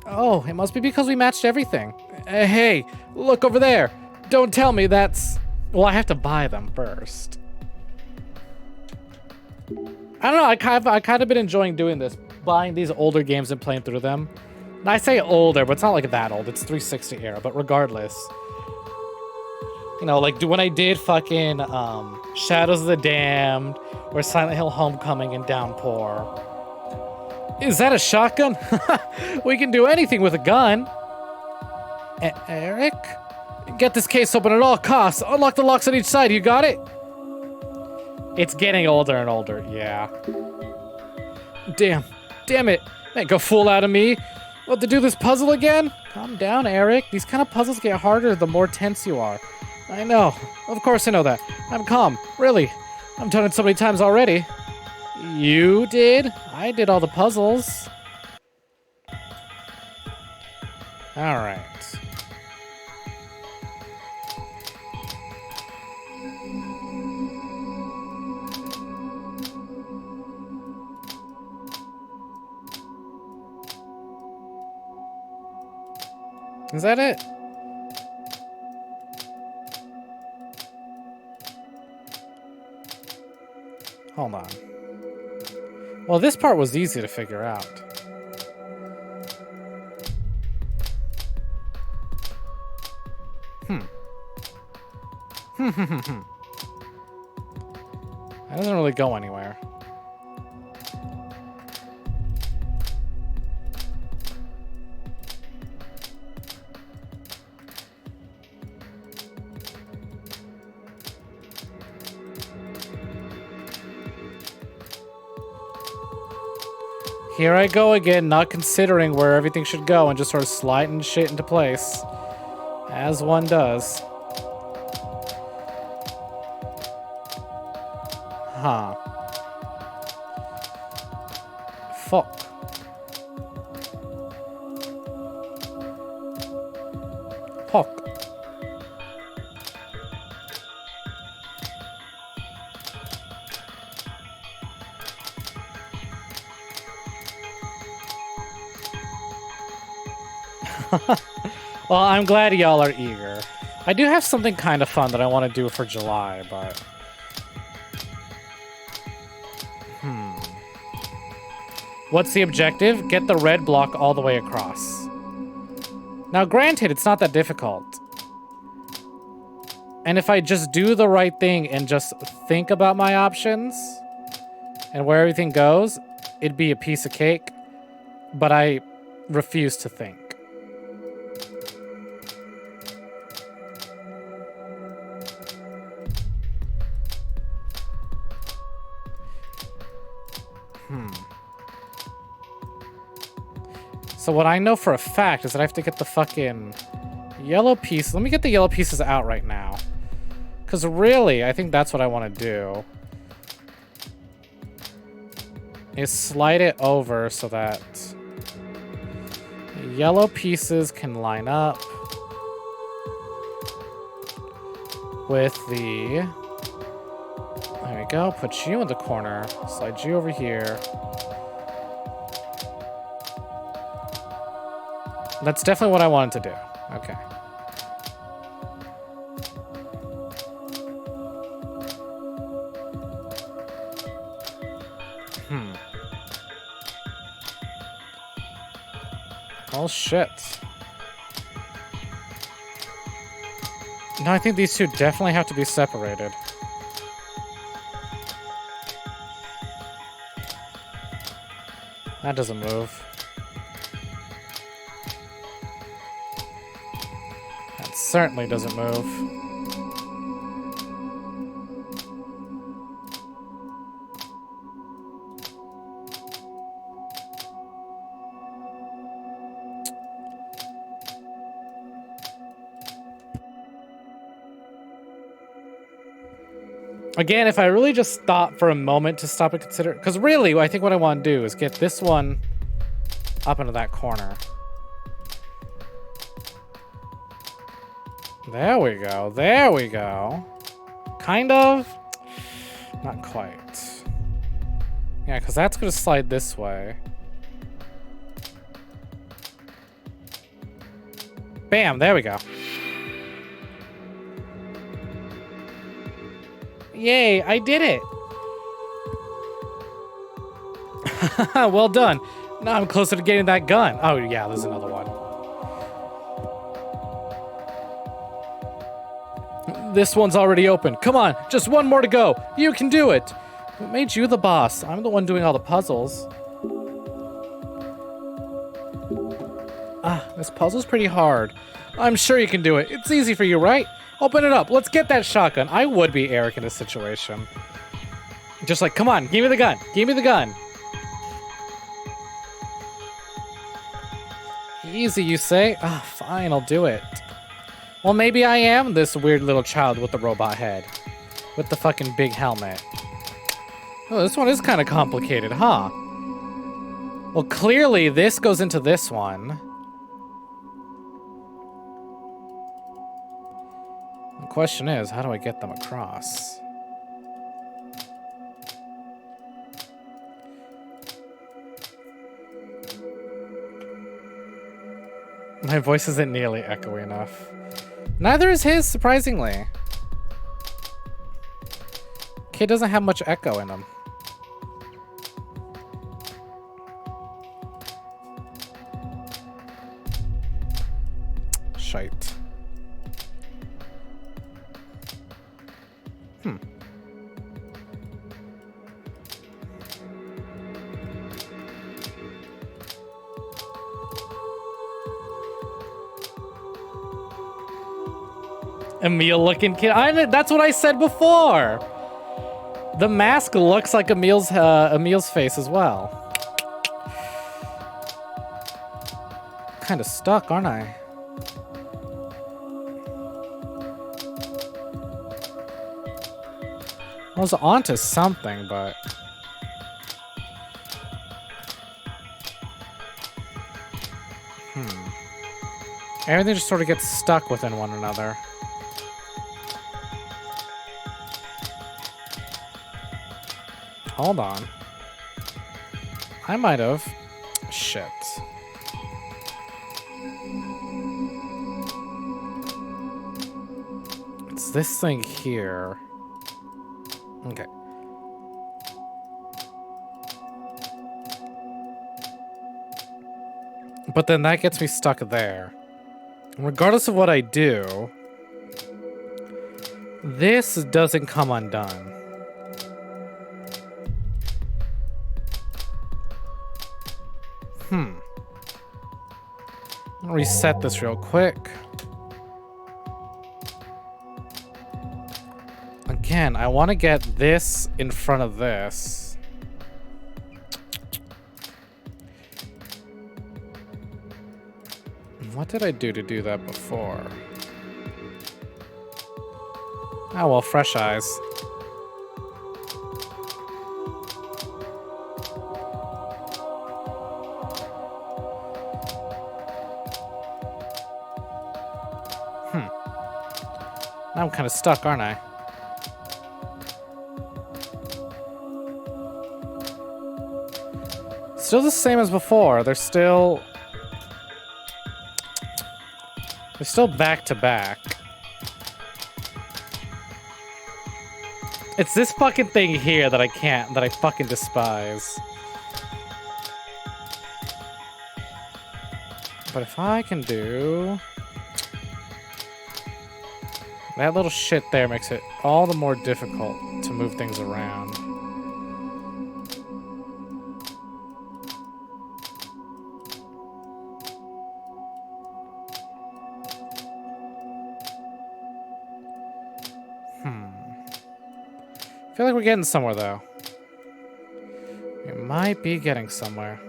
Speaker 1: Oh, it must be because we matched everything. Hey, look over there. Don't tell me that's... Well, I have to buy them first. I don't know, I kind of been enjoying doing this. Buying these older games and playing through them. And I say older, but it's not like that old. It's 360 era, but regardless. You know, like when I did fucking Shadows of the Damned, or Silent Hill Homecoming and Downpour. Is that a shotgun? We can do anything with a gun. Eric? Get this case open at all costs. Unlock the locks on each side. You got it? It's getting older and older, yeah. Damn it. Make a fool out of me. What, to do this puzzle again? Calm down, Eric. These kind of puzzles get harder the more tense you are. I know. Of course I know that. I'm calm. Really. I've done it so many times already. You did? I did all the puzzles. Alright. Is that it? Hold on. Well, this part was easy to figure out. That doesn't really go anywhere. Here I go again, not considering where everything should go and just sort of sliding shit into place. As one does. Huh. Fuck. Fuck. Well, I'm glad y'all are eager. I do have something kind of fun that I want to do for July, but... What's the objective? Get the red block all the way across. Now, granted, it's not that difficult. And if I just do the right thing and just think about my options and where everything goes, it'd be a piece of cake. But I refuse to think. So what I know for a fact is that I have to get the fucking yellow piece. Let me get the yellow pieces out right now. Because really, I think that's what I want to do. Is slide it over so that the yellow pieces can line up with the... There we go. Put you in the corner. Slide you over here. That's definitely what I wanted to do. Okay. Oh, shit. No, I think these two definitely have to be separated. That doesn't move. Certainly doesn't move. Again, if I really just stop for a moment to stop and consider, because really, I think what I want to do is get this one up into that corner. There we go. There we go. Kind of. Not quite. Yeah, because that's going to slide this way. Bam, there we go. Yay, I did it. Well done. Now I'm closer to getting that gun. Oh, yeah, there's another one. This one's already open. Come on, just one more to go. You can do it. What made you the boss? I'm the one doing all the puzzles. This puzzle's pretty hard. I'm sure you can do it. It's easy for you, right? Open it up. Let's get that shotgun. I would be Eric in this situation. Just like, come on, give me the gun. Give me the gun. Easy, you say? Fine, I'll do it. Well, maybe I am this weird little child with the robot head. With the fucking big helmet. Oh, this one is kind of complicated, huh? Well, clearly this goes into this one. The question is, how do I get them across? My voice isn't nearly echoey enough. Neither is his, surprisingly. Kid doesn't have much echo in him. Shite. Emil looking kid. That's what I said before. The mask looks like Emil's face as well. Kind of stuck, aren't I? I was onto something, but everything just sort of gets stuck within one another. Hold on. I might have. Shit. It's this thing here. Okay. But then that gets me stuck there. Regardless of what I do, this doesn't come undone. I'll reset this real quick. Again, I want to get this in front of this. What did I do to do that before? Oh, well, fresh eyes. Now I'm kind of stuck, aren't I? Still the same as before. They're still back to back. It's this fucking thing here that I fucking despise. But if I can do... that little shit there makes it all the more difficult to move things around. I feel like we're getting somewhere, though. We might be getting somewhere.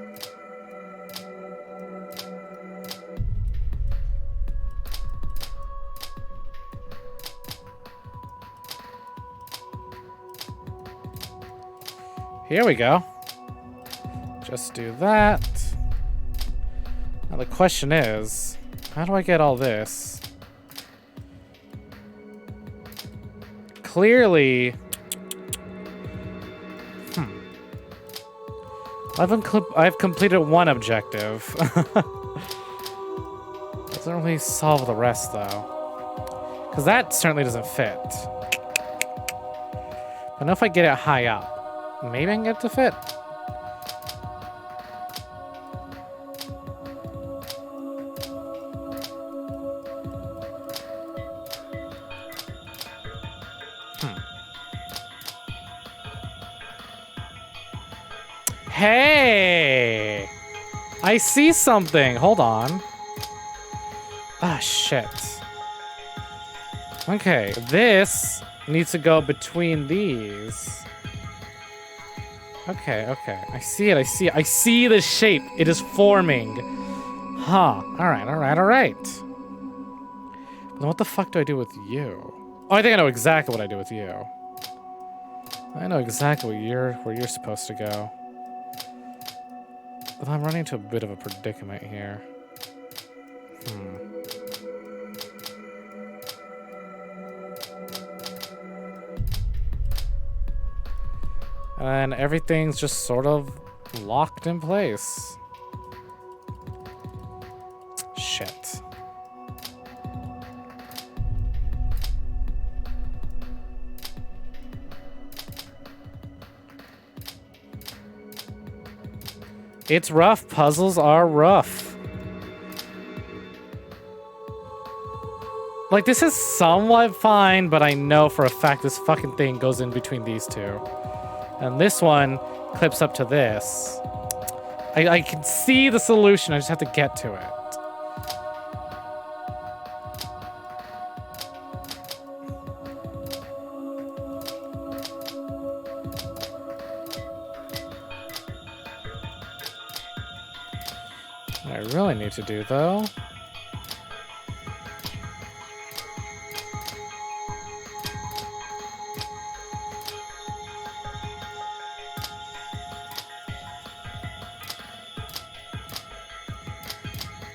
Speaker 1: Here we go. Just do that. Now the question is, how do I get all this? Clearly... I've completed one objective. Doesn't really solve the rest, though. Because that certainly doesn't fit. I know if I get it high up, maybe I can get it to fit. Hey! I see something. Hold on. Ah, shit. Okay, this needs to go between these. Okay, okay. I see it, I see it. I see the shape. It is forming. Huh. Alright, alright, alright. Then what the fuck do I do with you? Oh, I think I know exactly what I do with you. I know exactly where you're supposed to go. But I'm running into a bit of a predicament here. And everything's just sort of locked in place. Shit. It's rough. Puzzles are rough. Like, this is somewhat fine, but I know for a fact this fucking thing goes in between these two. And this one clips up to this. I can see the solution, I just have to get to it. What I really need to do, though...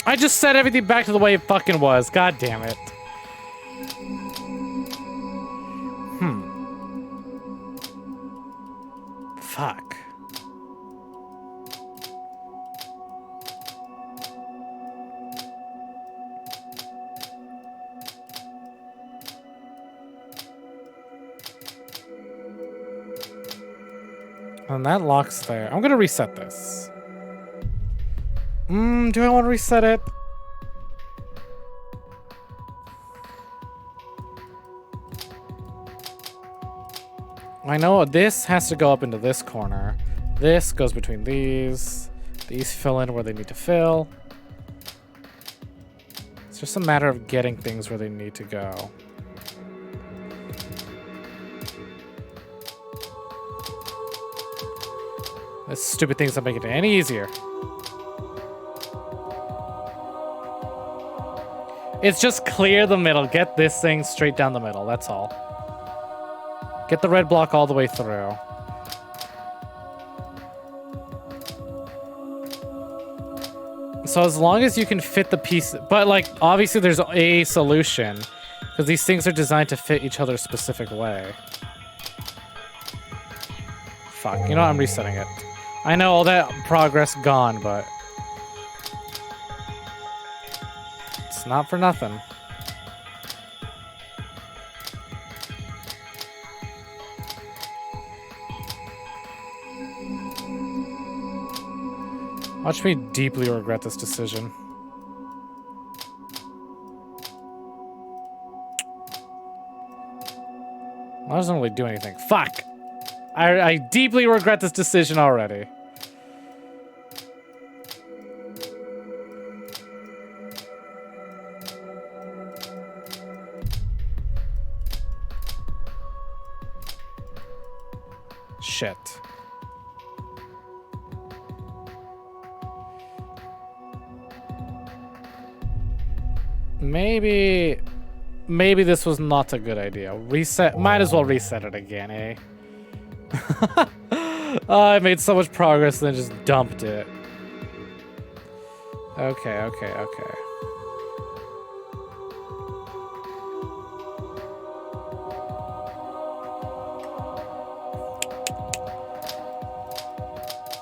Speaker 1: I just set everything back to the way it fucking was. God damn it. Fuck. And that locks there. I'm gonna reset this. Do I want to reset it? I know this has to go up into this corner. This goes between these. These fill in where they need to fill. It's just a matter of getting things where they need to go. This stupid thing's not making it any easier. It's just clear the middle. Get this thing straight down the middle. That's all. Get the red block all the way through. So as long as you can fit the piece... But, like, obviously there's a solution. Because these things are designed to fit each other a specific way. Fuck. You know what? I'm resetting it. I know all that progress gone, but... It's not for nothing. Watch me deeply regret this decision. I doesn't really do anything. Fuck! I deeply regret this decision already. Shit. Maybe this was not a good idea. Reset. Might as well reset it again, eh? I made so much progress and then just dumped it. Okay.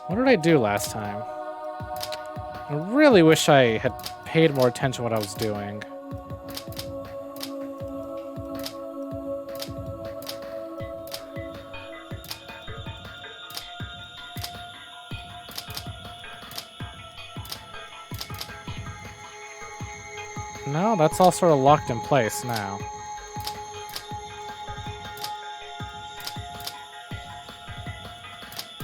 Speaker 1: What did I do last time? I really wish I had paid more attention to what I was doing. No, that's all sort of locked in place now.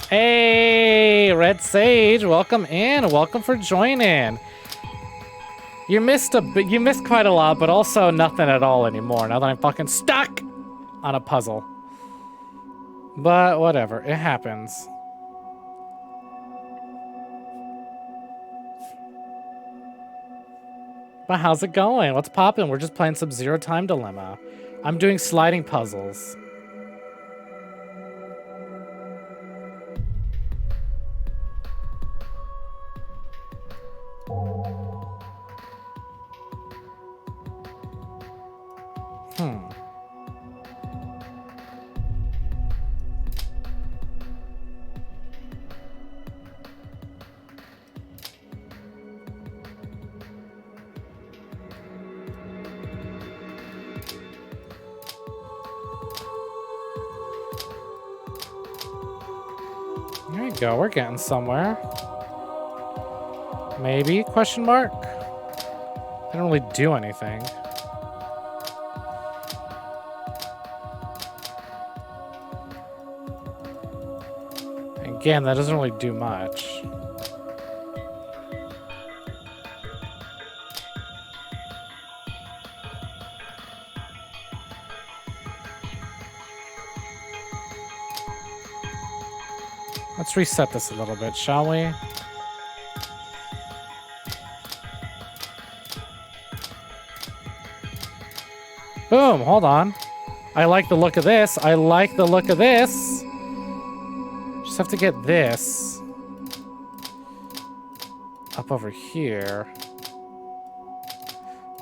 Speaker 1: Hey, Red Sage, welcome in. Welcome for joining. You missed quite a lot, but also nothing at all anymore. Now that I'm fucking stuck on a puzzle. But whatever, it happens. But how's it going? What's poppin'? We're just playing some Zero Time Dilemma. I'm doing sliding puzzles. There we go, we're getting somewhere. Maybe? Question mark? I don't really do anything. Again, that doesn't really do much. Let's reset this a little bit, shall we? Boom, hold on. I like the look of this. I like the look of this. Just have to get this up over here.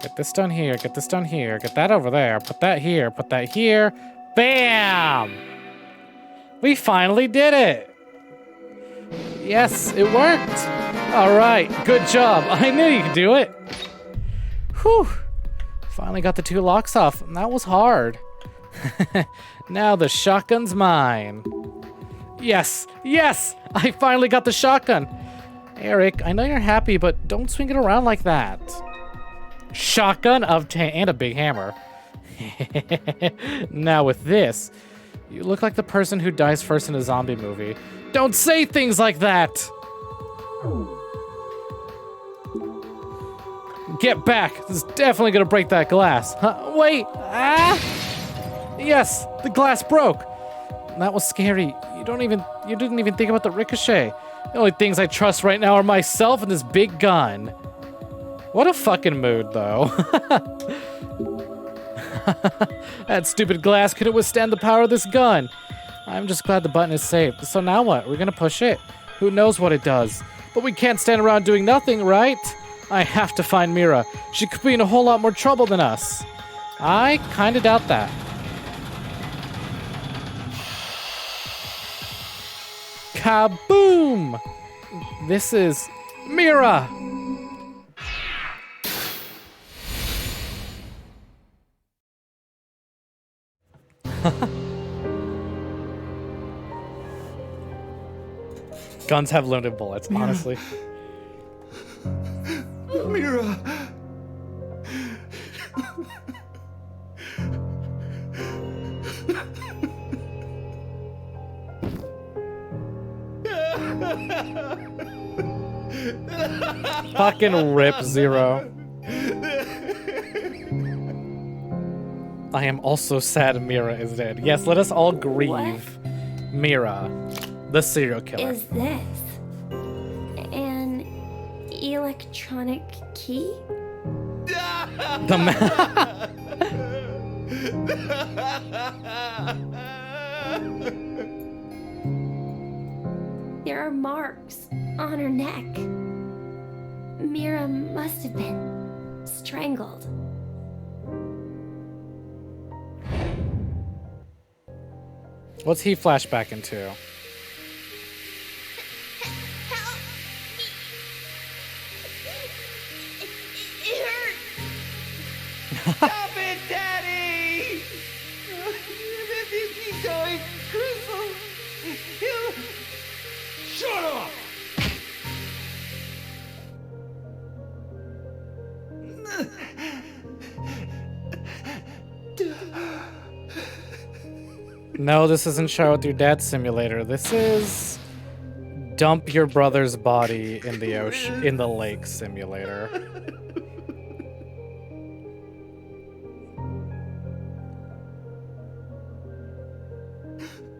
Speaker 1: Get this done here, get this done here, get that over there, put that here, put that here. Bam! We finally did it! Yes, it worked! Alright, good job. I knew you could do it. Whew. Finally got the 2 locks off. That was hard. Now the shotgun's mine. Yes, yes! I finally got the shotgun. Eric, I know you're happy, but don't swing it around like that. Shotgun and a big hammer. Now with this, you look like the person who dies first in a zombie movie. Don't say things like that! Get back! This is definitely gonna break that glass. Huh? Wait! Ah! Yes, the glass broke. That was scary. You didn't even think about the ricochet. The only things I trust right now are myself and this big gun. What a fucking mood, though. That stupid glass couldn't withstand the power of this gun. I'm just glad the button is safe. So now what? We're gonna push it? Who knows what it does? But we can't stand around doing nothing, right? I have to find Mira. She could be in a whole lot more trouble than us. I kinda doubt that. Kaboom! This is Mira! Guns have limited bullets, honestly.
Speaker 3: Mira!
Speaker 1: Fucking rip, Zero. I am also sad Mira is dead. Yes, let us all grieve Mira, the serial killer.
Speaker 7: Is this an electronic key? There are marks on her neck. Mira must have been strangled.
Speaker 1: What's he flashback into?
Speaker 3: Stop it, Daddy! He's going, Crystal. Shut up!
Speaker 1: No, this isn't Shower with Your Dad Simulator. This is dump your brother's body in the ocean, in the lake simulator.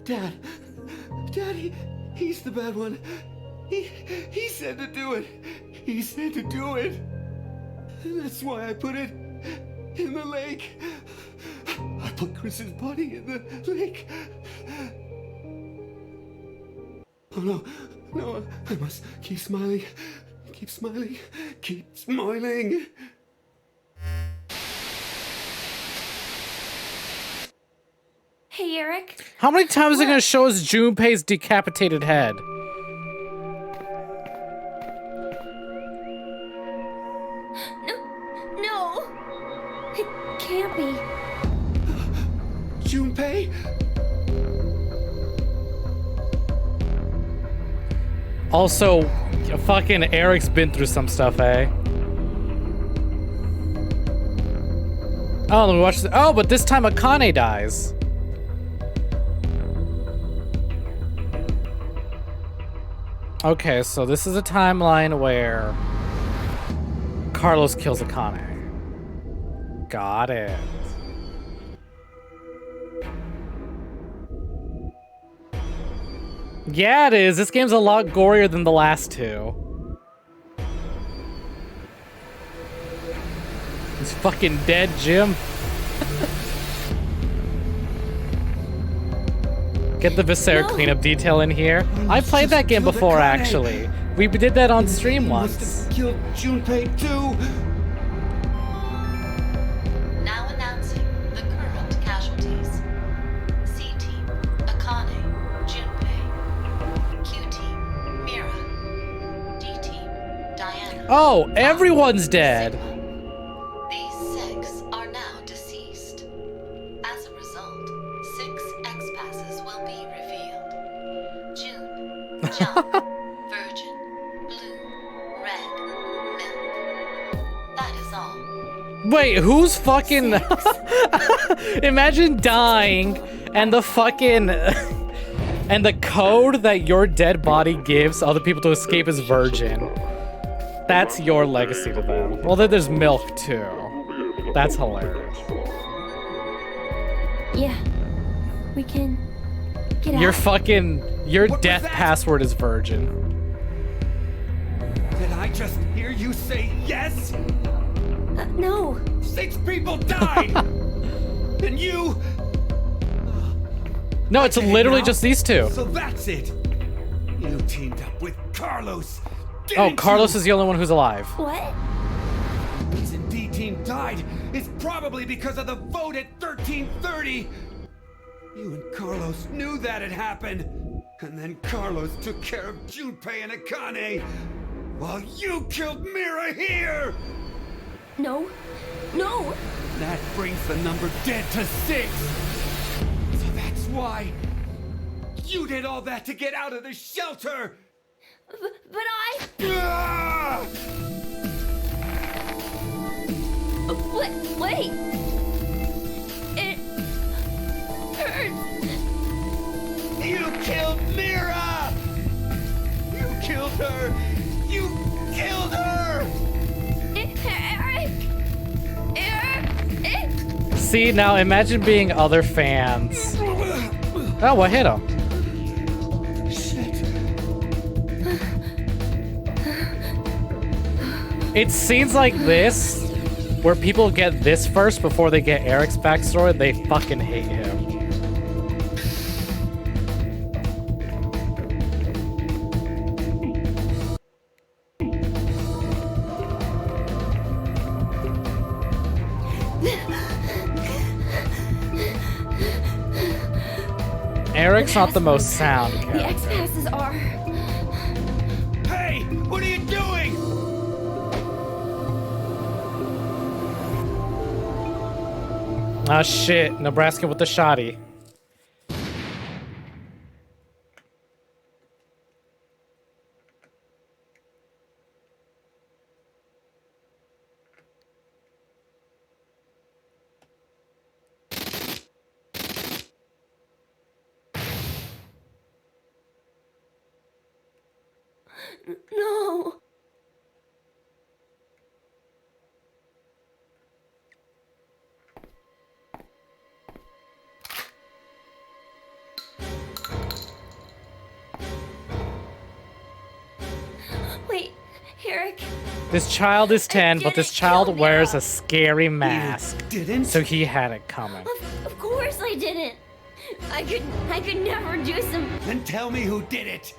Speaker 3: Daddy, he's the bad one. He said to do it. He said to do it. And that's why I put it in the lake. I put Chris's body in the lake. Oh no, I must keep smiling. Keep smiling. Keep smiling.
Speaker 7: Hey, Eric.
Speaker 1: How many times are they gonna show us Junpei's decapitated head?
Speaker 7: No! It can't be.
Speaker 3: Junpei?
Speaker 1: Also, fucking Eric's been through some stuff, eh? Oh, let me watch this. Oh, but this time Akane dies. Okay, so this is a timeline where Carlos kills Akane. Got it. Yeah, it is. This game's a lot gorier than the last two. He's fucking dead, Jim. Get the Viscera cleanup detail in here. I played that game before, actually. We did that on stream once.
Speaker 3: Killed Junpei too.
Speaker 5: Now announcing the current casualties. C-Team, Akane, Junpei. Q-Team, Mira. D-Team, Diana.
Speaker 1: Oh, everyone's dead.
Speaker 5: These 6 are now deceased. As a result, 6 X-passes will be revealed. June, Jump, Virgin, Blue, Red, Milk. That is all.
Speaker 1: Wait, who's fucking... Imagine dying and the fucking... and the code that your dead body gives other people to escape is Virgin. That's your legacy to them. Well, then there's Milk, too. That's hilarious.
Speaker 7: Yeah. We can get out.
Speaker 1: Your fucking... Your death password is Virgin.
Speaker 3: Did I just hear you say yes?
Speaker 7: No.
Speaker 3: 6 people died! And you...
Speaker 1: No, it's literally just these two.
Speaker 3: So that's it. You teamed up with Carlos.
Speaker 1: Oh, Carlos is the only one who's alive.
Speaker 7: What?
Speaker 3: The reason D-Team died is probably because of the vote at 1330. You and Carlos knew that had happened. And then Carlos took care of Junpei and Akane. While you killed Mira here!
Speaker 7: No. No!
Speaker 3: That brings the number dead to 6. So that's why you did all that to get out of the shelter!
Speaker 7: But I...
Speaker 3: Ah!
Speaker 7: Wait! It... hurts.
Speaker 3: You killed Mira! You killed her! You killed her!
Speaker 7: Eric!
Speaker 1: See, now imagine being other fans. Oh, what hit him? It's scenes like this where people get this first before they get Eric's backstory. They fucking hate him. Eric's not the most sound
Speaker 7: The
Speaker 1: character.
Speaker 7: X-passes are...
Speaker 3: Hey, what are you doing?
Speaker 1: Ah, shit. Nebraska with the shoddy.
Speaker 7: No. Wait, Eric.
Speaker 1: This child is 10, but this child wears a scary mask.
Speaker 3: Didn't?
Speaker 1: So he had it coming.
Speaker 7: Of course I didn't. I could never do some...
Speaker 3: Then tell me who did it.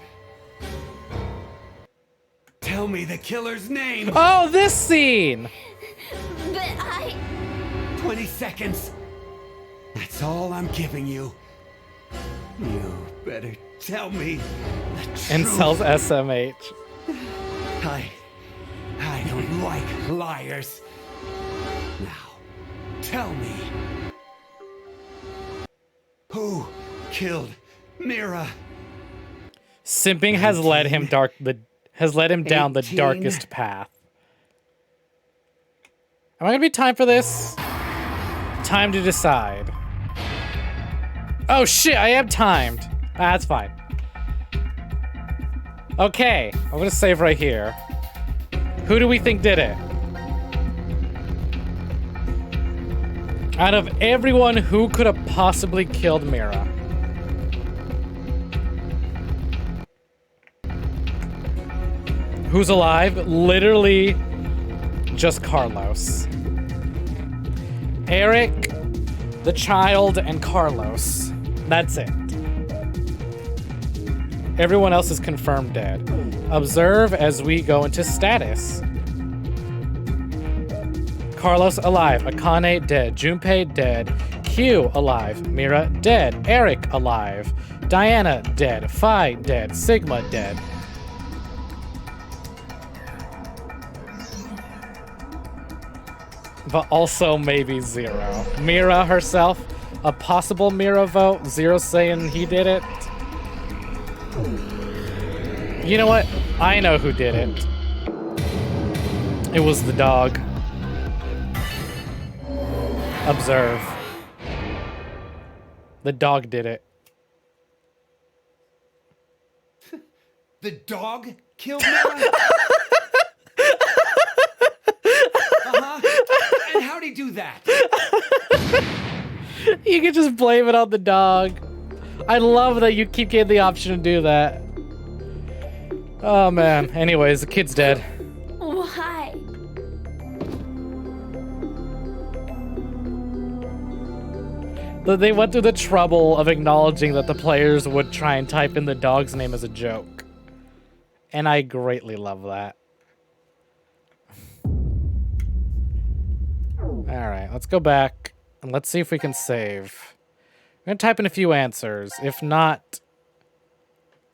Speaker 3: Tell me the killer's name.
Speaker 1: Oh, this scene!
Speaker 7: But I...
Speaker 3: 20 seconds. That's all I'm giving you. You better tell me the truth.
Speaker 1: And sells SMH.
Speaker 3: I don't like liars. Now, tell me. Who killed Mira?
Speaker 1: Simping has led him down the
Speaker 3: 18.
Speaker 1: darkest path. Am I gonna be time for this? Time to decide. Oh shit, I am timed. That's fine. Okay, I'm gonna save right here. Who do we think did it? Out of everyone, who could have possibly killed Mira? Who's alive? Literally just Carlos. Eric, the child, and Carlos. That's it. Everyone else is confirmed dead. Observe as we go into status. Carlos alive. Akane dead. Junpei dead. Q alive. Mira dead. Eric alive. Diana dead. Phi dead. Sigma dead. But also maybe Zero. Mira herself. A possible Mira vote. Zero saying he did it. You know what? I know who did it. It was the dog. Observe. The dog did it.
Speaker 3: The dog killed Mira? And how'd he do that?
Speaker 1: You can just blame it on the dog. I love that you keep getting the option to do that. Oh man. Anyways, the kid's dead.
Speaker 7: Why?
Speaker 1: They went through the trouble of acknowledging that the players would try and type in the dog's name as a joke. And I greatly love that. Alright, let's go back and let's see if we can save. I'm gonna type in a few answers. If not,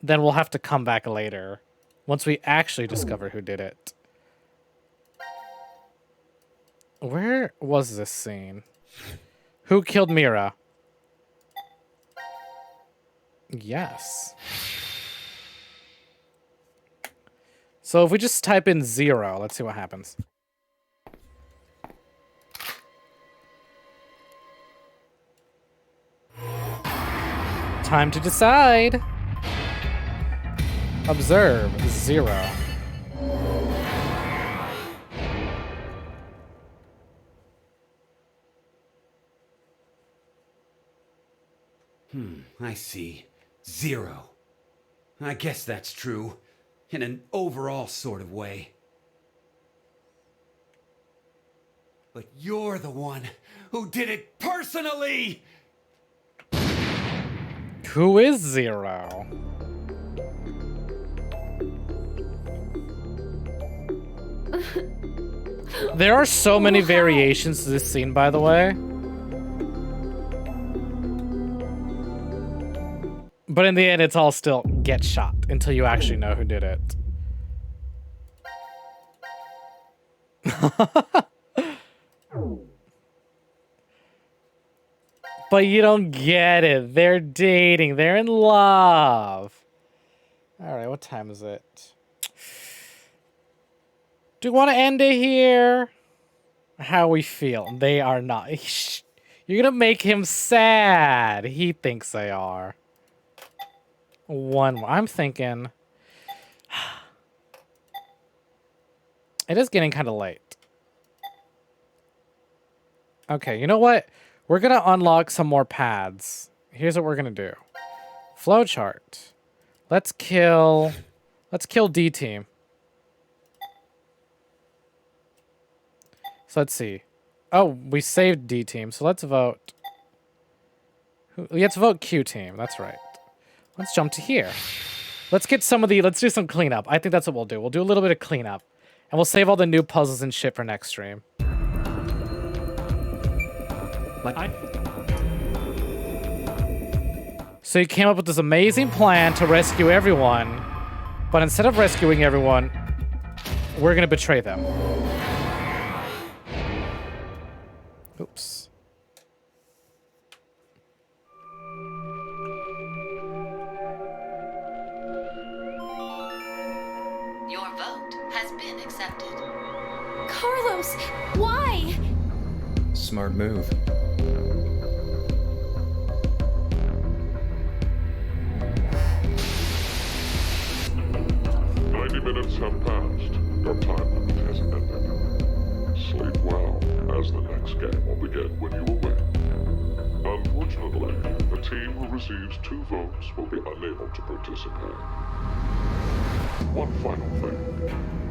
Speaker 1: then we'll have to come back later once we actually discover who did it. Where was this scene? Who killed Mira? Yes. So if we just type in 0, let's see what happens. Time to decide. Observe 0.
Speaker 3: I see. 0. I guess that's true. In an overall sort of way. But you're the one who did it personally!
Speaker 1: Who is 0? There are so many variations to this scene, by the way. But in the end, it's all still get shot until you actually know who did it. But you don't get it. They're dating. They're in love. All right, what time is it? Do you want to end it here? How we feel? They are not. You're going to make him sad. He thinks they are. One more. I'm thinking... It is getting kind of late. Okay, you know what? We're going to unlock some more pads. Here's what we're going to do. Flowchart. Let's kill D-Team. So let's see. Oh, we saved D-Team, so let's vote. Let's vote Q-Team, that's right. Let's jump to here. Let's get some of the, let's do some cleanup. I think that's what we'll do. We'll do a little bit of cleanup. And we'll save all the new puzzles and shit for next stream. So you came up with this amazing plan to rescue everyone, but instead of rescuing everyone, we're gonna betray them. Oops.
Speaker 5: Your vote has been accepted.
Speaker 11: Carlos, why?
Speaker 16: Smart move.
Speaker 6: Minutes have passed. Your time limit has ended. Sleep well, as the next game will begin when you awake. Unfortunately, the team who receives 2 votes will be unable to participate. One final thing.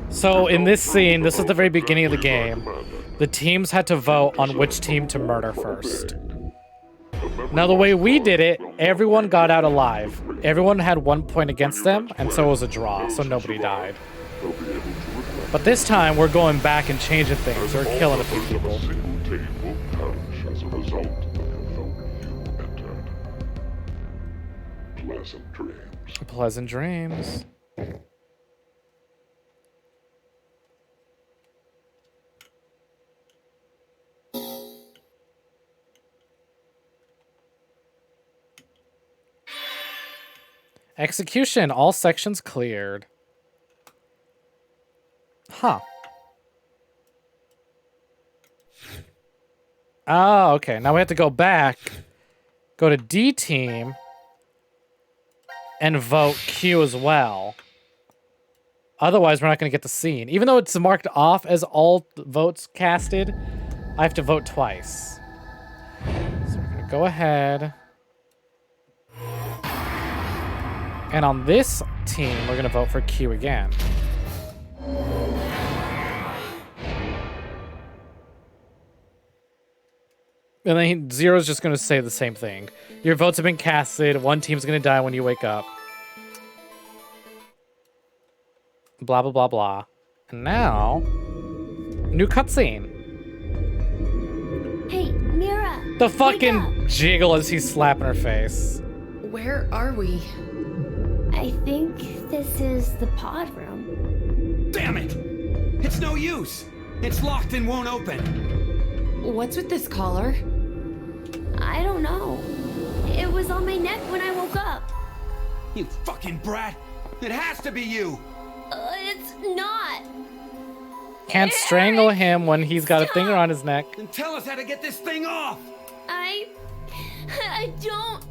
Speaker 1: So in this scene, this is the very beginning of the game. The teams had to vote on which team to murder first. Now the way we did it, everyone got out alive. Everyone had 1 point against them, and so it was a draw, so nobody died. But this time, we're going back and changing things. We're killing a few people.
Speaker 6: Pleasant dreams.
Speaker 1: Pleasant dreams. Execution. All sections cleared. Huh. Oh, okay. Now we have to go back, go to D team, and vote Q as well. Otherwise, we're not going to get the scene. Even though it's marked off as all votes casted, I have to vote twice. So we're going to go ahead. And on this team, we're going to vote for Q again. And then Zero's just going to say the same thing. Your votes have been casted. One team's going to die when you wake up. Blah, blah, blah, blah. And now, new cutscene.
Speaker 7: Hey, Mira!
Speaker 1: The fucking jiggle as he's slapping her face.
Speaker 4: Where are we?
Speaker 7: I think this is the pod room.
Speaker 3: Damn it! It's no use! It's locked and won't open.
Speaker 4: What's with this collar?
Speaker 7: I don't know. It was on my neck when I woke up.
Speaker 3: You fucking brat! It has to be you!
Speaker 7: It's not.
Speaker 1: Can't strangle him when he's got a thing around his neck.
Speaker 3: Then tell us how to get this thing off!
Speaker 7: I don't...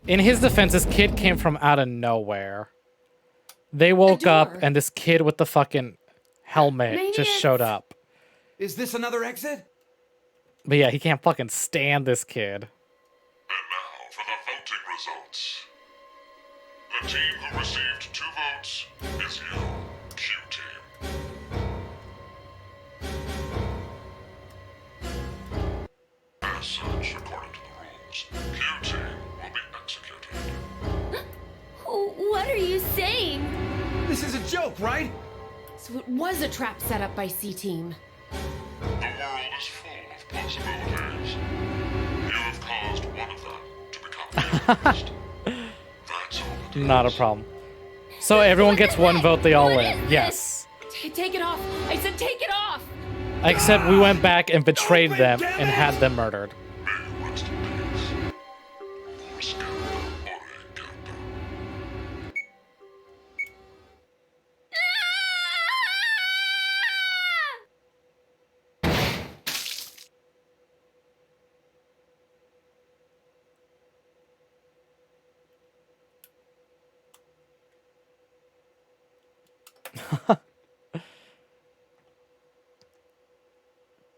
Speaker 1: In his defense, this kid came from out of nowhere. They woke up and this kid with the fucking helmet just showed up.
Speaker 3: Is this another exit?
Speaker 1: But yeah, he can't fucking stand this kid.
Speaker 6: And now for the voting results. The team who received 2 votes is you, Q-Team. As such, according to the rules, Q-Team will be executed.
Speaker 7: What are you saying?
Speaker 3: This is a joke, right?
Speaker 4: So it was a trap set up by C-Team.
Speaker 6: The world is full of possibilities. You have caused one of them to become the first.
Speaker 1: Not a problem. So everyone gets one vote, they all win. Yes.
Speaker 4: Take it off! I said take it off!
Speaker 1: Except we went back and betrayed them and had them murdered.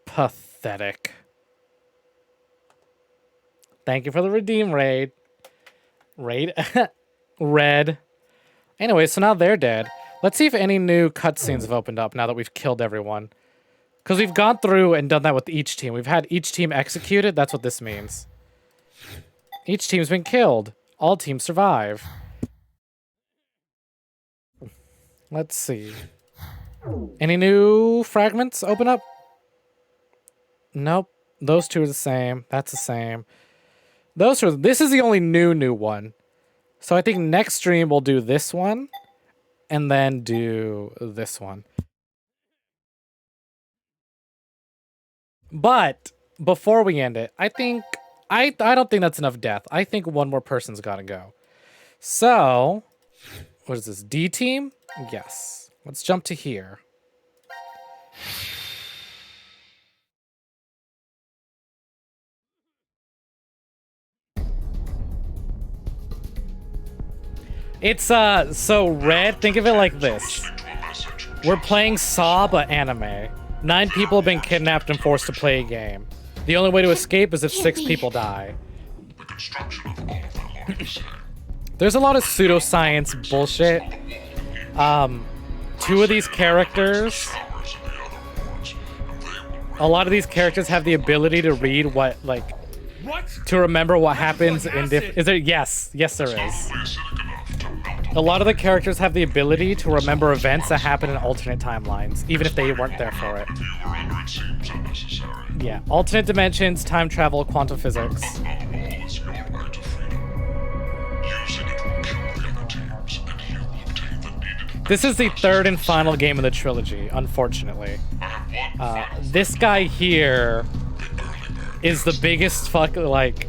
Speaker 1: Pathetic. Thank you for the redeem raid. Red. Anyway, so now they're dead. Let's see if any new cutscenes have opened up now that we've killed everyone. Because we've gone through and done that with each team. We've had each team executed. That's what this means. Each team's been killed. All teams survive. Let's see. Any new fragments open up? Nope. Those two are the same. That's the same. This is the only new one. So I think next stream we'll do this one. And then do this one. But before we end it, I don't think that's enough death. I think one more person's gotta go. So, what is this? D team? Yes. Let's jump to here. It's, so Red, think of it like this. We're playing Saw, but anime. 9 people have been kidnapped and forced to play a game. The only way to escape is if 6 people die. There's a lot of pseudoscience bullshit. 2 of these characters... A lot of these characters have the ability to read what, like... To remember what happens in Is there? Yes. Yes, there is. A lot of the characters have the ability to remember events that happen in alternate timelines, even if they weren't there for it. Yeah, alternate dimensions, time travel, quantum physics. This is the 3rd and final game of the trilogy, unfortunately. This guy here is the biggest fuck, like...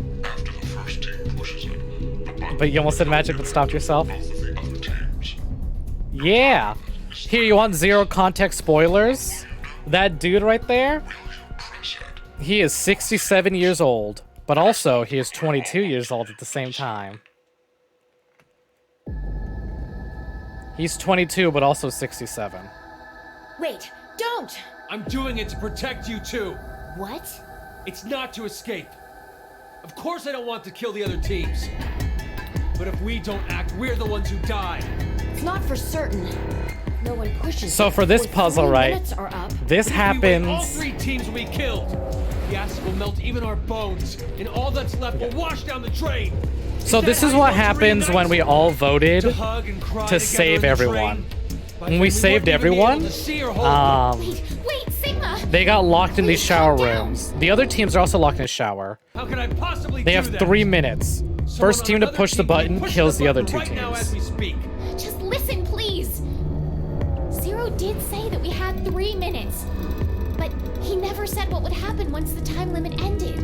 Speaker 1: But you almost said magic but stopped yourself? Yeah! Here, you want zero context spoilers? That dude right there? He is 67 years old, but also he is 22 years old at the same time. He's 22, but also 67.
Speaker 4: Wait, don't!
Speaker 8: I'm doing it to protect you too.
Speaker 4: What?
Speaker 8: It's not to escape. Of course I don't want to kill the other teams. But if we don't act, we're the ones who die.
Speaker 4: It's not for certain. No one pushes.
Speaker 1: So for this puzzle, right? This happens.
Speaker 8: All 3 teams will be killed. The acid will melt even our bones, and all that's left will wash down the drain.
Speaker 1: So this is what happens when we all voted to save everyone. When we saved everyone,
Speaker 4: Wait, Sigma!
Speaker 1: they got locked in these shower rooms. The other teams are also locked in a shower.
Speaker 8: How can I possibly
Speaker 1: They have 3 minutes. First team to push the button kills the other 2
Speaker 8: right now as we
Speaker 1: teams.
Speaker 8: speak.
Speaker 11: Just listen, please. Zero did say that we had 3 minutes. But he never said what would happen once the time limit ended.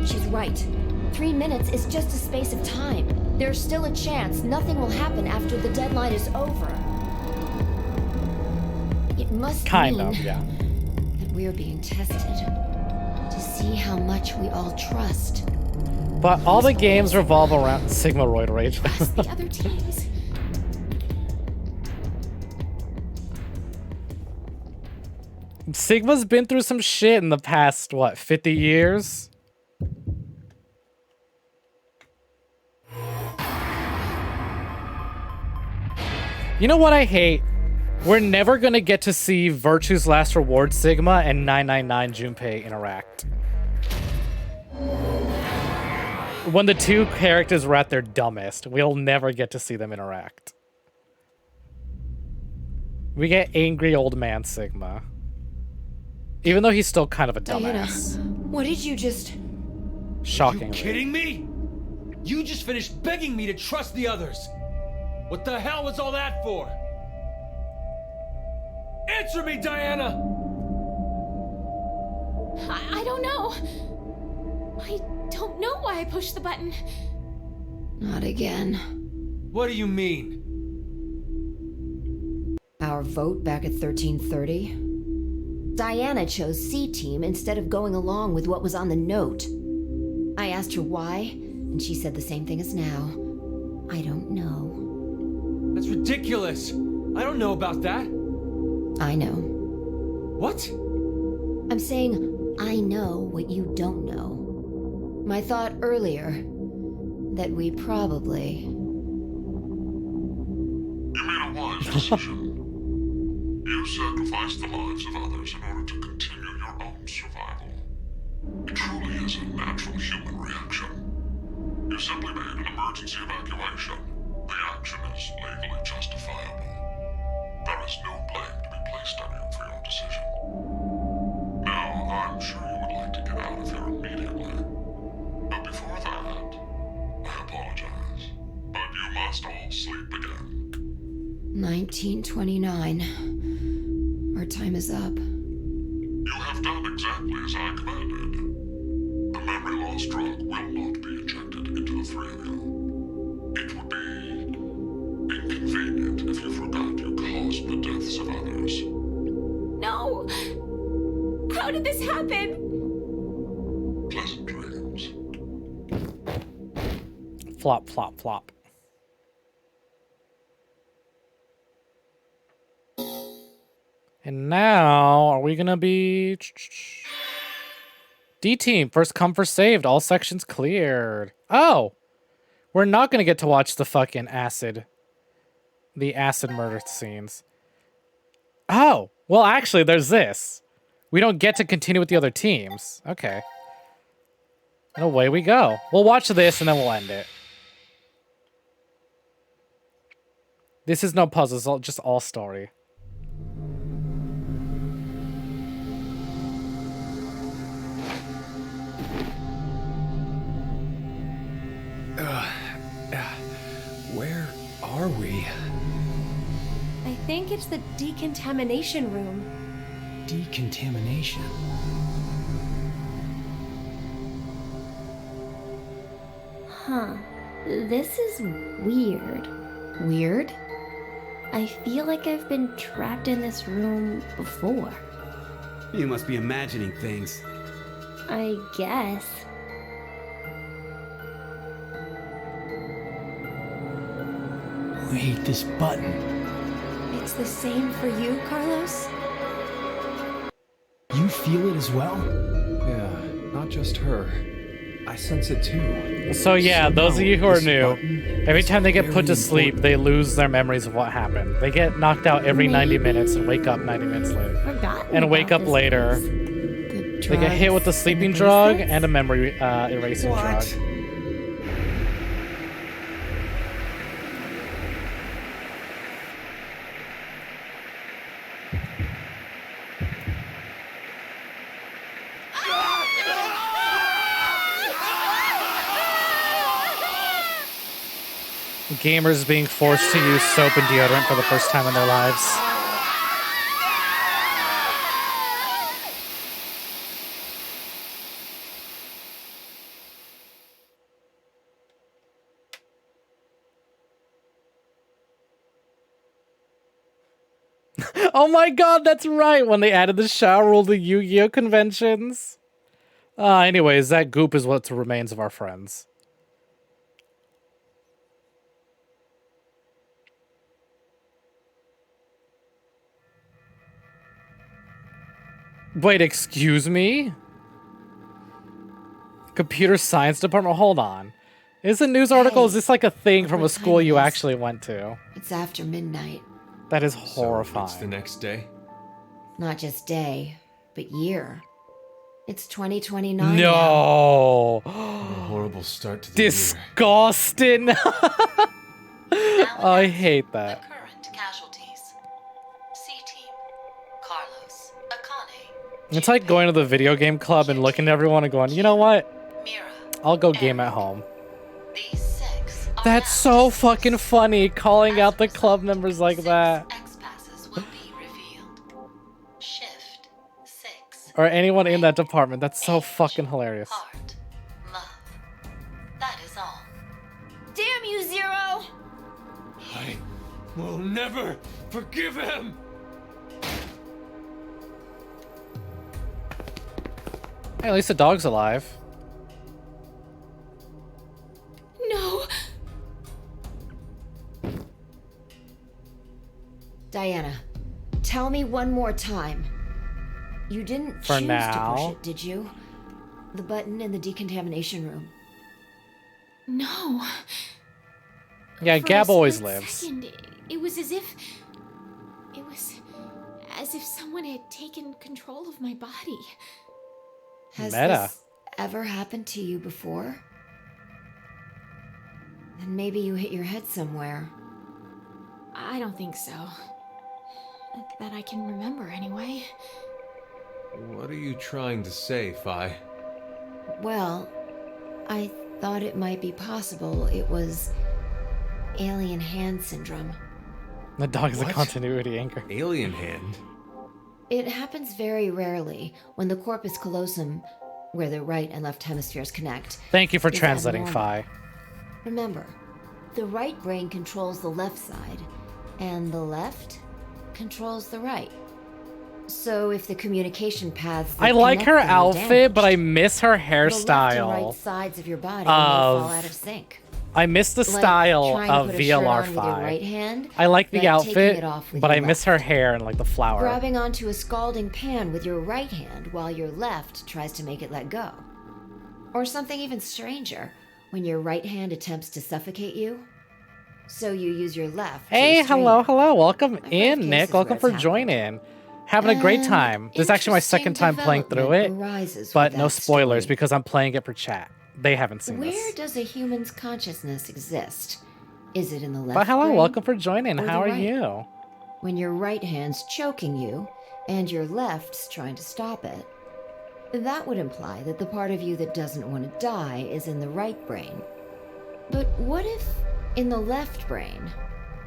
Speaker 7: She's right. 3 minutes is just a space of time. There's still a chance nothing will happen after the deadline is over. It must
Speaker 1: Kind
Speaker 7: mean
Speaker 1: of, yeah.
Speaker 7: that we're being tested to see how much we all trust.
Speaker 1: But all the games revolve around Sigma Roid Rage.
Speaker 11: The other teams.
Speaker 1: Sigma's been through some shit in the past, what, 50 years? You know what I hate? We're never gonna get to see Virtue's Last Reward Sigma and 999 Junpei interact. When the 2 characters were at their dumbest, we'll never get to see them interact. We get angry old man Sigma. Even though he's still kind of a dumbass.
Speaker 4: What did you just...
Speaker 1: Shockingly.
Speaker 8: Kidding me? You just finished begging me to trust the others. What the hell was all that for? Answer me, Diana!
Speaker 11: I don't know. I don't know why I pushed the button.
Speaker 17: Not again.
Speaker 8: What do you mean?
Speaker 17: Our vote back at 1330? Diana chose C-Team instead of going along with what was on the note. I asked her why, and she said the same thing as now. I don't know.
Speaker 8: That's ridiculous. I don't know about that.
Speaker 17: I know.
Speaker 8: What?
Speaker 17: I'm saying I know what you don't know. My thought earlier that we probably...
Speaker 6: You made a wise decision. You sacrificed the lives of others in order to continue your own survival. It truly is a natural human reaction. You simply made an emergency evacuation. The action is legally justifiable. There is no blame to be placed on you for your decision. Now, I'm sure you would like to get out of here immediately. But before that, I apologize. But you must all sleep again.
Speaker 17: 1929. Our time is up.
Speaker 6: You have done exactly as I commanded. The memory loss drug will not be injected into the three of you. It would be inconvenient if you forgot you caused the deaths of others.
Speaker 11: No! How did this happen?
Speaker 6: Pleasant dreams.
Speaker 1: Flop, flop, flop. And now, are we gonna be... D-Team, first come, first saved. All sections cleared. Oh! We're not gonna get to watch the fucking acid. The acid murder scenes. Oh! Well, actually, there's this. We don't get to continue with the other teams. Okay. And away we go. We'll watch this and then we'll end it. This is no puzzle, it's just all story.
Speaker 8: Where are we?
Speaker 4: I think it's the decontamination room.
Speaker 15: Decontamination?
Speaker 7: Huh. This is weird.
Speaker 17: Weird?
Speaker 7: I feel like I've been trapped in this room before.
Speaker 3: You must be imagining things.
Speaker 7: I guess.
Speaker 15: Wait, this button.
Speaker 4: It's the same for you, Carlos?
Speaker 15: You feel it as well?
Speaker 16: Yeah, not just her. I sense it too.
Speaker 1: So yeah, those of you who are
Speaker 16: This
Speaker 1: new,
Speaker 16: button
Speaker 1: every time they get
Speaker 16: very
Speaker 1: put to sleep, they lose their memories of what happened. They get knocked out every 90 minutes and wake up 90 minutes later.
Speaker 7: Forgotten
Speaker 1: And wake
Speaker 7: about
Speaker 1: up
Speaker 7: this
Speaker 1: later.
Speaker 7: place.
Speaker 1: They get hit with the sleeping drug and a memory erasing drug. Gamers being forced to use soap and deodorant for the first time in their lives. Oh my god, that's right, when they added the shower rule to Yu-Gi-Oh! Conventions. Anyways, that goop is what remains of our friends. Wait, excuse me? Computer science department? Hold on. Is this a news article? Is this like a thing from a school you actually went to?
Speaker 17: It's after midnight.
Speaker 1: That is horrifying.
Speaker 10: It's the next day?
Speaker 17: Not just day, but year. It's 2029 now.
Speaker 1: No.
Speaker 10: What a horrible start to the
Speaker 1: Disgusting. I hate that.
Speaker 5: Current casualties. C-Team. Carlos. Akane.
Speaker 1: It's like going to the video game club and looking at everyone and going, you know what? I'll go game at home.
Speaker 5: These 6 are
Speaker 1: That's so fucking funny, calling out the club members like that.
Speaker 5: X-passes will be revealed. Shift 6.
Speaker 1: Or anyone in that department. That's so fucking hilarious.
Speaker 5: That is all.
Speaker 7: Damn you, Zero!
Speaker 8: I will never forgive him!
Speaker 1: Hey, at least the dog's alive.
Speaker 11: No.
Speaker 17: Diana, tell me one more time. You didn't
Speaker 1: For
Speaker 17: choose to
Speaker 1: now.
Speaker 17: push it, did you? The button in the decontamination room.
Speaker 11: No.
Speaker 1: Yeah,
Speaker 11: For
Speaker 1: Gab
Speaker 11: a
Speaker 1: always
Speaker 11: split
Speaker 1: lives.
Speaker 11: second, it was as if someone had taken control of my body.
Speaker 17: Has
Speaker 1: Meta.
Speaker 17: this ever happened to you before? Then maybe you hit your head somewhere.
Speaker 11: I don't think so. That I can remember anyway.
Speaker 10: What are you trying to say, Phi?
Speaker 17: Well, I thought it might be possible it was alien hand syndrome.
Speaker 1: The dog is a
Speaker 10: What?
Speaker 1: continuity anchor.
Speaker 10: Alien hand?
Speaker 17: It happens very rarely when the corpus callosum, where the right and left hemispheres connect.
Speaker 1: Thank you for
Speaker 17: is
Speaker 1: translating,
Speaker 17: abnormal.
Speaker 1: Phi.
Speaker 17: Remember, the right brain controls the left side, and the left controls the right. So if the communication paths that
Speaker 1: I like her
Speaker 17: connect them are
Speaker 1: outfit, but I miss her
Speaker 17: damaged, the left and right
Speaker 1: hairstyle.
Speaker 17: sides of your body may fall out of sync.
Speaker 1: I miss the
Speaker 17: Like
Speaker 1: style
Speaker 17: trying to
Speaker 1: of
Speaker 17: put a shirt on
Speaker 1: VLR
Speaker 17: with your
Speaker 1: 5.
Speaker 17: right hand,
Speaker 1: I like the
Speaker 17: but taking
Speaker 1: outfit,
Speaker 17: it off with
Speaker 1: but I
Speaker 17: your
Speaker 1: miss her hair and like the flower.
Speaker 17: Grabbing onto a scalding pan with your right hand while your left tries to make it let go. Or something even stranger, when your right hand attempts to suffocate you. So you use your left. to
Speaker 1: Hey,
Speaker 17: restrain
Speaker 1: hello,
Speaker 17: it.
Speaker 1: hello. Welcome
Speaker 17: I've
Speaker 1: in,
Speaker 17: heard
Speaker 1: Nick.
Speaker 17: cases
Speaker 1: Welcome
Speaker 17: where
Speaker 1: for
Speaker 17: it's
Speaker 1: joining. Having a great
Speaker 17: An
Speaker 1: time. This is actually my second
Speaker 17: interesting
Speaker 1: time playing through it,
Speaker 17: development arises
Speaker 1: but
Speaker 17: with
Speaker 1: no
Speaker 17: that
Speaker 1: spoilers
Speaker 17: story.
Speaker 1: because I'm playing it for chat. They haven't seen
Speaker 17: Where
Speaker 1: this.
Speaker 17: does a human's consciousness exist? Is it in the left
Speaker 1: But hello,
Speaker 17: brain
Speaker 1: welcome for joining.
Speaker 17: or
Speaker 1: How
Speaker 17: the
Speaker 1: are
Speaker 17: right?
Speaker 1: you?
Speaker 17: When your right hand's choking you and your left's trying to stop it, that would imply that the part of you that doesn't want to die is in the right brain. But what if, in the left brain,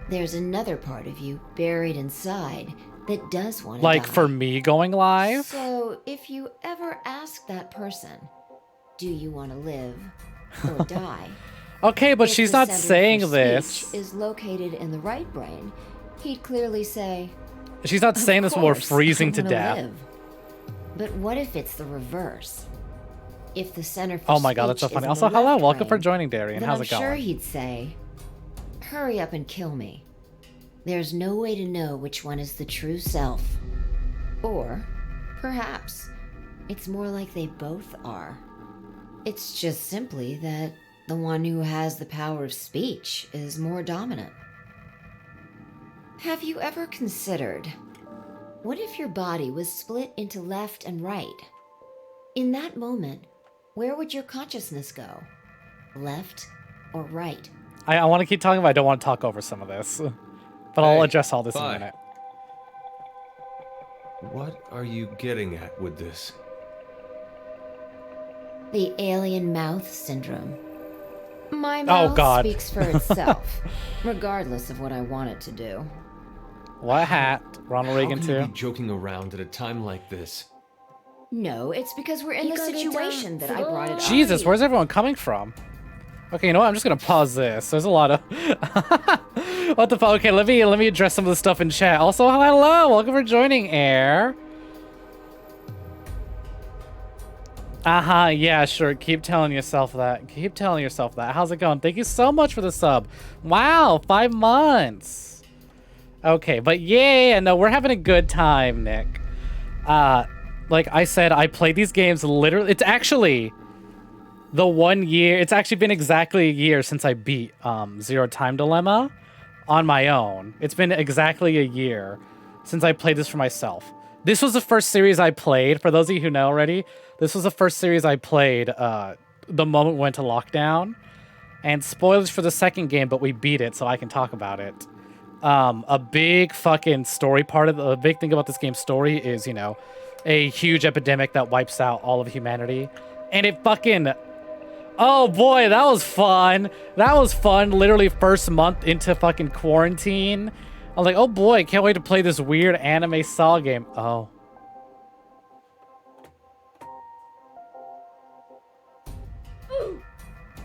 Speaker 17: there's another part of you buried inside that does want to
Speaker 1: Like
Speaker 17: die?
Speaker 1: for me going live?
Speaker 17: So, if you ever ask that person, do you want to live or die?
Speaker 1: Okay, but
Speaker 17: If
Speaker 1: she's
Speaker 17: the
Speaker 1: not
Speaker 17: center
Speaker 1: saying
Speaker 17: for
Speaker 1: this.
Speaker 17: speech is located in the right brain, he'd clearly say,
Speaker 1: She's not
Speaker 17: "Of
Speaker 1: saying this while we're
Speaker 17: course,
Speaker 1: freezing
Speaker 17: I
Speaker 1: to
Speaker 17: wanna
Speaker 1: death.
Speaker 17: live." But what if it's the reverse? If the center for
Speaker 1: Oh my god, that's so
Speaker 17: speech is
Speaker 1: funny.
Speaker 17: in
Speaker 1: Also,
Speaker 17: the
Speaker 1: hello,
Speaker 17: left
Speaker 1: welcome for
Speaker 17: brain,
Speaker 1: joining, Darian.
Speaker 17: then
Speaker 1: How's
Speaker 17: I'm
Speaker 1: it going?
Speaker 17: sure he'd say, "Hurry up and kill me." There's no way to know which one is the true self. Or, perhaps, it's more like they both are. It's just simply that the one who has the power of speech is more dominant. Have you ever considered, what if your body was split into left and right? In that moment, where would your consciousness go? Left or right?
Speaker 1: I want to keep talking, but I don't want to talk over some of this. But I'll
Speaker 10: Hey,
Speaker 1: address all this in a
Speaker 10: bye.
Speaker 1: minute.
Speaker 10: What are you getting at with this?
Speaker 17: The alien mouth syndrome. My
Speaker 1: Oh,
Speaker 17: mouth
Speaker 1: God.
Speaker 17: speaks for itself, regardless of what I want it to do.
Speaker 1: What hat? Ronald
Speaker 10: How
Speaker 1: Reagan
Speaker 10: can you
Speaker 1: too?
Speaker 10: be joking around at a time like this?
Speaker 17: No, it's because we're in the situation that I brought it up.
Speaker 1: Jesus, where's everyone coming from? Okay, you know what? I'm just gonna pause this. There's a lot of what the fuck? Okay, let me address some of the stuff in chat. Also, hello, welcome for joining, Air. Yeah, sure. Keep telling yourself that. Keep telling yourself that. How's it going? Thank you so much for the sub. Wow, 5 months. Okay, but yeah, no, we're having a good time, Nick. Like I said, I played these games literally. It's actually the 1 year. It's actually been exactly a year since I beat Zero Time Dilemma on my own. It's been exactly a year since I played this for myself. This was the first series I played. For those of you who know already, this was the first series I played the moment we went to lockdown. And spoilers for the second game, but we beat it, so I can talk about it. A big fucking story part of the big thing about this game's story is, you know, a huge epidemic that wipes out all of humanity. And it fucking Oh boy, that was fun. That was fun. Literally first month into fucking quarantine. I was like, oh boy, can't wait to play this weird anime Saw game. Oh.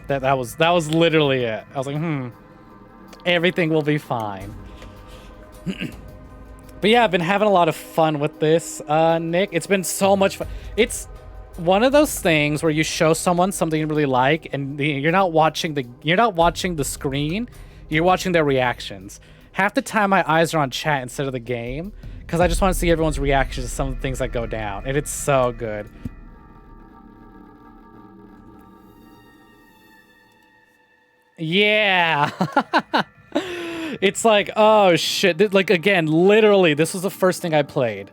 Speaker 1: That was literally it. I was like, everything will be fine. But yeah, I've been having a lot of fun with this, Nick. It's been so much fun. It's one of those things where you show someone something you really like, and you're not watching the screen, you're watching their reactions. Half the time my eyes are on chat instead of the game, because I just want to see everyone's reactions to some of the things that go down, and it's so good. Yeah. It's like, oh shit. Like, again, literally, this was the first thing I played.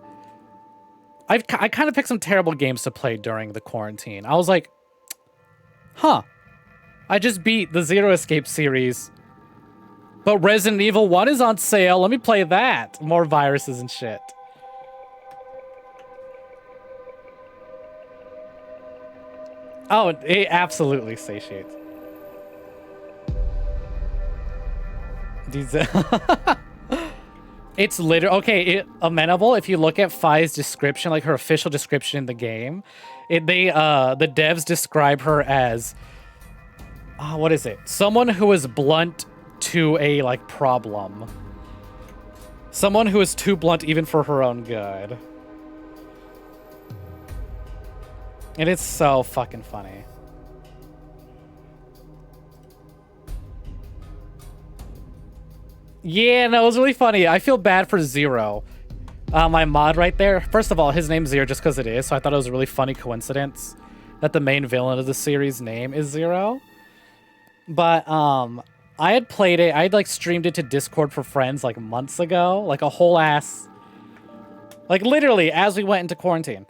Speaker 1: I kind of picked some terrible games to play during the quarantine. I was like, huh. I just beat the Zero Escape series. But Resident Evil 1 is on sale. Let me play that. More viruses and shit. Oh, it absolutely satiates. These it's literally okay. Amenable. If you look at Fi's description, like her official description in the game, the devs describe her as what is it? Someone who is blunt to a like problem. Someone who is too blunt even for her own good. And it's so fucking funny. Yeah, no, it was really funny. I feel bad for Zero. My mod right there. First of all, his name's Zero just because it is, so I thought it was a really funny coincidence that the main villain of the series' name is Zero. But, I had played it. I had, like, streamed it to Discord for friends, like, months ago. Like, a whole ass... Like, literally, as we went into quarantine.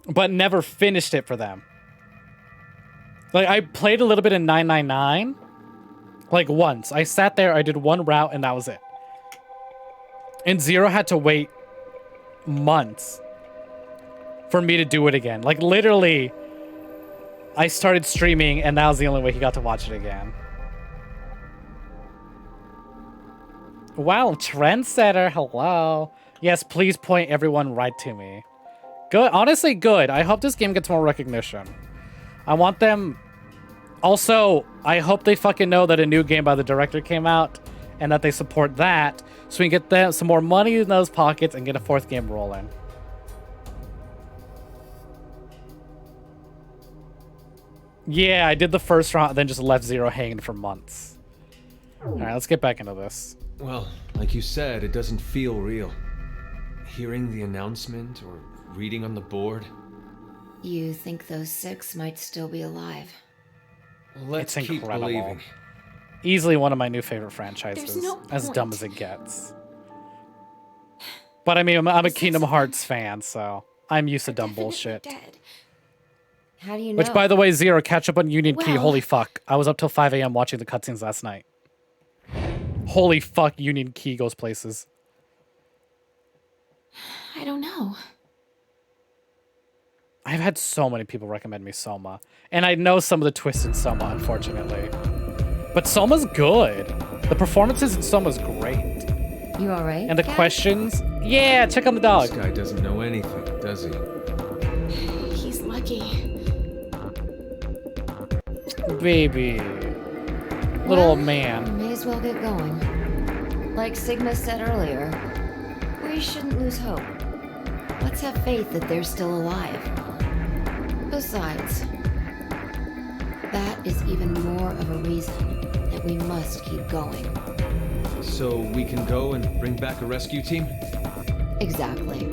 Speaker 1: But never finished it for them. Like, I played a little bit in 999... Like, once. I sat there, I did one route, and that was it. And Zero had to wait months for me to do it again. Like, literally, I started streaming, and that was the only way he got to watch it again. Wow, trendsetter, hello. Yes, please point everyone right to me. Good, honestly, good. I hope this game gets more recognition. I want them... Also, I hope they fucking know that a new game by the director came out and that they support that so we can get them some more money in those pockets and get a fourth game rolling. Yeah, I did the first round then just left Zero hanging for months. Alright, let's get back into this.
Speaker 10: Well, like you said, it doesn't feel real. Hearing the announcement or reading on the board.
Speaker 17: You think those 6 might still be alive?
Speaker 10: Let's
Speaker 1: it's
Speaker 10: keep
Speaker 1: incredible.
Speaker 10: believing.
Speaker 1: Easily one of my new favorite franchises.
Speaker 11: There's no
Speaker 1: as
Speaker 11: point.
Speaker 1: dumb as it gets. But I mean, I'm a Kingdom Hearts fan, so I'm used to dumb bullshit.
Speaker 17: Dead. How do you know?
Speaker 1: Which, by the way, Zero, catch up on Union Key.
Speaker 17: Well-
Speaker 1: Holy fuck. I was up till 5 a.m. watching the cutscenes last night. Holy fuck, Union Key goes places.
Speaker 11: I don't know.
Speaker 1: I've had so many people recommend me Soma. And I know some of the twists in Soma, unfortunately. But Soma's good. The performances in Soma's great.
Speaker 17: You alright?
Speaker 1: And the questions... Yeah, check on the dog.
Speaker 10: This guy doesn't know anything, does he?
Speaker 11: He's lucky.
Speaker 1: Baby. Little old man.
Speaker 17: May as well get going. Like Sigma said earlier, we shouldn't lose hope. Let's have faith that they're still alive. Besides, that is even more of a reason that we must keep going.
Speaker 10: So we can go and bring back a rescue team?
Speaker 17: Exactly.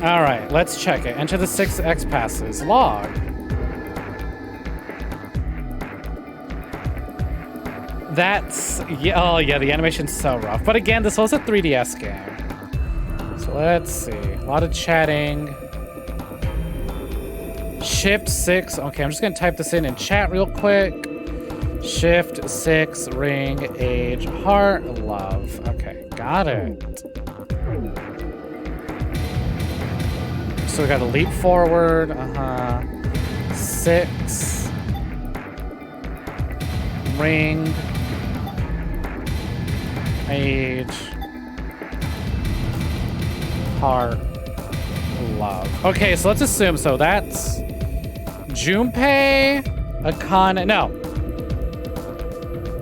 Speaker 1: Alright, let's check it. Enter the 6 X passes. Log. That's... Yeah, oh yeah, the animation's so rough. But again, this was a 3DS game. So let's see. A lot of chatting. Shift 6. Okay, I'm just gonna type this in chat real quick. Shift, 6, ring, age, heart, love. Okay, got it. So we got to leap forward. 6. Ring. Age. Heart. Love. Okay, so let's assume. So that's Junpei, Akane. No.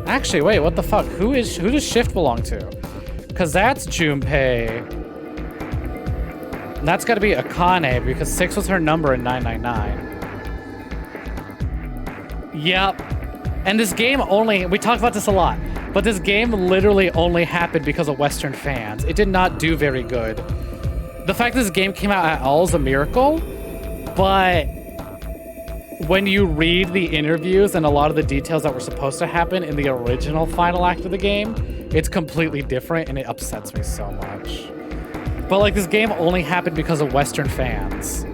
Speaker 1: Actually, wait, what the fuck? Who does Shift belong to? Because that's Junpei. And that's got to be Akane because 6 was her number in 999. Yep. And this game only, we talk about this a lot, but this game literally only happened because of Western fans. It did not do very good. The fact that this game came out at all is a miracle, but when you read the interviews and a lot of the details that were supposed to happen in the original final act of the game, it's completely different and it upsets me so much. But like, this game only happened because of Western fans.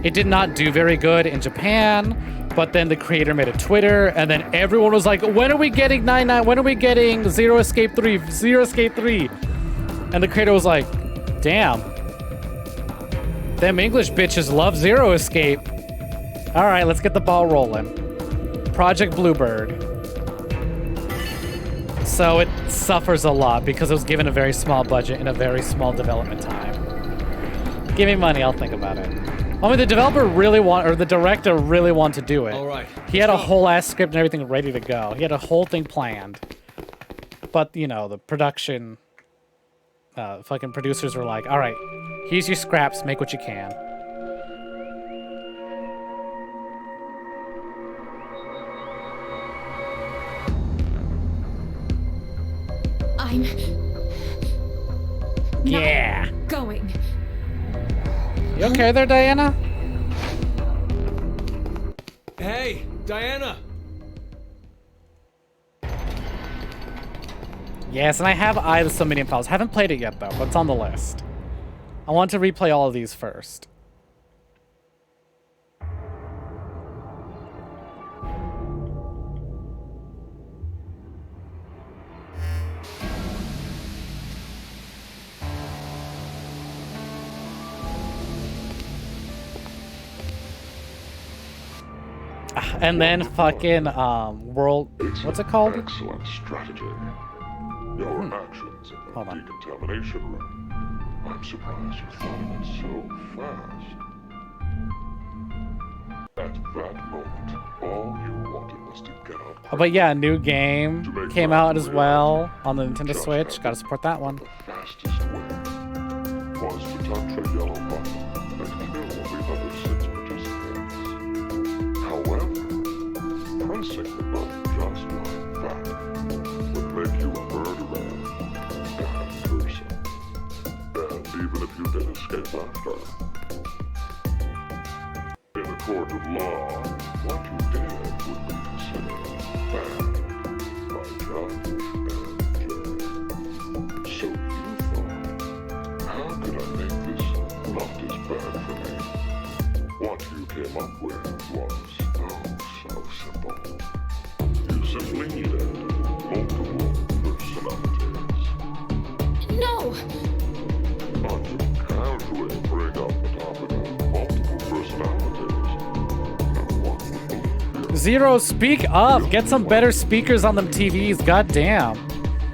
Speaker 1: It did not do very good in Japan, but then the creator made a Twitter and then everyone was like, when are we getting 99? When are we getting Zero Escape 3? Zero Escape 3? And the creator was like, damn. Them English bitches love Zero Escape. All right, let's get the ball rolling. Project Bluebird. So it suffers a lot because it was given a very small budget and a very small development time. Give me money, I'll think about it. I mean, the developer really or the director really wanted to do it.
Speaker 8: All right.
Speaker 1: He had a whole ass script and everything ready to go. He had a whole thing planned. But, you know, the production, fucking producers were like, all right, here's your scraps, make what you can.
Speaker 11: I'm
Speaker 1: Yeah.
Speaker 11: going.
Speaker 1: You okay there, Diana?
Speaker 8: Hey, Diana!
Speaker 1: Yes, and I have Eye of the Summoning Files. Haven't played it yet, though, but it's on the list. I want to replay all of these first. And then fucking world, what's it called?
Speaker 6: Excellent strategy. Your actions in the decontamination room. I'm surprised you thought of it so fast. At that moment, all you wanted was to get out.
Speaker 1: But yeah, a new game came out as well on the Nintendo Switch. Gotta support that one.
Speaker 6: Fastest way was to touch a yellow button and kill the other 6 participants. However, pressing the button just like that would make you a murderer, bad person. And even if you did escape after, in a court of law, what you did would be considered bad by judge and jury. So you thought, how could I make this not as bad for me? What you came up with was so simple. You simply needed multiple personalities.
Speaker 11: No!
Speaker 6: Not to casually bring up the topic of multiple personalities.
Speaker 1: Zero, speak up. Get some better speakers on them TVs. Goddamn.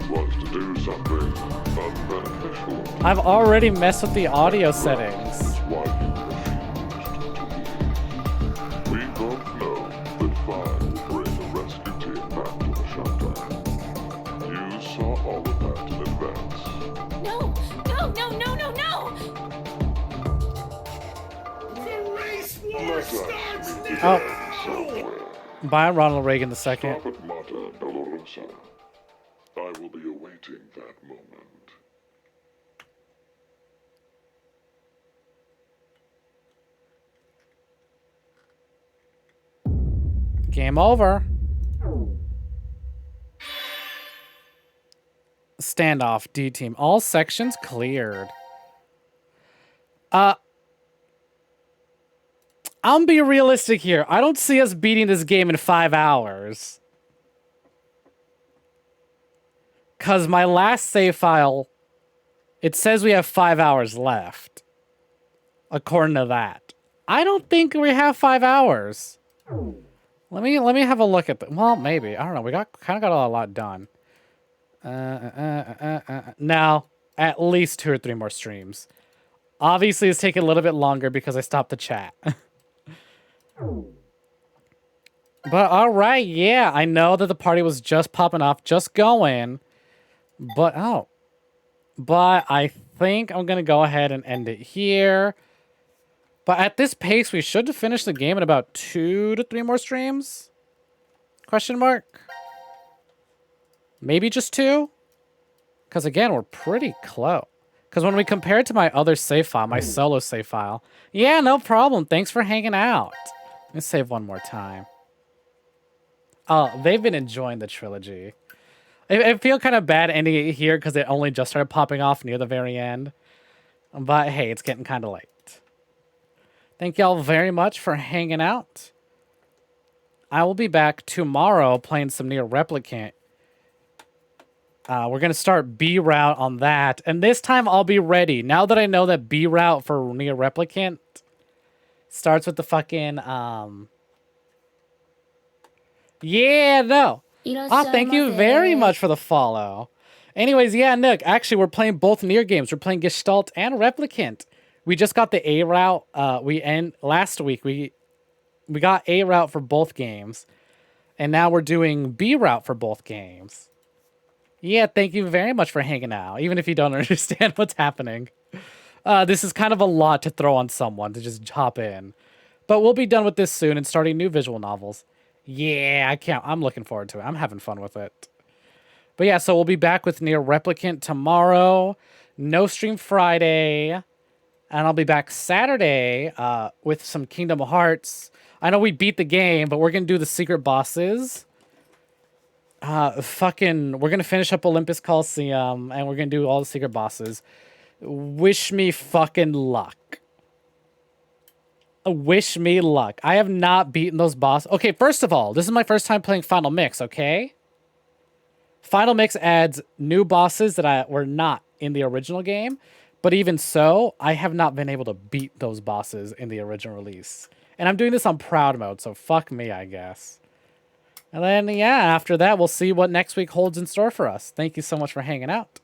Speaker 6: Was to do something unbeneficial.
Speaker 1: I've already messed with the audio settings.
Speaker 6: We both know that Five will bring the rescue team back to the shelter. You saw all of that in advance.
Speaker 11: No! No, no, no, no, no!
Speaker 6: The race war starts now!
Speaker 1: Oh. Bye, Ronald Reagan II.
Speaker 6: Stop at Mata Dolorosa. I will be awaiting that moment.
Speaker 1: Game over. Standoff, D team. All sections cleared. I'm gonna be realistic here. I don't see us beating this game in 5 hours. Because my last save file, it says we have 5 hours left. According to that. I don't think we have 5 hours. Let me have a look at the... Well, maybe. I don't know. We kind of got a lot done. Now, at least 2 or 3 more streams. Obviously, it's taking a little bit longer because I stopped the chat. But alright, yeah. I know that the party was just popping off, just going. But, oh. But I think I'm going to go ahead and end it here. But at this pace, we should finish the game in about 2 to 3 more streams? Question mark? Maybe just 2? Because again, we're pretty close. Because when we compare it to my other save file, my solo save file. Yeah, no problem. Thanks for hanging out. Let me save one more time. Oh, they've been enjoying the trilogy. I feel kind of bad ending it here because it only just started popping off near the very end. But hey, it's getting kind of late. Thank y'all very much for hanging out. I will be back tomorrow playing some Nier Replicant. We're going to start B route on that. And this time I'll be ready. Now that I know that B route for Nier Replicant starts with the fucking... Yeah, no. Oh, thank you very much for the follow. Anyways, yeah, Nick, actually, we're playing both Nier games. We're playing Gestalt and Replicant. We just got the A route. Last week we got A route for both games, and now we're doing B route for both games. Yeah, thank you very much for hanging out, even if you don't understand what's happening. This is kind of a lot to throw on someone to just hop in, but we'll be done with this soon and starting new visual novels. Yeah, I'm looking forward to it. I'm having fun with it. But yeah, so we'll be back with Nier Replicant tomorrow. No stream Friday. And I'll be back Saturday with some Kingdom Hearts. I know we beat the game, but we're going to do the secret bosses. We're going to finish up Olympus Coliseum, and we're going to do all the secret bosses. Wish me fucking luck. Wish me luck. I have not beaten those bosses. Okay, first of all, this is my first time playing Final Mix, okay? Final Mix adds new bosses that were not in the original game. But even so, I have not been able to beat those bosses in the original release. And I'm doing this on Proud Mode, so fuck me, I guess. And then, yeah, after that, we'll see what next week holds in store for us. Thank you so much for hanging out.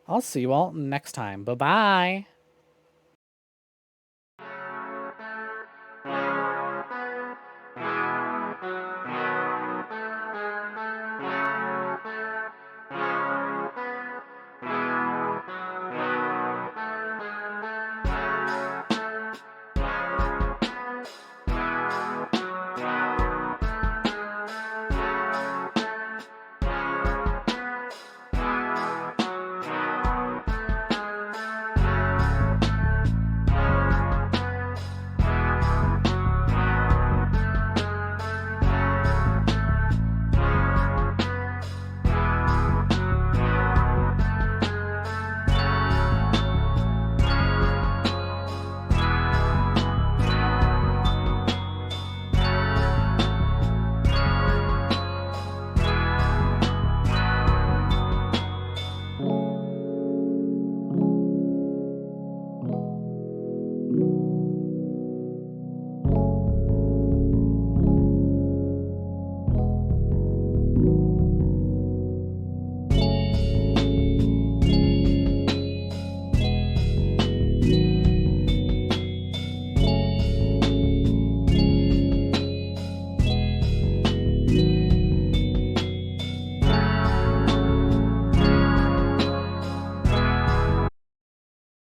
Speaker 1: I'll see you all next time. Bye-bye.